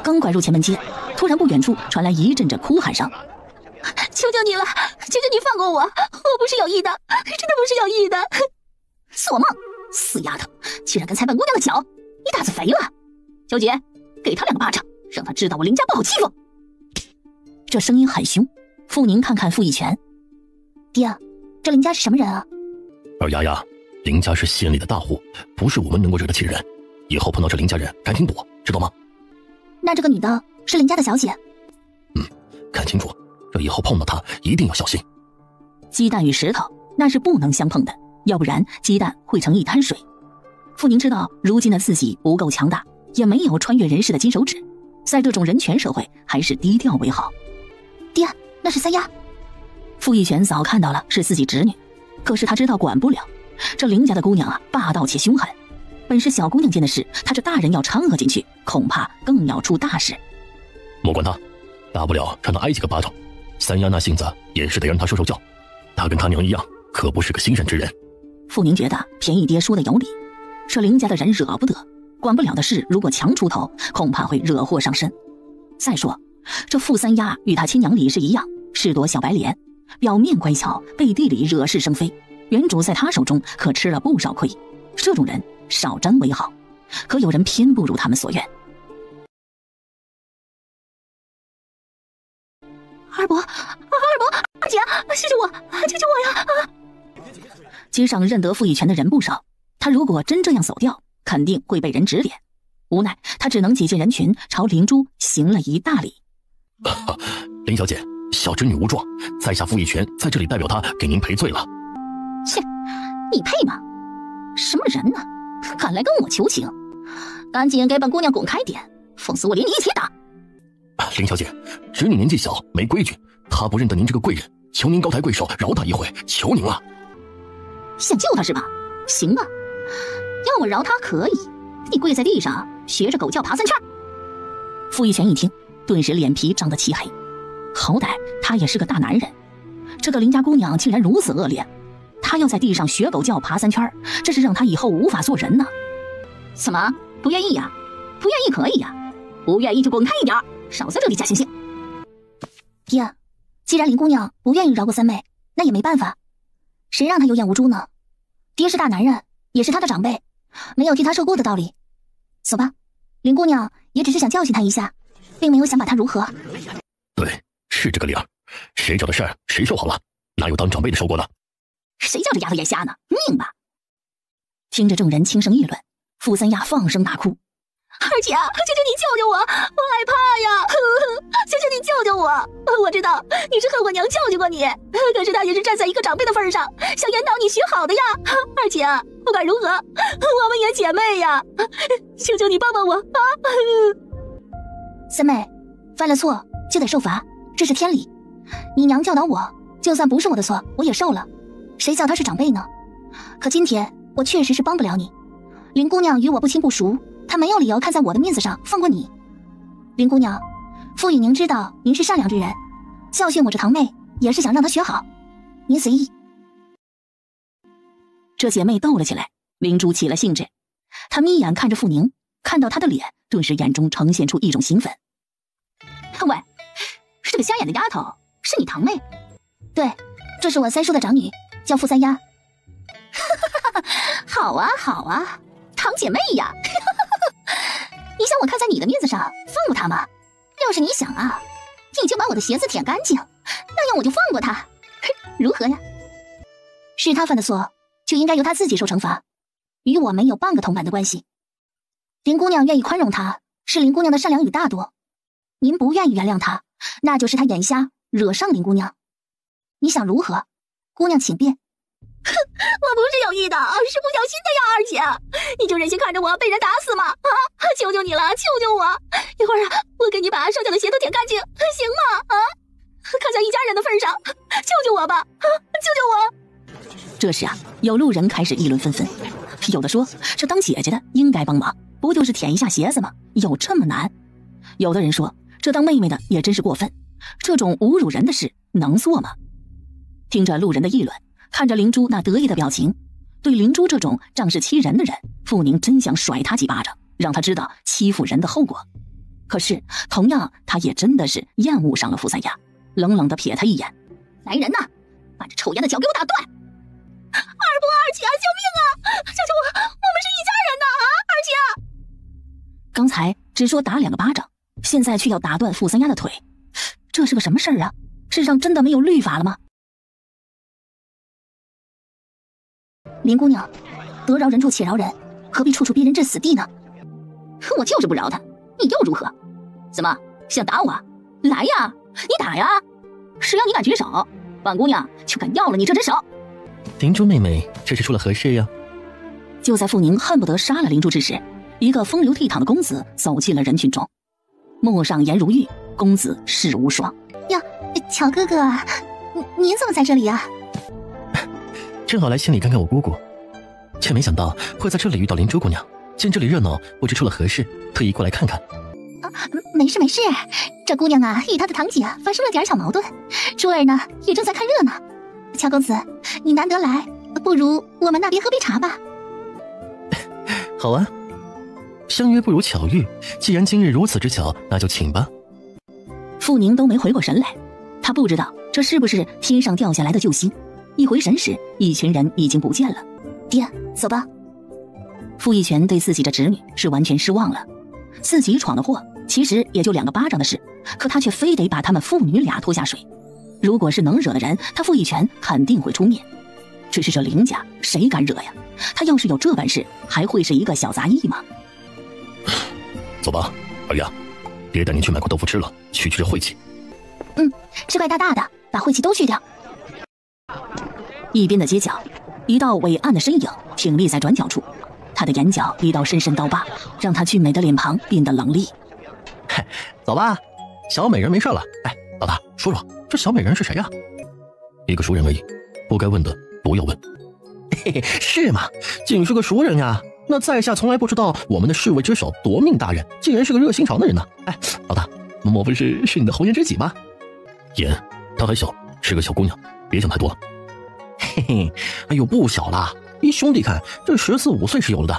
刚拐入前门街，突然不远处传来一阵阵哭喊声：“求求你了，求求你放过我，我不是有意的，真的不是有意的！”做梦，死丫头，竟然敢踩本姑娘的脚，你胆子肥了！小姐，给他2个巴掌，让他知道我林家不好欺负。这声音很凶。傅宁看看傅义全，爹，这林家是什么人啊？二丫丫，林家是县里的大户，不是我们能够惹得起人。以后碰到这林家人，赶紧躲，知道吗？那这个女的是林家的小姐？看清楚，这以后碰到她一定要小心。鸡蛋与石头那是不能相碰的，要不然鸡蛋会成一滩水。傅宁知道如今的自己不够强大，也没有穿越人世的金手指，在这种人权社会，还是低调为好。爹，那是3丫。傅义全早看到了是自己侄女，可是他知道管不了。这林家的姑娘啊，霸道且凶狠，本是小姑娘间的事，他这大人要掺和进去，恐怕更要出大事。莫管他，大不了让他挨几个巴掌。3丫那性子也是得让他受受教，他跟他娘一样，可不是个心善之人。傅宁觉得便宜爹说的有理，这林家的人惹不得，管不了的事，如果强出头，恐怕会惹祸上身。再说这傅3丫与他亲娘李氏一样，是朵小白莲，表面乖巧，背地里惹是生非，原主在他手中可吃了不少亏。这种人少沾为好，可有人偏不如他们所愿。二伯，二姐，救救我，救救我呀！街上认得傅义全的人不少，他如果真这样走掉，肯定会被人指点。无奈他只能挤进人群，朝灵珠行了一大礼。林小姐，小侄女无状，在下傅义全在这里代表她给您赔罪了。切，你配吗？什么人呢？敢来跟我求情？赶紧给本姑娘滚开点，否则我连你一起打！林小姐，侄女年纪小，没规矩，她不认得您这个贵人，求您高抬贵手，饶她一回，求您了。想救她是吧？行吧，要我饶她可以，你跪在地上学着狗叫爬3圈。傅一泉一听，顿时脸皮涨得漆黑，好歹他也是个大男人，这个林家姑娘竟然如此恶劣，他要在地上学狗叫爬3圈，这是让他以后无法做人呢。怎么不愿意呀？不愿意可以呀，不愿意就滚开一点，少在这里假惺惺。爹，既然林姑娘不愿意饶过三妹，那也没办法，谁让她有眼无珠呢？爹是大男人，也是她的长辈，没有替她受过的道理。走吧，林姑娘也只是想教训她一下，并没有想把她如何。对，是这个理儿，谁找的事儿谁受好了，哪有当长辈的受过的？谁叫这丫头眼瞎呢？命吧！听着众人轻声议论，傅三丫放声大哭：“二姐，求求你救救我，我害怕呀！求求你救救我！我知道你是恨我娘教训过你，可是她也是站在一个长辈的份上，想引导你学好的呀。二姐，不管如何，我们也姐妹呀，求求你帮帮我啊！”三妹，犯了错就得受罚，这是天理。你娘教导我，就算不是我的错，我也受了。谁叫她是长辈呢？可今天我确实是帮不了你。林姑娘与我不亲不熟，她没有理由看在我的面子上放过你。林姑娘，傅雨宁知道您是善良之人，教训我这堂妹也是想让她学好，您随意。这姐妹斗了起来，灵珠起了兴致，她眯眼看着傅宁，看到她的脸，顿时眼中呈现出一种兴奋。喂，这个瞎眼的丫头是你堂妹？对，这是我三叔的长女，叫傅三丫。好啊好啊，堂姐妹呀！你想我看在你的面子上放过她吗？要是你想啊，你就把我的鞋子舔干净，那样我就放过她，如何呀？是她犯的错，就应该由她自己受惩罚，与我没有半个铜板的关系。林姑娘愿意宽容她，是林姑娘的善良与大度。您不愿意原谅她，那就是她眼瞎惹上林姑娘。你想如何？姑娘请便。我不是有意的，是不小心的呀，二姐，你就忍心看着我被人打死吗？啊，求求你了，救救我！一会儿啊，我给你把上脚的鞋都舔干净，行吗？啊，看在一家人的份上，救救我吧！啊，救救我！这时啊，有路人开始议论纷纷，有的说这当姐姐的应该帮忙，不就是舔一下鞋子吗？有这么难？有的人说这当妹妹的也真是过分，这种侮辱人的事能做吗？听着路人的议论，看着灵珠那得意的表情，对灵珠这种仗势欺人的人，傅宁真想甩他几巴掌，让他知道欺负人的后果。可是同样他也真的是厌恶上了傅三丫，冷冷地瞥他一眼：“来人呐，把这臭丫的脚给我打断！”二伯二姐，救命啊！救救我，我们是一家人呐！啊，二姐！刚才只说打2个巴掌，现在却要打断傅三丫的腿，这是个什么事儿啊？世上真的没有律法了吗？林姑娘，得饶人处且饶人，何必处处逼人至死地呢？我就是不饶他，你又如何？怎么想打我？来呀，你打呀！只要你敢举手，本姑娘就敢要了你这只手。灵珠妹妹，这是出了何事呀？就在傅宁恨不得杀了灵珠之时，一个风流倜傥的公子走进了人群中，目上颜如玉，公子世无双。呀，乔哥哥，您怎么在这里啊？正好来县里看看我姑姑，却没想到会在这里遇到灵珠姑娘。见这里热闹，不知出了何事，特意过来看看。啊，没事没事，这姑娘啊与她的堂姐发生了点小矛盾，珠儿呢也正在看热闹。乔公子，你难得来，不如我们那边喝杯茶吧。好啊，相约不如巧遇，既然今日如此之巧，那就请吧。傅宁都没回过神来，他不知道这是不是天上掉下来的救星。一回神时，一群人已经不见了。爹，走吧。傅一泉对自己的侄女是完全失望了，自己闯的祸其实也就2个巴掌的事，可他却非得把他们父女俩拖下水。如果是能惹的人，他傅一泉肯定会出面。只是这林家谁敢惹呀？他要是有这本事，还会是一个小杂役吗？走吧，二丫，爹带您去买块豆腐吃了，去这晦气。吃块大大的，把晦气都去掉。一边的街角，一道伟岸的身影挺立在转角处，他的眼角一道深深刀疤，让他俊美的脸庞变得冷厉。走吧，小美人没事了。哎，老大，说说这小美人是谁呀？一个熟人而已，不该问的不要问。嘿嘿，是吗？竟是个熟人呀！那在下从来不知道我们的侍卫之首夺命大人竟然是个热心肠的人呢。哎，老大，莫不是你的红颜知己吗？言，她还小，是个小姑娘，别想太多了。嘿嘿，哎呦，不小了，依兄弟看，这14、15岁是有了的。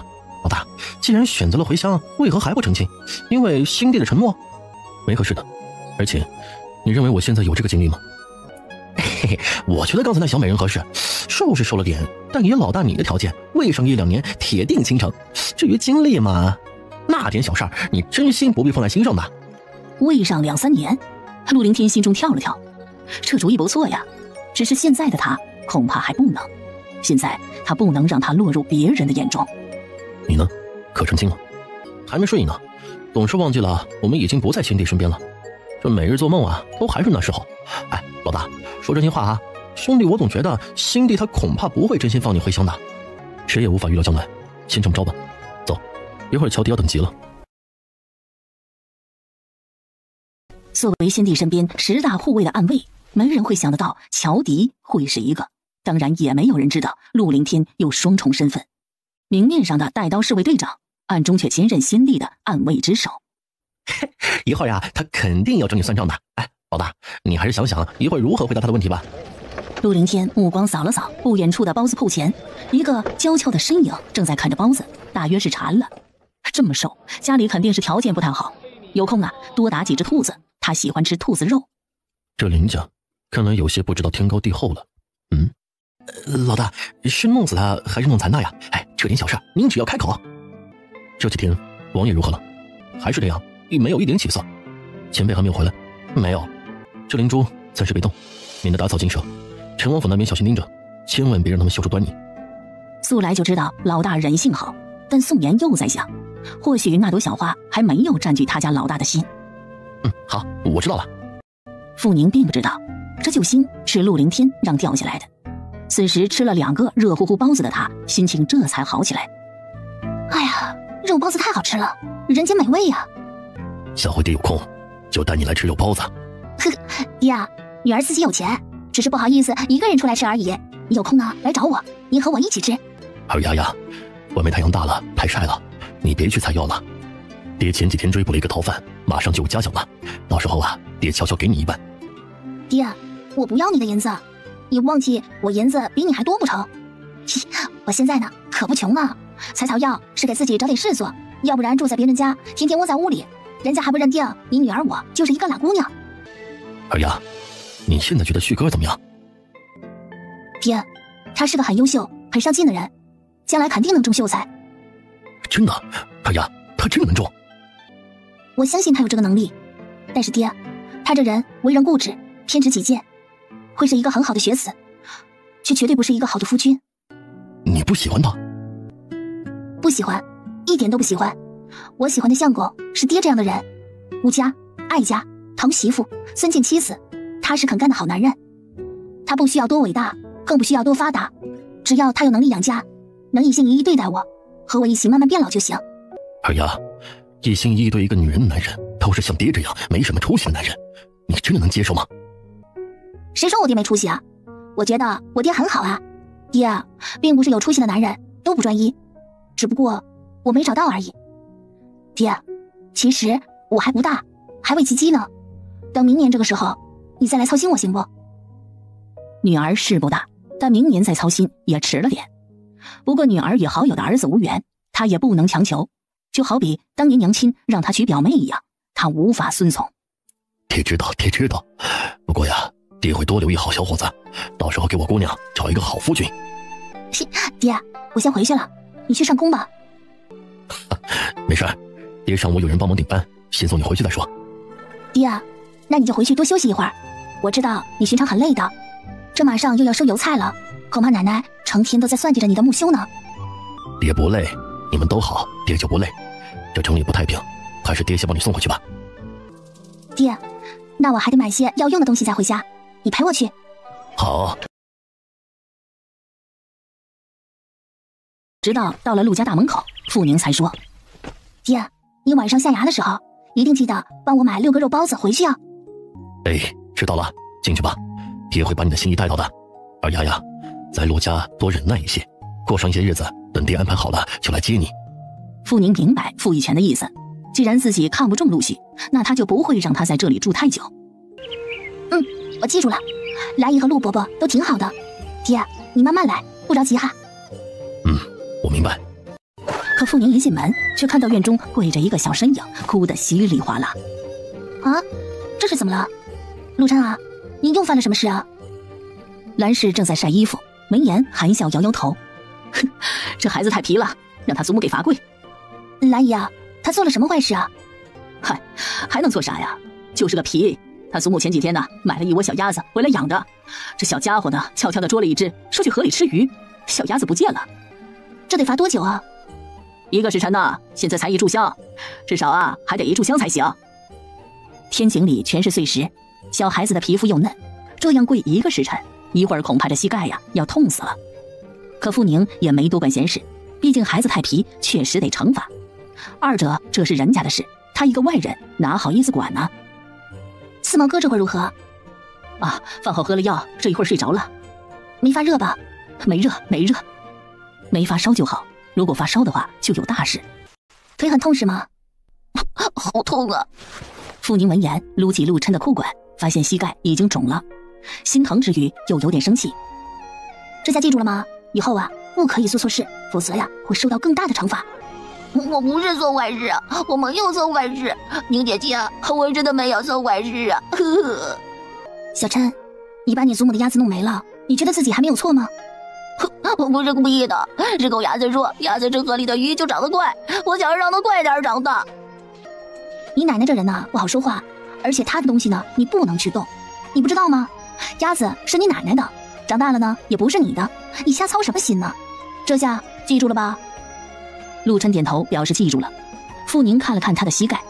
老大，既然选择了回乡，为何还不成亲？因为新弟的承诺？没合适的。而且，你认为我现在有这个精力吗？嘿嘿，我觉得刚才那小美人合适，瘦是瘦了点，但以老大你的条件，未上1、2年铁定倾城。至于精力嘛，那点小事儿，你真心不必放在心上的。未上2、3年，陆凌天心中跳了跳，这主意不错呀。只是现在的他恐怕还不能，现在他不能让他落入别人的眼中。你呢？可成亲了？还没睡呢，总是忘记了我们已经不在新弟身边了。这每日做梦啊，都还是那时候。哎，老大，说真心话啊，兄弟我总觉得新弟他恐怕不会真心放你回乡的，谁也无法预料将来，先这么着吧。走，一会儿乔迪要等急了。作为新弟身边10大护卫的暗卫，没人会想得到乔迪会是一个，当然也没有人知道陆凌天有双重身份，明面上的带刀侍卫队长，暗中却兼任新帝的暗卫之首。一会儿呀，他肯定要找你算账的。哎，老大，你还是想想一会儿如何回答他的问题吧。陆凌天目光扫了扫不远处的包子铺前，一个娇俏的身影正在看着包子，大约是馋了。这么瘦，家里肯定是条件不太好，有空啊多打几只兔子，他喜欢吃兔子肉。这林家看来有些不知道天高地厚了。老大，是弄死他还是弄残他呀？哎，这点小事您只要开口。这几天王爷如何了？还是这样，没有一点起色。前辈还没有回来？没有。这灵珠暂时别动，免得打草惊蛇。陈王府那边小心盯着，千万别让他们嗅出端倪。素来就知道老大人性好，但宋妍又在想，或许那朵小花还没有占据他家老大的心。好，我知道了。傅宁并不知道，这救星是陆凌天让掉下来的。此时吃了2个热乎乎包子的他，心情这才好起来。哎呀，肉包子太好吃了，人间美味呀！下回爹有空就带你来吃肉包子。呵呵，爹啊，女儿自己有钱，只是不好意思一个人出来吃而已。你有空呢来找我，你和我一起吃。二丫呀，外面太阳大了，太晒了，你别去采药了。爹前几天追捕了一个逃犯，马上就有嘉奖了，到时候啊，爹悄悄给你一半。爹，我不要你的银子，你忘记我银子比你还多不成？我现在呢可不穷啊，采草药是给自己找点事做，要不然住在别人家，天天窝在屋里，人家还不认定你女儿我就是一个懒姑娘。二丫，你现在觉得旭哥怎么样？爹，他是个很优秀很上进的人，将来肯定能中秀才。真的？二丫，他真的能中？我相信他有这个能力，但是爹，他这人为人固执偏执己见，会是一个很好的学子，却绝对不是一个好的夫君。你不喜欢他？不喜欢，一点都不喜欢。我喜欢的相公是爹这样的人，顾家、爱家、疼媳妇、尊敬妻子，踏实肯干的好男人。他不需要多伟大，更不需要多发达，只要他有能力养家，能一心一意对待我，和我一起慢慢变老就行。二丫，一心一意对一个女人的男人，都是像爹这样没什么出息的男人，你真的能接受吗？谁说我爹没出息啊？我觉得我爹很好啊。爹啊，并不是有出息的男人都不专一，只不过我没找到而已。爹，其实我还不大，还未及笄呢，等明年这个时候你再来操心我行不？女儿是不大，但明年再操心也迟了点。不过女儿与好友的儿子无缘，他也不能强求，就好比当年娘亲让他娶表妹一样，他无法顺从。爹知道，爹知道，不过呀，爹会多留意好小伙子，到时候给我姑娘找一个好夫君。爹，我先回去了，你去上工吧。没事，爹上午有人帮忙顶班，先送你回去再说。爹啊，那你就回去多休息一会儿，我知道你寻常很累的，这马上又要收油菜了，恐怕奶奶成天都在算计着你的木修呢。爹不累，你们都好，爹就不累。这城里不太平，还是爹先帮你送回去吧。爹，那我还得买些要用的东西再回家，你陪我去。好。直到到了陆家大门口，傅宁才说：爹，你晚上下衙的时候一定记得帮我买6个肉包子回去啊。哎，知道了，进去吧，爹会把你的心意带到的。二丫呀，在陆家多忍耐一些，过上一些日子，等爹安排好了就来接你。傅宁明白傅一泉的意思，既然自己看不中陆续，那他就不会让他在这里住太久。我记住了，来姨和陆伯伯都挺好的。爹，你慢慢来，不着急哈。我明白。可傅宁一进门，却看到院中跪着一个小身影，哭得稀里哗啦。啊，这是怎么了？陆琛啊，你又犯了什么事啊？兰氏正在晒衣服，闻言含笑摇摇头，哼，这孩子太皮了，让他祖母给罚跪。兰姨啊，他做了什么坏事啊？嗨，还能做啥呀？就是个皮。他祖母前几天呢，买了一窝小鸭子回来养的，这小家伙呢，悄悄地捉了一只，说去河里吃鱼，小鸭子不见了。这得罚多久啊？1个时辰呢，现在才1炷香，至少啊还得1炷香才行。天井里全是碎石，小孩子的皮肤又嫩，这样跪1个时辰，一会儿恐怕这膝盖呀要痛死了。可傅宁也没多管闲事，毕竟孩子太皮，确实得惩罚。二者这是人家的事，他一个外人哪好意思管呢？四毛哥这会儿如何？啊，饭后喝了药，这一会儿睡着了。没发热吧？没热，没发烧就好。如果发烧的话，就有大事。腿很痛是吗？好痛啊！傅宁闻言撸起陆琛的裤管，发现膝盖已经肿了，心疼之余又有点生气。这下记住了吗？以后啊，不可以做错事，否则呀，会受到更大的惩罚。我不是做坏事啊，我没有做坏事，宁姐姐，我真的没有做坏事啊。呵呵。小琛，你把你祖母的鸭子弄没了，你觉得自己还没有错吗？我不是故意的，是狗鸭子说鸭子吃河里的鱼就长得快，我想让它快点长大。你奶奶这人呢，不好说话，而且她的东西呢，你不能去动，你不知道吗？鸭子是你奶奶的，长大了呢也不是你的，你瞎操什么心呢？这下记住了吧？陆琛点头表示记住了。傅宁看了看他的膝盖，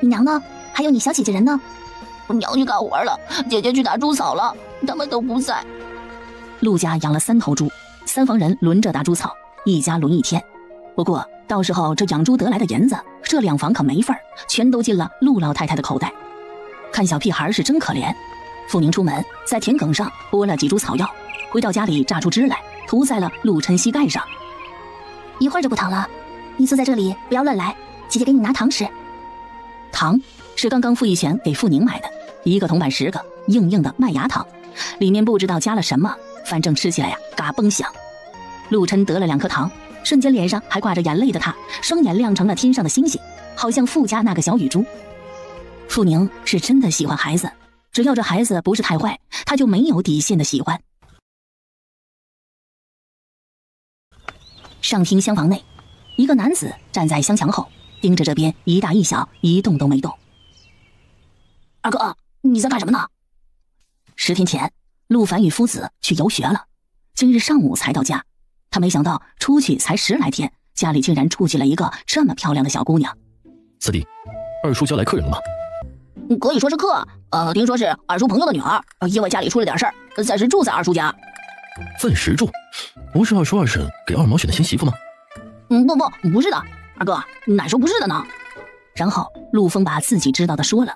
你娘呢？还有你小姐姐人呢？娘去干活了，姐姐去打猪草了，他们都不在。陆家养了3头猪，3房人轮着打猪草，一家轮一天。不过到时候这养猪得来的银子，这2房可没份儿，全都进了陆老太太的口袋。看小屁孩是真可怜。傅宁出门，在田埂上拨了几株草药，回到家里榨出汁来，涂在了陆琛膝盖上。一会儿就不疼了，你坐在这里不要乱来，姐姐给你拿糖吃。糖是刚刚傅一泉给傅宁买的，1个铜板10个，硬硬的麦芽糖，里面不知道加了什么，反正吃起来呀嘎嘣响。陆琛得了2颗糖，瞬间脸上还挂着眼泪的他，双眼亮成了天上的星星，好像傅家那个小雨珠。傅宁是真的喜欢孩子，只要这孩子不是太坏，他就没有底线的喜欢。上厅厢房内，一个男子站在厢墙后，盯着这边一大一小，一动都没动。二哥，你在干什么呢？10天前，陆凡与夫子去游学了，今日上午才到家。他没想到出去才10来天，家里竟然住进了一个这么漂亮的小姑娘。四弟，二叔家来客人了吗？可以说是客，听说是二叔朋友的女儿，因为家里出了点事儿，暂时住在二叔家。暂时住？不是二叔二婶给二毛选的新媳妇吗？不是的，二哥，哪说不是的呢？然后陆枫把自己知道的说了。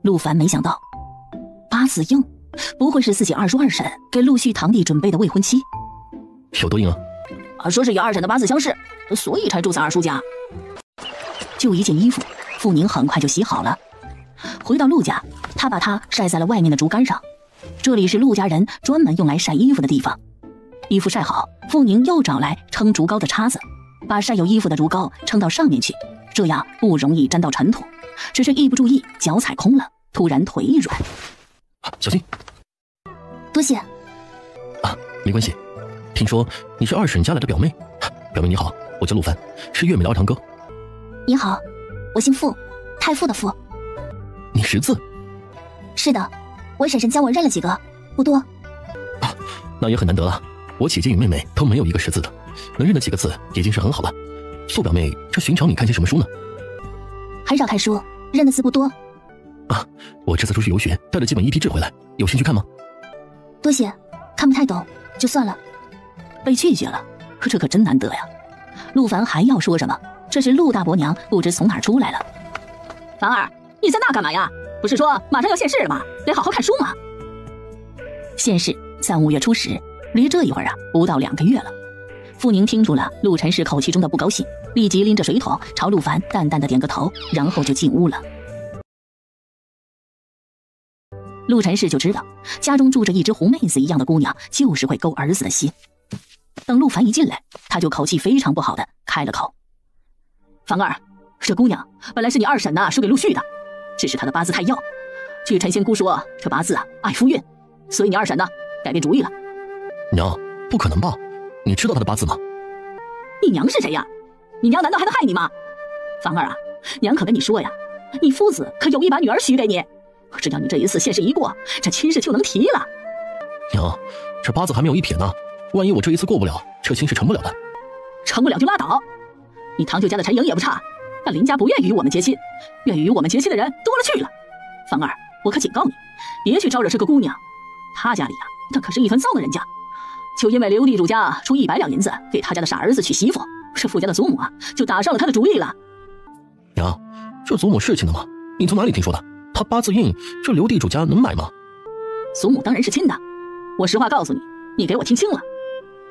陆凡没想到，八字硬，不会是自己二叔二婶给陆续堂弟准备的未婚妻？有多硬啊？说是与二婶的八字相似，所以才住在二叔家。就一件衣服，傅宁很快就洗好了。回到陆家，他把它晒在了外面的竹竿上。这里是陆家人专门用来晒衣服的地方。衣服晒好，傅宁又找来称竹篙的叉子，把晒有衣服的竹篙撑到上面去，这样不容易沾到尘土。只是一不注意，脚踩空了，突然腿一软。小心！多谢。没关系。听说你是二婶家来的表妹。表妹你好，我叫陆凡，是月美的二堂哥。你好，我姓傅，太傅的傅。你识字？是的，我婶婶教我认了几个，不多。那也很难得了。我姐姐与妹妹都没有一个识字的，能认得几个字已经是很好了。傅表妹，这寻常你看些什么书呢？很少看书，认的字不多。我这次出去游学，带了几本一批志回来，有兴趣看吗？多谢，看不太懂，就算了。被拒绝了，这可真难得呀。陆凡还要说什么，这时陆大伯娘不知从哪儿出来了。凡儿，你在那干嘛呀？不是说马上要现世了吗？得好好看书吗？现世在5月初10，离这一会儿啊，不到2个月了。傅宁听出了陆晨氏口气中的不高兴，立即拎着水桶朝陆凡淡淡的点个头，然后就进屋了。陆晨氏就知道家中住着一只狐妹子一样的姑娘，就是会勾儿子的心。等陆凡一进来，他就口气非常不好的开了口：凡儿，这姑娘本来是你二婶输给陆续的，只是她的八字太要，据陈仙姑说，这八字爱夫运，所以你二婶改变主意了。娘，不可能吧？你知道她的八字吗？你娘是谁呀？你娘难道还能害你吗？凡儿啊，娘可跟你说呀，你夫子可有意把女儿许给你，只要你这一次现世一过，这亲事就能提了。娘，这八字还没有一撇呢，万一我这一次过不了，这亲事成不了的。成不了就拉倒，你堂舅家的陈颖也不差，但林家不愿意与我们结亲，愿意与我们结亲的人多了去了。凡儿，我可警告你，别去招惹这个姑娘，她家里那可是一团糟的人家，就因为刘地主家出100两银子给他家的傻儿子娶媳妇，这傅家的祖母就打上了他的主意了。娘，这祖母是亲的吗？你从哪里听说的？他八字硬，这刘地主家能买吗？祖母当然是亲的，我实话告诉你，你给我听清了，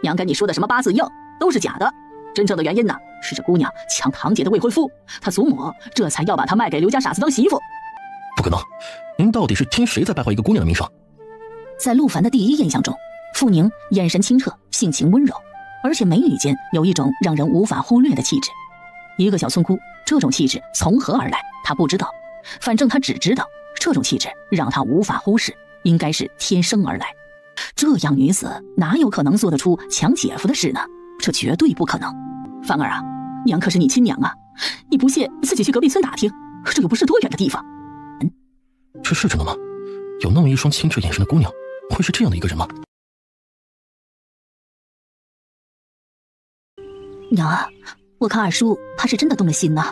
娘跟你说的什么八字硬都是假的，真正的原因是这姑娘抢堂姐的未婚夫，她祖母这才要把她卖给刘家傻子当媳妇。不可能，您到底是听谁在败坏一个姑娘的名声？在陆凡的第一印象中，傅宁眼神清澈，性情温柔，而且眉宇间有一种让人无法忽略的气质。一个小村姑，这种气质从何而来他不知道，反正他只知道这种气质让他无法忽视，应该是天生而来。这样女子哪有可能做得出抢姐夫的事呢？这绝对不可能。凡儿啊，娘可是你亲娘啊，你不信自己去隔壁村打听，这又不是多远的地方。这是真的吗？有那么一双清澈眼神的姑娘，会是这样的一个人吗？娘啊，我看二叔怕是真的动了心呢。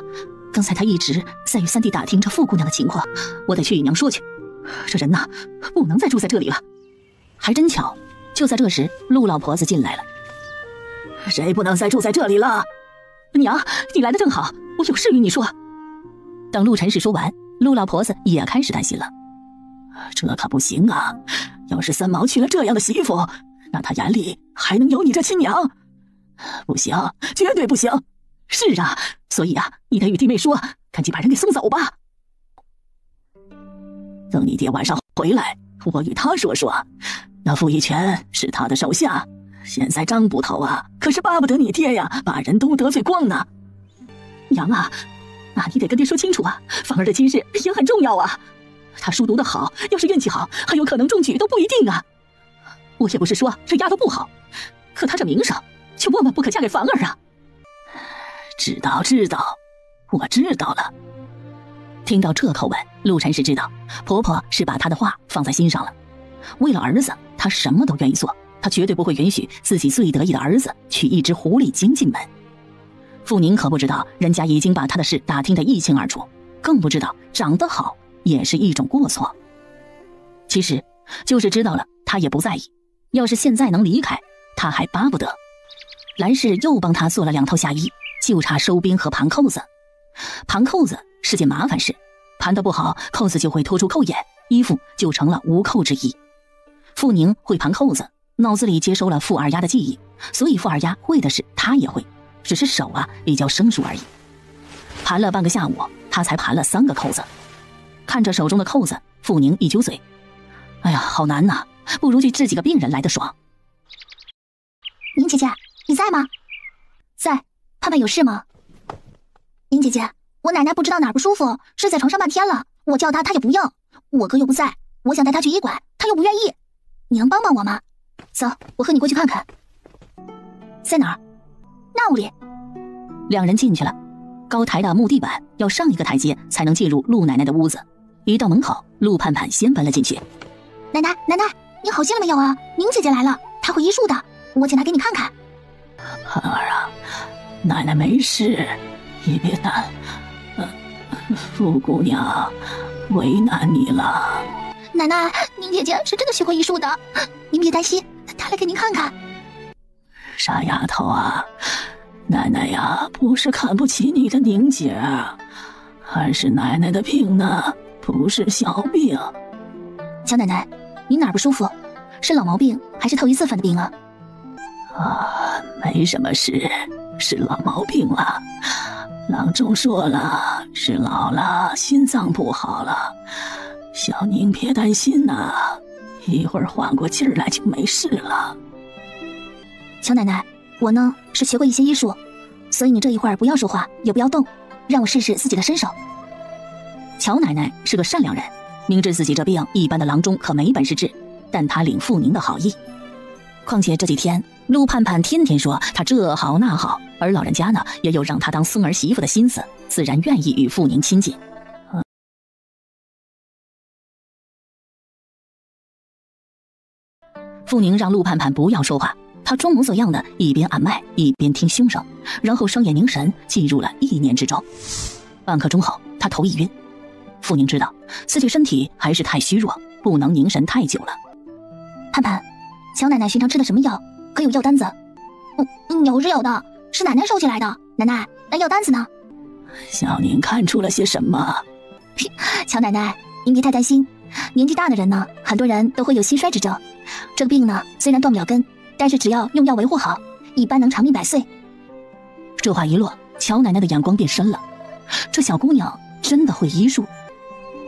刚才他一直在与三弟打听着傅姑娘的情况，我得去与娘说去。这人不能再住在这里了。还真巧，就在这时，陆老婆子进来了。谁不能再住在这里了？娘，你来的正好，我有事与你说。等陆晨氏说完，陆老婆子也开始担心了。这可不行啊！要是三毛娶了这样的媳妇，那他眼里还能有你这亲娘？不行，绝对不行！是啊，所以你得与弟妹说，赶紧把人给送走吧。等你爹晚上回来，我与他说说。那傅一泉是他的手下，现在张捕头可是巴不得你爹把人都得罪光呢。娘那你得跟爹说清楚凡儿的亲事也很重要他书读得好，要是运气好，还有可能中举都不一定我也不是说这丫头不好，可她这名声却万万不可嫁给凡儿知道，我知道了。听到这口吻，陆晨氏知道婆婆是把她的话放在心上了。为了儿子，她什么都愿意做，她绝对不会允许自己最得意的儿子娶一只狐狸精进门。傅宁可不知道人家已经把她的事打听得一清二楚，更不知道长得好也是一种过错。其实就是知道了，她也不在意，要是现在能离开，她还巴不得。兰氏又帮她做了2套夏衣，就差收边和盘扣子。盘扣子是件麻烦事，盘得不好，扣子就会突出扣眼，衣服就成了无扣之衣。傅宁会盘扣子，脑子里接收了傅二丫的记忆，所以傅二丫会的事她也会，只是手比较生疏而已。盘了半个下午，她才盘了3个扣子。看着手中的扣子，傅宁一揪嘴：哎呀，好难呐，不如去治几个病人来得爽。宁姐姐，你在吗？在。盼盼有事吗？宁姐姐，我奶奶不知道哪儿不舒服，睡在床上半天了，我叫她她也不应，我哥又不在，我想带她去医馆，她又不愿意，你能帮帮我吗？走，我和你过去看看。在哪儿？那屋里。2人进去了，高台的木地板要上一个台阶才能进入陆奶奶的屋子。一到门口，陆盼盼先奔了进去。奶奶，你好些了没有啊？宁姐姐来了，她会医术的，我请她给你看看。盼儿奶奶没事，你别担，傅姑娘为难你了。奶奶，宁姐姐是真的学会医术的，您别担心，她来给您看看。傻丫头奶奶不是看不起你的宁姐，还是奶奶的病呢，不是小病。乔奶奶，您哪儿不舒服？是老毛病还是头一次犯的病啊？没什么事，是老毛病了。郎中说了，是老了，心脏不好了。小宁别担心呐，一会儿缓过劲儿来就没事了。乔奶奶，我呢是学过一些医术，所以你这一会儿不要说话，也不要动，让我试试自己的身手。乔奶奶是个善良人，明知自己这病一般的郎中可没本事治，但她领傅宁的好意。况且这几天陆盼盼天天说她这好那好，而老人家呢也有让她当孙儿媳妇的心思，自然愿意与傅宁亲近。傅宁让陆盼盼不要说话，她装模作样的一边按脉一边听胸声，然后双眼凝神进入了意念之中。半刻钟后，她头一晕。傅宁知道自己身体还是太虚弱，不能凝神太久了。盼盼，乔奶奶寻常吃的什么药？可有药单子？有是有的，是奶奶收起来的。奶奶，那药单子呢？小宁看出了些什么？乔奶奶，您别太担心，年纪大的人呢，很多人都会有心衰之症。这个病呢，虽然断不了根，但是只要用药维护好，一般能长命100岁。这话一落，乔奶奶的眼光变深了，这小姑娘真的会医术。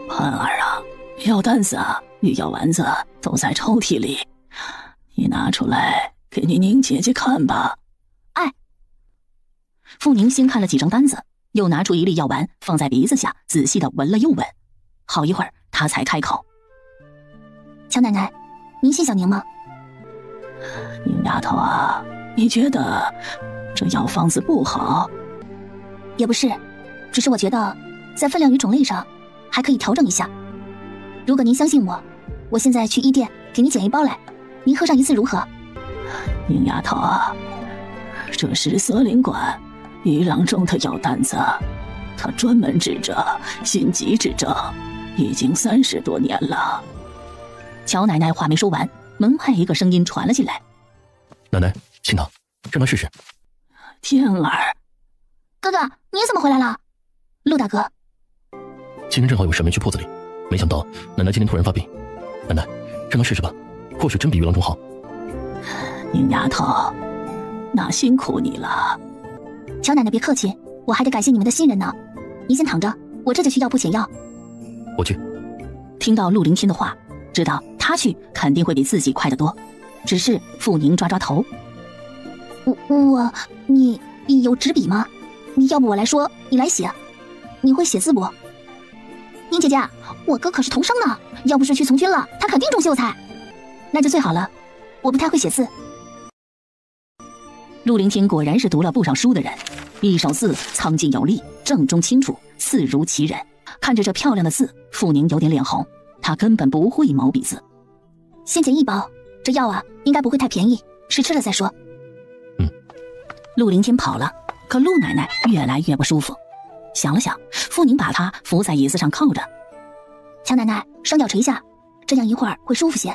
盼儿啊，药单子与药丸子都在抽屉里，你拿出来给你宁姐姐看吧。哎。傅宁先看了几张单子，又拿出一粒药丸放在鼻子下，仔细的闻了又闻，好一会儿他才开口：乔奶奶，您信小宁吗？宁丫头啊，你觉得这药方子不好？也不是，只是我觉得在分量与种类上还可以调整一下。如果您相信我，我现在去医店给您捡一包来，您喝上一次如何？宁丫头啊，这是瑟琳馆于郎中的药单子，他专门治这心疾之症，已经30多年了。乔奶奶话没说完，门外一个声音传了进来：奶奶，请躺，让他试试。天儿，哥哥，你怎么回来了？陆大哥，今天正好有事没去铺子里，没想到奶奶今天突然发病。奶奶，让他试试吧，或许真比于郎中好。宁丫头，那辛苦你了。乔奶奶别客气，我还得感谢你们的信任呢。您先躺着，我这就去药铺捡药。我去。听到陆凌天的话，知道他去肯定会比自己快得多，只是傅宁抓抓头。你有纸笔吗？你要不我来说，你来写。你会写字不？宁姐姐，我哥可是童生呢，要不是去从军了，他肯定中秀才。那就最好了，我不太会写字。陆凌天果然是读了不少书的人，一手字苍劲有力，正中清楚，字如其人。看着这漂亮的字，傅宁有点脸红，他根本不会毛笔字。先捡一包，这药啊应该不会太便宜，试吃了再说。陆凌天跑了，可陆奶奶越来越不舒服。想了想，傅宁把她扶在椅子上靠着。乔奶奶，双脚垂下，这样一会儿会舒服些。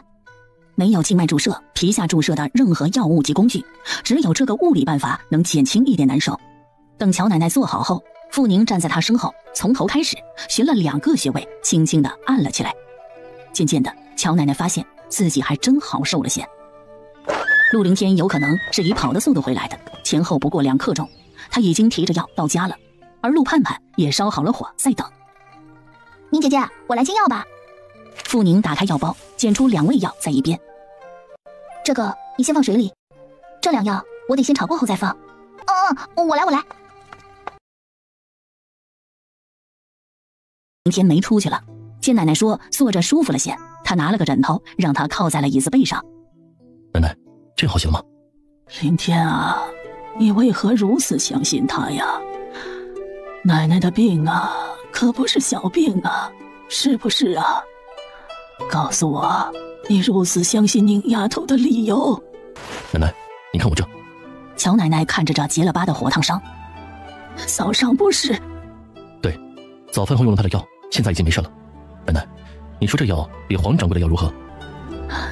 没有静脉注射、皮下注射的任何药物及工具，只有这个物理办法能减轻一点难受。等乔奶奶坐好后，傅宁站在她身后，从头开始寻了2个穴位，轻轻地按了起来。渐渐的，乔奶奶发现自己还真好受了些。陆凌天有可能是以跑的速度回来的，前后不过2刻钟，他已经提着药到家了，而陆盼盼也烧好了火在等。宁姐姐，我来煎药吧。傅宁打开药包，捡出2味药在一边。这个你先放水里，这2药我得先炒过后再放。我来。明天没出去了，见奶奶说坐着舒服了些，他拿了个枕头让她靠在了椅子背上。奶奶，这样好些了吗？凌天啊，你为何如此相信他呀？奶奶的病啊，可不是小病啊，是不是啊？告诉我，你如此相信宁丫头的理由。奶奶，你看我这。乔奶奶看着这结了疤的火烫伤，扫伤不是？对，早饭后用了他的药，现在已经没事了。奶奶，你说这药比黄掌柜的药如何？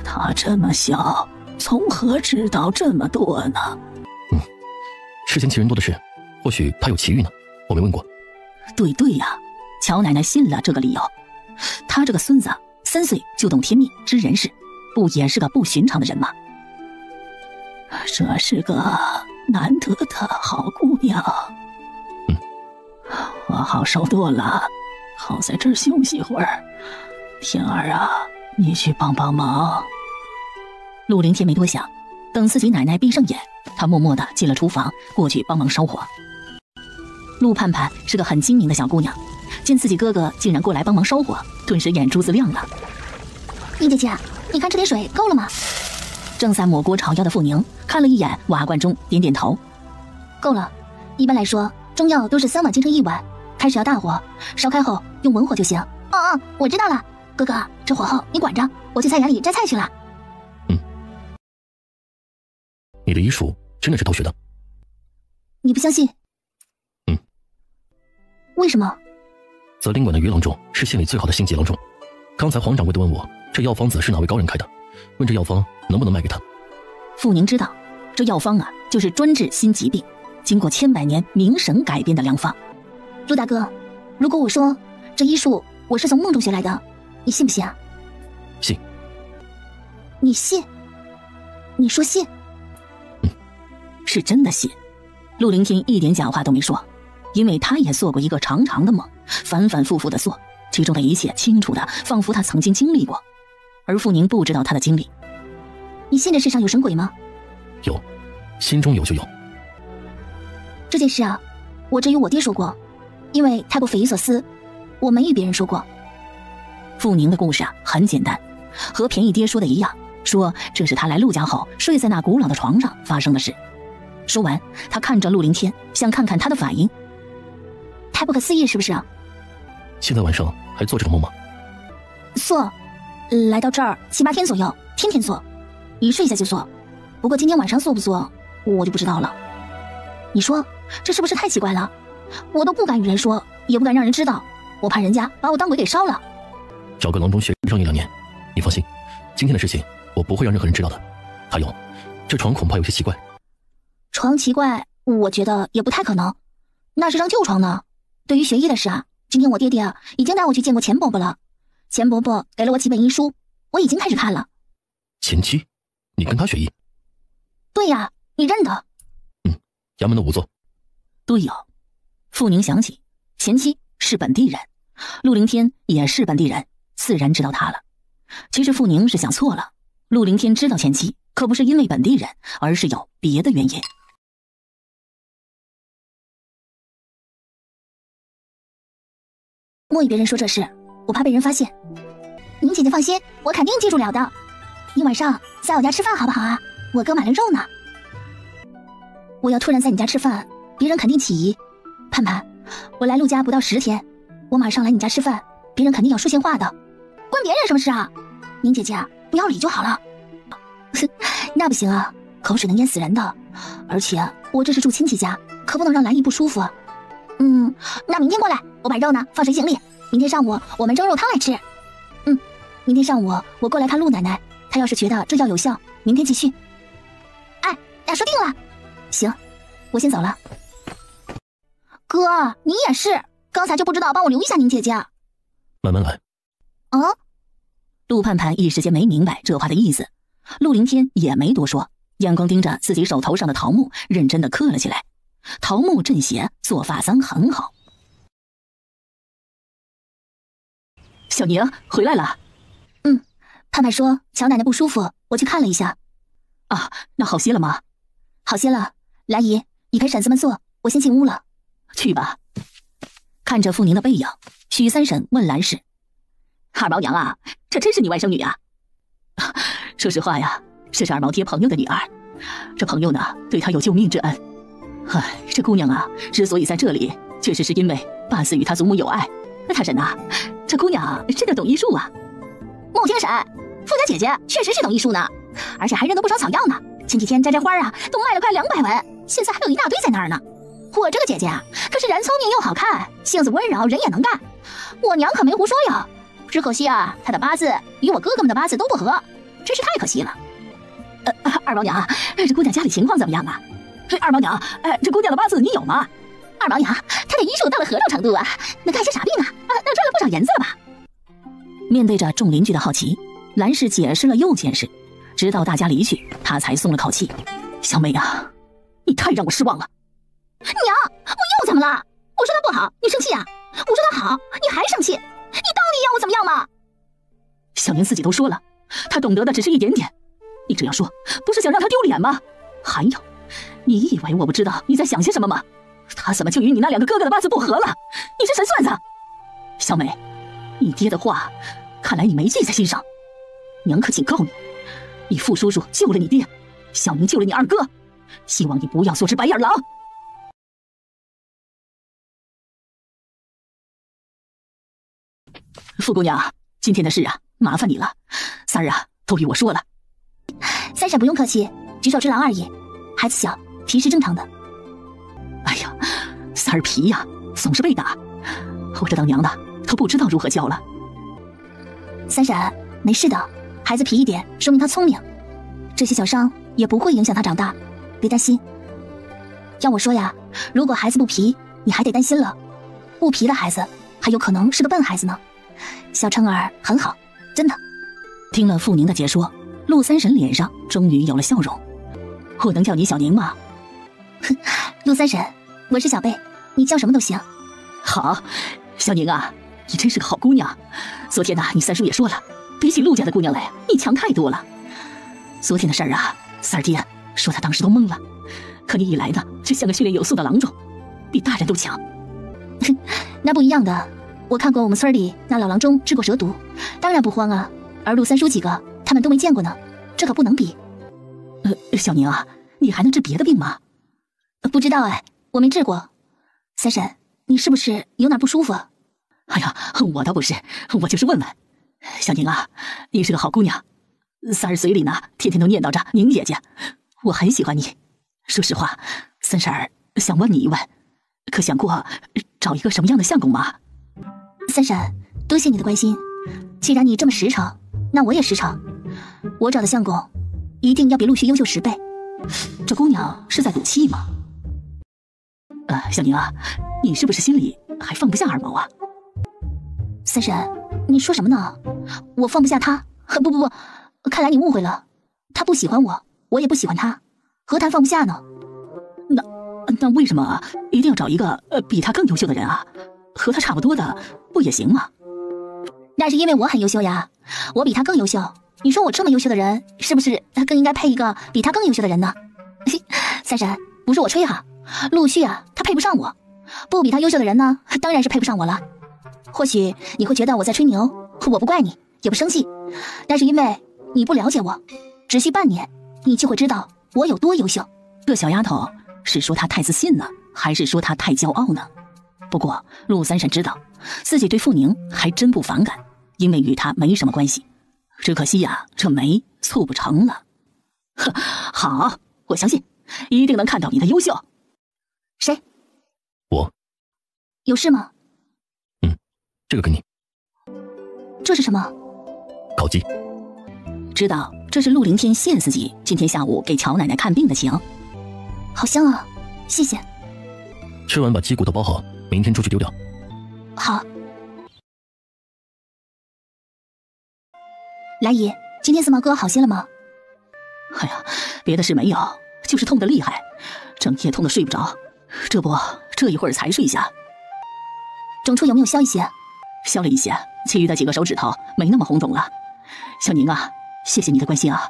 他这么小，从何知道这么多呢？世间奇人多的是，或许他有奇遇呢，我没问过。对呀，乔奶奶信了这个理由。她这个孙子3岁就懂天命知人事，不也是个不寻常的人吗？这是个难得的好姑娘。我好受多了，好在这儿休息会儿。天儿啊，你去帮帮忙。陆凌天没多想，等自己奶奶闭上眼，他默默地进了厨房，过去帮忙烧火。陆盼盼是个很精明的小姑娘，见自己哥哥竟然过来帮忙烧火，顿时眼珠子亮了。宁姐姐，你看这点水够了吗？正在抹锅炒药的傅宁看了一眼瓦罐中，点点头。够了，一般来说中药都是3碗煎成1碗，开始要大火，烧开后用文火就行。我知道了，哥哥，这火候你管着，我去菜园里摘菜去了。你的医术真的是偷学的？你不相信？为什么？择灵馆的鱼郎中是县里最好的星级郎中。刚才黄掌柜的问我，这药方子是哪位高人开的，问这药方能不能卖给他。傅宁知道，这药方啊，就是专治心疾病，经过千百年明神改编的良方。陆大哥，如果我说这医术我是从梦中学来的，你信不信啊？信。你信？你说信？是真的信。陆凌天一点假话都没说，因为他也做过一个长长的梦，反反复复的做，其中的一切清楚的仿佛他曾经经历过，而傅宁不知道他的经历。你信这世上有神鬼吗？有，心中有就有。这件事啊，我只与我爹说过，因为太过匪夷所思，我没与别人说过。傅宁的故事啊很简单，和便宜爹说的一样，说这是他来陆家后睡在那古老的床上发生的事。说完，他看着陆凌天，想看看他的反应。太不可思议是不是啊？现在晚上还做这种梦吗？做，来到这儿7、8天左右，天天做，一睡下就做。不过今天晚上做不做，我就不知道了。你说这是不是太奇怪了？我都不敢与人说，也不敢让人知道，我怕人家把我当鬼给烧了。找个郎中学上1、2年，你放心，今天的事情我不会让任何人知道的。还有，这床恐怕有些奇怪。床奇怪，我觉得也不太可能，那是张旧床呢。对于学医的事啊，今天我爹爹已经带我去见过钱伯伯了，钱伯伯给了我几本医书，我已经开始看了。前妻，你跟他学医？对呀，你认得？衙门的仵作。对哦，傅宁想起前妻是本地人，陆凌天也是本地人，自然知道他了。其实傅宁是想错了，陆凌天知道前妻可不是因为本地人，而是有别的原因。莫与别人说这事，我怕被人发现。宁姐姐放心，我肯定记住了的。你晚上在我家吃饭好不好啊？我哥买了肉呢。我要突然在你家吃饭，别人肯定起疑。盼盼，我来陆家不到10天，我马上来你家吃饭，别人肯定要说闲话的。关别人什么事啊？宁姐姐不要理就好了。那不行啊，口水能淹死人的。而且我这是住亲戚家，可不能让来意不舒服啊。那明天过来，我把肉呢放水井里，明天上午我们蒸肉汤来吃。明天上午我过来看陆奶奶，她要是觉得这药有效，明天继续。说定了。行，我先走了。哥，你也是，刚才就不知道帮我留一下宁姐姐。慢慢来。陆盼盼一时间没明白这话的意思，陆凌天也没多说，眼光盯着自己手头上的桃木，认真的刻了起来。桃木镇邪，做法僧很好。小宁回来了。盼盼说乔奶奶不舒服，我去看了一下。啊，那好些了吗？好些了。兰姨，你陪婶子们坐，我先进屋了。去吧。看着傅宁的背影，许三婶问兰氏：“二毛娘啊，这真是你外甥女啊？”说实话呀，这是二毛爹朋友的女儿，这朋友呢对她有救命之恩。这姑娘啊，之所以在这里，确实是因为爸死与她祖母有爱。太婶呐，这姑娘真的懂医术啊。莫听婶，傅家姐姐确实是懂医术呢，而且还认得不少草药呢。前几天摘花啊，都卖了快200文，现在还有一大堆在那儿呢。我这个姐姐啊，可是人聪明又好看，性子温柔，人也能干。我娘可没胡说呀，只可惜啊，她的八字与我哥哥们的八字都不合，真是太可惜了。二毛娘，这姑娘家里情况怎么样啊？二毛娘，这姑娘的八字你有吗？二毛呀，他的医术到了何种程度啊？能看些啥病啊？那赚了不少银子了吧？面对着众邻居的好奇，兰氏解释了又解释，直到大家离去，他才松了口气。小美啊，你太让我失望了。娘，我又怎么了？我说他不好，你生气啊？我说他好，你还生气？你到底要我怎么样嘛？小宁自己都说了，他懂得的只是一点点，你这样说不是想让他丢脸吗？还有，你以为我不知道你在想些什么吗？他怎么就与你那两个哥哥的八字不合了？你是神算子！小美，你爹的话看来你没记在心上，娘可警告你，你傅叔叔救了你爹，小宁救了你二哥，希望你不要做只白眼狼。傅姑娘，今天的事啊，麻烦你了，三儿啊都与我说了。三婶不用客气，举手之劳而已，孩子小，皮是正常的。哎呀，三儿皮呀，总是被打，我这当娘的都不知道如何教了。三婶，没事的，孩子皮一点，说明他聪明，这些小伤也不会影响他长大，别担心。要我说呀，如果孩子不皮，你还得担心了，不皮的孩子还有可能是个笨孩子呢。小成儿很好，真的。听了傅宁的解说，陆三婶脸上终于有了笑容。我能叫你小宁吗？陆三婶，我是小贝，你叫什么都行。好，小宁啊，你真是个好姑娘。昨天你三叔也说了，比起陆家的姑娘来，你强太多了。昨天的事儿啊，三儿爹说他当时都懵了，可你一来呢，就像个训练有素的郎中，比大人都强。那不一样的，我看过我们村里那老郎中治过蛇毒，当然不慌啊。而陆三叔几个他们都没见过呢，这可不能比。小宁啊，你还能治别的病吗？不知道哎，我没治过。三婶，你是不是有哪不舒服？哎呀，我倒不是，我就是问问。小宁啊，你是个好姑娘，三儿嘴里呢天天都念叨着宁姐姐，我很喜欢你。说实话，三婶儿想问你一问，可想过找一个什么样的相公吗？三婶，多谢你的关心。既然你这么实诚，那我也实诚。我找的相公一定要比陆续优秀10倍。这姑娘是在赌气吗？小宁啊，你是不是心里还放不下二毛啊？三婶，你说什么呢？我放不下他？不，看来你误会了。他不喜欢我，我也不喜欢他，何谈放不下呢？那为什么一定要找一个比他更优秀的人啊？和他差不多的不也行吗？那是因为我很优秀呀，我比他更优秀。你说我这么优秀的人，是不是他更应该配一个比他更优秀的人呢？三婶，不是我吹哈，陆续啊，他配不上我，不比他优秀的人呢，当然是配不上我了。或许你会觉得我在吹牛，我不怪你，也不生气，那是因为你不了解我，只需半年，你就会知道我有多优秀。这小丫头是说她太自信呢，还是说她太骄傲呢？不过陆三婶知道自己对傅宁还真不反感，因为与她没什么关系，只可惜呀，这媒促不成了。好，我相信一定能看到你的优秀。谁？我。有事吗？这个给你。这是什么？烤鸡。知道这是陆凌天谢自己今天下午给乔奶奶看病的情。好香啊，谢谢。吃完把鸡骨头包好，明天出去丢掉。好。来姨，今天四毛哥好些了吗？哎呀，别的事没有，就是痛得厉害，整夜痛得睡不着，这一会儿才睡下。肿处有没有消一些？消了一些，其余的几个手指头没那么红肿了。小宁啊，谢谢你的关心啊。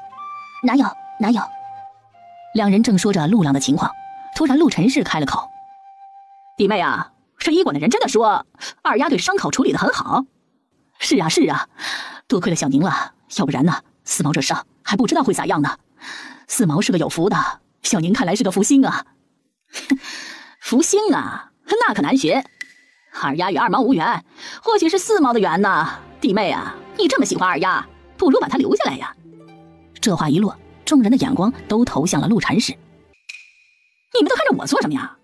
哪有。两人正说着陆朗的情况，突然陆陈氏开了口：弟妹啊，这医馆的人真的说二丫对伤口处理得很好。是啊，多亏了小宁了，要不然呢，四毛这伤还不知道会咋样呢。四毛是个有福的，小宁看来是个福星啊。福星啊，那可难寻。二丫与二毛无缘，或许是四毛的缘呢。弟妹啊，你这么喜欢二丫，不如把她留下来呀。这话一落，众人的眼光都投向了陆禅师。你们都看着我做什么呀？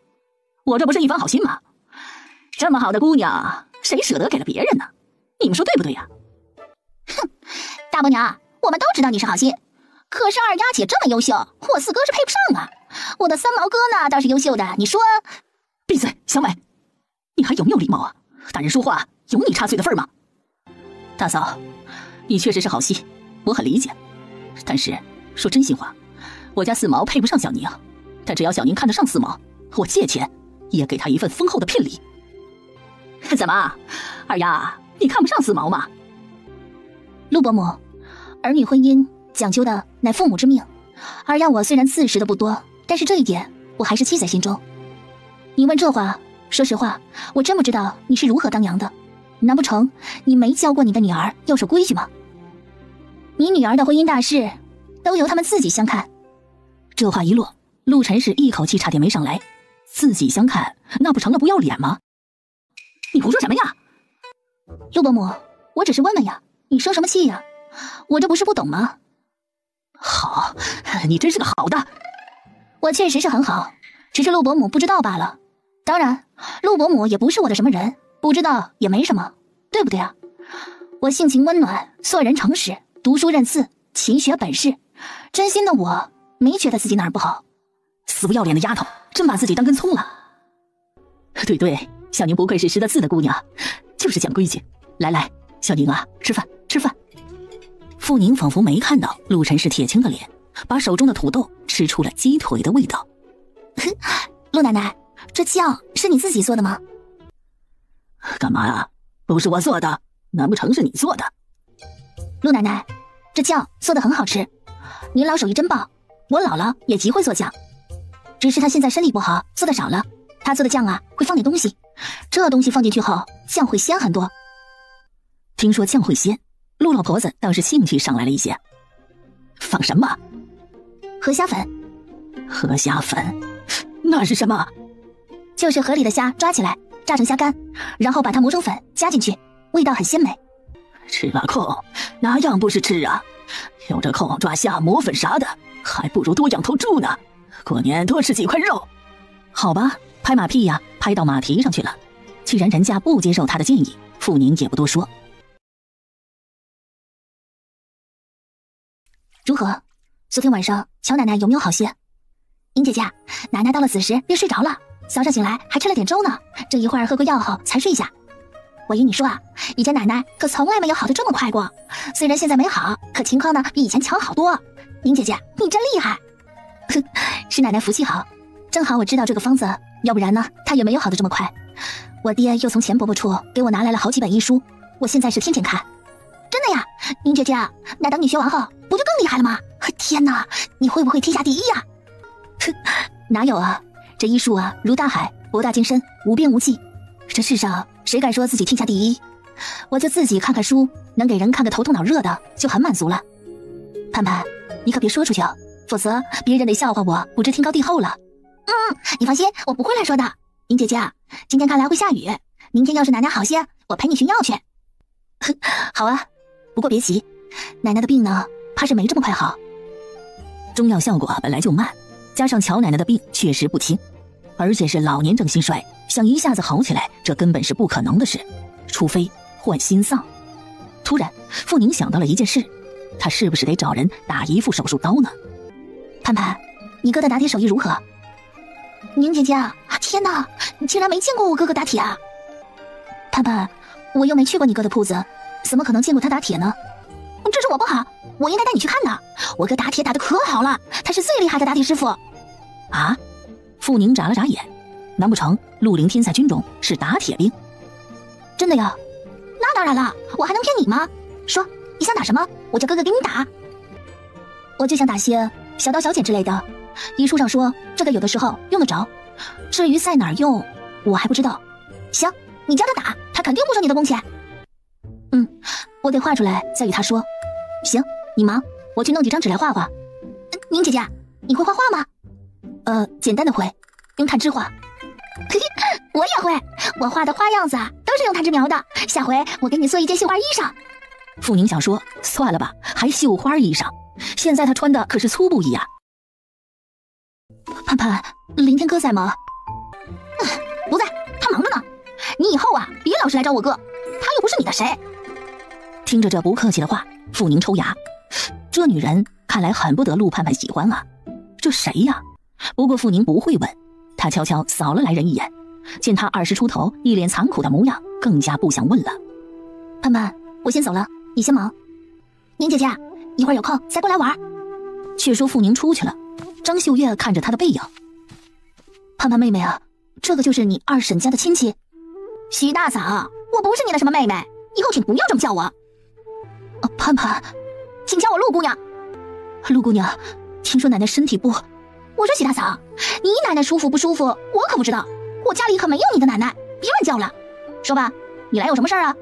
我这不是一番好心吗？这么好的姑娘，谁舍得给了别人呢？你们说对不对呀？哼，大伯娘，我们都知道你是好心，可是二丫姐这么优秀，我四哥是配不上啊。我的三毛哥呢倒是优秀的，你说闭嘴，小美，你还有没有礼貌啊？大人说话有你插嘴的份吗？大嫂，你确实是好戏，我很理解。但是说真心话，我家四毛配不上小宁，但只要小宁看得上四毛，我借钱也给他一份丰厚的聘礼。怎么，二丫，你看不上四毛吗？陆伯母，儿女婚姻讲究的乃父母之命，二丫我虽然刺识的不多，但是这一点我还是记在心中。你问这话，说实话，我真不知道你是如何当娘的。难不成你没教过你的女儿要守规矩吗？你女儿的婚姻大事都由他们自己相看。这话一落，陆晨是一口气差点没上来。自己相看，那不成了不要脸吗？你胡说什么呀？陆伯母，我只是问问呀，你生什么气呀？我这不是不懂吗？好，你真是个好的。我确实是很好，只是陆伯母不知道罢了。当然，陆伯母也不是我的什么人，不知道也没什么，对不对啊？我性情温暖，做人诚实，读书认字，勤学本事，真心的我没觉得自己哪儿不好。死不要脸的丫头，真把自己当根葱了。对对，小宁不愧是识得字的姑娘，就是讲规矩。来来，小宁啊，吃饭吃饭。傅宁仿佛没看到陆晨是铁青的脸，把手中的土豆吃出了鸡腿的味道。陆奶奶，这酱是你自己做的吗？干嘛啊？不是我做的，难不成是你做的？陆奶奶，这酱做的很好吃，您老手艺真棒。我姥姥也极会做酱，只是她现在身体不好，做的少了。她做的酱啊，会放点东西，这东西放进去后，酱会鲜很多。听说酱会鲜，陆老婆子倒是兴趣上来了一些。放什么？河虾粉。河虾粉？那是什么？就是河里的虾抓起来，榨成虾干，然后把它磨成粉加进去，味道很鲜美。吃了空，哪样不是吃啊？有这空抓虾磨粉啥的，还不如多养头猪呢。过年多吃几块肉。好吧，拍马屁呀，拍到马蹄上去了。既然人家不接受他的建议，傅宁也不多说。如何？昨天晚上乔奶奶有没有好些？英姐姐，奶奶到了子时便睡着了，早上醒来还吃了点粥呢，这一会儿喝过药后才睡下。我与你说啊，以前奶奶可从来没有好得这么快过，虽然现在没好，可情况呢比以前强好多。英姐姐，你真厉害。是奶奶福气好，正好我知道这个方子，要不然呢她也没有好得这么快。我爹又从钱伯伯处给我拿来了好几本医书，我现在是天天看。真的呀，英姐姐，那等你学完后不就更厉害了吗？天哪，你会不会天下第一呀？哪有啊，这医术啊如大海，博大精深，无边无际，这世上谁敢说自己天下第一？我就自己看看书，能给人看个头痛脑热的就很满足了。盼盼，你可别说出去哦，否则别人得笑话我不知天高地厚了。你放心，我不会乱说的。英姐姐，今天看来会下雨，明天要是奶奶好些，我陪你寻药去。好啊，不过别急，奶奶的病呢怕是没这么快好。中药效果本来就慢，加上乔奶奶的病确实不轻，而且是老年症心衰，想一下子好起来，这根本是不可能的事，除非换心脏。突然，傅宁想到了一件事，他是不是得找人打一副手术刀呢？盼盼，你哥的打铁手艺如何？宁姐姐，天哪，你竟然没见过我哥哥打铁啊！盼盼，我又没去过你哥的铺子，怎么可能见过他打铁呢？这是我不好，我应该带你去看的。我哥打铁打得可好了，他是最厉害的打铁师傅。啊？傅宁眨了眨眼，难不成陆林天在军中是打铁兵？真的呀？那当然了，我还能骗你吗？说，你想打什么，我叫哥哥给你打。我就想打些小刀小剪之类的，医书上说这个有的时候用得着，至于在哪儿用我还不知道。行，你教他打，他肯定不收你的工钱。我得画出来再与他说。行，你忙，我去弄几张纸来画画。宁姐姐，你会画画吗？简单的会，用炭汁画。我也会，我画的花样子都是用炭汁描的，下回我给你做一件绣花衣裳。傅宁想说，算了吧，还绣花衣裳，现在他穿的可是粗布衣啊。盼盼，林天哥在吗？不在，他忙着呢。你以后啊，别老是来找我哥，他又不是你的谁。听着这不客气的话，傅宁抽牙，这女人看来很不得陆盼盼喜欢啊。这谁呀？不过傅宁不会问，他悄悄扫了来人一眼，见他20出头，一脸残酷的模样，更加不想问了。盼盼，我先走了，你先忙。宁姐姐，一会儿有空再过来玩。却说傅宁出去了，张秀月看着他的背影。盼盼妹妹啊，这个就是你二婶家的亲戚。徐大嫂，我不是你的什么妹妹，以后请不要这么叫我。盼盼，请叫我陆姑娘。陆姑娘，听说奶奶身体不……我说徐大嫂，你奶奶舒服不舒服，我可不知道。我家里可没有你的奶奶，别乱叫了。说吧，你来有什么事儿啊？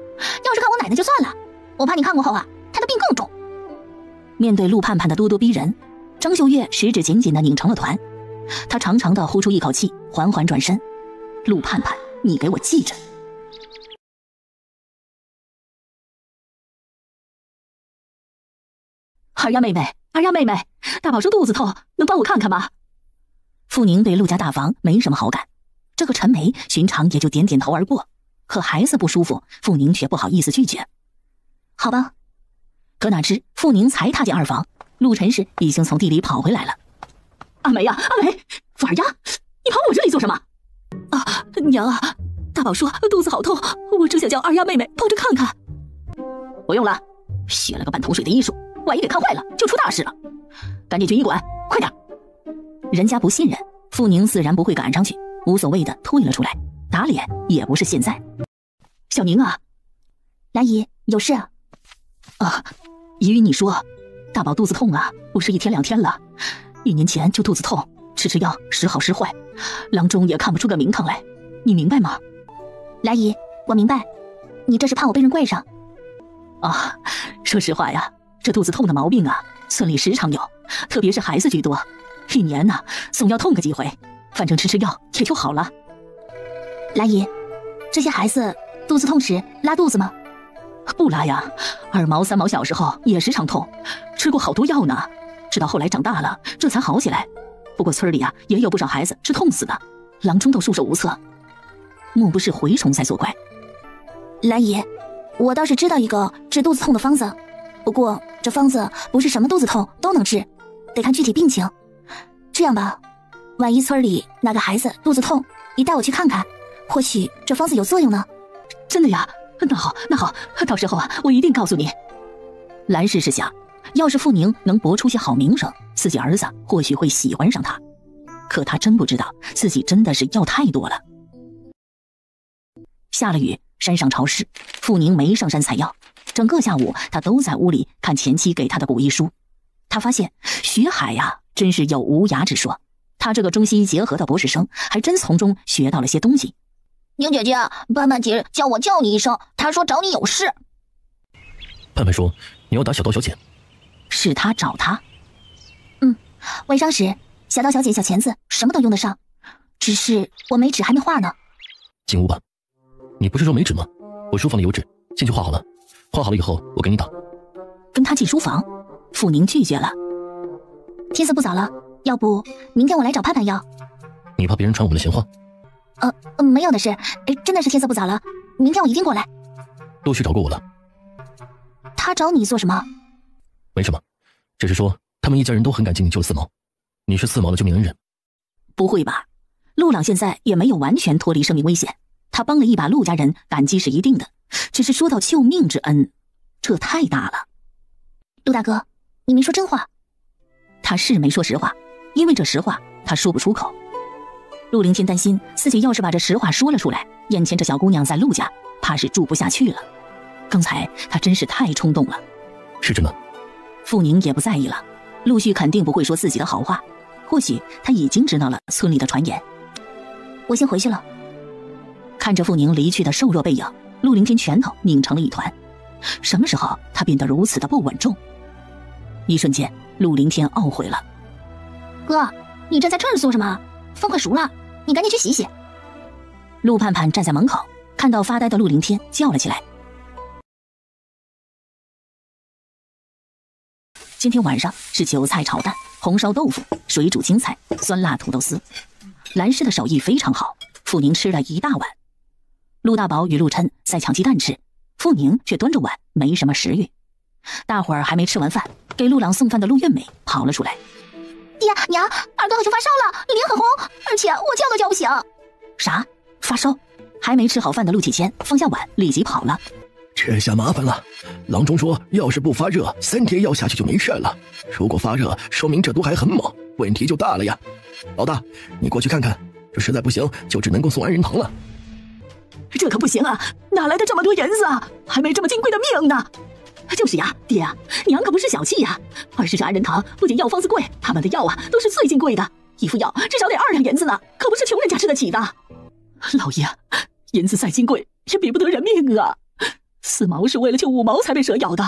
要是看我奶奶就算了，我怕你看过后啊，她的病更重。面对陆盼盼的咄咄逼人，张秀月十指紧紧地拧成了团。她长长的呼出一口气，缓缓转身。陆盼盼，你给我记着。二丫妹妹，二丫妹妹，大宝说肚子痛，能帮我看看吗？傅宁对陆家大房没什么好感，这个陈梅寻常也就点点头而过，可孩子不舒服，傅宁却不好意思拒绝。好吧。可哪知傅宁才踏进二房，陆晨氏已经从地里跑回来了。阿梅呀，阿梅，傅二丫，你跑我这里做什么？啊，娘啊，大宝说肚子好痛，我只想叫二丫妹妹帮着看看。不用了，学了个半桶水的医术，万一给看坏了就出大事了。赶紧去医馆，快点。人家不信任，傅宁自然不会赶上去，无所谓的退了出来，打脸也不是现在。小宁啊，兰姨，有事啊？姨与你说，大宝肚子痛啊，不是1天2天了，1年前就肚子痛，吃药时好时坏，郎中也看不出个名堂来，你明白吗？兰姨，我明白，你这是怕我被人怪上。说实话呀，这肚子痛的毛病啊，村里时常有，特别是孩子居多，1年呢总要痛个几回，反正吃药也就好了。兰姨，这些孩子肚子痛时拉肚子吗？不拉呀，2毛3毛小时候也时常痛，吃过好多药呢，直到后来长大了这才好起来。不过村里啊也有不少孩子是痛死的，郎中都束手无策，莫不是蛔虫在作怪？兰姨，我倒是知道一个治肚子痛的方子，不过这方子不是什么肚子痛都能治，得看具体病情。这样吧，万一村里哪个孩子肚子痛，你带我去看看，或许这方子有作用呢。真的呀？那好，到时候啊，我一定告诉你。兰氏是想，要是傅宁能博出些好名声，自己儿子或许会喜欢上他。可他真不知道，自己真的是药太多了。下了雨，山上潮湿，傅宁没上山采药，整个下午他都在屋里看前妻给他的古医书。他发现学海呀，真是有无涯之说。他这个中西医结合的博士生，还真从中学到了些东西。宁姐姐，盼盼姐叫我叫你一声，她说找你有事。盼盼说你要打小刀小姐。是他找他？外伤时小刀小剪小钳子什么都用得上，只是我没纸还没画呢。进屋吧。你不是说没纸吗？我书房里有纸，进去画好了。画好了以后我给你打。跟他进书房，傅宁拒绝了。天色不早了，要不明天我来找盼盼要。你怕别人传我们的闲话？没有的事，真的是天色不早了，明天我一定过来。陆续找过我了。他找你做什么？没什么，只是说他们一家人都很感激你救了4毛，你是4毛的救命恩人。不会吧？陆朗现在也没有完全脱离生命危险，他帮了一把陆家人，感激是一定的，只是说到救命之恩，这太大了。陆大哥，你没说真话。他是没说实话，因为这实话他说不出口。陆凌天担心自己要是把这实话说了出来，眼前这小姑娘在陆家怕是住不下去了。刚才他真是太冲动了。是真的。傅宁也不在意了，陆续肯定不会说自己的好话，或许他已经知道了村里的传言。我先回去了。看着傅宁离去的瘦弱背影，陆凌天拳头拧成了一团。什么时候他变得如此的不稳重？一瞬间，陆凌天懊悔了。哥，你站在这儿做什么？饭快熟了，你赶紧去洗洗。陆盼盼站在门口，看到发呆的陆凌天，叫了起来。今天晚上是韭菜炒蛋、红烧豆腐、水煮青菜、酸辣土豆丝。兰氏的手艺非常好，傅宁吃了一大碗。陆大宝与陆琛在抢鸡蛋吃，傅宁却端着碗，没什么食欲。大伙儿还没吃完饭，给陆朗送饭的陆运美跑了出来。爹娘，二哥好像发烧了，脸很红，而且我叫都叫不醒。啥？发烧，还没吃好饭的陆启谦放下碗，立即跑了。这下麻烦了，郎中说要是不发热，3贴药下去就没事了。如果发热，说明这毒还很猛，问题就大了呀。老大，你过去看看，这实在不行就只能够送安仁堂了。这可不行啊，哪来的这么多银子啊？还没这么金贵的命呢。就是呀，爹啊，娘可不是小气呀。而是这安仁堂不仅药方子贵，他们的药啊都是最金贵的，一副药至少得2两银子呢，可不是穷人家吃得起的。老爷，银子再金贵也比不得人命啊。4毛是为了救5毛才被蛇咬的，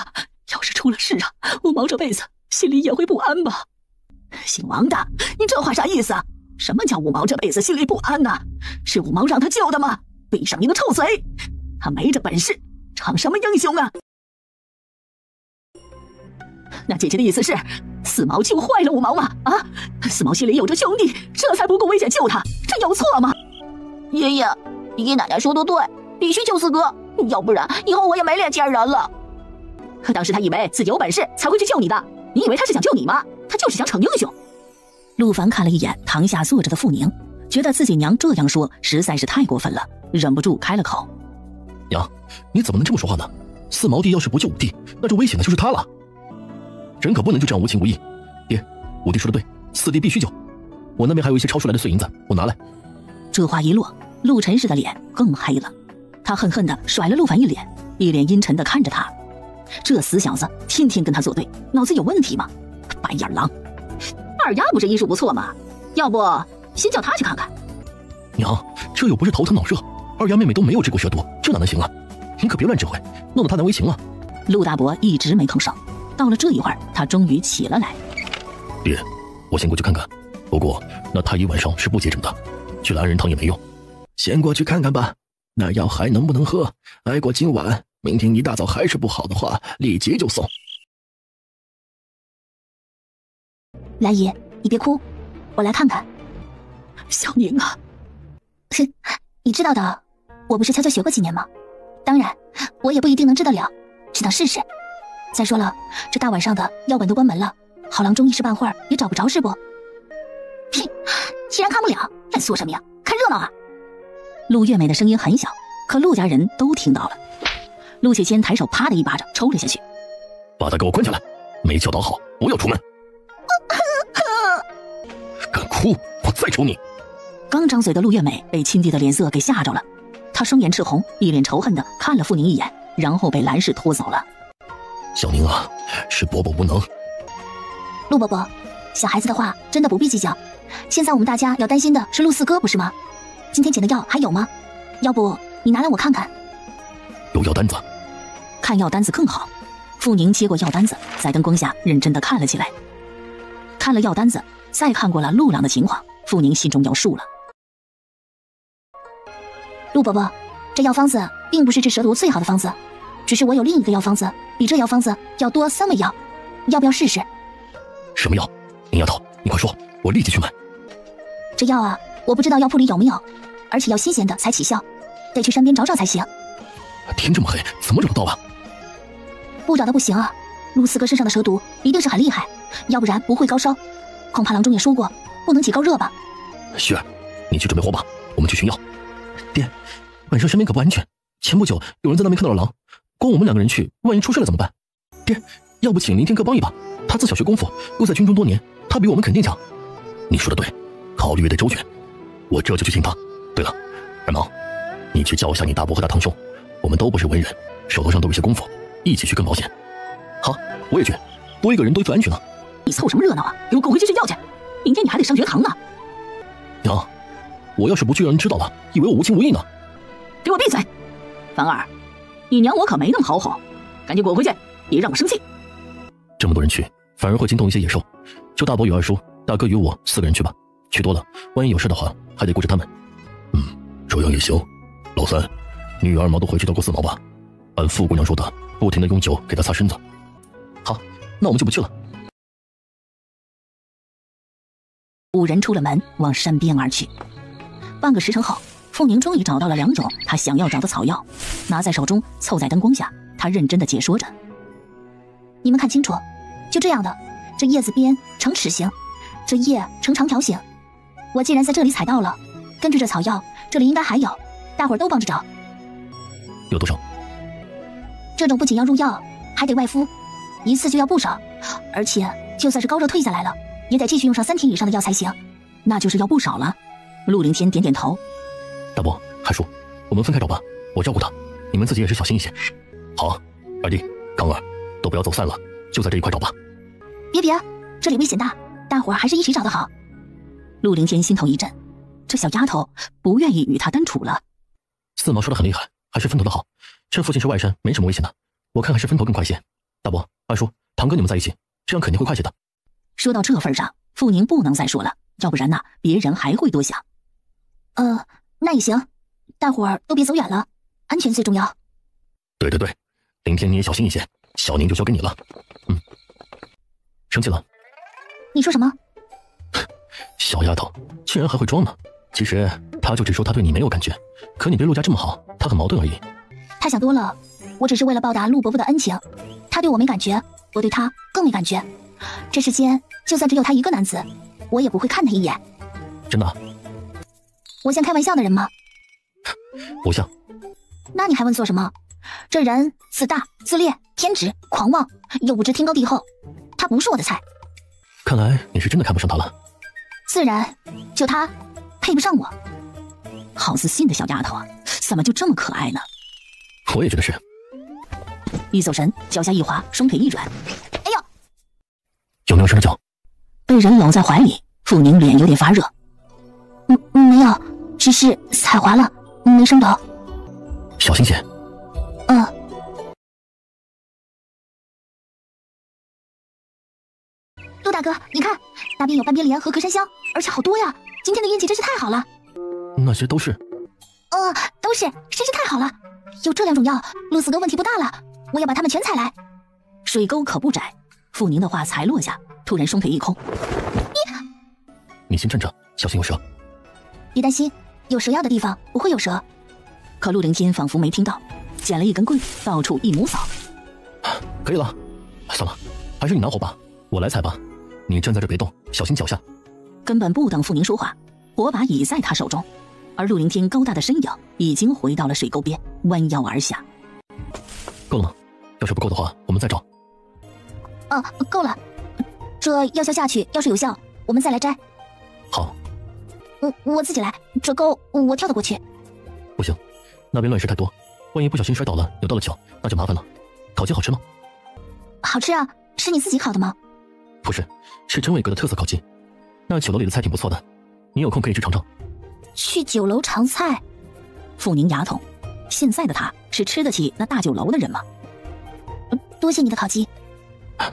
要是出了事啊，5毛这辈子心里也会不安吧？姓王的，你这话啥意思啊？什么叫5毛这辈子心里不安呢？是5毛让他救的吗？闭上你的臭嘴！他没这本事，逞什么英雄啊？那姐姐的意思是，4毛救坏了5毛吗？啊，4毛心里有着兄弟，这才不顾危险救他，这有错吗？爷爷奶奶说的对，必须救4哥，要不然以后我也没脸见人了。可当时他以为自己有本事才会去救你的，你以为他是想救你吗？他就是想逞英雄。陆凡看了一眼堂下坐着的傅宁，觉得自己娘这样说实在是太过分了，忍不住开了口：娘，你怎么能这么说话呢？4毛弟要是不救5弟，那这危险的就是他了。人可不能就这样无情无义。爹，5弟说的对，4弟必须救。我那边还有一些抄出来的碎银子，我拿来。这话一落，陆晨氏的脸更黑了，他恨恨地甩了陆凡一脸，一脸阴沉地看着他。这死小子天天跟他作对，脑子有问题吗？白眼狼！二丫不是医术不错吗？要不先叫他去看看。娘，这又不是头疼脑热，二丫妹妹都没有治过蛇毒，这哪能行啊？您可别乱指挥，弄得她难为情了。陆大伯一直没吭声，到了这一会儿，他终于起了来。爹，我先过去看看，不过那太医晚上是不接诊的，去了安仁堂也没用。先过去看看吧，那药还能不能喝？挨过今晚，明天一大早还是不好的话，立即就送。兰姨，你别哭，我来看看。小宁啊，哼，你知道的，我不是悄悄学过几年吗？当然，我也不一定能治得了，只能试试。再说了，这大晚上的药馆都关门了，好郎中一时半会儿也找不着是不？哼，既然看不了，还说什么呀？看热闹啊！陆月美的声音很小，可陆家人都听到了。陆启谦抬手啪的一巴掌抽了下去，把他给我关起来，没教导好，不要出门。敢哭，我再抽你！刚张嘴的陆月美被亲弟的脸色给吓着了，她双眼赤红，一脸仇恨地看了傅宁一眼，然后被兰氏拖走了。小宁啊，是伯伯无能。陆伯伯，小孩子的话真的不必计较。现在我们大家要担心的是陆4哥，不是吗？今天捡的药还有吗？要不你拿来我看看。有药单子。看药单子更好。傅宁接过药单子，在灯光下认真地看了起来。看了药单子，再看过了陆朗的情况，傅宁心中有数了。陆伯伯，这药方子并不是治蛇毒最好的方子，只是我有另一个药方子，比这药方子要多3味药，要不要试试？什么药？林丫头，你快说，我立即去买。这药啊，我不知道药铺里有没有，而且要新鲜的才起效，得去山边找找才行。天这么黑，怎么找得到啊？不找的不行啊，陆4哥身上的蛇毒一定是很厉害，要不然不会高烧。恐怕郎中也说过，不能起高热吧？雪儿，你去准备火把，我们去寻药。爹，晚上身边可不安全，前不久有人在那边看到了狼，光我们2个人去，万一出事了怎么办？爹，要不请林天哥帮一把，他自小学功夫，又在军中多年，他比我们肯定强。你说的对，考虑也得周全，我这就去请他。对了，二毛，你去叫一下你大伯和大堂兄，我们都不是文人，手头上都有些功夫，一起去更保险。好，我也去，多一个人多一份安全呢。你凑什么热闹啊？给我滚回去睡觉去！明天你还得上学堂呢。娘，我要是不去，让人知道了，以为我无情无义呢。给我闭嘴！凡儿，你娘我可没那么好哄，赶紧滚回去，别让我生气。这么多人去，反而会惊动一些野兽。就大伯与二叔、大哥与我4个人去吧，去多了，万一有事的话，还得顾着他们。这样也行。老三，你与2毛都回去照顾4毛吧，按傅姑娘说的，不停地用酒给他擦身子。好，那我们就不去了。5人出了门，往山边而去。半个时辰后，傅宁终于找到了2种他想要找的草药，拿在手中，凑在灯光下，他认真地解说着：你们看清楚，就这样的，这叶子边呈齿形，这叶呈长条形。我既然在这里采到了，根据这草药，这里应该还有，大伙儿都帮着找。有多少？这种不仅要入药，还得外敷，一次就要不少，而且就算是高热退下来了，也得继续用上3天以上的药才行。那就是要不少了。陆凌天点点头。大伯、韩叔，我们分开找吧，我照顾他，你们自己也是小心一些。好，二弟、刚儿，都不要走散了，就在这一块找吧。别，这里危险大，大伙儿还是一起找的好。陆凌天心头一震，这小丫头不愿意与他单处了。四毛说的很厉害，还是分头的好。这附近是外山，没什么危险的，我看还是分头更快些。大伯、二叔、堂哥，你们在一起，这样肯定会快些的。说到这份上，傅宁不能再说了，要不然呢，别人还会多想。那也行，大伙儿都别走远了，安全最重要。对，凌天你也小心一些，小宁就交给你了。生气了？你说什么？小丫头竟然还会装呢。其实他就只说他对你没有感觉，可你对陆家这么好，他很矛盾而已。他想多了，我只是为了报答陆伯伯的恩情。他对我没感觉，我对他更没感觉。这世间就算只有他一个男子，我也不会看他一眼。真的？我像开玩笑的人吗？不像。那你还问做什么？这人自大、自恋、偏执、狂妄，又不知天高地厚，他不是我的菜。看来你是真的看不上他了。自然，就他配不上我。好自信的小丫头啊，怎么就这么可爱呢？我也觉得是。一走神，脚下一滑，双腿一软，哎呦！有没有摔着脚？被人搂在怀里，傅宁脸有点发热。没有，只是踩滑了，没伤到。小心些。陆大哥，你看，那边有半边莲和隔山香，而且好多呀！今天的运气真是太好了。那些都是？都是，真是太好了。有这2种药，陆四哥问题不大了。我要把它们全采来。水沟可不窄，傅宁的话才落下，突然双腿一空。你先站着，小心有蛇。别担心，有蛇药的地方不会有蛇。可陆凌天仿佛没听到，捡了一根棍，到处一抹扫。可以了，算了，还是你拿火吧，我来采吧。你站在这别动，小心脚下。根本不等傅宁说话，火把已在他手中，而陆凌天高大的身影已经回到了水沟边，弯腰而下。够了吗？要是不够的话，我们再找。够了。这药效下去，要是有效，我们再来摘。好。我自己来，这沟我跳得过去。不行，那边乱石太多，万一不小心摔倒了，扭到了脚，那就麻烦了。烤鸡好吃吗？好吃啊，是你自己烤的吗？不是，是真伟阁的特色烤鸡。那酒楼里的菜挺不错的，你有空可以去尝尝。去酒楼尝菜？傅宁牙痛，现在的他是吃得起那大酒楼的人吗？多谢你的烤鸡。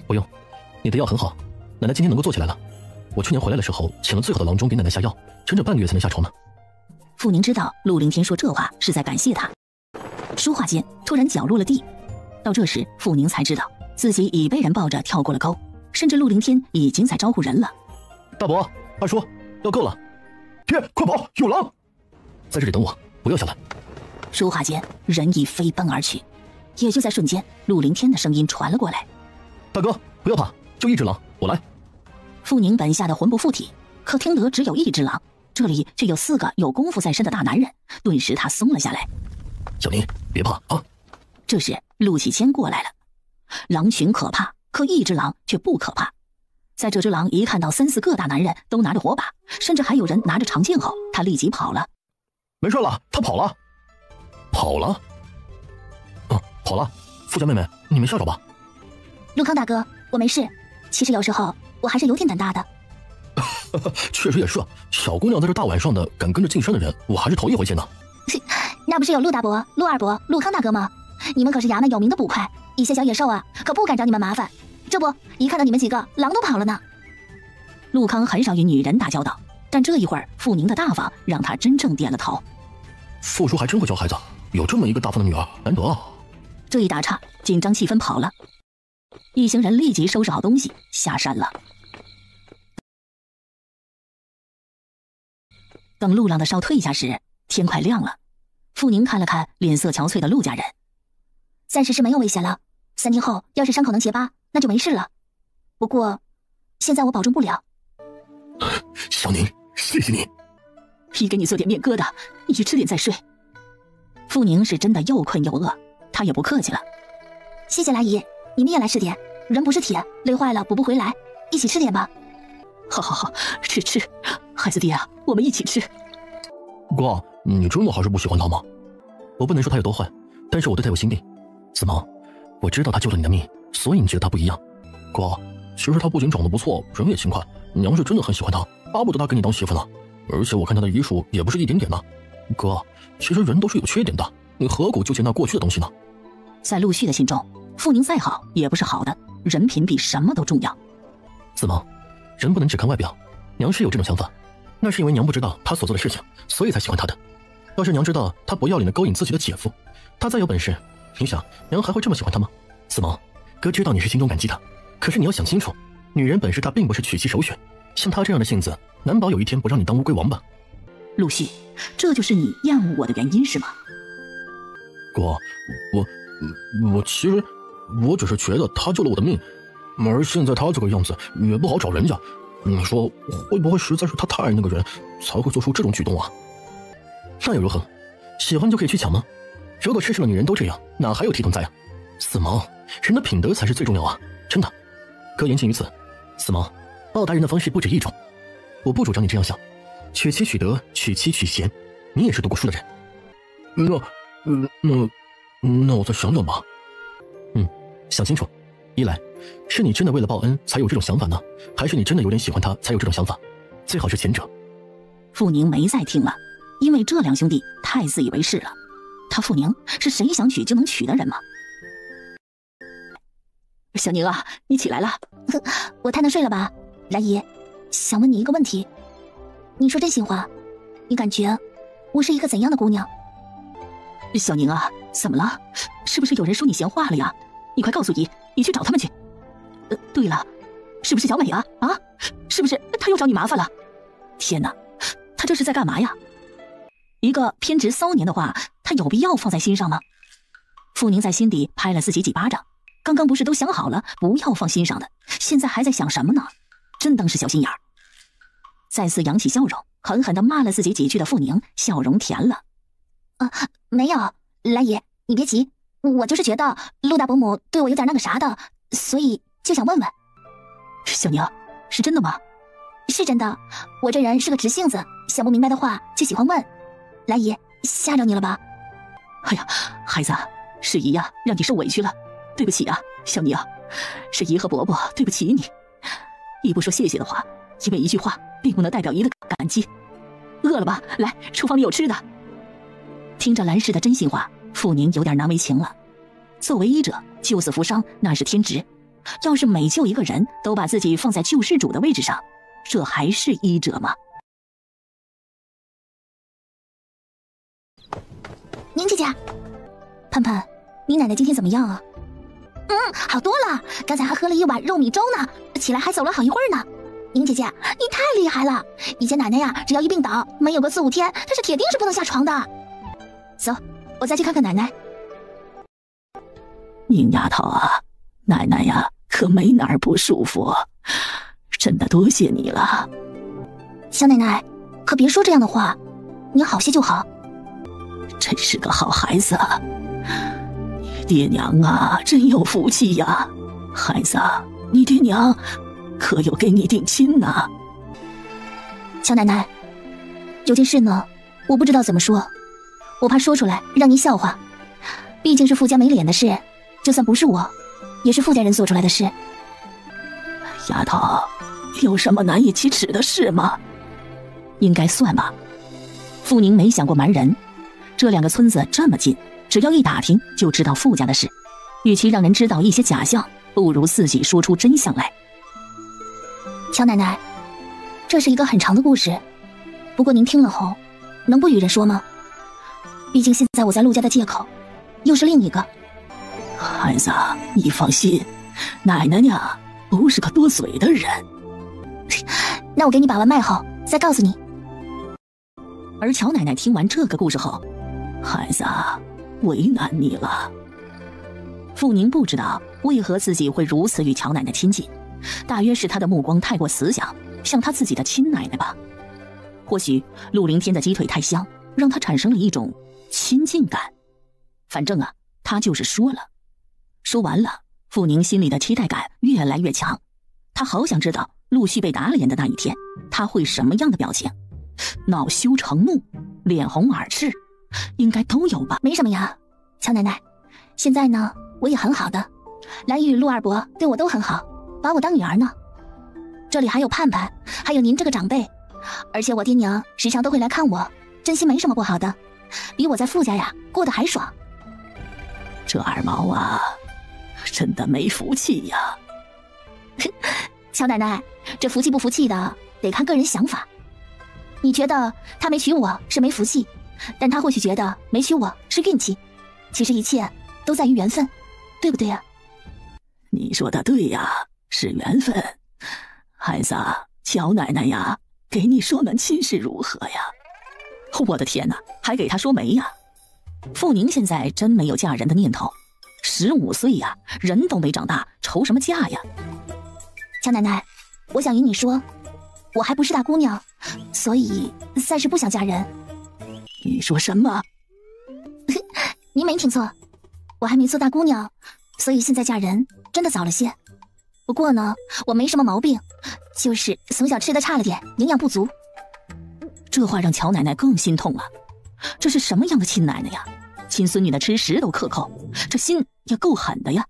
不用，你的药很好，奶奶今天能够做起来了。我去年回来的时候，请了最好的郎中给奶奶下药，整整半个月才能下床呢。傅宁知道陆凌天说这话是在感谢他。说话间，突然脚落了地。到这时，傅宁才知道自己已被人抱着跳过了沟，甚至陆凌天已经在招呼人了。大伯、二叔，要够了！爹，快跑，有狼！在这里等我，不要下来。说话间，人已飞奔而去。也就在瞬间，陆凌天的声音传了过来：“大哥，不要怕，就一只狼，我来。”傅宁本吓得魂不附体，可听得只有一只狼，这里却有4个有功夫在身的大男人，顿时他松了下来。小宁，别怕啊！这时陆启谦过来了。狼群可怕，可一只狼却不可怕。在这只狼一看到3、4个大男人都拿着火把，甚至还有人拿着长剑后，他立即跑了。没事了，他跑了。跑了？跑了。富家妹妹，你们下手吧。陆康大哥，我没事。其实有时候我还是有点胆大的。确实也是，小姑娘在这大晚上的敢跟着进山的人，我还是头一回见呢。那不是有陆大伯、陆二伯、陆康大哥吗？你们可是衙门有名的捕快，一些小野兽啊，可不敢找你们麻烦。这不，一看到你们几个，狼都跑了呢。陆康很少与女人打交道，但这一会儿傅宁的大方让他真正点了头。傅叔还真会教孩子，有这么一个大方的女儿，难得啊。这一打岔，紧张气氛跑了，一行人立即收拾好东西下山了。等陆浪的哨退下时，天快亮了。傅宁看了看脸色憔悴的陆家人，暂时是没有危险了。3天后要是伤口能结疤，那就没事了。不过，现在我保证不了。小宁，谢谢你。批给你做点面疙瘩，你去吃点再睡。傅宁是真的又困又饿，他也不客气了。谢谢来姨，你们也来吃点，人不是铁，累坏了补不回来，一起吃点吧。好好好，吃，孩子爹啊，我们一起吃。哥，你真的还是不喜欢他吗？我不能说他有多坏，但是我对他有心病。子萌，我知道他救了你的命，所以你觉得他不一样。哥，其实他不仅长得不错，人也勤快，娘是真的很喜欢他，巴不得他给你当媳妇呢。而且我看他的医术也不是一点点呢。哥，其实人都是有缺点的，你何苦纠结那过去的东西呢？在陆续的心中，傅宁再好也不是好的，人品比什么都重要。子萌，人不能只看外表，娘是有这种想法，那是因为娘不知道他所做的事情，所以才喜欢他的。要是娘知道他不要脸的勾引自己的姐夫，他再有本事，你想娘还会这么喜欢他吗？子萌，哥知道你是心中感激他，可是你要想清楚，女人本事她并不是娶妻首选，像她这样的性子，难保有一天不让你当乌龟王吧？陆续，这就是你厌恶我的原因是吗？哥，我其实我只是觉得他救了我的命，而现在他这个样子也不好找人家，你说会不会实在是他太爱那个人才会做出这种举动啊？那又如何？喜欢就可以去抢吗？如果世上的女人都这样，哪还有体统在啊？子萌，人的品德才是最重要啊，真的。哥言尽于此。子萌，报答人的方式不止一种，我不主张你这样想，娶妻娶德，娶妻娶贤，你也是读过书的人。那我再想想吧。想清楚，一来是你真的为了报恩才有这种想法呢，还是你真的有点喜欢他才有这种想法？最好是前者。傅宁没再听了，因为这两兄弟太自以为是了。他傅宁是谁想娶就能娶的人吗？小宁啊，你起来了。我太能睡了吧？兰姨，想问你一个问题，你说真心话，你感觉我是一个怎样的姑娘？小宁啊，怎么了？是不是有人说你闲话了呀？你快告诉姨，你去找他们去。对了，是不是小美啊？啊，是不是她又找你麻烦了？天哪，她这是在干嘛呀？一个偏执骚年的话，他有必要放在心上吗？傅宁在心底拍了自己几巴掌，刚刚不是都想好了不要放心上的，现在还在想什么呢？真当是小心眼儿。再次扬起笑容，狠狠地骂了自己几句的傅宁，笑容甜了。没有，兰姨，你别急，我就是觉得陆大伯母对我有点那个啥的，所以就想问问。小宁，是真的吗？是真的，我这人是个直性子，想不明白的话就喜欢问。兰姨，吓着你了吧？哎呀，孩子，是姨呀，让你受委屈了，对不起啊，小宁啊，是姨和伯伯对不起你。姨不说谢谢的话，因为一句话并不能代表姨的感激。饿了吧？来，厨房里有吃的。听着兰氏的真心话，傅宁有点难为情了。作为医者，救死扶伤那是天职，要是每救一个人都把自己放在救世主的位置上，这还是医者吗？宁姐姐，盼盼，你奶奶今天怎么样啊？好多了，刚才还喝了一碗肉米粥呢，起来还走了好一会儿呢。宁姐姐，你太厉害了！以前奶奶呀，只要一病倒，没有个4、5天，她是铁定是不能下床的。走，我再去看看奶奶。宁丫头啊，奶奶呀，可没哪儿不舒服，真的多谢你了。小奶奶，可别说这样的话，你好些就好。真是个好孩子啊！你爹娘啊，真有福气呀！孩子，你爹娘可有给你定亲呢？小奶奶，有件事呢，我不知道怎么说，我怕说出来让您笑话。毕竟是傅家没脸的事，就算不是我，也是傅家人做出来的事。丫头，有什么难以启齿的事吗？应该算吧。傅宁没想过瞒人，这两个村子这么近，只要一打听就知道傅家的事。与其让人知道一些假象，不如自己说出真相来。乔奶奶，这是一个很长的故事，不过您听了后，能不与人说吗？毕竟现在我在陆家的借口，又是另一个。孩子，你放心，奶奶呀，不是个多嘴的人。那我给你把完脉后，再告诉你。而乔奶奶听完这个故事后，孩子，为难你了。傅宁不知道为何自己会如此与乔奶奶亲近，大约是她的目光太过慈祥，像她自己的亲奶奶吧。或许陆凌天的鸡腿太香，让她产生了一种亲近感。反正啊，他就是说了。说完了，傅宁心里的期待感越来越强，他好想知道陆续被打脸的那一天，他会什么样的表情？恼羞成怒，脸红耳赤，应该都有吧？没什么呀，乔奶奶，现在呢，我也很好的，蓝玉、陆二伯对我都很好，把我当女儿呢。这里还有盼盼，还有您这个长辈，而且我爹娘时常都会来看我，真心没什么不好的，比我在傅家呀过得还爽。这二毛啊，真的没福气呀。乔奶奶，这服气不服气的得看个人想法。你觉得他没娶我是没福气，但他或许觉得没娶我是运气。其实一切都在于缘分，对不对呀？你说的对呀，是缘分。孩子，乔奶奶呀，给你说门亲是如何呀？我的天哪，还给他说媒呀？傅宁现在真没有嫁人的念头，15岁呀，人都没长大，愁什么嫁呀？乔奶奶，我想与你说，我还不是大姑娘，所以暂时不想嫁人。你说什么？您没听错，我还没做大姑娘，所以现在嫁人真的早了些。不过呢，我没什么毛病，就是从小吃的差了点，营养不足。这话让乔奶奶更心痛了。这是什么样的亲奶奶呀？亲孙女的吃食都克扣，这心也够狠的呀。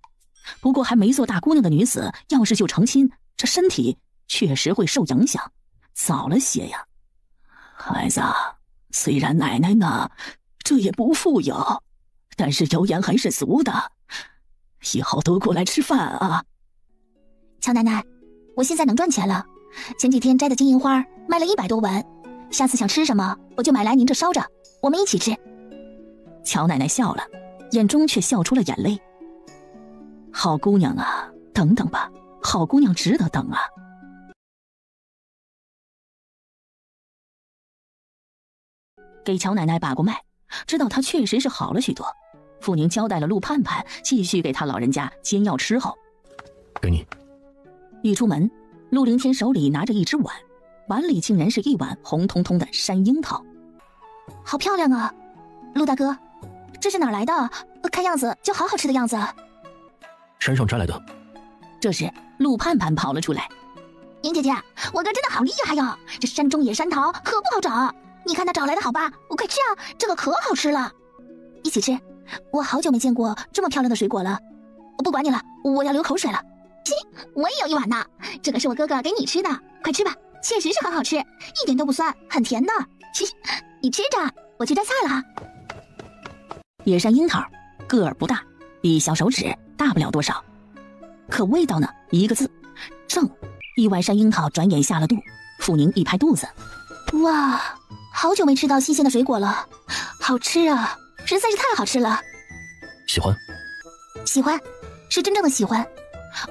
不过还没做大姑娘的女子，要是就成亲，这身体确实会受影响，早了些呀。孩子，虽然奶奶呢，这也不富有，但是油盐还是足的，以后多过来吃饭啊。乔奶奶，我现在能赚钱了，前几天摘的金银花卖了100多文，下次想吃什么我就买来您这烧着，我们一起吃。乔奶奶笑了，眼中却笑出了眼泪。好姑娘啊，等等吧，好姑娘值得等啊。给乔奶奶把过脉，知道她确实是好了许多。傅宁交代了陆盼盼继续给她老人家煎药吃后，给你。一出门，陆凌天手里拿着一只碗，碗里竟然是一碗红彤彤的山樱桃。好漂亮啊，陆大哥，这是哪儿来的？看样子就好好吃的样子。山上摘来的。这时陆盼盼跑了出来。宁姐姐，我哥真的好厉害呀，这山中野山桃可不好找，你看他找来的好吧，快吃啊，这个可好吃了。一起吃，我好久没见过这么漂亮的水果了。不管你了，我要流口水了。我也有一碗呢，这个是我哥哥给你吃的，快吃吧，确实是很好吃，一点都不酸，很甜的。你吃着，我去摘菜了。野山樱桃个儿不大，比小手指大不了多少，可味道呢，一个字，正。一碗山樱桃转眼下了肚，傅宁一拍肚子，哇，好久没吃到新鲜的水果了，好吃啊，实在是太好吃了。喜欢？喜欢，是真正的喜欢。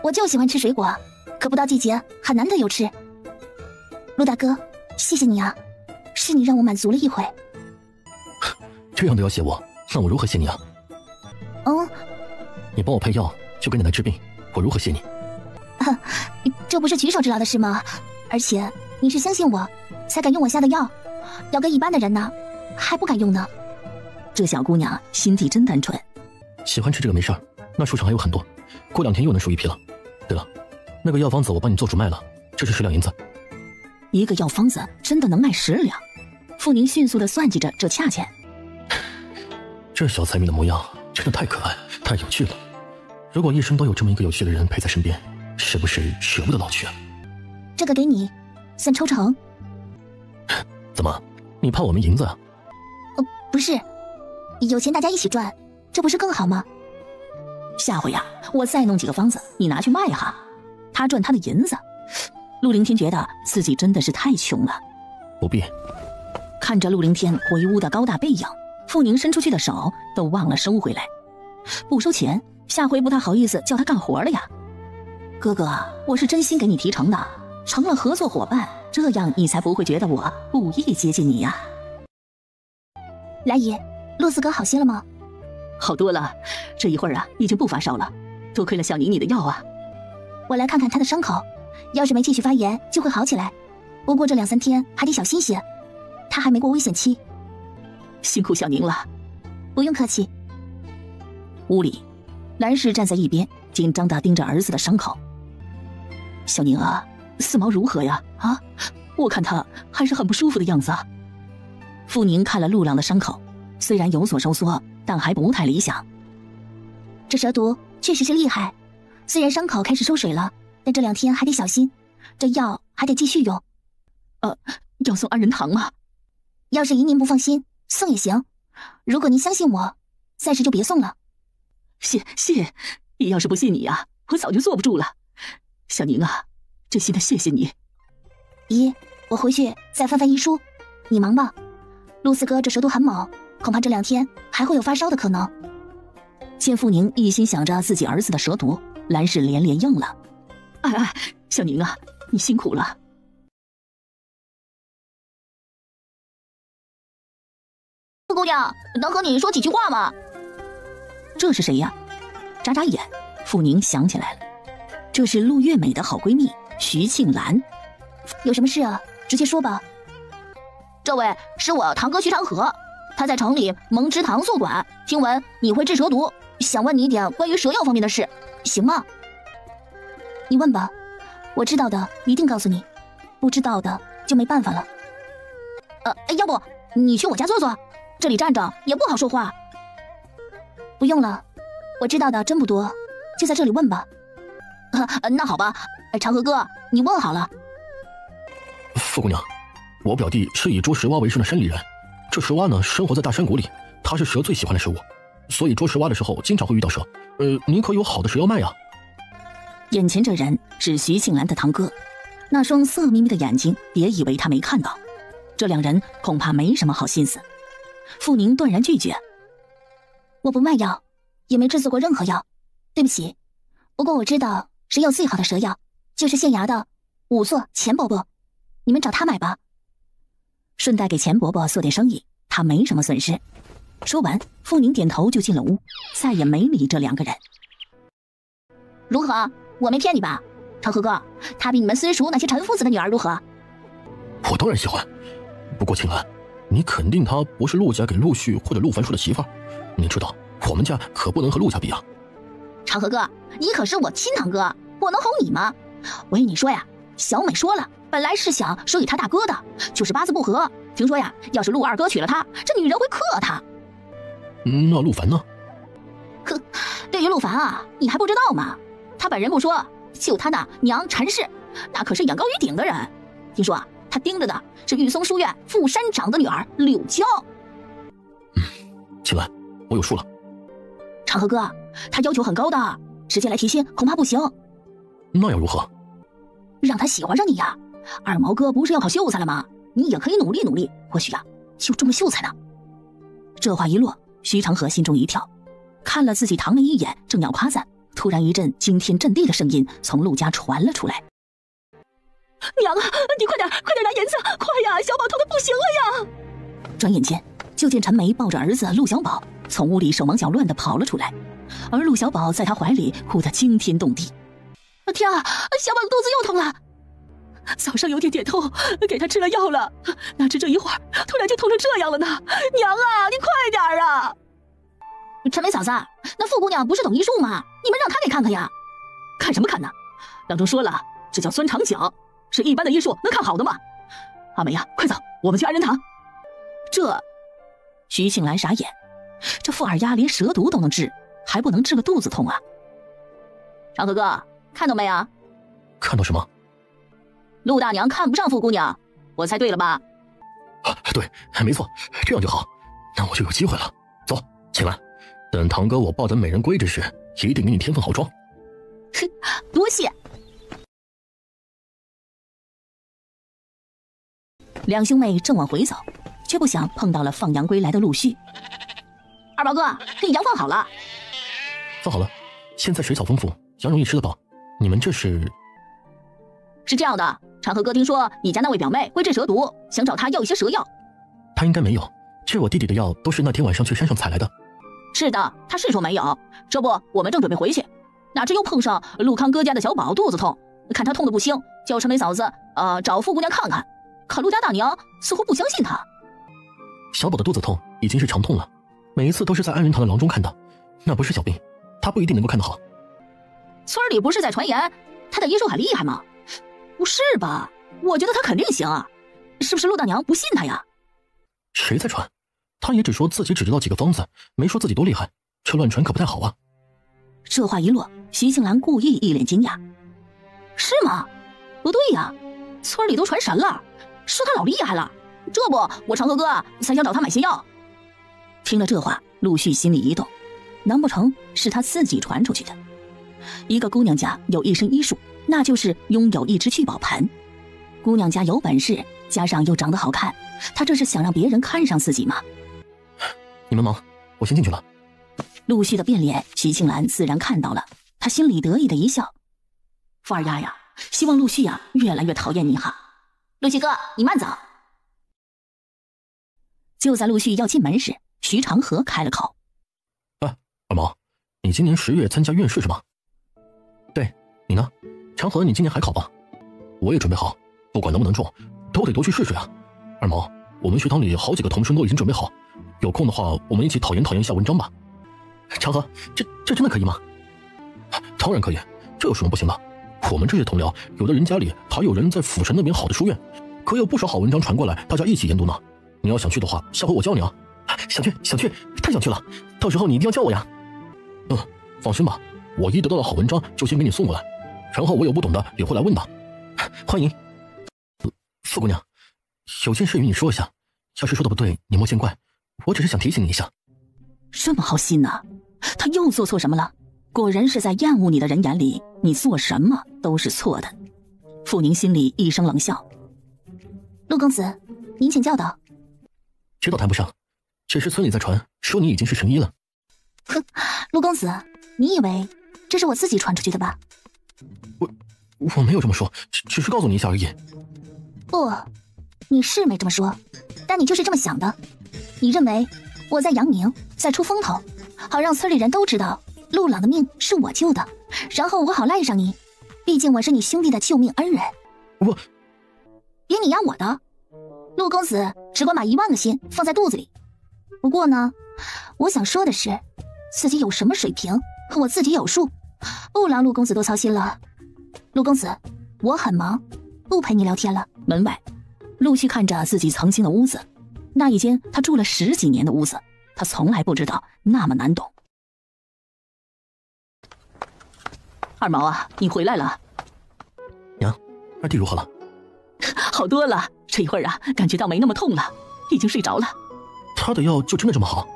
我就喜欢吃水果，可不到季节很难得有吃。陆大哥，谢谢你啊，是你让我满足了一回。这样都要谢我，那我如何谢你啊？你帮我配药，就给奶奶治病，我如何谢你？这不是举手之劳的事吗？而且你是相信我，才敢用我下的药，要跟一般的人呢，还不敢用呢。这小姑娘心地真单纯。喜欢吃这个没事儿，那树上还有很多，过2天又能熟一批了。对了，那个药方子我帮你做主卖了，这是10两银子。一个药方子真的能卖10两？傅宁迅速地算计着这价钱。这小财迷的模样真的太可爱，太有趣了。如果一生都有这么一个有趣的人陪在身边，是不是舍不得老去啊？这个给你，算抽成。怎么，你怕我没银子啊？不是，有钱大家一起赚，这不是更好吗？下回呀，我再弄几个方子，你拿去卖哈，他赚他的银子。陆凌天觉得自己真的是太穷了。不必。看着陆凌天回屋的高大背影，傅宁伸出去的手都忘了收回来。不收钱，下回不太好意思叫他干活了呀。哥哥，我是真心给你提成的，成了合作伙伴，这样你才不会觉得我故意接近你呀。兰姨，陆四哥好些了吗？好多了，这一会儿啊，已经不发烧了，多亏了小宁你的药啊。我来看看他的伤口，要是没继续发炎，就会好起来。不过这2、3天还得小心些，他还没过危险期。辛苦小宁了。不用客气。屋里，兰氏站在一边，紧张地盯着儿子的伤口。小宁啊，四毛如何呀？啊，我看他还是很不舒服的样子啊。傅宁看了陆朗的伤口，虽然有所收缩，但还不太理想。这蛇毒确实是厉害，虽然伤口开始收水了，但这2天还得小心，这药还得继续用。要送安仁堂吗？要是姨您不放心，送也行。如果您相信我，暂时就别送了。谢，要是不信你啊，我早就坐不住了。小宁啊，真心的谢谢你。姨，我回去再翻翻医书，你忙吧。陆四哥这蛇毒很猛，恐怕这2天还会有发烧的可能。见傅宁一心想着自己儿子的蛇毒，兰氏连连应了。哎，小宁啊，你辛苦了。傅姑娘，能和你说几句话吗？这是谁呀？眨眨眼，傅宁想起来了，这是陆月美的好闺蜜徐庆兰。有什么事啊？直接说吧。这位是我堂哥徐长河，他在城里蒙之堂宿管，听闻你会治蛇毒，想问你一点关于蛇药方面的事，行吗？你问吧，我知道的一定告诉你，不知道的就没办法了。要不你去我家坐坐，这里站着也不好说话。不用了，我知道的真不多，就在这里问吧。那好吧，长河哥，你问好了。傅姑娘，我表弟是以捉蛇蛙为生的山里人，这蛇蛙呢生活在大山谷里，它是蛇最喜欢的食物，所以捉蛇蛙的时候经常会遇到蛇。您可有好的蛇药卖啊？眼前这人是徐庆兰的堂哥，那双色眯眯的眼睛，别以为他没看到。这2人恐怕没什么好心思。傅宁断然拒绝：“我不卖药，也没制作过任何药，对不起。不过我知道谁有最好的蛇药，就是县衙的仵作钱伯伯，你们找他买吧。”顺带给钱伯伯做点生意，他没什么损失。说完，傅宁点头就进了屋，再也没理这2个人。如何？我没骗你吧？长河哥，他比你们私塾那些陈夫子的女儿如何？我当然喜欢，不过庆兰，你肯定她不是陆家给陆续或者陆凡说的媳妇儿？你知道我们家可不能和陆家比啊。长河哥，你可是我亲堂哥，我能哄你吗？我跟你说呀，小美说了，本来是想收给他大哥的，就是八字不合。听说呀，要是陆二哥娶了她，这女人会克他。那陆凡呢？对于陆凡啊，你还不知道吗？他本人不说，就他那娘陈氏，那可是眼高于顶的人。听说啊，他盯着的是玉松书院副山长的女儿柳娇。青兰，我有数了。长河哥，他要求很高的，直接来提亲恐怕不行。那又如何？让他喜欢上你呀！二毛哥不是要考秀才了吗？你也可以努力努力，或许啊，就中了秀才呢。这话一落，徐长河心中一跳，看了自己堂妹一眼，正要夸赞，突然一阵惊天震地的声音从陆家传了出来：“娘啊，你快点拿银子，快呀！小宝痛得不行了呀！”转眼间，就见陈梅抱着儿子陆小宝从屋里手忙脚乱地跑了出来，而陆小宝在他怀里哭得惊天动地。天啊，小宝的肚子又痛了，早上有点点痛，给他吃了药了，哪知这一会儿突然就痛成这样了呢？娘啊，你快点啊！陈梅嫂子，那傅姑娘不是懂医术吗？你们让她给看看呀。看什么看呢？郎中说了，这叫酸肠脚，是一般的医术能看好的吗？阿梅呀，快走，我们去安仁堂。这徐庆兰傻眼，这傅二丫连蛇毒都能治，还不能治个肚子痛啊？长河哥，看到没啊？看到什么？陆大娘看不上傅姑娘，我猜对了吧？对，没错，这样就好，那我就有机会了。走，青兰，等堂哥我抱得美人归之时，一定给你添份好妆。哼，多谢。两兄妹正往回走，却不想碰到了放羊归来的陆续。二宝哥，羊放好了。放好了，现在水草丰富，羊容易吃得饱。你们这是？是这样的，长河哥听说你家那位表妹会治蛇毒，想找她要一些蛇药。她应该没有，治我弟弟的药都是那天晚上去山上采来的。是的，她是说没有。这不，我们正准备回去，哪知又碰上陆康哥家的小宝肚子痛，看他痛得不轻，叫陈梅嫂子找傅姑娘看看。可陆家大娘似乎不相信他。小宝的肚子痛已经是常痛了，每一次都是在安仁堂的郎中看的，那不是小病，他不一定能够看得好。村里不是在传言他的医术很厉害吗？不是吧？我觉得他肯定行啊，是不是陆大娘不信他呀？谁在传？他也只说自己只知道几个方子，没说自己多厉害，这乱传可不太好啊。这话一落，徐庆兰故意一脸惊讶。是吗？不对呀，村里都传神了，说他老厉害了，这不我长河哥才想找他买些药。听了这话，陆续心里一动，难不成是他自己传出去的？一个姑娘家有一身医术，那就是拥有一只聚宝盆。姑娘家有本事，加上又长得好看，她这是想让别人看上自己吗？你们忙，我先进去了。陆续的变脸，徐庆兰自然看到了，她心里得意的一笑。富二丫呀，希望陆续呀越来越讨厌你哈。陆续哥，你慢走。就在陆续要进门时，徐长河开了口：二毛，你今年10月参加院试是吗？对，你呢？长河，你今年还考吧？我也准备好，不管能不能中，都得多去试试啊。二毛，我们学堂里好几个同生都已经准备好，有空的话，我们一起讨研一下文章吧。长河，这真的可以吗？当然可以，这有什么不行的？我们这些同僚，有的人家里还有人在府城那边好的书院，可有不少好文章传过来，大家一起研读呢。你要想去的话，下回我教你啊。想去，太想去了，到时候你一定要叫我呀。放心吧，我一得到了好文章就先给你送过来，然后我有不懂的也会来问的。欢迎。傅姑娘，有件事与你说一下，要是说的不对，你莫见怪，我只是想提醒你一下。这么好心呢？他又做错什么了？果然是在厌恶你的人眼里，你做什么都是错的。傅宁心里一声冷笑。陆公子，您请教导。这倒谈不上，只是村里在传说你已经是神医了。哼，陆公子，你以为这是我自己传出去的吧？我没有这么说，只是告诉你一下而已。不，你是没这么说，但你就是这么想的。你认为我在扬名，在出风头，好让村里人都知道陆朗的命是我救的，然后我好赖上你。毕竟我是你兄弟的救命恩人。别你压我的，陆公子只管把1万个心放在肚子里。不过呢，我想说的是，自己有什么水平，我自己有数，不劳陆公子多操心了。陆公子，我很忙，不陪你聊天了。门外，陆续看着自己曾经的屋子，那一间他住了10几年的屋子，他从来不知道那么难懂。二毛啊，你回来了。娘，二弟如何了？好多了，这一会儿啊，感觉到没那么痛了，已经睡着了。他的药就真的这么好？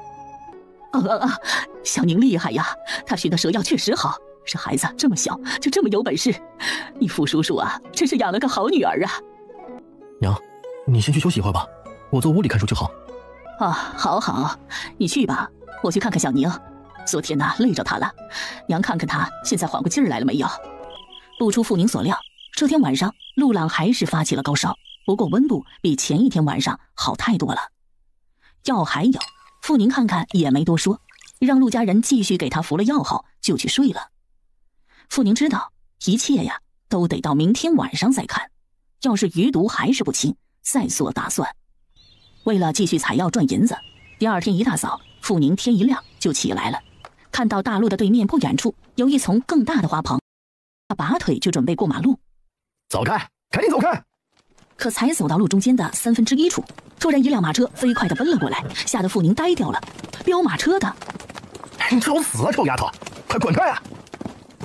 小宁厉害呀，他学的蛇药确实好。这孩子这么小就这么有本事，你傅叔叔啊，真是养了个好女儿啊。娘，你先去休息一会儿吧，我坐屋里看书就好。好，你去吧，我去看看小宁。昨天呢，累着她了，娘看看她现在缓过劲儿来了没有。不出傅宁所料，这天晚上陆朗还是发起了高烧，不过温度比前一天晚上好太多了。药还有，傅宁看看也没多说，让陆家人继续给他服了药后就去睡了。傅宁知道一切呀都得到明天晚上再看，要是余毒还是不清，再做打算。为了继续采药赚银子，第二天一大早，傅宁天一亮就起来了，看到大路的对面不远处有一丛更大的花棚，他拔腿就准备过马路。走开，赶紧走开！可才走到路中间的1/3处，突然一辆马车飞快地奔了过来，吓得傅宁呆掉了。飙马车的！你找死啊，臭丫头，快滚开啊！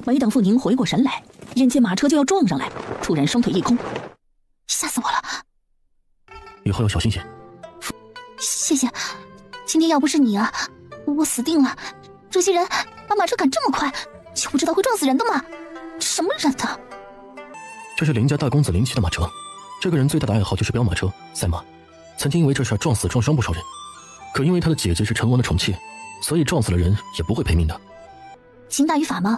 没等傅宁回过神来，眼见马车就要撞上来，突然双腿一空，吓死我了！以后要小心些。谢谢，今天要不是你啊，我死定了。这些人把马车赶这么快，就不知道会撞死人的吗？什么人呢？这是林家大公子林奇的马车，这个人最大的爱好就是飙马车、赛马，曾经因为这事撞死撞伤不少人。可因为他的姐姐是陈王的宠妾，所以撞死了人也不会赔命的。刑大于法吗？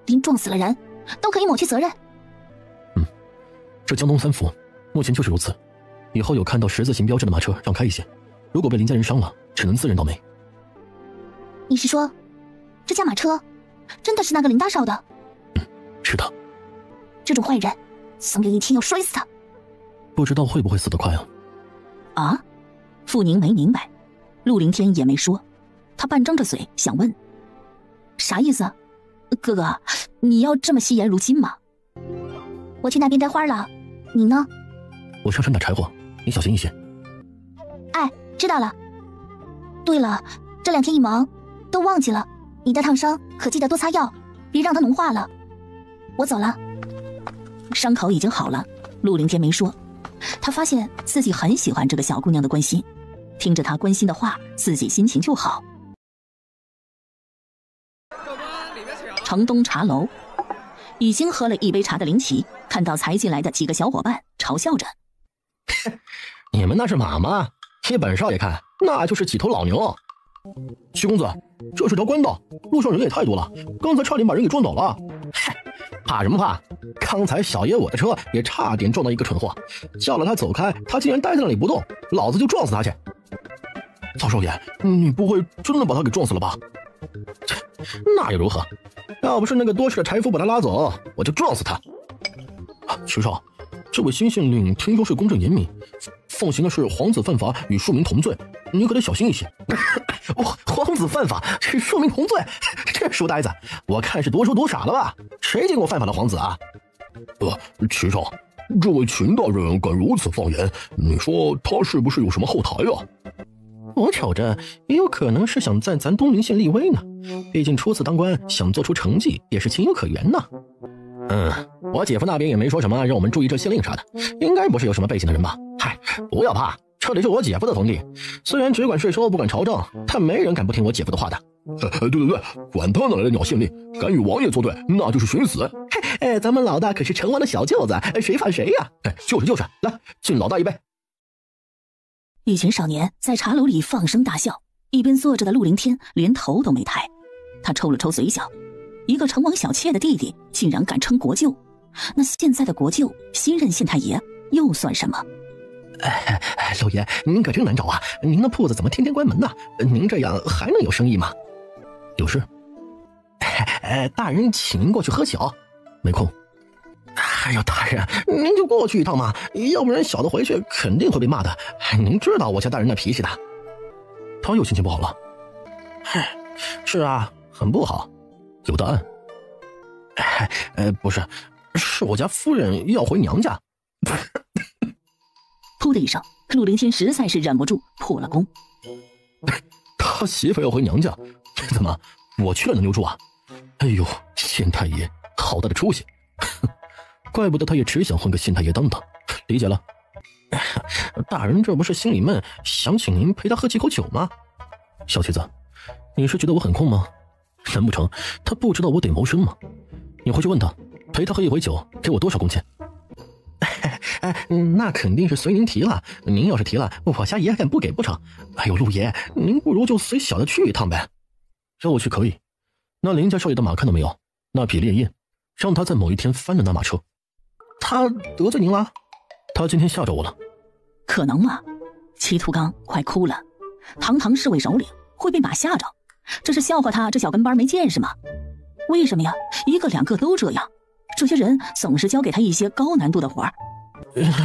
林撞死了人，都可以抹去责任。这江东3府目前就是如此，以后有看到10字形标志的马车让开一些，如果被林家人伤了，只能自认倒霉。你是说，这驾马车真的是那个林大少的？是的。这种坏人，总有一天要摔死他。不知道会不会死得快啊？啊？傅宁没明白，陆凌天也没说，他半张着嘴想问，啥意思？哥哥，你要这么惜言如金吗？我去那边摘花了，你呢？我上山打柴火，你小心一些。哎，知道了。对了，这2天一忙都忘记了，你的烫伤可记得多擦药，别让它脓化了。我走了。伤口已经好了，陆凌天没说，他发现自己很喜欢这个小姑娘的关心，听着她关心的话，自己心情就好。城东茶楼，已经喝了1杯茶的林奇看到才进来的几个小伙伴，嘲笑着：你们那是马吗？依本少爷看，那就是几头老牛。徐公子，这是条官道，路上人也太多了，刚才差点把人给撞倒了。嗨，怕什么怕？刚才小爷我的车也差点撞到一个蠢货，叫了他走开，他竟然待在那里不动，老子就撞死他去。曹少爷，你不会真的把他给撞死了吧？那又如何？要不是那个多事的柴夫把他拉走，我就撞死他。徐少，这位新县令听说是公正严明，奉行的是皇子犯法与庶民同罪，你可得小心一些。皇子犯法是庶民同罪，这书呆子，我看是多说多傻了吧？谁见过犯法的皇子啊？徐少，这位秦大人敢如此放言，你说他是不是有什么后台啊？我瞅着也有可能是想在咱东陵县立威呢，毕竟初次当官，想做出成绩也是情有可原呢。我姐夫那边也没说什么让我们注意这县令啥的，应该不是有什么背景的人吧？嗨，不要怕，这里是我姐夫的封地，虽然只管税收不管朝政，但没人敢不听我姐夫的话的。对，管他哪来的鸟县令，敢与王爷作对，那就是寻死。咱们老大可是成王的小舅子，谁怕谁呀？就是，来敬老大一杯。一群少年在茶楼里放声大笑，一边坐着的陆凌天连头都没抬，他抽了抽嘴角，一个成王小妾的弟弟竟然敢称国舅，那现在的国舅新任县太爷又算什么？六爷，您可真难找啊！您的铺子怎么天天关门呢？您这样还能有生意吗？有事？大人请您过去喝酒。没空。哎呦，大人，您就过去一趟嘛，要不然小的回去肯定会被骂的。您知道我家大人那脾气的。他又心情不好了。是啊，很不好。有答案？不是，是我家夫人要回娘家。噗的一声，陆凌天实在是忍不住破了功。他媳妇要回娘家，怎么我去了能留住啊？哎呦，县太爷好大的出息，怪不得他也只想混个县太爷当当。理解了。大人这不是心里闷，想请您陪他喝几口酒吗？小妻子，你是觉得我很空吗？难不成他不知道我得谋生吗？你回去问他，陪他喝一回酒给我多少工钱？那肯定是随您提了，您要是提了，我家爷还敢不给不成？哎呦，陆爷，您不如就随小的去一趟呗。让我去可以，那林家少爷的马看到没有？那匹烈焰，让他在某一天翻了那马车。他得罪您了？他今天吓着我了。可能吗？齐图刚快哭了，堂堂市委首领会被马吓着，这是笑话他这小跟班没见识吗？为什么呀？一个两个都这样，这些人总是交给他一些高难度的活儿。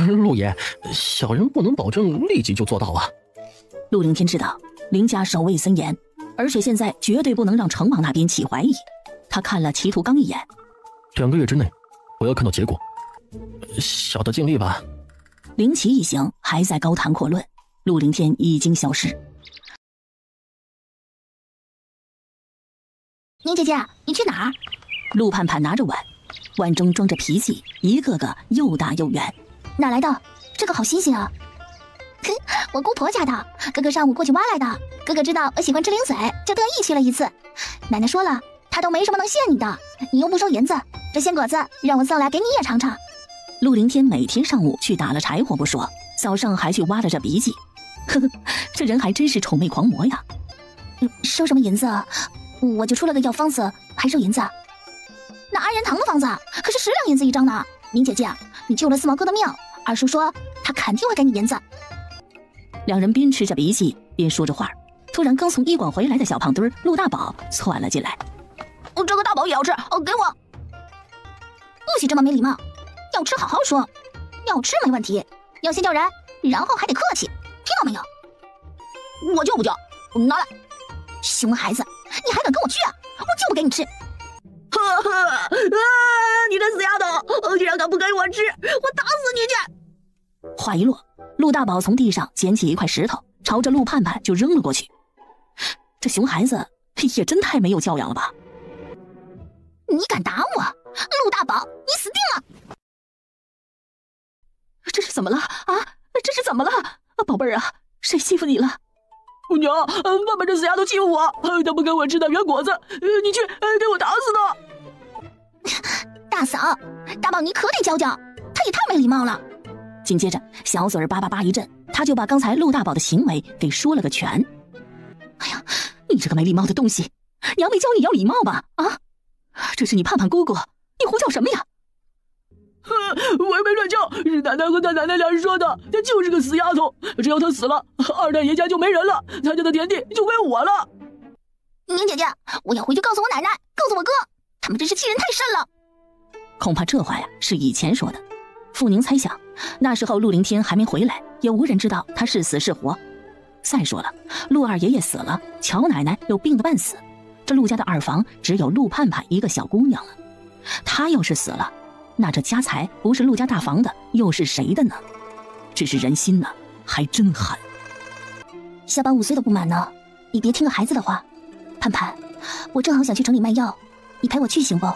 陆爷，小人不能保证立即就做到啊。陆凌天知道林家守卫森严，而且现在绝对不能让城王那边起怀疑。他看了齐图刚一眼，2个月之内我要看到结果。小的尽力吧。林奇一行还在高谈阔论，陆凌天已经消失。宁姐姐，你去哪儿？陆盼盼拿着碗，碗中装着皮记，一个个又大又圆。哪来的？这个好新鲜啊！我姑婆家的，哥哥上午过去挖来的。哥哥知道我喜欢吃零嘴，就特意去了一次。奶奶说了，她都没什么能谢你的，你又不收银子，这鲜果子让我送来给你也尝尝。陆凌天每天上午去打了柴火不说，早上还去挖了这鼻涕。呵呵，这人还真是丑媚狂魔呀。收什么银子？我就出了个药方子，还收银子？那安仁堂的方子可是10两银子一张呢。宁姐姐，你救了四毛哥的命，二叔说他肯定会给你银子。两人边吃着鼻涕边说着话，突然刚从医馆回来的小胖墩陆大宝窜了进来。这个大宝也要吃，给我。不许这么没礼貌，要吃好好说，要吃没问题，要先叫人，然后还得客气，听到没有？我就不叫，拿来。熊孩子，你还敢跟我去啊？我就不给你吃。呵呵，你这死丫头，竟然敢不给我吃，我打死你去！话一落，陆大宝从地上捡起一块石头，朝着陆盼盼就扔了过去。这熊孩子也真太没有教养了吧！你敢打我，陆大宝，你死定了！这是怎么了啊？这是怎么了？宝贝儿啊，谁欺负你了？娘，爸爸这死丫头欺负我，她不给我吃大圆果子，你去给我打死她！大嫂，大宝你可得教教，他也太没礼貌了。紧接着，小嘴叭叭叭一阵，他就把刚才陆大宝的行为给说了个全。哎呀，你这个没礼貌的东西，娘没教你要礼貌吧？啊，这是你盼盼姑姑，你胡叫什么呀？我也没乱叫，是奶奶和他奶奶俩人说的，她就是个死丫头，只要她死了，二大爷家就没人了，他家的田地就归我了。宁姐姐，我要回去告诉我奶奶，告诉我哥，他们真是欺人太甚了。恐怕这话呀是以前说的。傅宁猜想，那时候陆凌天还没回来，也无人知道他是死是活。再说了，陆二爷爷死了，乔奶奶又病得半死，这陆家的二房只有陆盼盼一个小姑娘了。她要是死了，那这家财不是陆家大房的，又是谁的呢？只是人心呢，还真狠。小宝5岁都不满呢，你别听个孩子的话。盼盼，我正好想去城里卖药，你陪我去行不？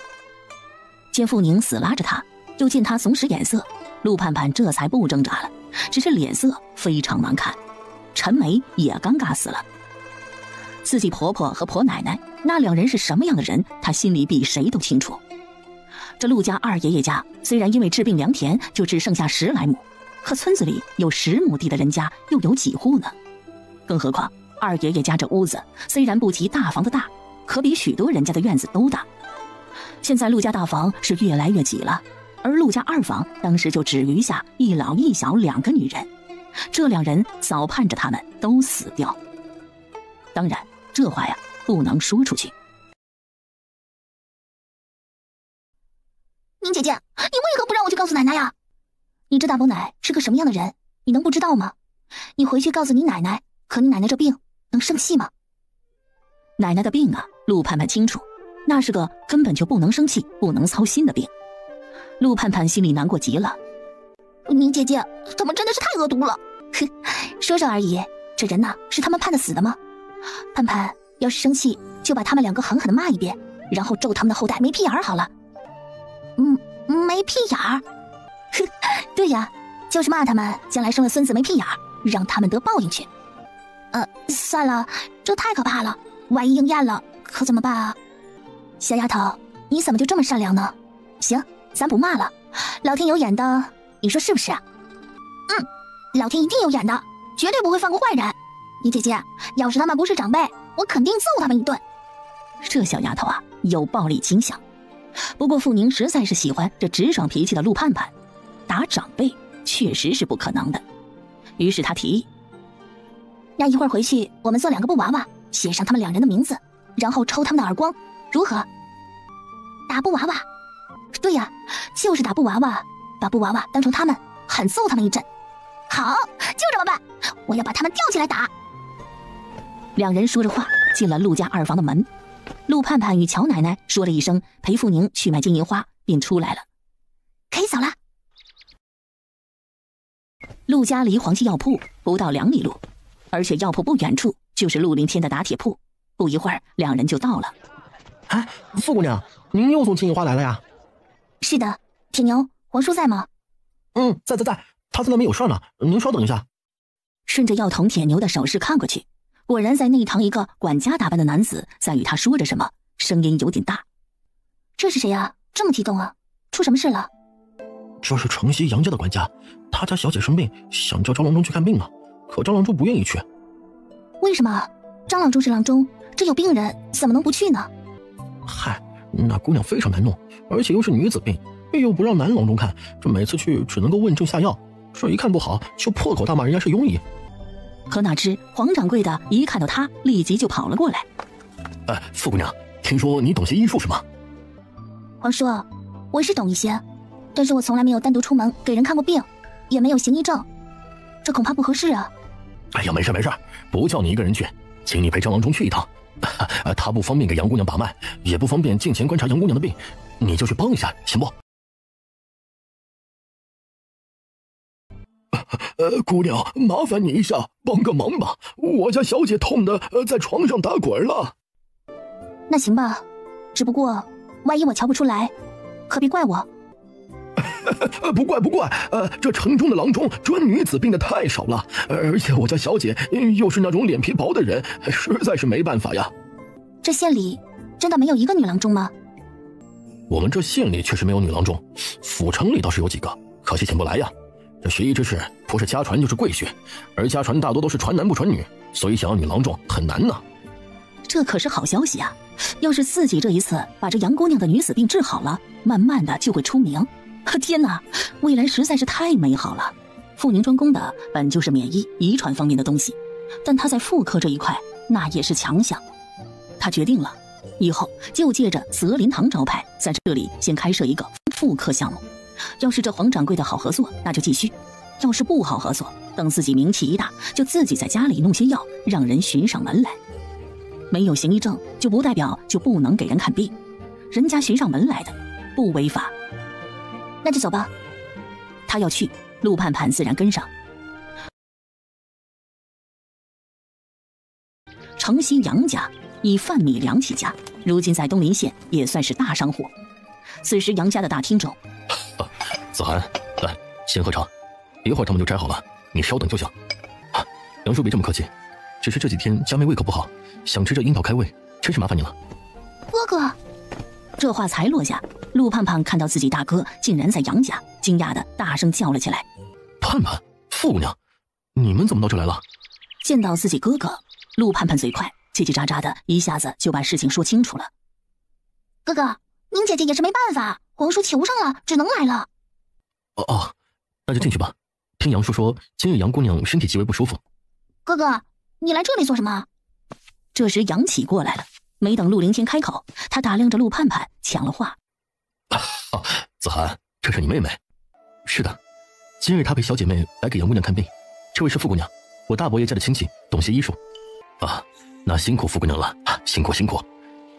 见傅宁死拉着他，又见他总使眼色，陆盼盼这才不挣扎了，只是脸色非常难看，陈梅也尴尬死了。自己婆婆和婆奶奶那两人是什么样的人，她心里比谁都清楚。这陆家二爷爷家虽然因为治病良田就只剩下10来亩，可村子里有10亩地的人家又有几户呢？更何况二爷爷家这屋子虽然不及大房的大，可比许多人家的院子都大。现在陆家大房是越来越挤了，而陆家二房当时就只余下一老一小2个女人，这2人早盼着他们都死掉。当然这话呀不能说出去。宁姐姐，你为何不让我去告诉奶奶呀？你这大伯奶是个什么样的人，你能不知道吗？你回去告诉你奶奶，可你奶奶这病能生气吗？奶奶的病啊，陆盼盼清楚，那是个根本就不能生气、不能操心的病。陆盼盼心里难过极了。宁姐姐，他们真的是太恶毒了。哼，说说而已，这人呐，是他们判的死的吗？盼盼要是生气，就把他们2个狠狠地骂一遍，然后咒他们的后代没屁眼儿好了。没屁眼儿？哼，对呀，就是骂他们将来生了孙子没屁眼儿，让他们得报应去。算了，这太可怕了，万一应验了，可怎么办啊？小丫头，你怎么就这么善良呢？行，咱不骂了，老天有眼的，你说是不是啊？老天一定有眼的，绝对不会放过坏人。你姐姐，要是他们不是长辈，我肯定揍他们一顿。这小丫头啊，有暴力倾向。不过傅宁实在是喜欢这直爽脾气的陆盼盼，打长辈确实是不可能的。于是他提议，那一会儿回去我们做2个布娃娃，写上他们2人的名字，然后抽他们的耳光，如何？打布娃娃？对呀，就是打布娃娃，把布娃娃当成他们，狠揍他们一阵。好，就这么办，我要把他们吊起来打。 2人说着话进了陆家二房的门，陆盼盼与乔奶奶说了一声陪傅宁去买金银花，便出来了。可以走了。陆家离黄记药铺不到2里路，而且药铺不远处就是陆凌天的打铁铺。不一会儿，2人就到了。哎，傅姑娘，您又送金银花来了呀？是的，铁牛，黄叔在吗？在，他在那边有事呢，您稍等一下。顺着药桶铁牛的手势看过去，果然在内堂一个管家打扮的男子在与他说着什么，声音有点大。这是谁呀？这么激动啊？出什么事了？这是城西杨家的管家，他家小姐生病，想叫张郎中去看病呢，可张郎中不愿意去。为什么？张郎中是郎中，这有病人怎么能不去呢？嗨，那姑娘非常难弄，而且又是女子病，又不让男郎中看，这每次去只能够问症下药，这一看不好就破口大骂人家是庸医。可哪知黄掌柜的一看到他，立即就跑了过来。傅姑娘，听说你懂些医术是吗？黄叔，我是懂一些，但是我从来没有单独出门给人看过病，也没有行医证，这恐怕不合适啊。哎呀，没事，不叫你一个人去，请你陪张郎中去一趟，他不方便给杨姑娘把脉，也不方便近前观察杨姑娘的病，你就去帮一下，行不？姑娘，麻烦你一下，帮个忙吧，我家小姐痛的在床上打滚了。那行吧，只不过万一我瞧不出来，可别怪我。不怪，这城中的郎中专女子病的太少了，而且我家小姐又是那种脸皮薄的人，实在是没办法呀。这县里真的没有一个女郎中吗？我们这县里确实没有女郎中，府城里倒是有几个，可惜请不来呀。这学医之事不是家传就是贵学，而家传大多都是传男不传女，所以想要女郎中很难呢。这可是好消息啊！要是自己这一次把这杨姑娘的女死病治好了，慢慢的就会出名。天哪，未来实在是太美好了。傅宁专攻的本就是免疫遗传方面的东西，但他在妇科这一块那也是强项。他决定了，以后就借着泽林堂招牌，在这里先开设一个妇科项目。要是这黄掌柜的好合作，那就继续；要是不好合作，等自己名气一大，就自己在家里弄些药，让人寻上门来。没有行医证，就不代表就不能给人看病，人家寻上门来的，不违法。那就走吧。他要去，陆盼盼自然跟上。城西杨家以贩米粮起家，如今在东林县也算是大商户。此时杨家的大厅中，子涵，来，先喝茶，一会儿他们就摘好了，你稍等就行。杨叔别这么客气，只是这几天佳妹胃口不好，想吃这樱桃开胃，真是麻烦你了。哥哥，这话才落下，陆盼盼看到自己大哥竟然在杨家，惊讶的大声叫了起来：“盼盼，傅姑娘，你们怎么到这来了？”见到自己哥哥，陆盼盼嘴快，叽叽喳喳的一下子就把事情说清楚了。哥哥，您姐姐也是没办法，皇叔求上了，只能来了。哦，那就进去吧。听杨叔说，今日杨姑娘身体极为不舒服。哥哥，你来这里做什么？这时杨启过来了，没等陆凌天开口，他打量着陆盼盼，抢了话：“子涵，这是你妹妹？”“是的，今日她陪小姐妹来给杨姑娘看病。这位是傅姑娘，我大伯爷家的亲戚，懂些医术。”“那辛苦傅姑娘了，辛苦。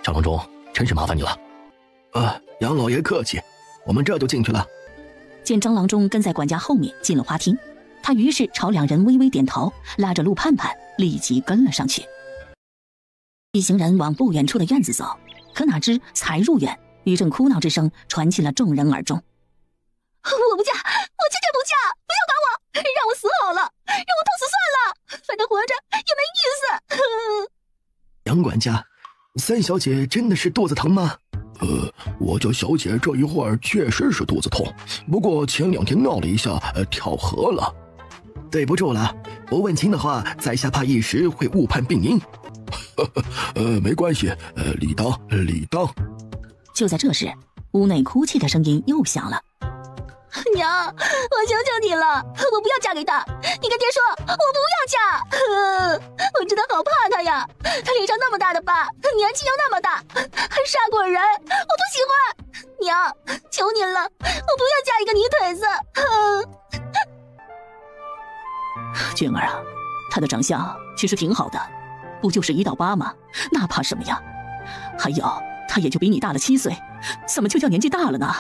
张郎中，真是麻烦你了。”“杨老爷客气，我们这就进去了。”见张郎中跟在管家后面进了花厅，他于是朝两人微微点头，拉着陆盼盼立即跟了上去。一行人往不远处的院子走，可哪知才入院，一阵哭闹之声传进了众人耳中。“我不嫁，我坚决不嫁！不要打我，让我死好了，让我痛死算了，反正活着也没意思。”杨管家，三小姐真的是肚子疼吗？我家小姐这一会儿确实是肚子痛，不过前2天闹了一下，跳河了。对不住了，不问清的话，在下怕一时会误判病因。没关系，理当。就在这时，屋内哭泣的声音又响了。“娘，我求求你了，我不要嫁给他！你跟爹说，我不要嫁！我真的好怕他呀，他脸上那么大的疤，年纪又那么大，还杀过人，我不喜欢！娘，求您了，我不要嫁一个泥腿子！”娟儿啊，他的长相其实挺好的，不就是一道疤吗？那怕什么呀？还有，他也就比你大了7岁，怎么就叫年纪大了呢？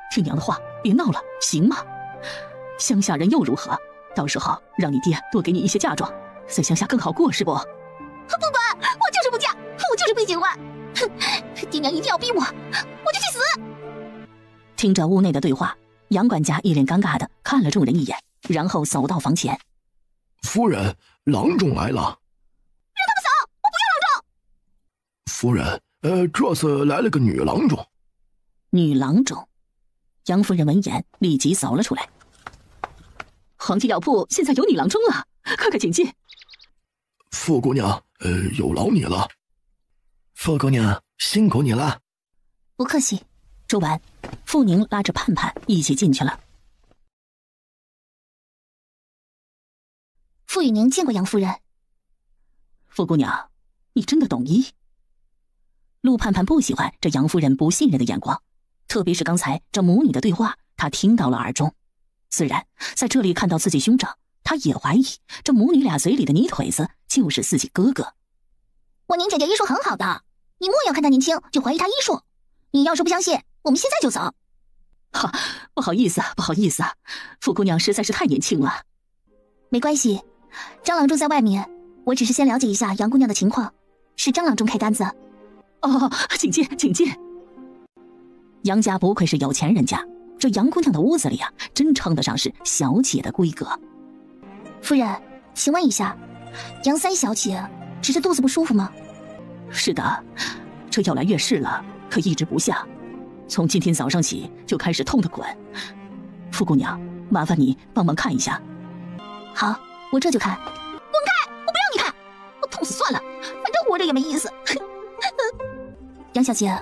听娘的话，别闹了，行吗？乡下人又如何？到时候让你爹多给你一些嫁妆，在乡下更好过，是不？不管，我就是不嫁，我就是不喜欢。哼，爹娘一定要逼我，我就去死！听着屋内的对话，杨管家一脸尴尬的看了众人一眼，然后走到房前。“夫人，郎中来了。”“让他们走，我不要郎中！”“夫人，这次来了个女郎中。”“女郎中？”杨夫人闻言立即走了出来。“黄记药铺现在有女郎中了，快快请进。”“傅姑娘，有劳你了。”“傅姑娘，辛苦你了。”“不客气。”说完，傅宁拉着盼盼一起进去了。傅雨宁见过杨夫人。傅姑娘，你真的懂医？陆盼盼不喜欢这杨夫人不信任的眼光，特别是刚才这母女的对话，她听到了耳中。自然，在这里看到自己兄长，她也怀疑这母女俩嘴里的泥腿子就是自己哥哥。我宁姐姐医术很好的，你莫要看她年轻就怀疑她医术。你要是不相信，我们现在就走。哈，不好意思，不好意思，傅姑娘实在是太年轻了。没关系，张郎中在外面，我只是先了解一下杨姑娘的情况，是张郎中开单子。哦，请进，请进。杨家不愧是有钱人家，这杨姑娘的屋子里啊，真称得上是小姐的规格。夫人，请问一下，杨三小姐只是肚子不舒服吗？是的，这药来月事了，可抑制不下，从今天早上起就开始痛得滚。傅姑娘，麻烦你帮忙看一下。好，我这就看。滚开！我不要你看，我痛死算了，反正活着也没意思。杨小姐，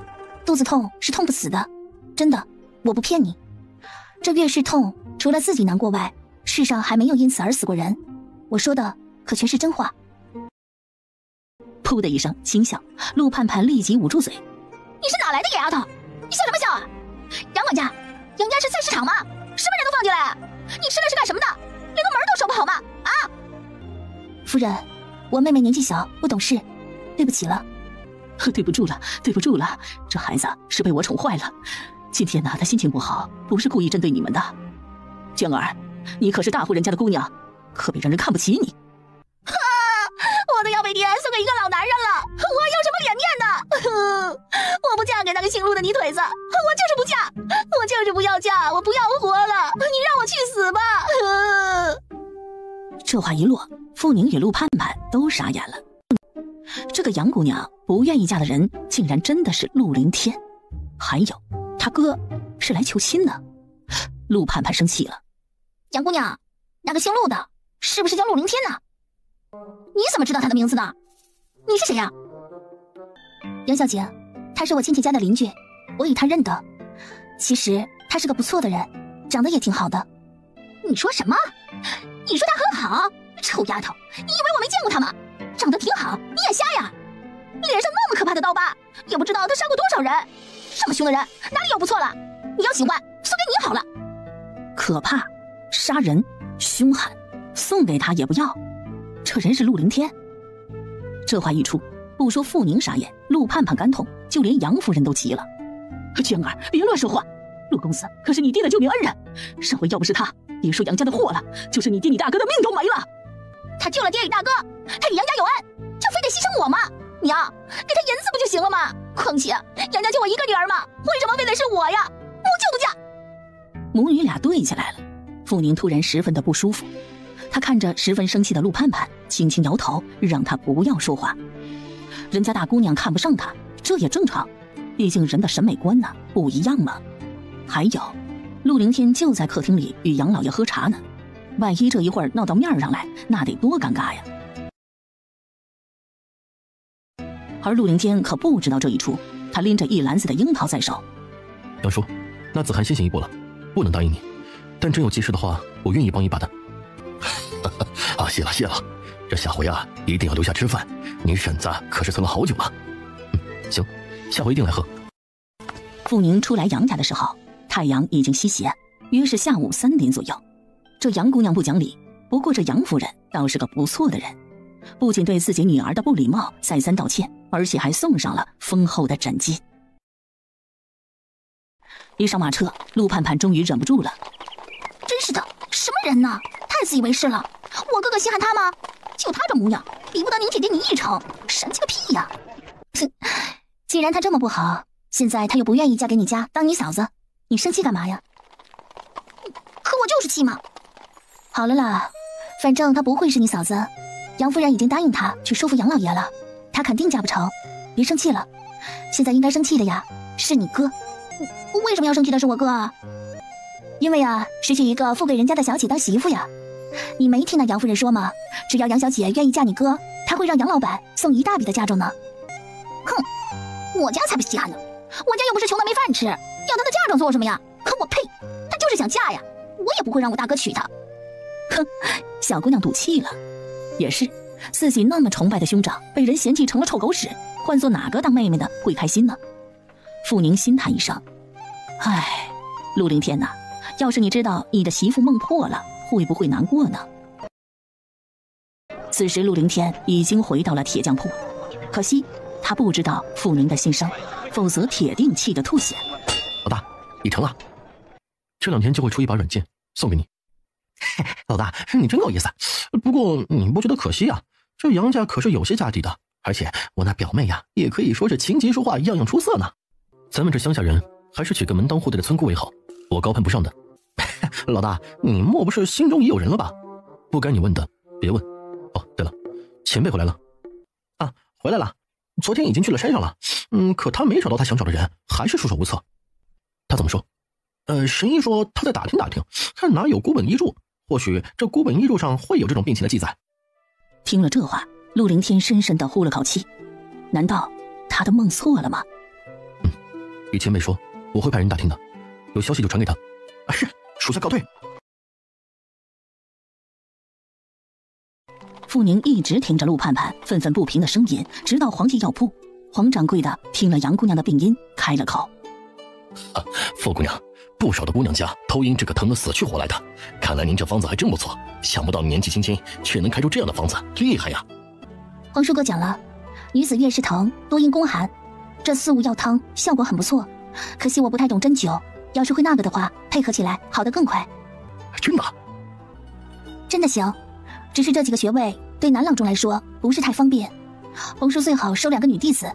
肚子痛是痛不死的，真的，我不骗你。这月事痛，除了自己难过外，世上还没有因此而死过人。我说的可全是真话。噗的一声轻笑，陆盼盼立即捂住嘴。你是哪来的野丫头？你笑什么笑啊？杨管家，杨家是菜市场吗？什么人都放进来？你吃的是干什么的？连个门都守不好吗？啊！夫人，我妹妹年纪小，不懂事，对不起了。对不住了，对不住了，这孩子是被我宠坏了。今天呢，他心情不好，不是故意针对你们的。娟儿，你可是大户人家的姑娘，可别让人看不起你。我都要被爹送给一个老男人了，我还有什么脸面呢？我不嫁给那个姓陆的泥腿子，我就是不嫁，我就是不要嫁，我不要活了，你让我去死吧！这话一落，傅宁与陆盼盼都傻眼了。这个杨姑娘不愿意嫁的人，竟然真的是陆凌天，还有他哥是来求亲的。陆盼盼生气了：杨姑娘，那个姓陆的是不是叫陆凌天呢？你怎么知道他的名字呢？你是谁呀？杨小姐，他是我亲戚家的邻居，我与他认得。其实他是个不错的人，长得也挺好的。你说什么？你说他很好？臭丫头，你以为我没见过他吗？长得挺好，你眼瞎呀？脸上那么可怕的刀疤，也不知道他杀过多少人。这么凶的人，哪里有不错了？你要喜欢，送给你好了。可怕、杀人、凶悍，送给他也不要。这人是陆凌天。这话一出，不说傅宁傻眼，陆盼盼肝痛，就连杨夫人都急了。娟儿，别乱说话，陆公子可是你爹的救命恩人，上回要不是他，别说杨家的祸了，就是你爹你大哥的命都没了。他救了爹与大哥，他与杨家有恩，就非得牺牲我吗？娘，给他银子不就行了吗？况且杨家就我一个女儿嘛，为什么非得是我呀？我就不嫁。母女俩对起来了。傅宁突然十分的不舒服，他看着十分生气的陆盼盼，轻轻摇头，让他不要说话。人家大姑娘看不上他，这也正常，毕竟人的审美观呢不一样嘛。还有，陆凌天就在客厅里与杨老爷喝茶呢，万一这一会儿闹到面上来，那得多尴尬呀。而陆凌天可不知道这一出，他拎着一篮子的樱桃在手。杨叔，那子涵先行一步了，不能答应你，但真有急事的话，我愿意帮一把的。啊，谢了谢了，这下回啊一定要留下吃饭，你婶子可是存了好久了。行，下回一定来喝。傅宁出来杨家的时候，太阳已经西斜，约是下午3点左右。这杨姑娘不讲理，不过这杨夫人倒是个不错的人，不仅对自己女儿的不礼貌再三道歉，而且还送上了丰厚的枕巾。一上马车，陆盼盼终于忍不住了。真是的，什么人呢？太自以为是了。我哥哥稀罕他吗？就他这模样，比不得您姐姐你一成，神气个屁呀！哼，既然他这么不好，现在他又不愿意嫁给你家当你嫂子，你生气干嘛呀？可我就是气嘛。好了啦，反正他不会是你嫂子，杨夫人已经答应他去说服杨老爷了，他肯定嫁不成，别生气了。现在应该生气的呀，是你哥。为什么要生气的是我哥啊？因为啊，失去一个富贵人家的小姐当媳妇呀。你没听那杨夫人说吗？只要杨小姐愿意嫁你哥，他会让杨老板送一大笔的嫁妆呢。哼，我家才不稀罕呢，我家又不是穷的没饭吃，要他的嫁妆做什么呀？可我呸，他就是想嫁呀，我也不会让我大哥娶她。哼，小姑娘赌气了。也是，自己那么崇拜的兄长被人嫌弃成了臭狗屎，换做哪个当妹妹的会开心呢？傅宁心叹一声，唉，陆凌天哪，要是你知道你的媳妇梦破了，会不会难过呢？此时陆凌天已经回到了铁匠铺，可惜他不知道傅宁的心声，否则铁定气得吐血。老大，已成了，这2天就会出一把软剑送给你。老大，你真够意思。不过你不觉得可惜啊？这杨家可是有些家底的，而且我那表妹呀，也可以说是琴棋书画样样出色呢。咱们这乡下人，还是娶个门当户对的村姑为好，我高攀不上的。老大，你莫不是心中已有人了吧？不该你问的，别问。哦，对了，前辈回来了。啊，回来了。昨天已经去了山上了。可他没找到他想找的人，还是束手无策。他怎么说？神医说他在打听打听，看哪有孤本医注，或许这孤本医注上会有这种病情的记载。听了这话，陆凌天深深地呼了口气。难道他的梦错了吗？与前辈说，我会派人打听的，有消息就传给他。是，属下告退。傅宁一直听着陆盼盼愤愤不平的声音，直到黄记药铺。黄掌柜的听了杨姑娘的病因，开了口：傅姑娘，不少的姑娘家都因这个疼得死去活来的，看来您这方子还真不错，想不到年纪轻轻却能开出这样的方子，厉害呀！黄叔哥讲了，女子月事疼多因宫寒，这4物药汤效果很不错，可惜我不太懂针灸，要是会那个的话，配合起来好得更快。真的？真的行，只是这几个穴位对男郎中来说不是太方便，黄叔最好收2个女弟子。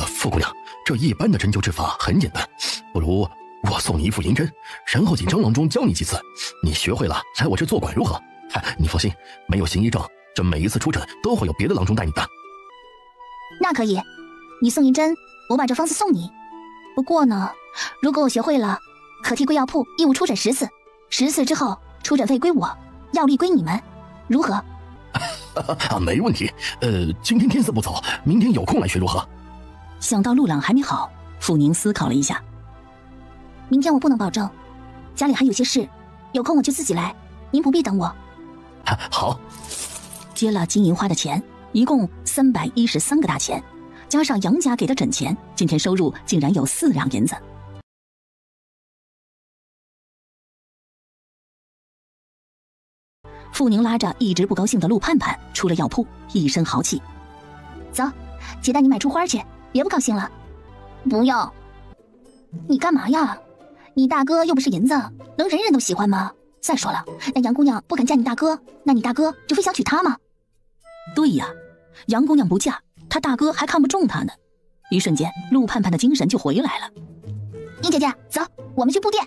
傅姑娘，这一般的针灸之法很简单，不如我送你一副银针，然后请张郎中教你几次，你学会了来我这做馆如何？你放心，没有行医证，这每一次出诊都会有别的郎中带你的。那可以，你送银针，我把这方子送你。不过呢，如果我学会了，可替贵药铺义务出诊10次，10次之后出诊费归我，药力归你们，如何？没问题。今天天色不早，明天有空来学如何？想到陆朗还没好，傅宁思考了一下。明天我不能保证，家里还有些事，有空我就自己来，您不必等我。好。接了金银花的钱，一共313个大钱，加上杨家给的诊钱，今天收入竟然有4两银子。傅宁拉着一直不高兴的陆盼盼出了药铺，一身豪气：走，姐带你买出花去，别不高兴了。不要。你干嘛呀？你大哥又不是银子，能人人都喜欢吗？再说了，那杨姑娘不肯嫁你大哥，那你大哥就非想娶她吗？对呀，杨姑娘不嫁，她大哥还看不中她呢。一瞬间，陆盼盼的精神就回来了。宁姐姐，走，我们去布店。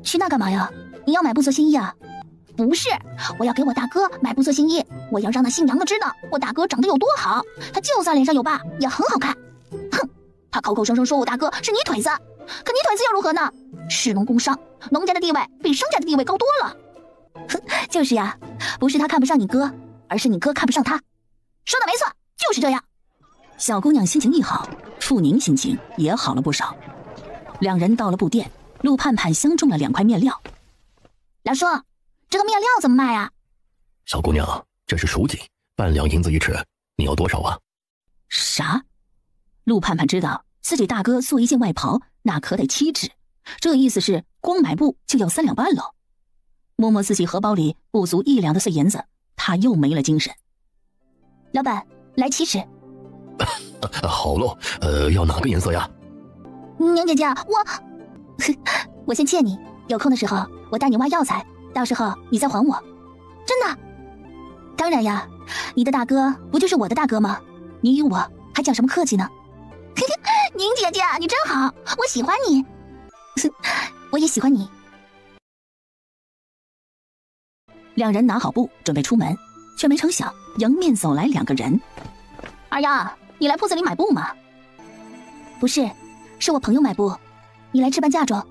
去那干嘛呀？你要买布做新衣啊？不是，我要给我大哥买布做新衣，我要让那姓杨的知道我大哥长得有多好，他就算脸上有疤也很好看。哼，他口口声声说我大哥是泥腿子，可泥腿子又如何呢？士农工商，农家的地位比商家的地位高多了。哼，就是呀，不是他看不上你哥，而是你哥看不上他。说的没错，就是这样。小姑娘心情一好，傅宁心情也好了不少。两人到了布店，陆盼盼相中了2块面料。老叔，这个面料怎么卖啊？小姑娘，这是蜀锦，半两银子一尺，你要多少啊？啥？陆盼盼知道自己大哥做一件外袍那可得7尺，这意思是光买布就要3两半喽。摸摸自己荷包里不足1两的碎银子，他又没了精神。老板，来7尺。好喽，要哪个颜色呀？宁姐姐，我先欠你，有空的时候我带你挖药材，到时候你再还我。真的？当然呀，你的大哥不就是我的大哥吗？你与我还讲什么客气呢？宁姐姐，你真好，我喜欢你。我也喜欢你。两人拿好布准备出门，却没成想迎面走来2个人。二丫，你来铺子里买布吗？不是，是我朋友买布。你来置办嫁妆？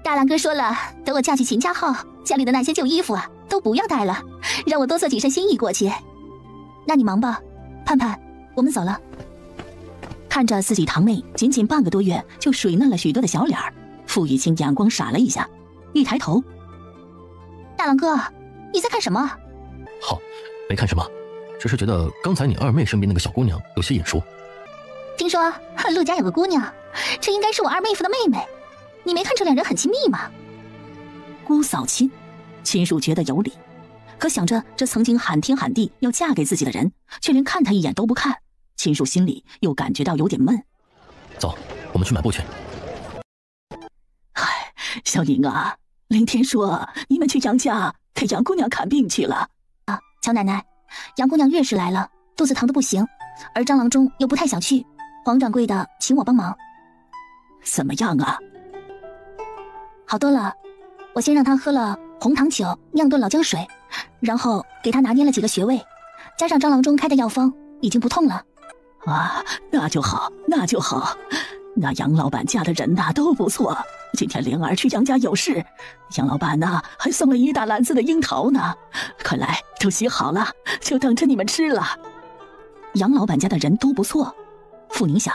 大郎哥说了，等我嫁去秦家后，家里的那些旧衣服啊都不要带了，让我多做几身新衣过去。那你忙吧，盼盼，我们走了。看着自己堂妹仅仅半个多月就水嫩了许多的小脸儿，傅雨清眼光闪了一下，一抬头：大郎哥，你在看什么？好，没看什么，只是觉得刚才你二妹身边那个小姑娘有些眼熟。听说陆家有个姑娘，这应该是我二妹夫的妹妹，你没看出2人很亲密吗？姑嫂亲，亲属觉得有理。可想着这曾经喊天喊地要嫁给自己的人，却连看他一眼都不看，秦树心里又感觉到有点闷。走，我们去买布去。唉，小宁啊，林天说你们去杨家给杨姑娘看病去了。啊，乔奶奶，杨姑娘月事来了，肚子疼得不行，而张郎中又不太想去，黄掌柜的请我帮忙。怎么样啊？好多了，我先让她喝了红糖酒酿炖老姜水，然后给她拿捏了几个穴位，加上张郎中开的药方，已经不痛了。啊，那就好，那就好。那杨老板家的人呐都不错，今天灵儿去杨家有事，杨老板呐还送了一大篮子的樱桃呢，快来，都洗好了，就等着你们吃了。杨老板家的人都不错，傅宁想，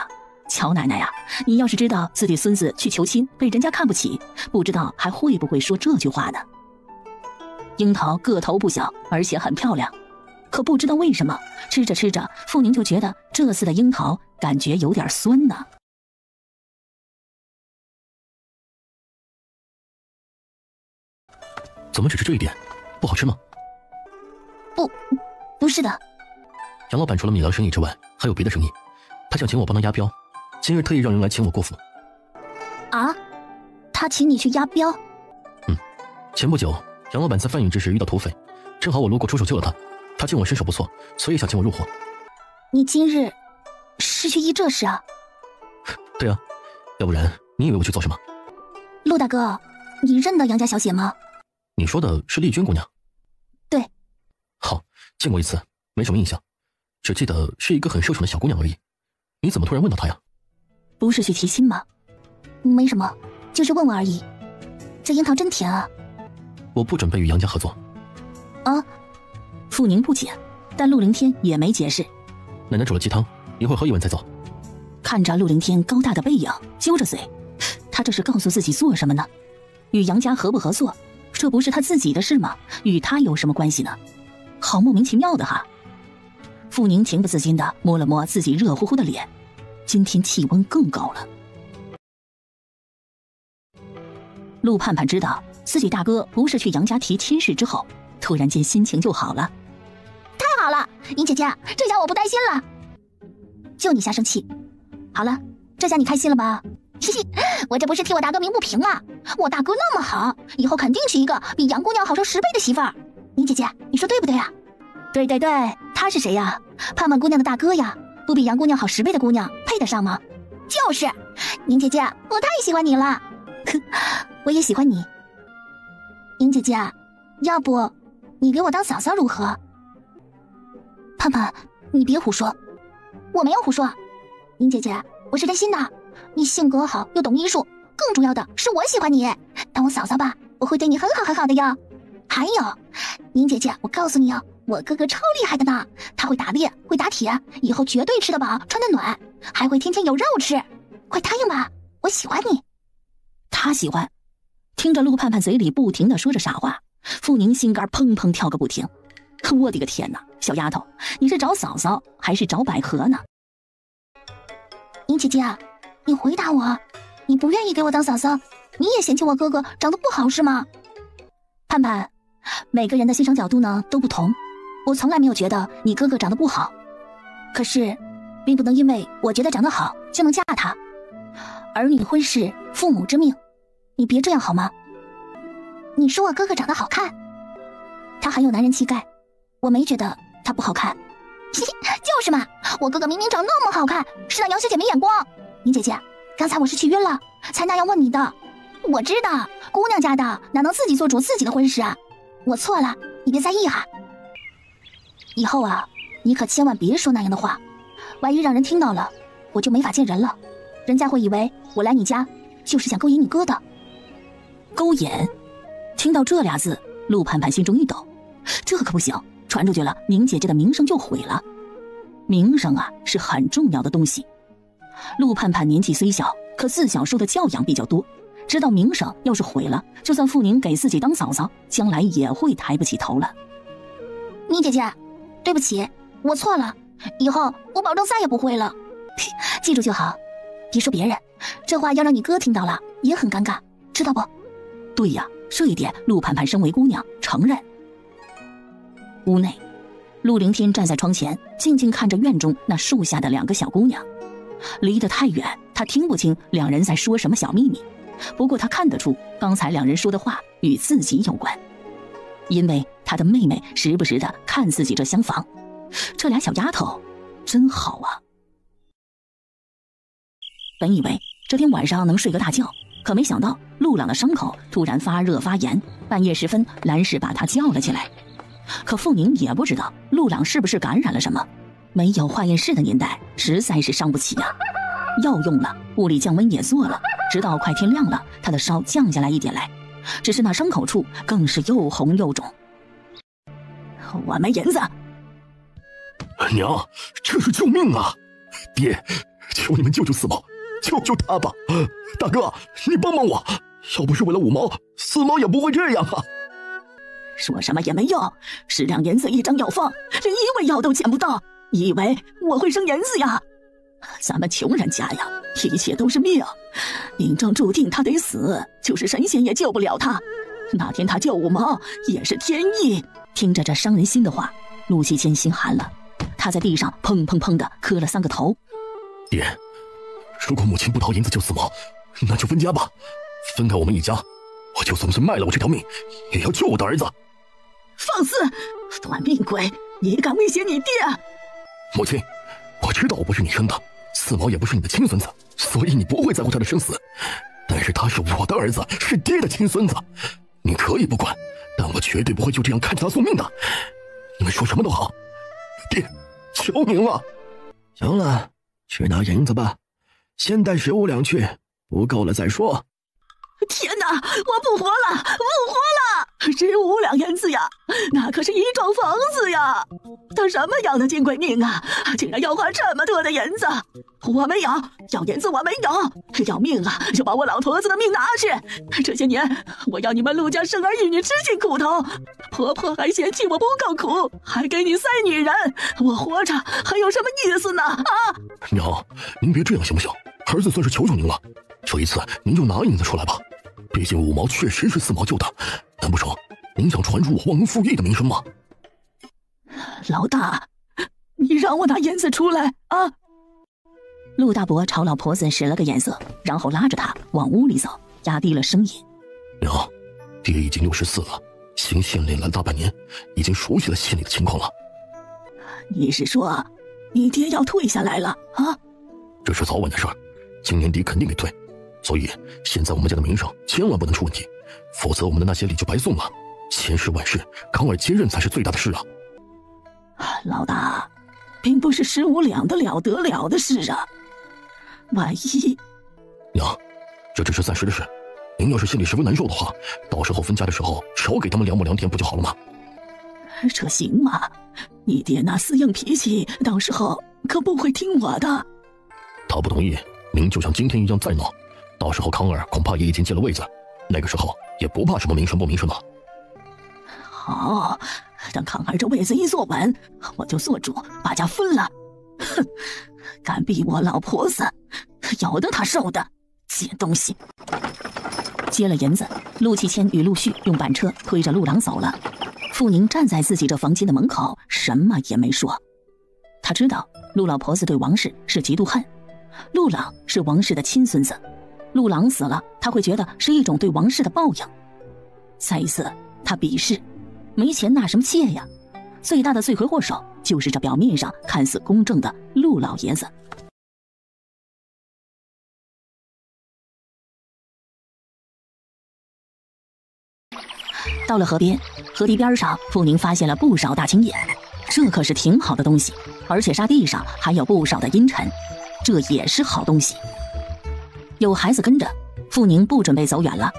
乔奶奶呀，你要是知道自己孙子去求亲被人家看不起，不知道还会不会说这句话呢。樱桃个头不小，而且很漂亮，可不知道为什么吃着吃着，傅宁就觉得这次的樱桃感觉有点酸呢。怎么只是这一点？不好吃吗？不是的。杨老板除了米粮生意之外，还有别的生意，他想请我帮他押镖，今日特意让人来请我过府。啊？他请你去押镖？前不久杨老板在贩运之时遇到土匪，正好我路过出手救了他，他见我身手不错，所以想请我入伙。你今日是去议这事啊？对啊，要不然你以为我去做什么？陆大哥，你认得杨家小姐吗？你说的是丽君姑娘？对。好，见过一次，没什么印象，只记得是一个很瘦长的小姑娘而已。你怎么突然问到她呀？不是去提亲吗？没什么，就是问问而已。这樱桃真甜啊。我不准备与杨家合作。啊？傅宁不解，但陆凌天也没解释。奶奶煮了鸡汤，一会儿喝一碗再走。看着陆凌天高大的背影，揪着嘴，他这是告诉自己做什么呢？与杨家合不合作，这不是他自己的事吗？与他有什么关系呢？好莫名其妙的哈。傅宁情不自禁地摸了摸自己热乎乎的脸，今天气温更高了。陆盼盼知道自己大哥不是去杨家提亲事之后，突然间心情就好了。太好了，宁姐姐，这下我不担心了。就你瞎生气。好了，这下你开心了吧？嘿嘿，我这不是替我大哥鸣不平吗？我大哥那么好，以后肯定娶一个比杨姑娘好上10倍的媳妇儿。宁姐姐，你说对不对啊？对对对，他是谁呀？盼盼姑娘的大哥呀，不比杨姑娘好10倍的姑娘配得上吗？就是，宁姐姐，我太喜欢你了。哼，我也喜欢你。宁姐姐，要不你给我当嫂嫂如何？盼盼，你别胡说。我没有胡说。宁姐姐，我是真心的。你性格好又懂医术，更重要的是我喜欢你，当我嫂嫂吧，我会对你很好很好的哟。还有，宁姐姐，我告诉你哦，我哥哥超厉害的呢，他会打猎，会打铁，以后绝对吃得饱，穿得暖，还会天天有肉吃。快答应吧，我喜欢你。他喜欢。听着陆盼盼嘴里不停地说着傻话，傅宁心肝砰砰跳个不停。我的个天哪，小丫头，你是找嫂嫂还是找百合呢？宁姐姐，你回答我，你不愿意给我当嫂嫂，你也嫌弃我哥哥长得不好是吗？盼盼，每个人的欣赏角度呢都不同，我从来没有觉得你哥哥长得不好，可是并不能因为我觉得长得好就能嫁他。儿女婚事父母之命，你别这样好吗？你说我哥哥长得好看，他很有男人气概，我没觉得他不好看。就是嘛，我哥哥明明长那么好看，是那杨小姐没眼光。宁姐姐，刚才我是去晕了，才那样问你的。我知道，姑娘家的哪能自己做主自己的婚事啊？我错了，你别在意哈。以后啊，你可千万别说那样的话，万一让人听到了，我就没法见人了，人家会以为我来你家就是想勾引你哥的。勾引？听到这俩字，陆盼盼心中一抖，这可不行，传出去了，宁姐姐的名声就毁了。名声啊，是很重要的东西。陆盼盼年纪虽小，可自小受的教养比较多，知道名声要是毁了，就算傅宁给自己当嫂嫂，将来也会抬不起头了。宁姐姐，对不起，我错了，以后我保证再也不会了。记住就好，别说别人，这话要让你哥听到了也很尴尬，知道不？对呀，这一点陆盼盼身为姑娘承认。屋内，陆凌天站在窗前，静静看着院中那树下的2个小姑娘。离得太远，他听不清2人在说什么小秘密，不过他看得出刚才2人说的话与自己有关，因为他的妹妹时不时的看自己这厢房。这俩小丫头真好啊。本以为这天晚上能睡个大觉，可没想到陆朗的伤口突然发热发炎，半夜时分兰氏把他叫了起来。可傅宁也不知道陆朗是不是感染了什么，没有化验室的年代实在是伤不起呀。药用了，物理降温也做了，直到快天亮了，他的烧降下来一点来，只是那伤口处更是又红又肿。我没银子。娘，这是救命啊！爹，求你们救救四毛，救救他吧！大哥，你帮帮我，要不是为了5毛，四毛也不会这样啊！说什么也没用，10两银子一张药方，连1味药都捡不到，你以为我会生银子呀？咱们穷人家呀，一切都是命，命中注定他得死，就是神仙也救不了他。那天他救5毛也是天意。听着这伤人心的话，陆西谦心寒了，他在地上砰砰砰的磕了3个头。爹，如果母亲不掏银子救四毛，那就分家吧，分开我们一家，我就算是卖了我这条命，也要救我的儿子。放肆！短命鬼，你敢威胁你爹？母亲，我知道我不是你生的，四毛也不是你的亲孙子，所以你不会在乎他的生死。但是他是我的儿子，是爹的亲孙子，你可以不管，但我绝对不会就这样看着他送命的。你们说什么都好，爹，求您了。行了，去拿银子吧，先带15两去，不够了再说。天哪，我不活了，不活了！15两银子呀，那可是一幢房子呀！他什么样的金贵命啊，竟然要花这么多的银子？我没有，要银子我没有，要命啊，就把我老婆子的命拿去！这些年，我要你们陆家生儿育女吃尽苦头，婆婆还嫌弃我不够苦，还给你塞女人，我活着还有什么意思呢？啊！娘，您别这样行不行？儿子算是求求您了，这一次您就拿银子出来吧。毕竟5毛确实是四毛救的，难不成您想传入我忘恩负义的名声吗？老大，你让我拿银子出来啊！陆大伯朝老婆子使了个眼色，然后拉着他往屋里走，压低了声音：娘，爹已经64了，行县里来了大半年，已经熟悉了县里的情况了。你是说你爹要退下来了啊？这是早晚的事儿，今年底肯定得退，所以现在我们家的名声千万不能出问题，否则我们的那些礼就白送了。千事万事，康儿接任才是最大的事啊！老大，并不是15两的了得了的事啊，万一……娘，这只是暂时的事，您要是心里十分难受的话，到时候分家的时候少给他们2亩2田不就好了吗？这行吗？你爹那死硬脾气，到时候可不会听我的。他不同意，您就像今天一样再闹，到时候康儿恐怕也已经接了位子，那个时候也不怕什么名声不名声了。好，等康儿这位子一坐稳，我就做主把家分了。哼，敢逼我老婆子，有的他受的，贱东西！接了银子，陆启谦与陆续用板车推着陆朗走了。傅宁站在自己这房间的门口，什么也没说。他知道陆老婆子对王氏是嫉妒恨，陆朗是王氏的亲孙子，陆朗死了，他会觉得是一种对王氏的报应。再一次，他鄙视，没钱纳什么妾呀？最大的罪魁祸首就是这表面上看似公正的陆老爷子。到了河边，河堤边上，傅宁发现了不少大青叶，这可是挺好的东西，而且沙地上还有不少的阴沉，这也是好东西。有孩子跟着，傅宁不准备走远了。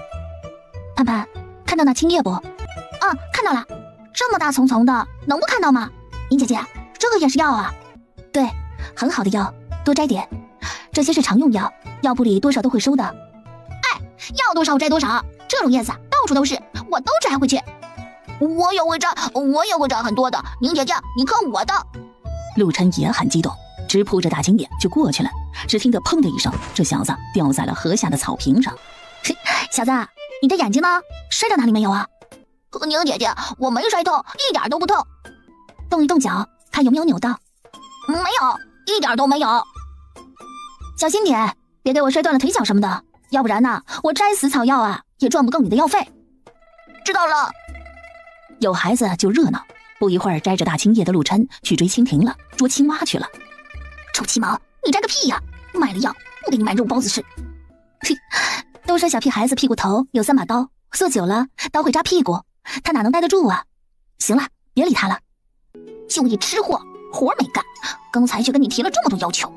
盼盼，看到那青叶不？啊，看到了，这么大丛丛的，能不看到吗？宁姐姐，这个也是药啊。对，很好的药，多摘点。这些是常用药，药铺里多少都会收的。哎，要多少摘多少，这种叶子到处都是，我都摘回去。我也会摘很多的，宁姐姐，你看我的。陆琛也很激动，直扑着大青叶就过去了。只听得砰的一声，这小子掉在了河下的草坪上。小子，你的眼睛呢？摔到哪里没有啊？宁姐姐，我没摔痛，一点都不痛。动一动脚，看有没有扭到。没有，一点都没有。小心点，别给我摔断了腿脚什么的，要不然呢，我摘死草药啊，也赚不够你的药费。知道了。有孩子就热闹，不一会儿摘着大青叶的陆琛去追蜻蜓了，捉青蛙去了。臭鸡毛，你摘个屁呀！卖了药，不给你买肉包子吃。嘿，都说小屁孩子屁股头有3把刀，坐久了刀会扎屁股，他哪能待得住啊？行了，别理他了。就你吃货，活没干，刚才却跟你提了这么多要求。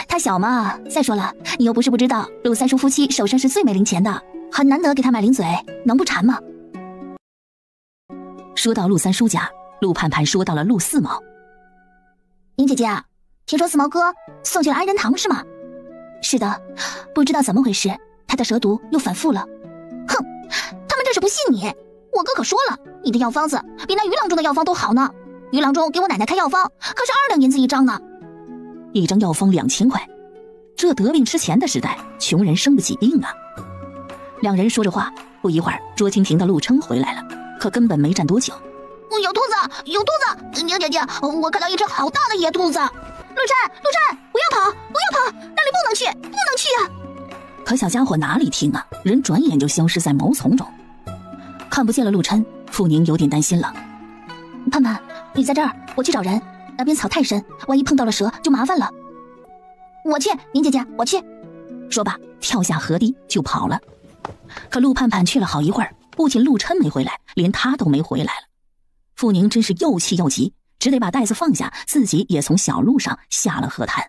他小嘛，再说了，你又不是不知道，陆三叔夫妻手上是最没零钱的，很难得给他买零嘴，能不馋吗？说到陆三叔家，陆盼盼说到了陆四毛。宁姐姐，听说四毛哥送去了安仁堂是吗？是的，不知道怎么回事，他的蛇毒又反复了。哼，他们这是不信你，我哥可说了，你的药方子比那于郎中的药方都好呢。于郎中给我奶奶开药方，可是2两银子一张呢。一张药方2000块，这得病吃钱的时代，穷人生不起病啊。两人说着话，不一会儿，捉蜻蜓的陆琛回来了，可根本没站多久。有兔子，有兔子！宁姐姐，我看到一只好大的野兔子！陆琛，不要跑，不要跑，那里不能去，不能去啊！可小家伙哪里听啊，人转眼就消失在茅丛中，看不见了陆琛，傅宁有点担心了。盼盼，你在这儿，我去找人。那边草太深，万一碰到了蛇就麻烦了。我去，宁姐姐，我去。说罢，跳下河堤就跑了。可陆盼盼去了好一会儿，不仅陆琛没回来，连他都没回来了。傅宁真是又气又急，只得把袋子放下，自己也从小路上下了河滩。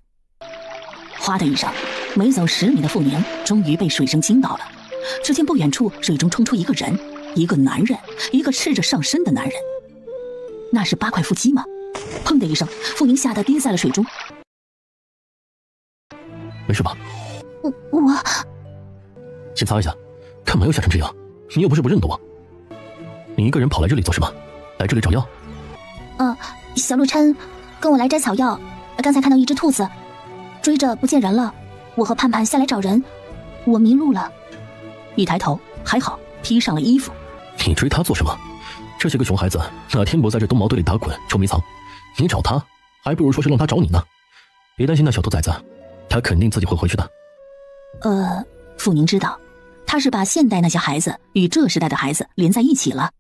哗的一声，没走10米的傅宁终于被水声惊到了。只见不远处水中冲出一个人，一个男人，一个赤着上身的男人。那是8块腹肌吗？砰的一声，傅宁吓得跌在了水中。没事吧？我先擦一下，干嘛要吓成这样？你又不是不认得我。你一个人跑来这里做什么？来这里找药？小陆琛跟我来摘草药，刚才看到一只兔子，追着不见人了，我和盼盼下来找人，我迷路了。一抬头，还好披上了衣服。你追他做什么？这些个熊孩子哪天不在这冬茅堆里打滚捉迷藏？你找他，还不如说是让他找你呢。别担心那小兔崽子，他肯定自己会回去的。傅宁知道，他是把现代那些孩子与这时代的孩子连在一起了。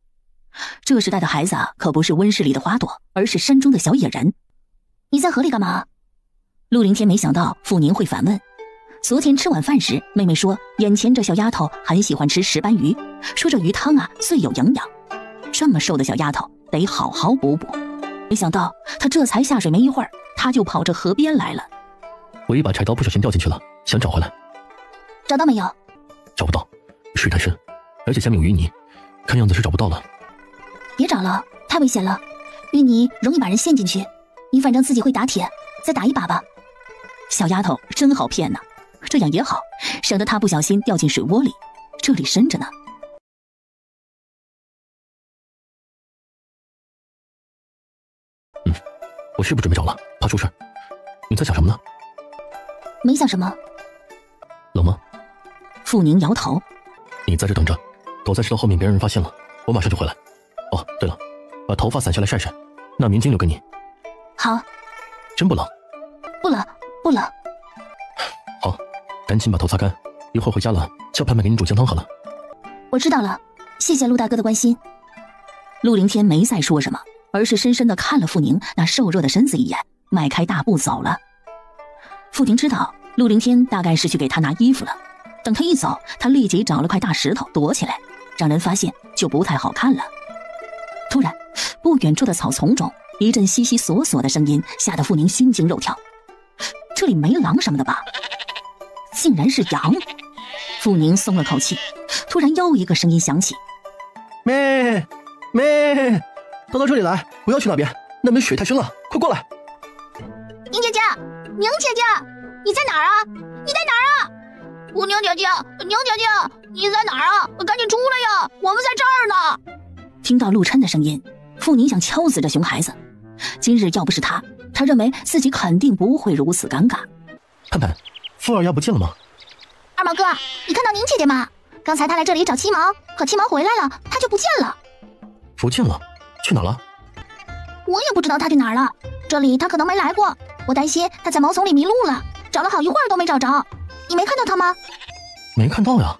这时代的孩子可不是温室里的花朵，而是山中的小野人。你在河里干嘛？陆凌天没想到傅宁会反问。昨天吃晚饭时，妹妹说眼前这小丫头很喜欢吃石斑鱼，说这鱼汤最有营养。这么瘦的小丫头得好好补补。没想到她这才下水没一会儿，她就跑着河边来了。我一把柴刀不小心掉进去了，想找回来。找到没有？找不到，水太深，而且下面有淤泥，看样子是找不到了。别找了，太危险了，淤泥容易把人陷进去。你反正自己会打铁，再打一把吧。小丫头真好骗呐，这样也好，省得她不小心掉进水窝里，这里深着呢。我是不准备找了，怕出事。你在想什么呢？没想什么。冷吗？傅宁摇头。你在这等着，躲在石头后面，别让人发现了，我马上就回来。哦，对了，把头发散下来晒晒，那棉巾留给你。好。真不冷？不冷，不冷。好，赶紧把头擦干，一会儿回家了，叫盼盼给你煮姜汤喝了。我知道了，谢谢陆大哥的关心。陆凌天没再说什么，而是深深地看了傅宁那瘦弱的身子一眼，迈开大步走了。傅宁知道陆凌天大概是去给他拿衣服了，等他一走，他立即找了块大石头躲起来，让人发现就不太好看了。突然，不远处的草丛中一阵悉悉索索的声音，吓得傅宁心惊肉跳。这里没狼什么的吧？竟然是羊！傅宁松了口气，突然又一个声音响起：妹，都到这里来，不要去那边，那边水太深了，快过来！宁姐姐，宁姐姐，你在哪儿啊？你在哪儿啊？宁姐姐，你在哪儿啊？赶紧出来呀，我们在这儿呢！听到陆琛的声音，傅宁想敲死这熊孩子。今日要不是他认为自己肯定不会如此尴尬。盼盼，傅二丫不见了吗？二毛哥，你看到宁姐姐吗？刚才她来这里找七毛，可七毛回来了，她就不见了。不见了？去哪了？我也不知道他去哪儿了，这里他可能没来过，我担心他在毛丛里迷路了，找了好一会儿都没找着。你没看到他吗？没看到呀，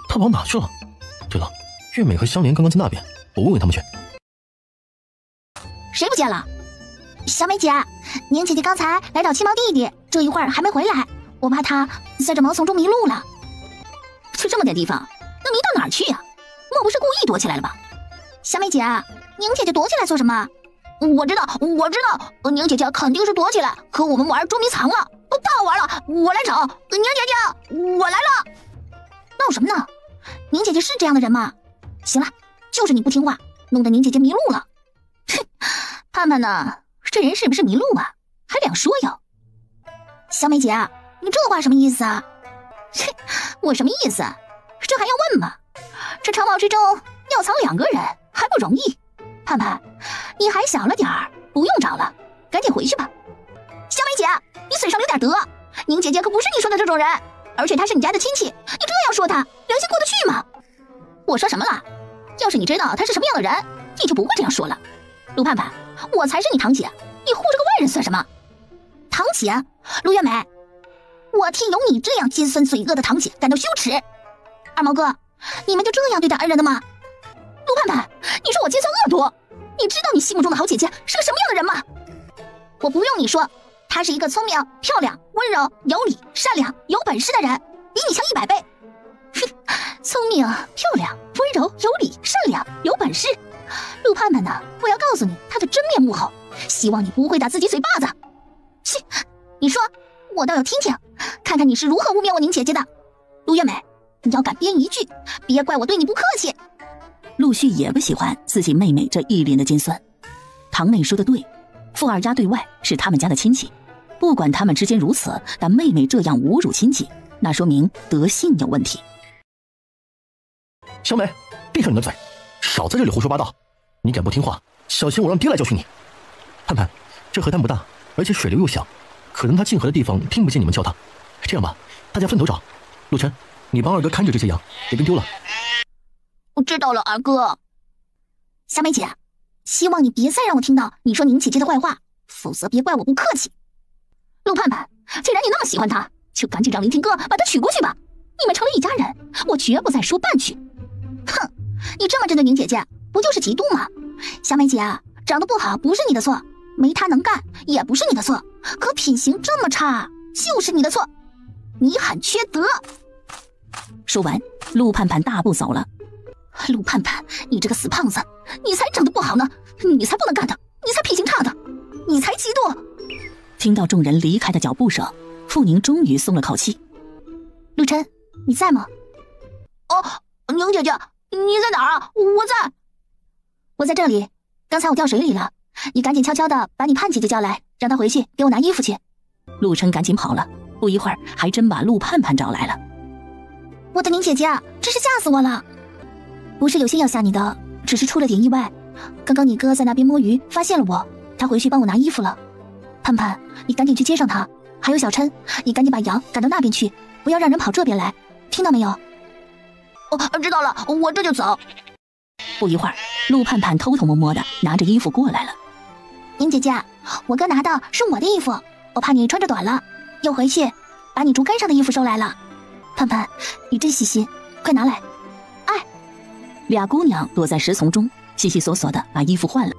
他跑哪去了？对了，月美和香莲刚刚在那边，我问问他们去。谁不见了？小美姐，宁姐姐刚才来找七毛弟弟，这一会儿还没回来，我怕他在这毛丛中迷路了。去这么点地方，能迷到哪儿去呀？莫不是故意躲起来了吧？小美姐，宁姐姐躲起来做什么？我知道，宁姐姐肯定是躲起来和我们玩捉迷藏了。不好玩了，我来找宁姐姐，我来了。闹什么呢？宁姐姐是这样的人吗？行了，就是你不听话，弄得宁姐姐迷路了。哼，盼盼呢？这人是不是迷路啊？还两说哟。小美姐，你这话什么意思啊？切，我什么意思？这还要问吗？这长毛之中要藏2个人还不容易。盼盼，你还小了点儿，不用找了，赶紧回去吧。小美姐，你嘴上留点德，宁姐姐可不是你说的这种人，而且她是你家的亲戚，你这样说她，良心过得去吗？我说什么了？要是你知道她是什么样的人，你就不会这样说了。陆盼盼，我才是你堂姐，你护着个外人算什么？堂姐，陆月美，我替有你这样尖酸嘴恶的堂姐感到羞耻。二毛哥，你们就这样对待恩人的吗？陆盼盼，你说我尖酸恶毒，你知道你心目中的好姐姐是个什么样的人吗？我不用你说，她是一个聪明、漂亮、温柔、有礼、善良、有本事的人，比你强100倍。哼，聪明、漂亮、温柔、有礼、善良、有本事。陆盼盼呢？我要告诉你她的真面目后，希望你不会打自己嘴巴子。切，你说，我倒要听听，看看你是如何污蔑我宁姐姐的。陆月美，你要敢编一句，别怪我对你不客气。陆续也不喜欢自己妹妹这一脸的尖酸。堂妹说的对，傅二丫对外是他们家的亲戚，不管他们之间如此，但妹妹这样侮辱亲戚，那说明德性有问题。小美，闭上你的嘴，少在这里胡说八道！你敢不听话，小心我让爹来教训你。盼盼，这河滩不大，而且水流又小，可能他进河的地方听不见你们叫他。这样吧，大家分头找。陆晨，你帮二哥看着这些羊，别跟丢了。我知道了，二哥。小美姐，希望你别再让我听到你说宁姐姐的坏话，否则别怪我不客气。陆盼盼，既然你那么喜欢她，就赶紧让林天哥把她娶过去吧。你们成了一家人，我绝不再说半句。哼，你这么针对宁姐姐，不就是嫉妒吗？小美姐，长得不好不是你的错，没她能干也不是你的错，可品行这么差就是你的错，你很缺德。说完，陆盼盼大步走了。陆盼盼，你这个死胖子，你才长得不好呢，你才不能干的，你才品行差的，你才嫉妒。听到众人离开的脚步声，傅宁终于松了口气。陆晨，你在吗？哦，宁姐姐，你在哪儿啊？我在这里，刚才我掉水里了，你赶紧悄悄的把你盼姐姐叫来，让她回去给我拿衣服去。陆晨赶紧跑了，不一会儿还真把陆盼盼找来了。我的宁姐姐，真是吓死我了！不是有心要吓你的，只是出了点意外。刚刚你哥在那边摸鱼，发现了我，他回去帮我拿衣服了。盼盼，你赶紧去接上他。还有小琛，你赶紧把羊赶到那边去，不要让人跑这边来，听到没有？哦，知道了，我这就走。不一会儿，陆盼盼偷偷摸摸的拿着衣服过来了。宁姐姐，我哥拿的是我的衣服，我怕你穿着短了，又回去把你竹竿上的衣服收来了。盼盼，你真细心，快拿来。哎，俩姑娘躲在石丛中，悉悉索索的把衣服换了。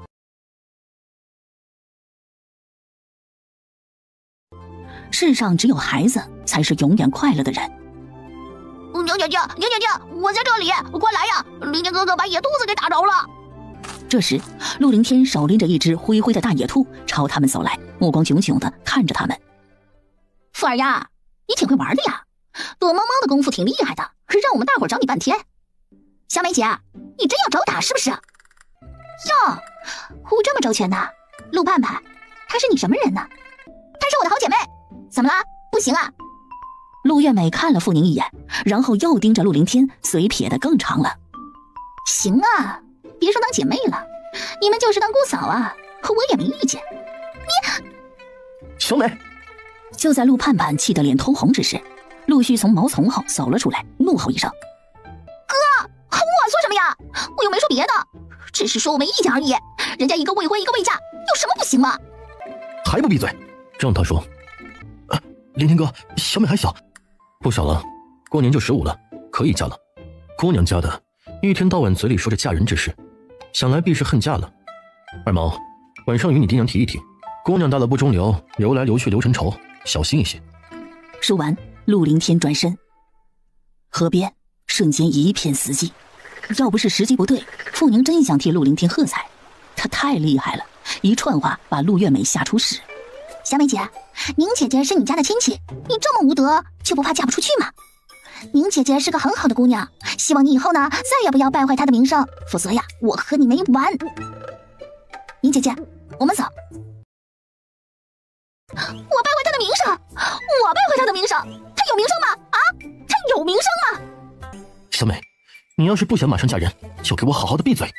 世上只有孩子才是永远快乐的人。宁姐姐，我在这里，快来呀！林天哥哥把野兔子给打着了。这时，陆凌天手拎着一只灰灰的大野兔朝他们走来，目光炯炯的看着他们。傅二丫，你挺会玩的呀，躲猫猫的功夫挺厉害的，让我们大伙找你半天。小美姐，你真要找打是不是？哟，护这么周全呢？陆盼盼，她是你什么人呢？她是我的好姐妹。怎么了？不行啊？陆月美看了傅宁一眼，然后又盯着陆凌天，嘴撇得更长了。行啊，别说当姐妹了，你们就是当姑嫂啊，我也没意见。你，小美！就在陆盼盼气得脸通红之时，陆续从毛丛后走了出来，怒吼一声：“哥，我说什么呀？我又没说别的，只是说我没意见而已。人家一个未婚一个未嫁，有什么不行吗？还不闭嘴！让他说。林天哥，小美还小，不小了，过年就15了，可以嫁了。姑娘家的，一天到晚嘴里说着嫁人之事，想来必是恨嫁了。二毛，晚上与你爹娘提一提，姑娘大了不中留，留来留去留成仇，小心一些。说完，陆凌天转身，河边瞬间一片死寂。要不是时机不对，傅宁真想替陆凌天喝彩，他太厉害了，一串话把陆月美吓出屎。小美姐，宁姐姐是你家的亲戚，你这么无德，就不怕嫁不出去吗？宁姐姐是个很好的姑娘，希望你以后呢，再也不要败坏她的名声，否则呀，我和你没完。宁姐姐，我们走。我败坏她的名声，我败坏她的名声，她有名声吗？啊，她有名声吗？小美，你要是不想马上嫁人，就给我好好的闭嘴。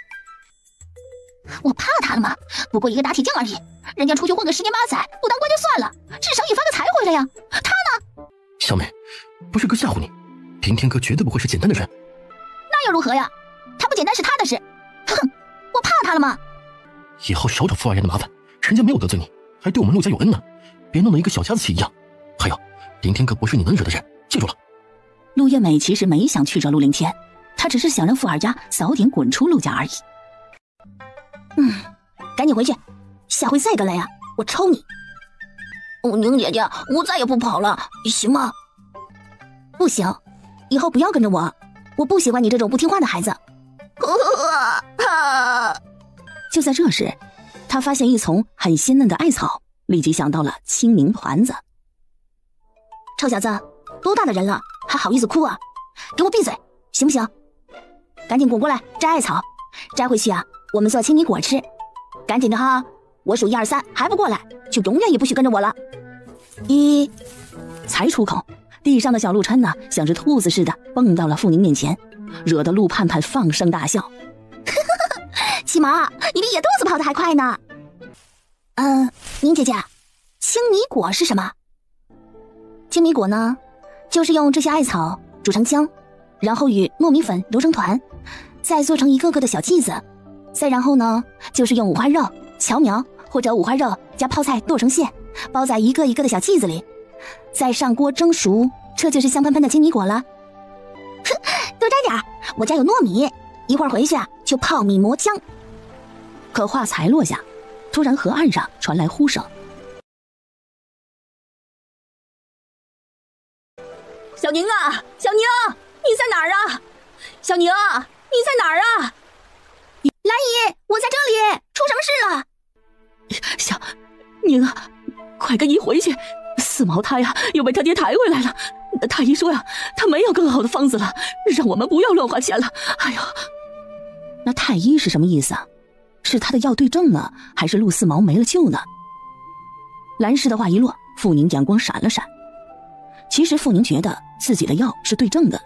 我怕她了吗？不过一个打铁匠而已，人家出去混个10年8载，不当官就算了，至少也发个财回来呀。她呢？小美，不是哥吓唬你，林天哥绝对不会是简单的人。那又如何呀？他不简单是他的事。哼，我怕他了吗？以后少找傅二爷的麻烦，人家没有得罪你，还对我们陆家有恩呢，别弄得一个小家子气一样。还有，林天哥不是你能惹的人，记住了。陆月美其实没想去找陆凌天，她只是想让傅二家早点滚出陆家而已。赶紧回去，下回再敢来呀，我抽你！宁姐姐，我再也不跑了，行吗？不行，以后不要跟着我，我不喜欢你这种不听话的孩子。就在这时，他发现一丛很鲜嫩的艾草，立即想到了清明团子。臭小子，多大的人了，还好意思哭啊？给我闭嘴，行不行？赶紧滚过来摘艾草，摘回去啊，我们做青米果吃。赶紧的哈，我数1、2、3，还不过来，就永远也不许跟着我了。1，才出口，地上的小陆琛呢，像只兔子似的蹦到了傅宁面前，惹得陆盼盼放声大笑。七毛，你比野兔子跑得还快呢。宁姐姐，青米果是什么？青米果呢，就是用这些艾草煮成浆，然后与糯米粉揉成团，再做成一个个的小剂子，再然后呢，就是用五花肉、荞苗或者五花肉加泡菜剁成馅，包在一个一个的小剂子里，再上锅蒸熟，这就是香喷喷的青米果了。哼，多摘点，我家有糯米，一会儿回去啊就泡米磨浆。可话才落下，突然河岸上传来呼声：“小宁啊，小宁，你在哪儿啊？小宁，你在哪儿啊？”兰姨，我在这里，出什么事了？小宁啊，快跟姨回去，四毛他呀又被他爹抬回来了。太医说呀，他没有更好的方子了，让我们不要乱花钱了。哎呦，那太医是什么意思啊？是他的药对症呢，还是陆四毛没了救呢？兰氏的话一落，傅宁眼光闪了闪。其实傅宁觉得自己的药是对症的，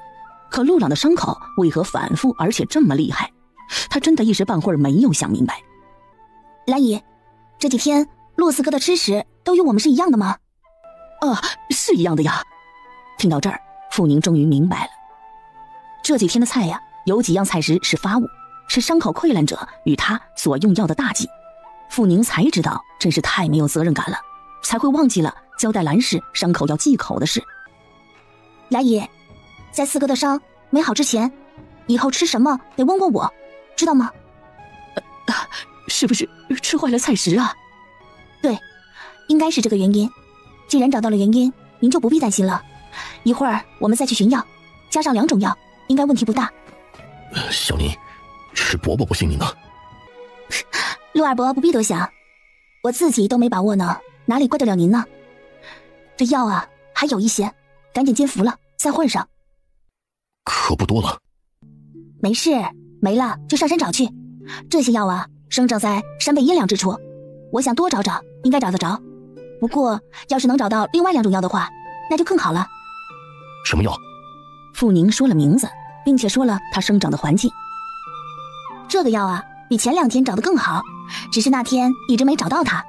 可陆朗的伤口为何反复而且这么厉害？他真的一时半会儿没有想明白。兰姨，这几天陆四哥的吃食都与我们是一样的吗？是一样的呀。听到这儿，傅宁终于明白了。这几天的菜呀，有几样菜食是发物，是伤口溃烂者与他所用药的大忌。傅宁才知道，真是太没有责任感了，才会忘记了交代兰氏伤口要忌口的事。兰姨，在四哥的伤没好之前，以后吃什么得问问我，知道吗？是不是吃坏了菜食啊？对，应该是这个原因。既然找到了原因，您就不必担心了。一会儿我们再去寻药，加上2种药，应该问题不大。小宁，是伯伯不信你呢。陆二伯不必多想，我自己都没把握呢，哪里怪得了您呢？这药啊还有一些，赶紧煎服了再换上。可不多了。没事，没了就上山找去。这些药啊生长在山背阴凉之处，我想多找找应该找得着。不过要是能找到另外2种药的话，那就更好了。什么药？傅宁说了名字，并且说了它生长的环境。这个药啊比前2天长得更好，只是那天一直没找到它，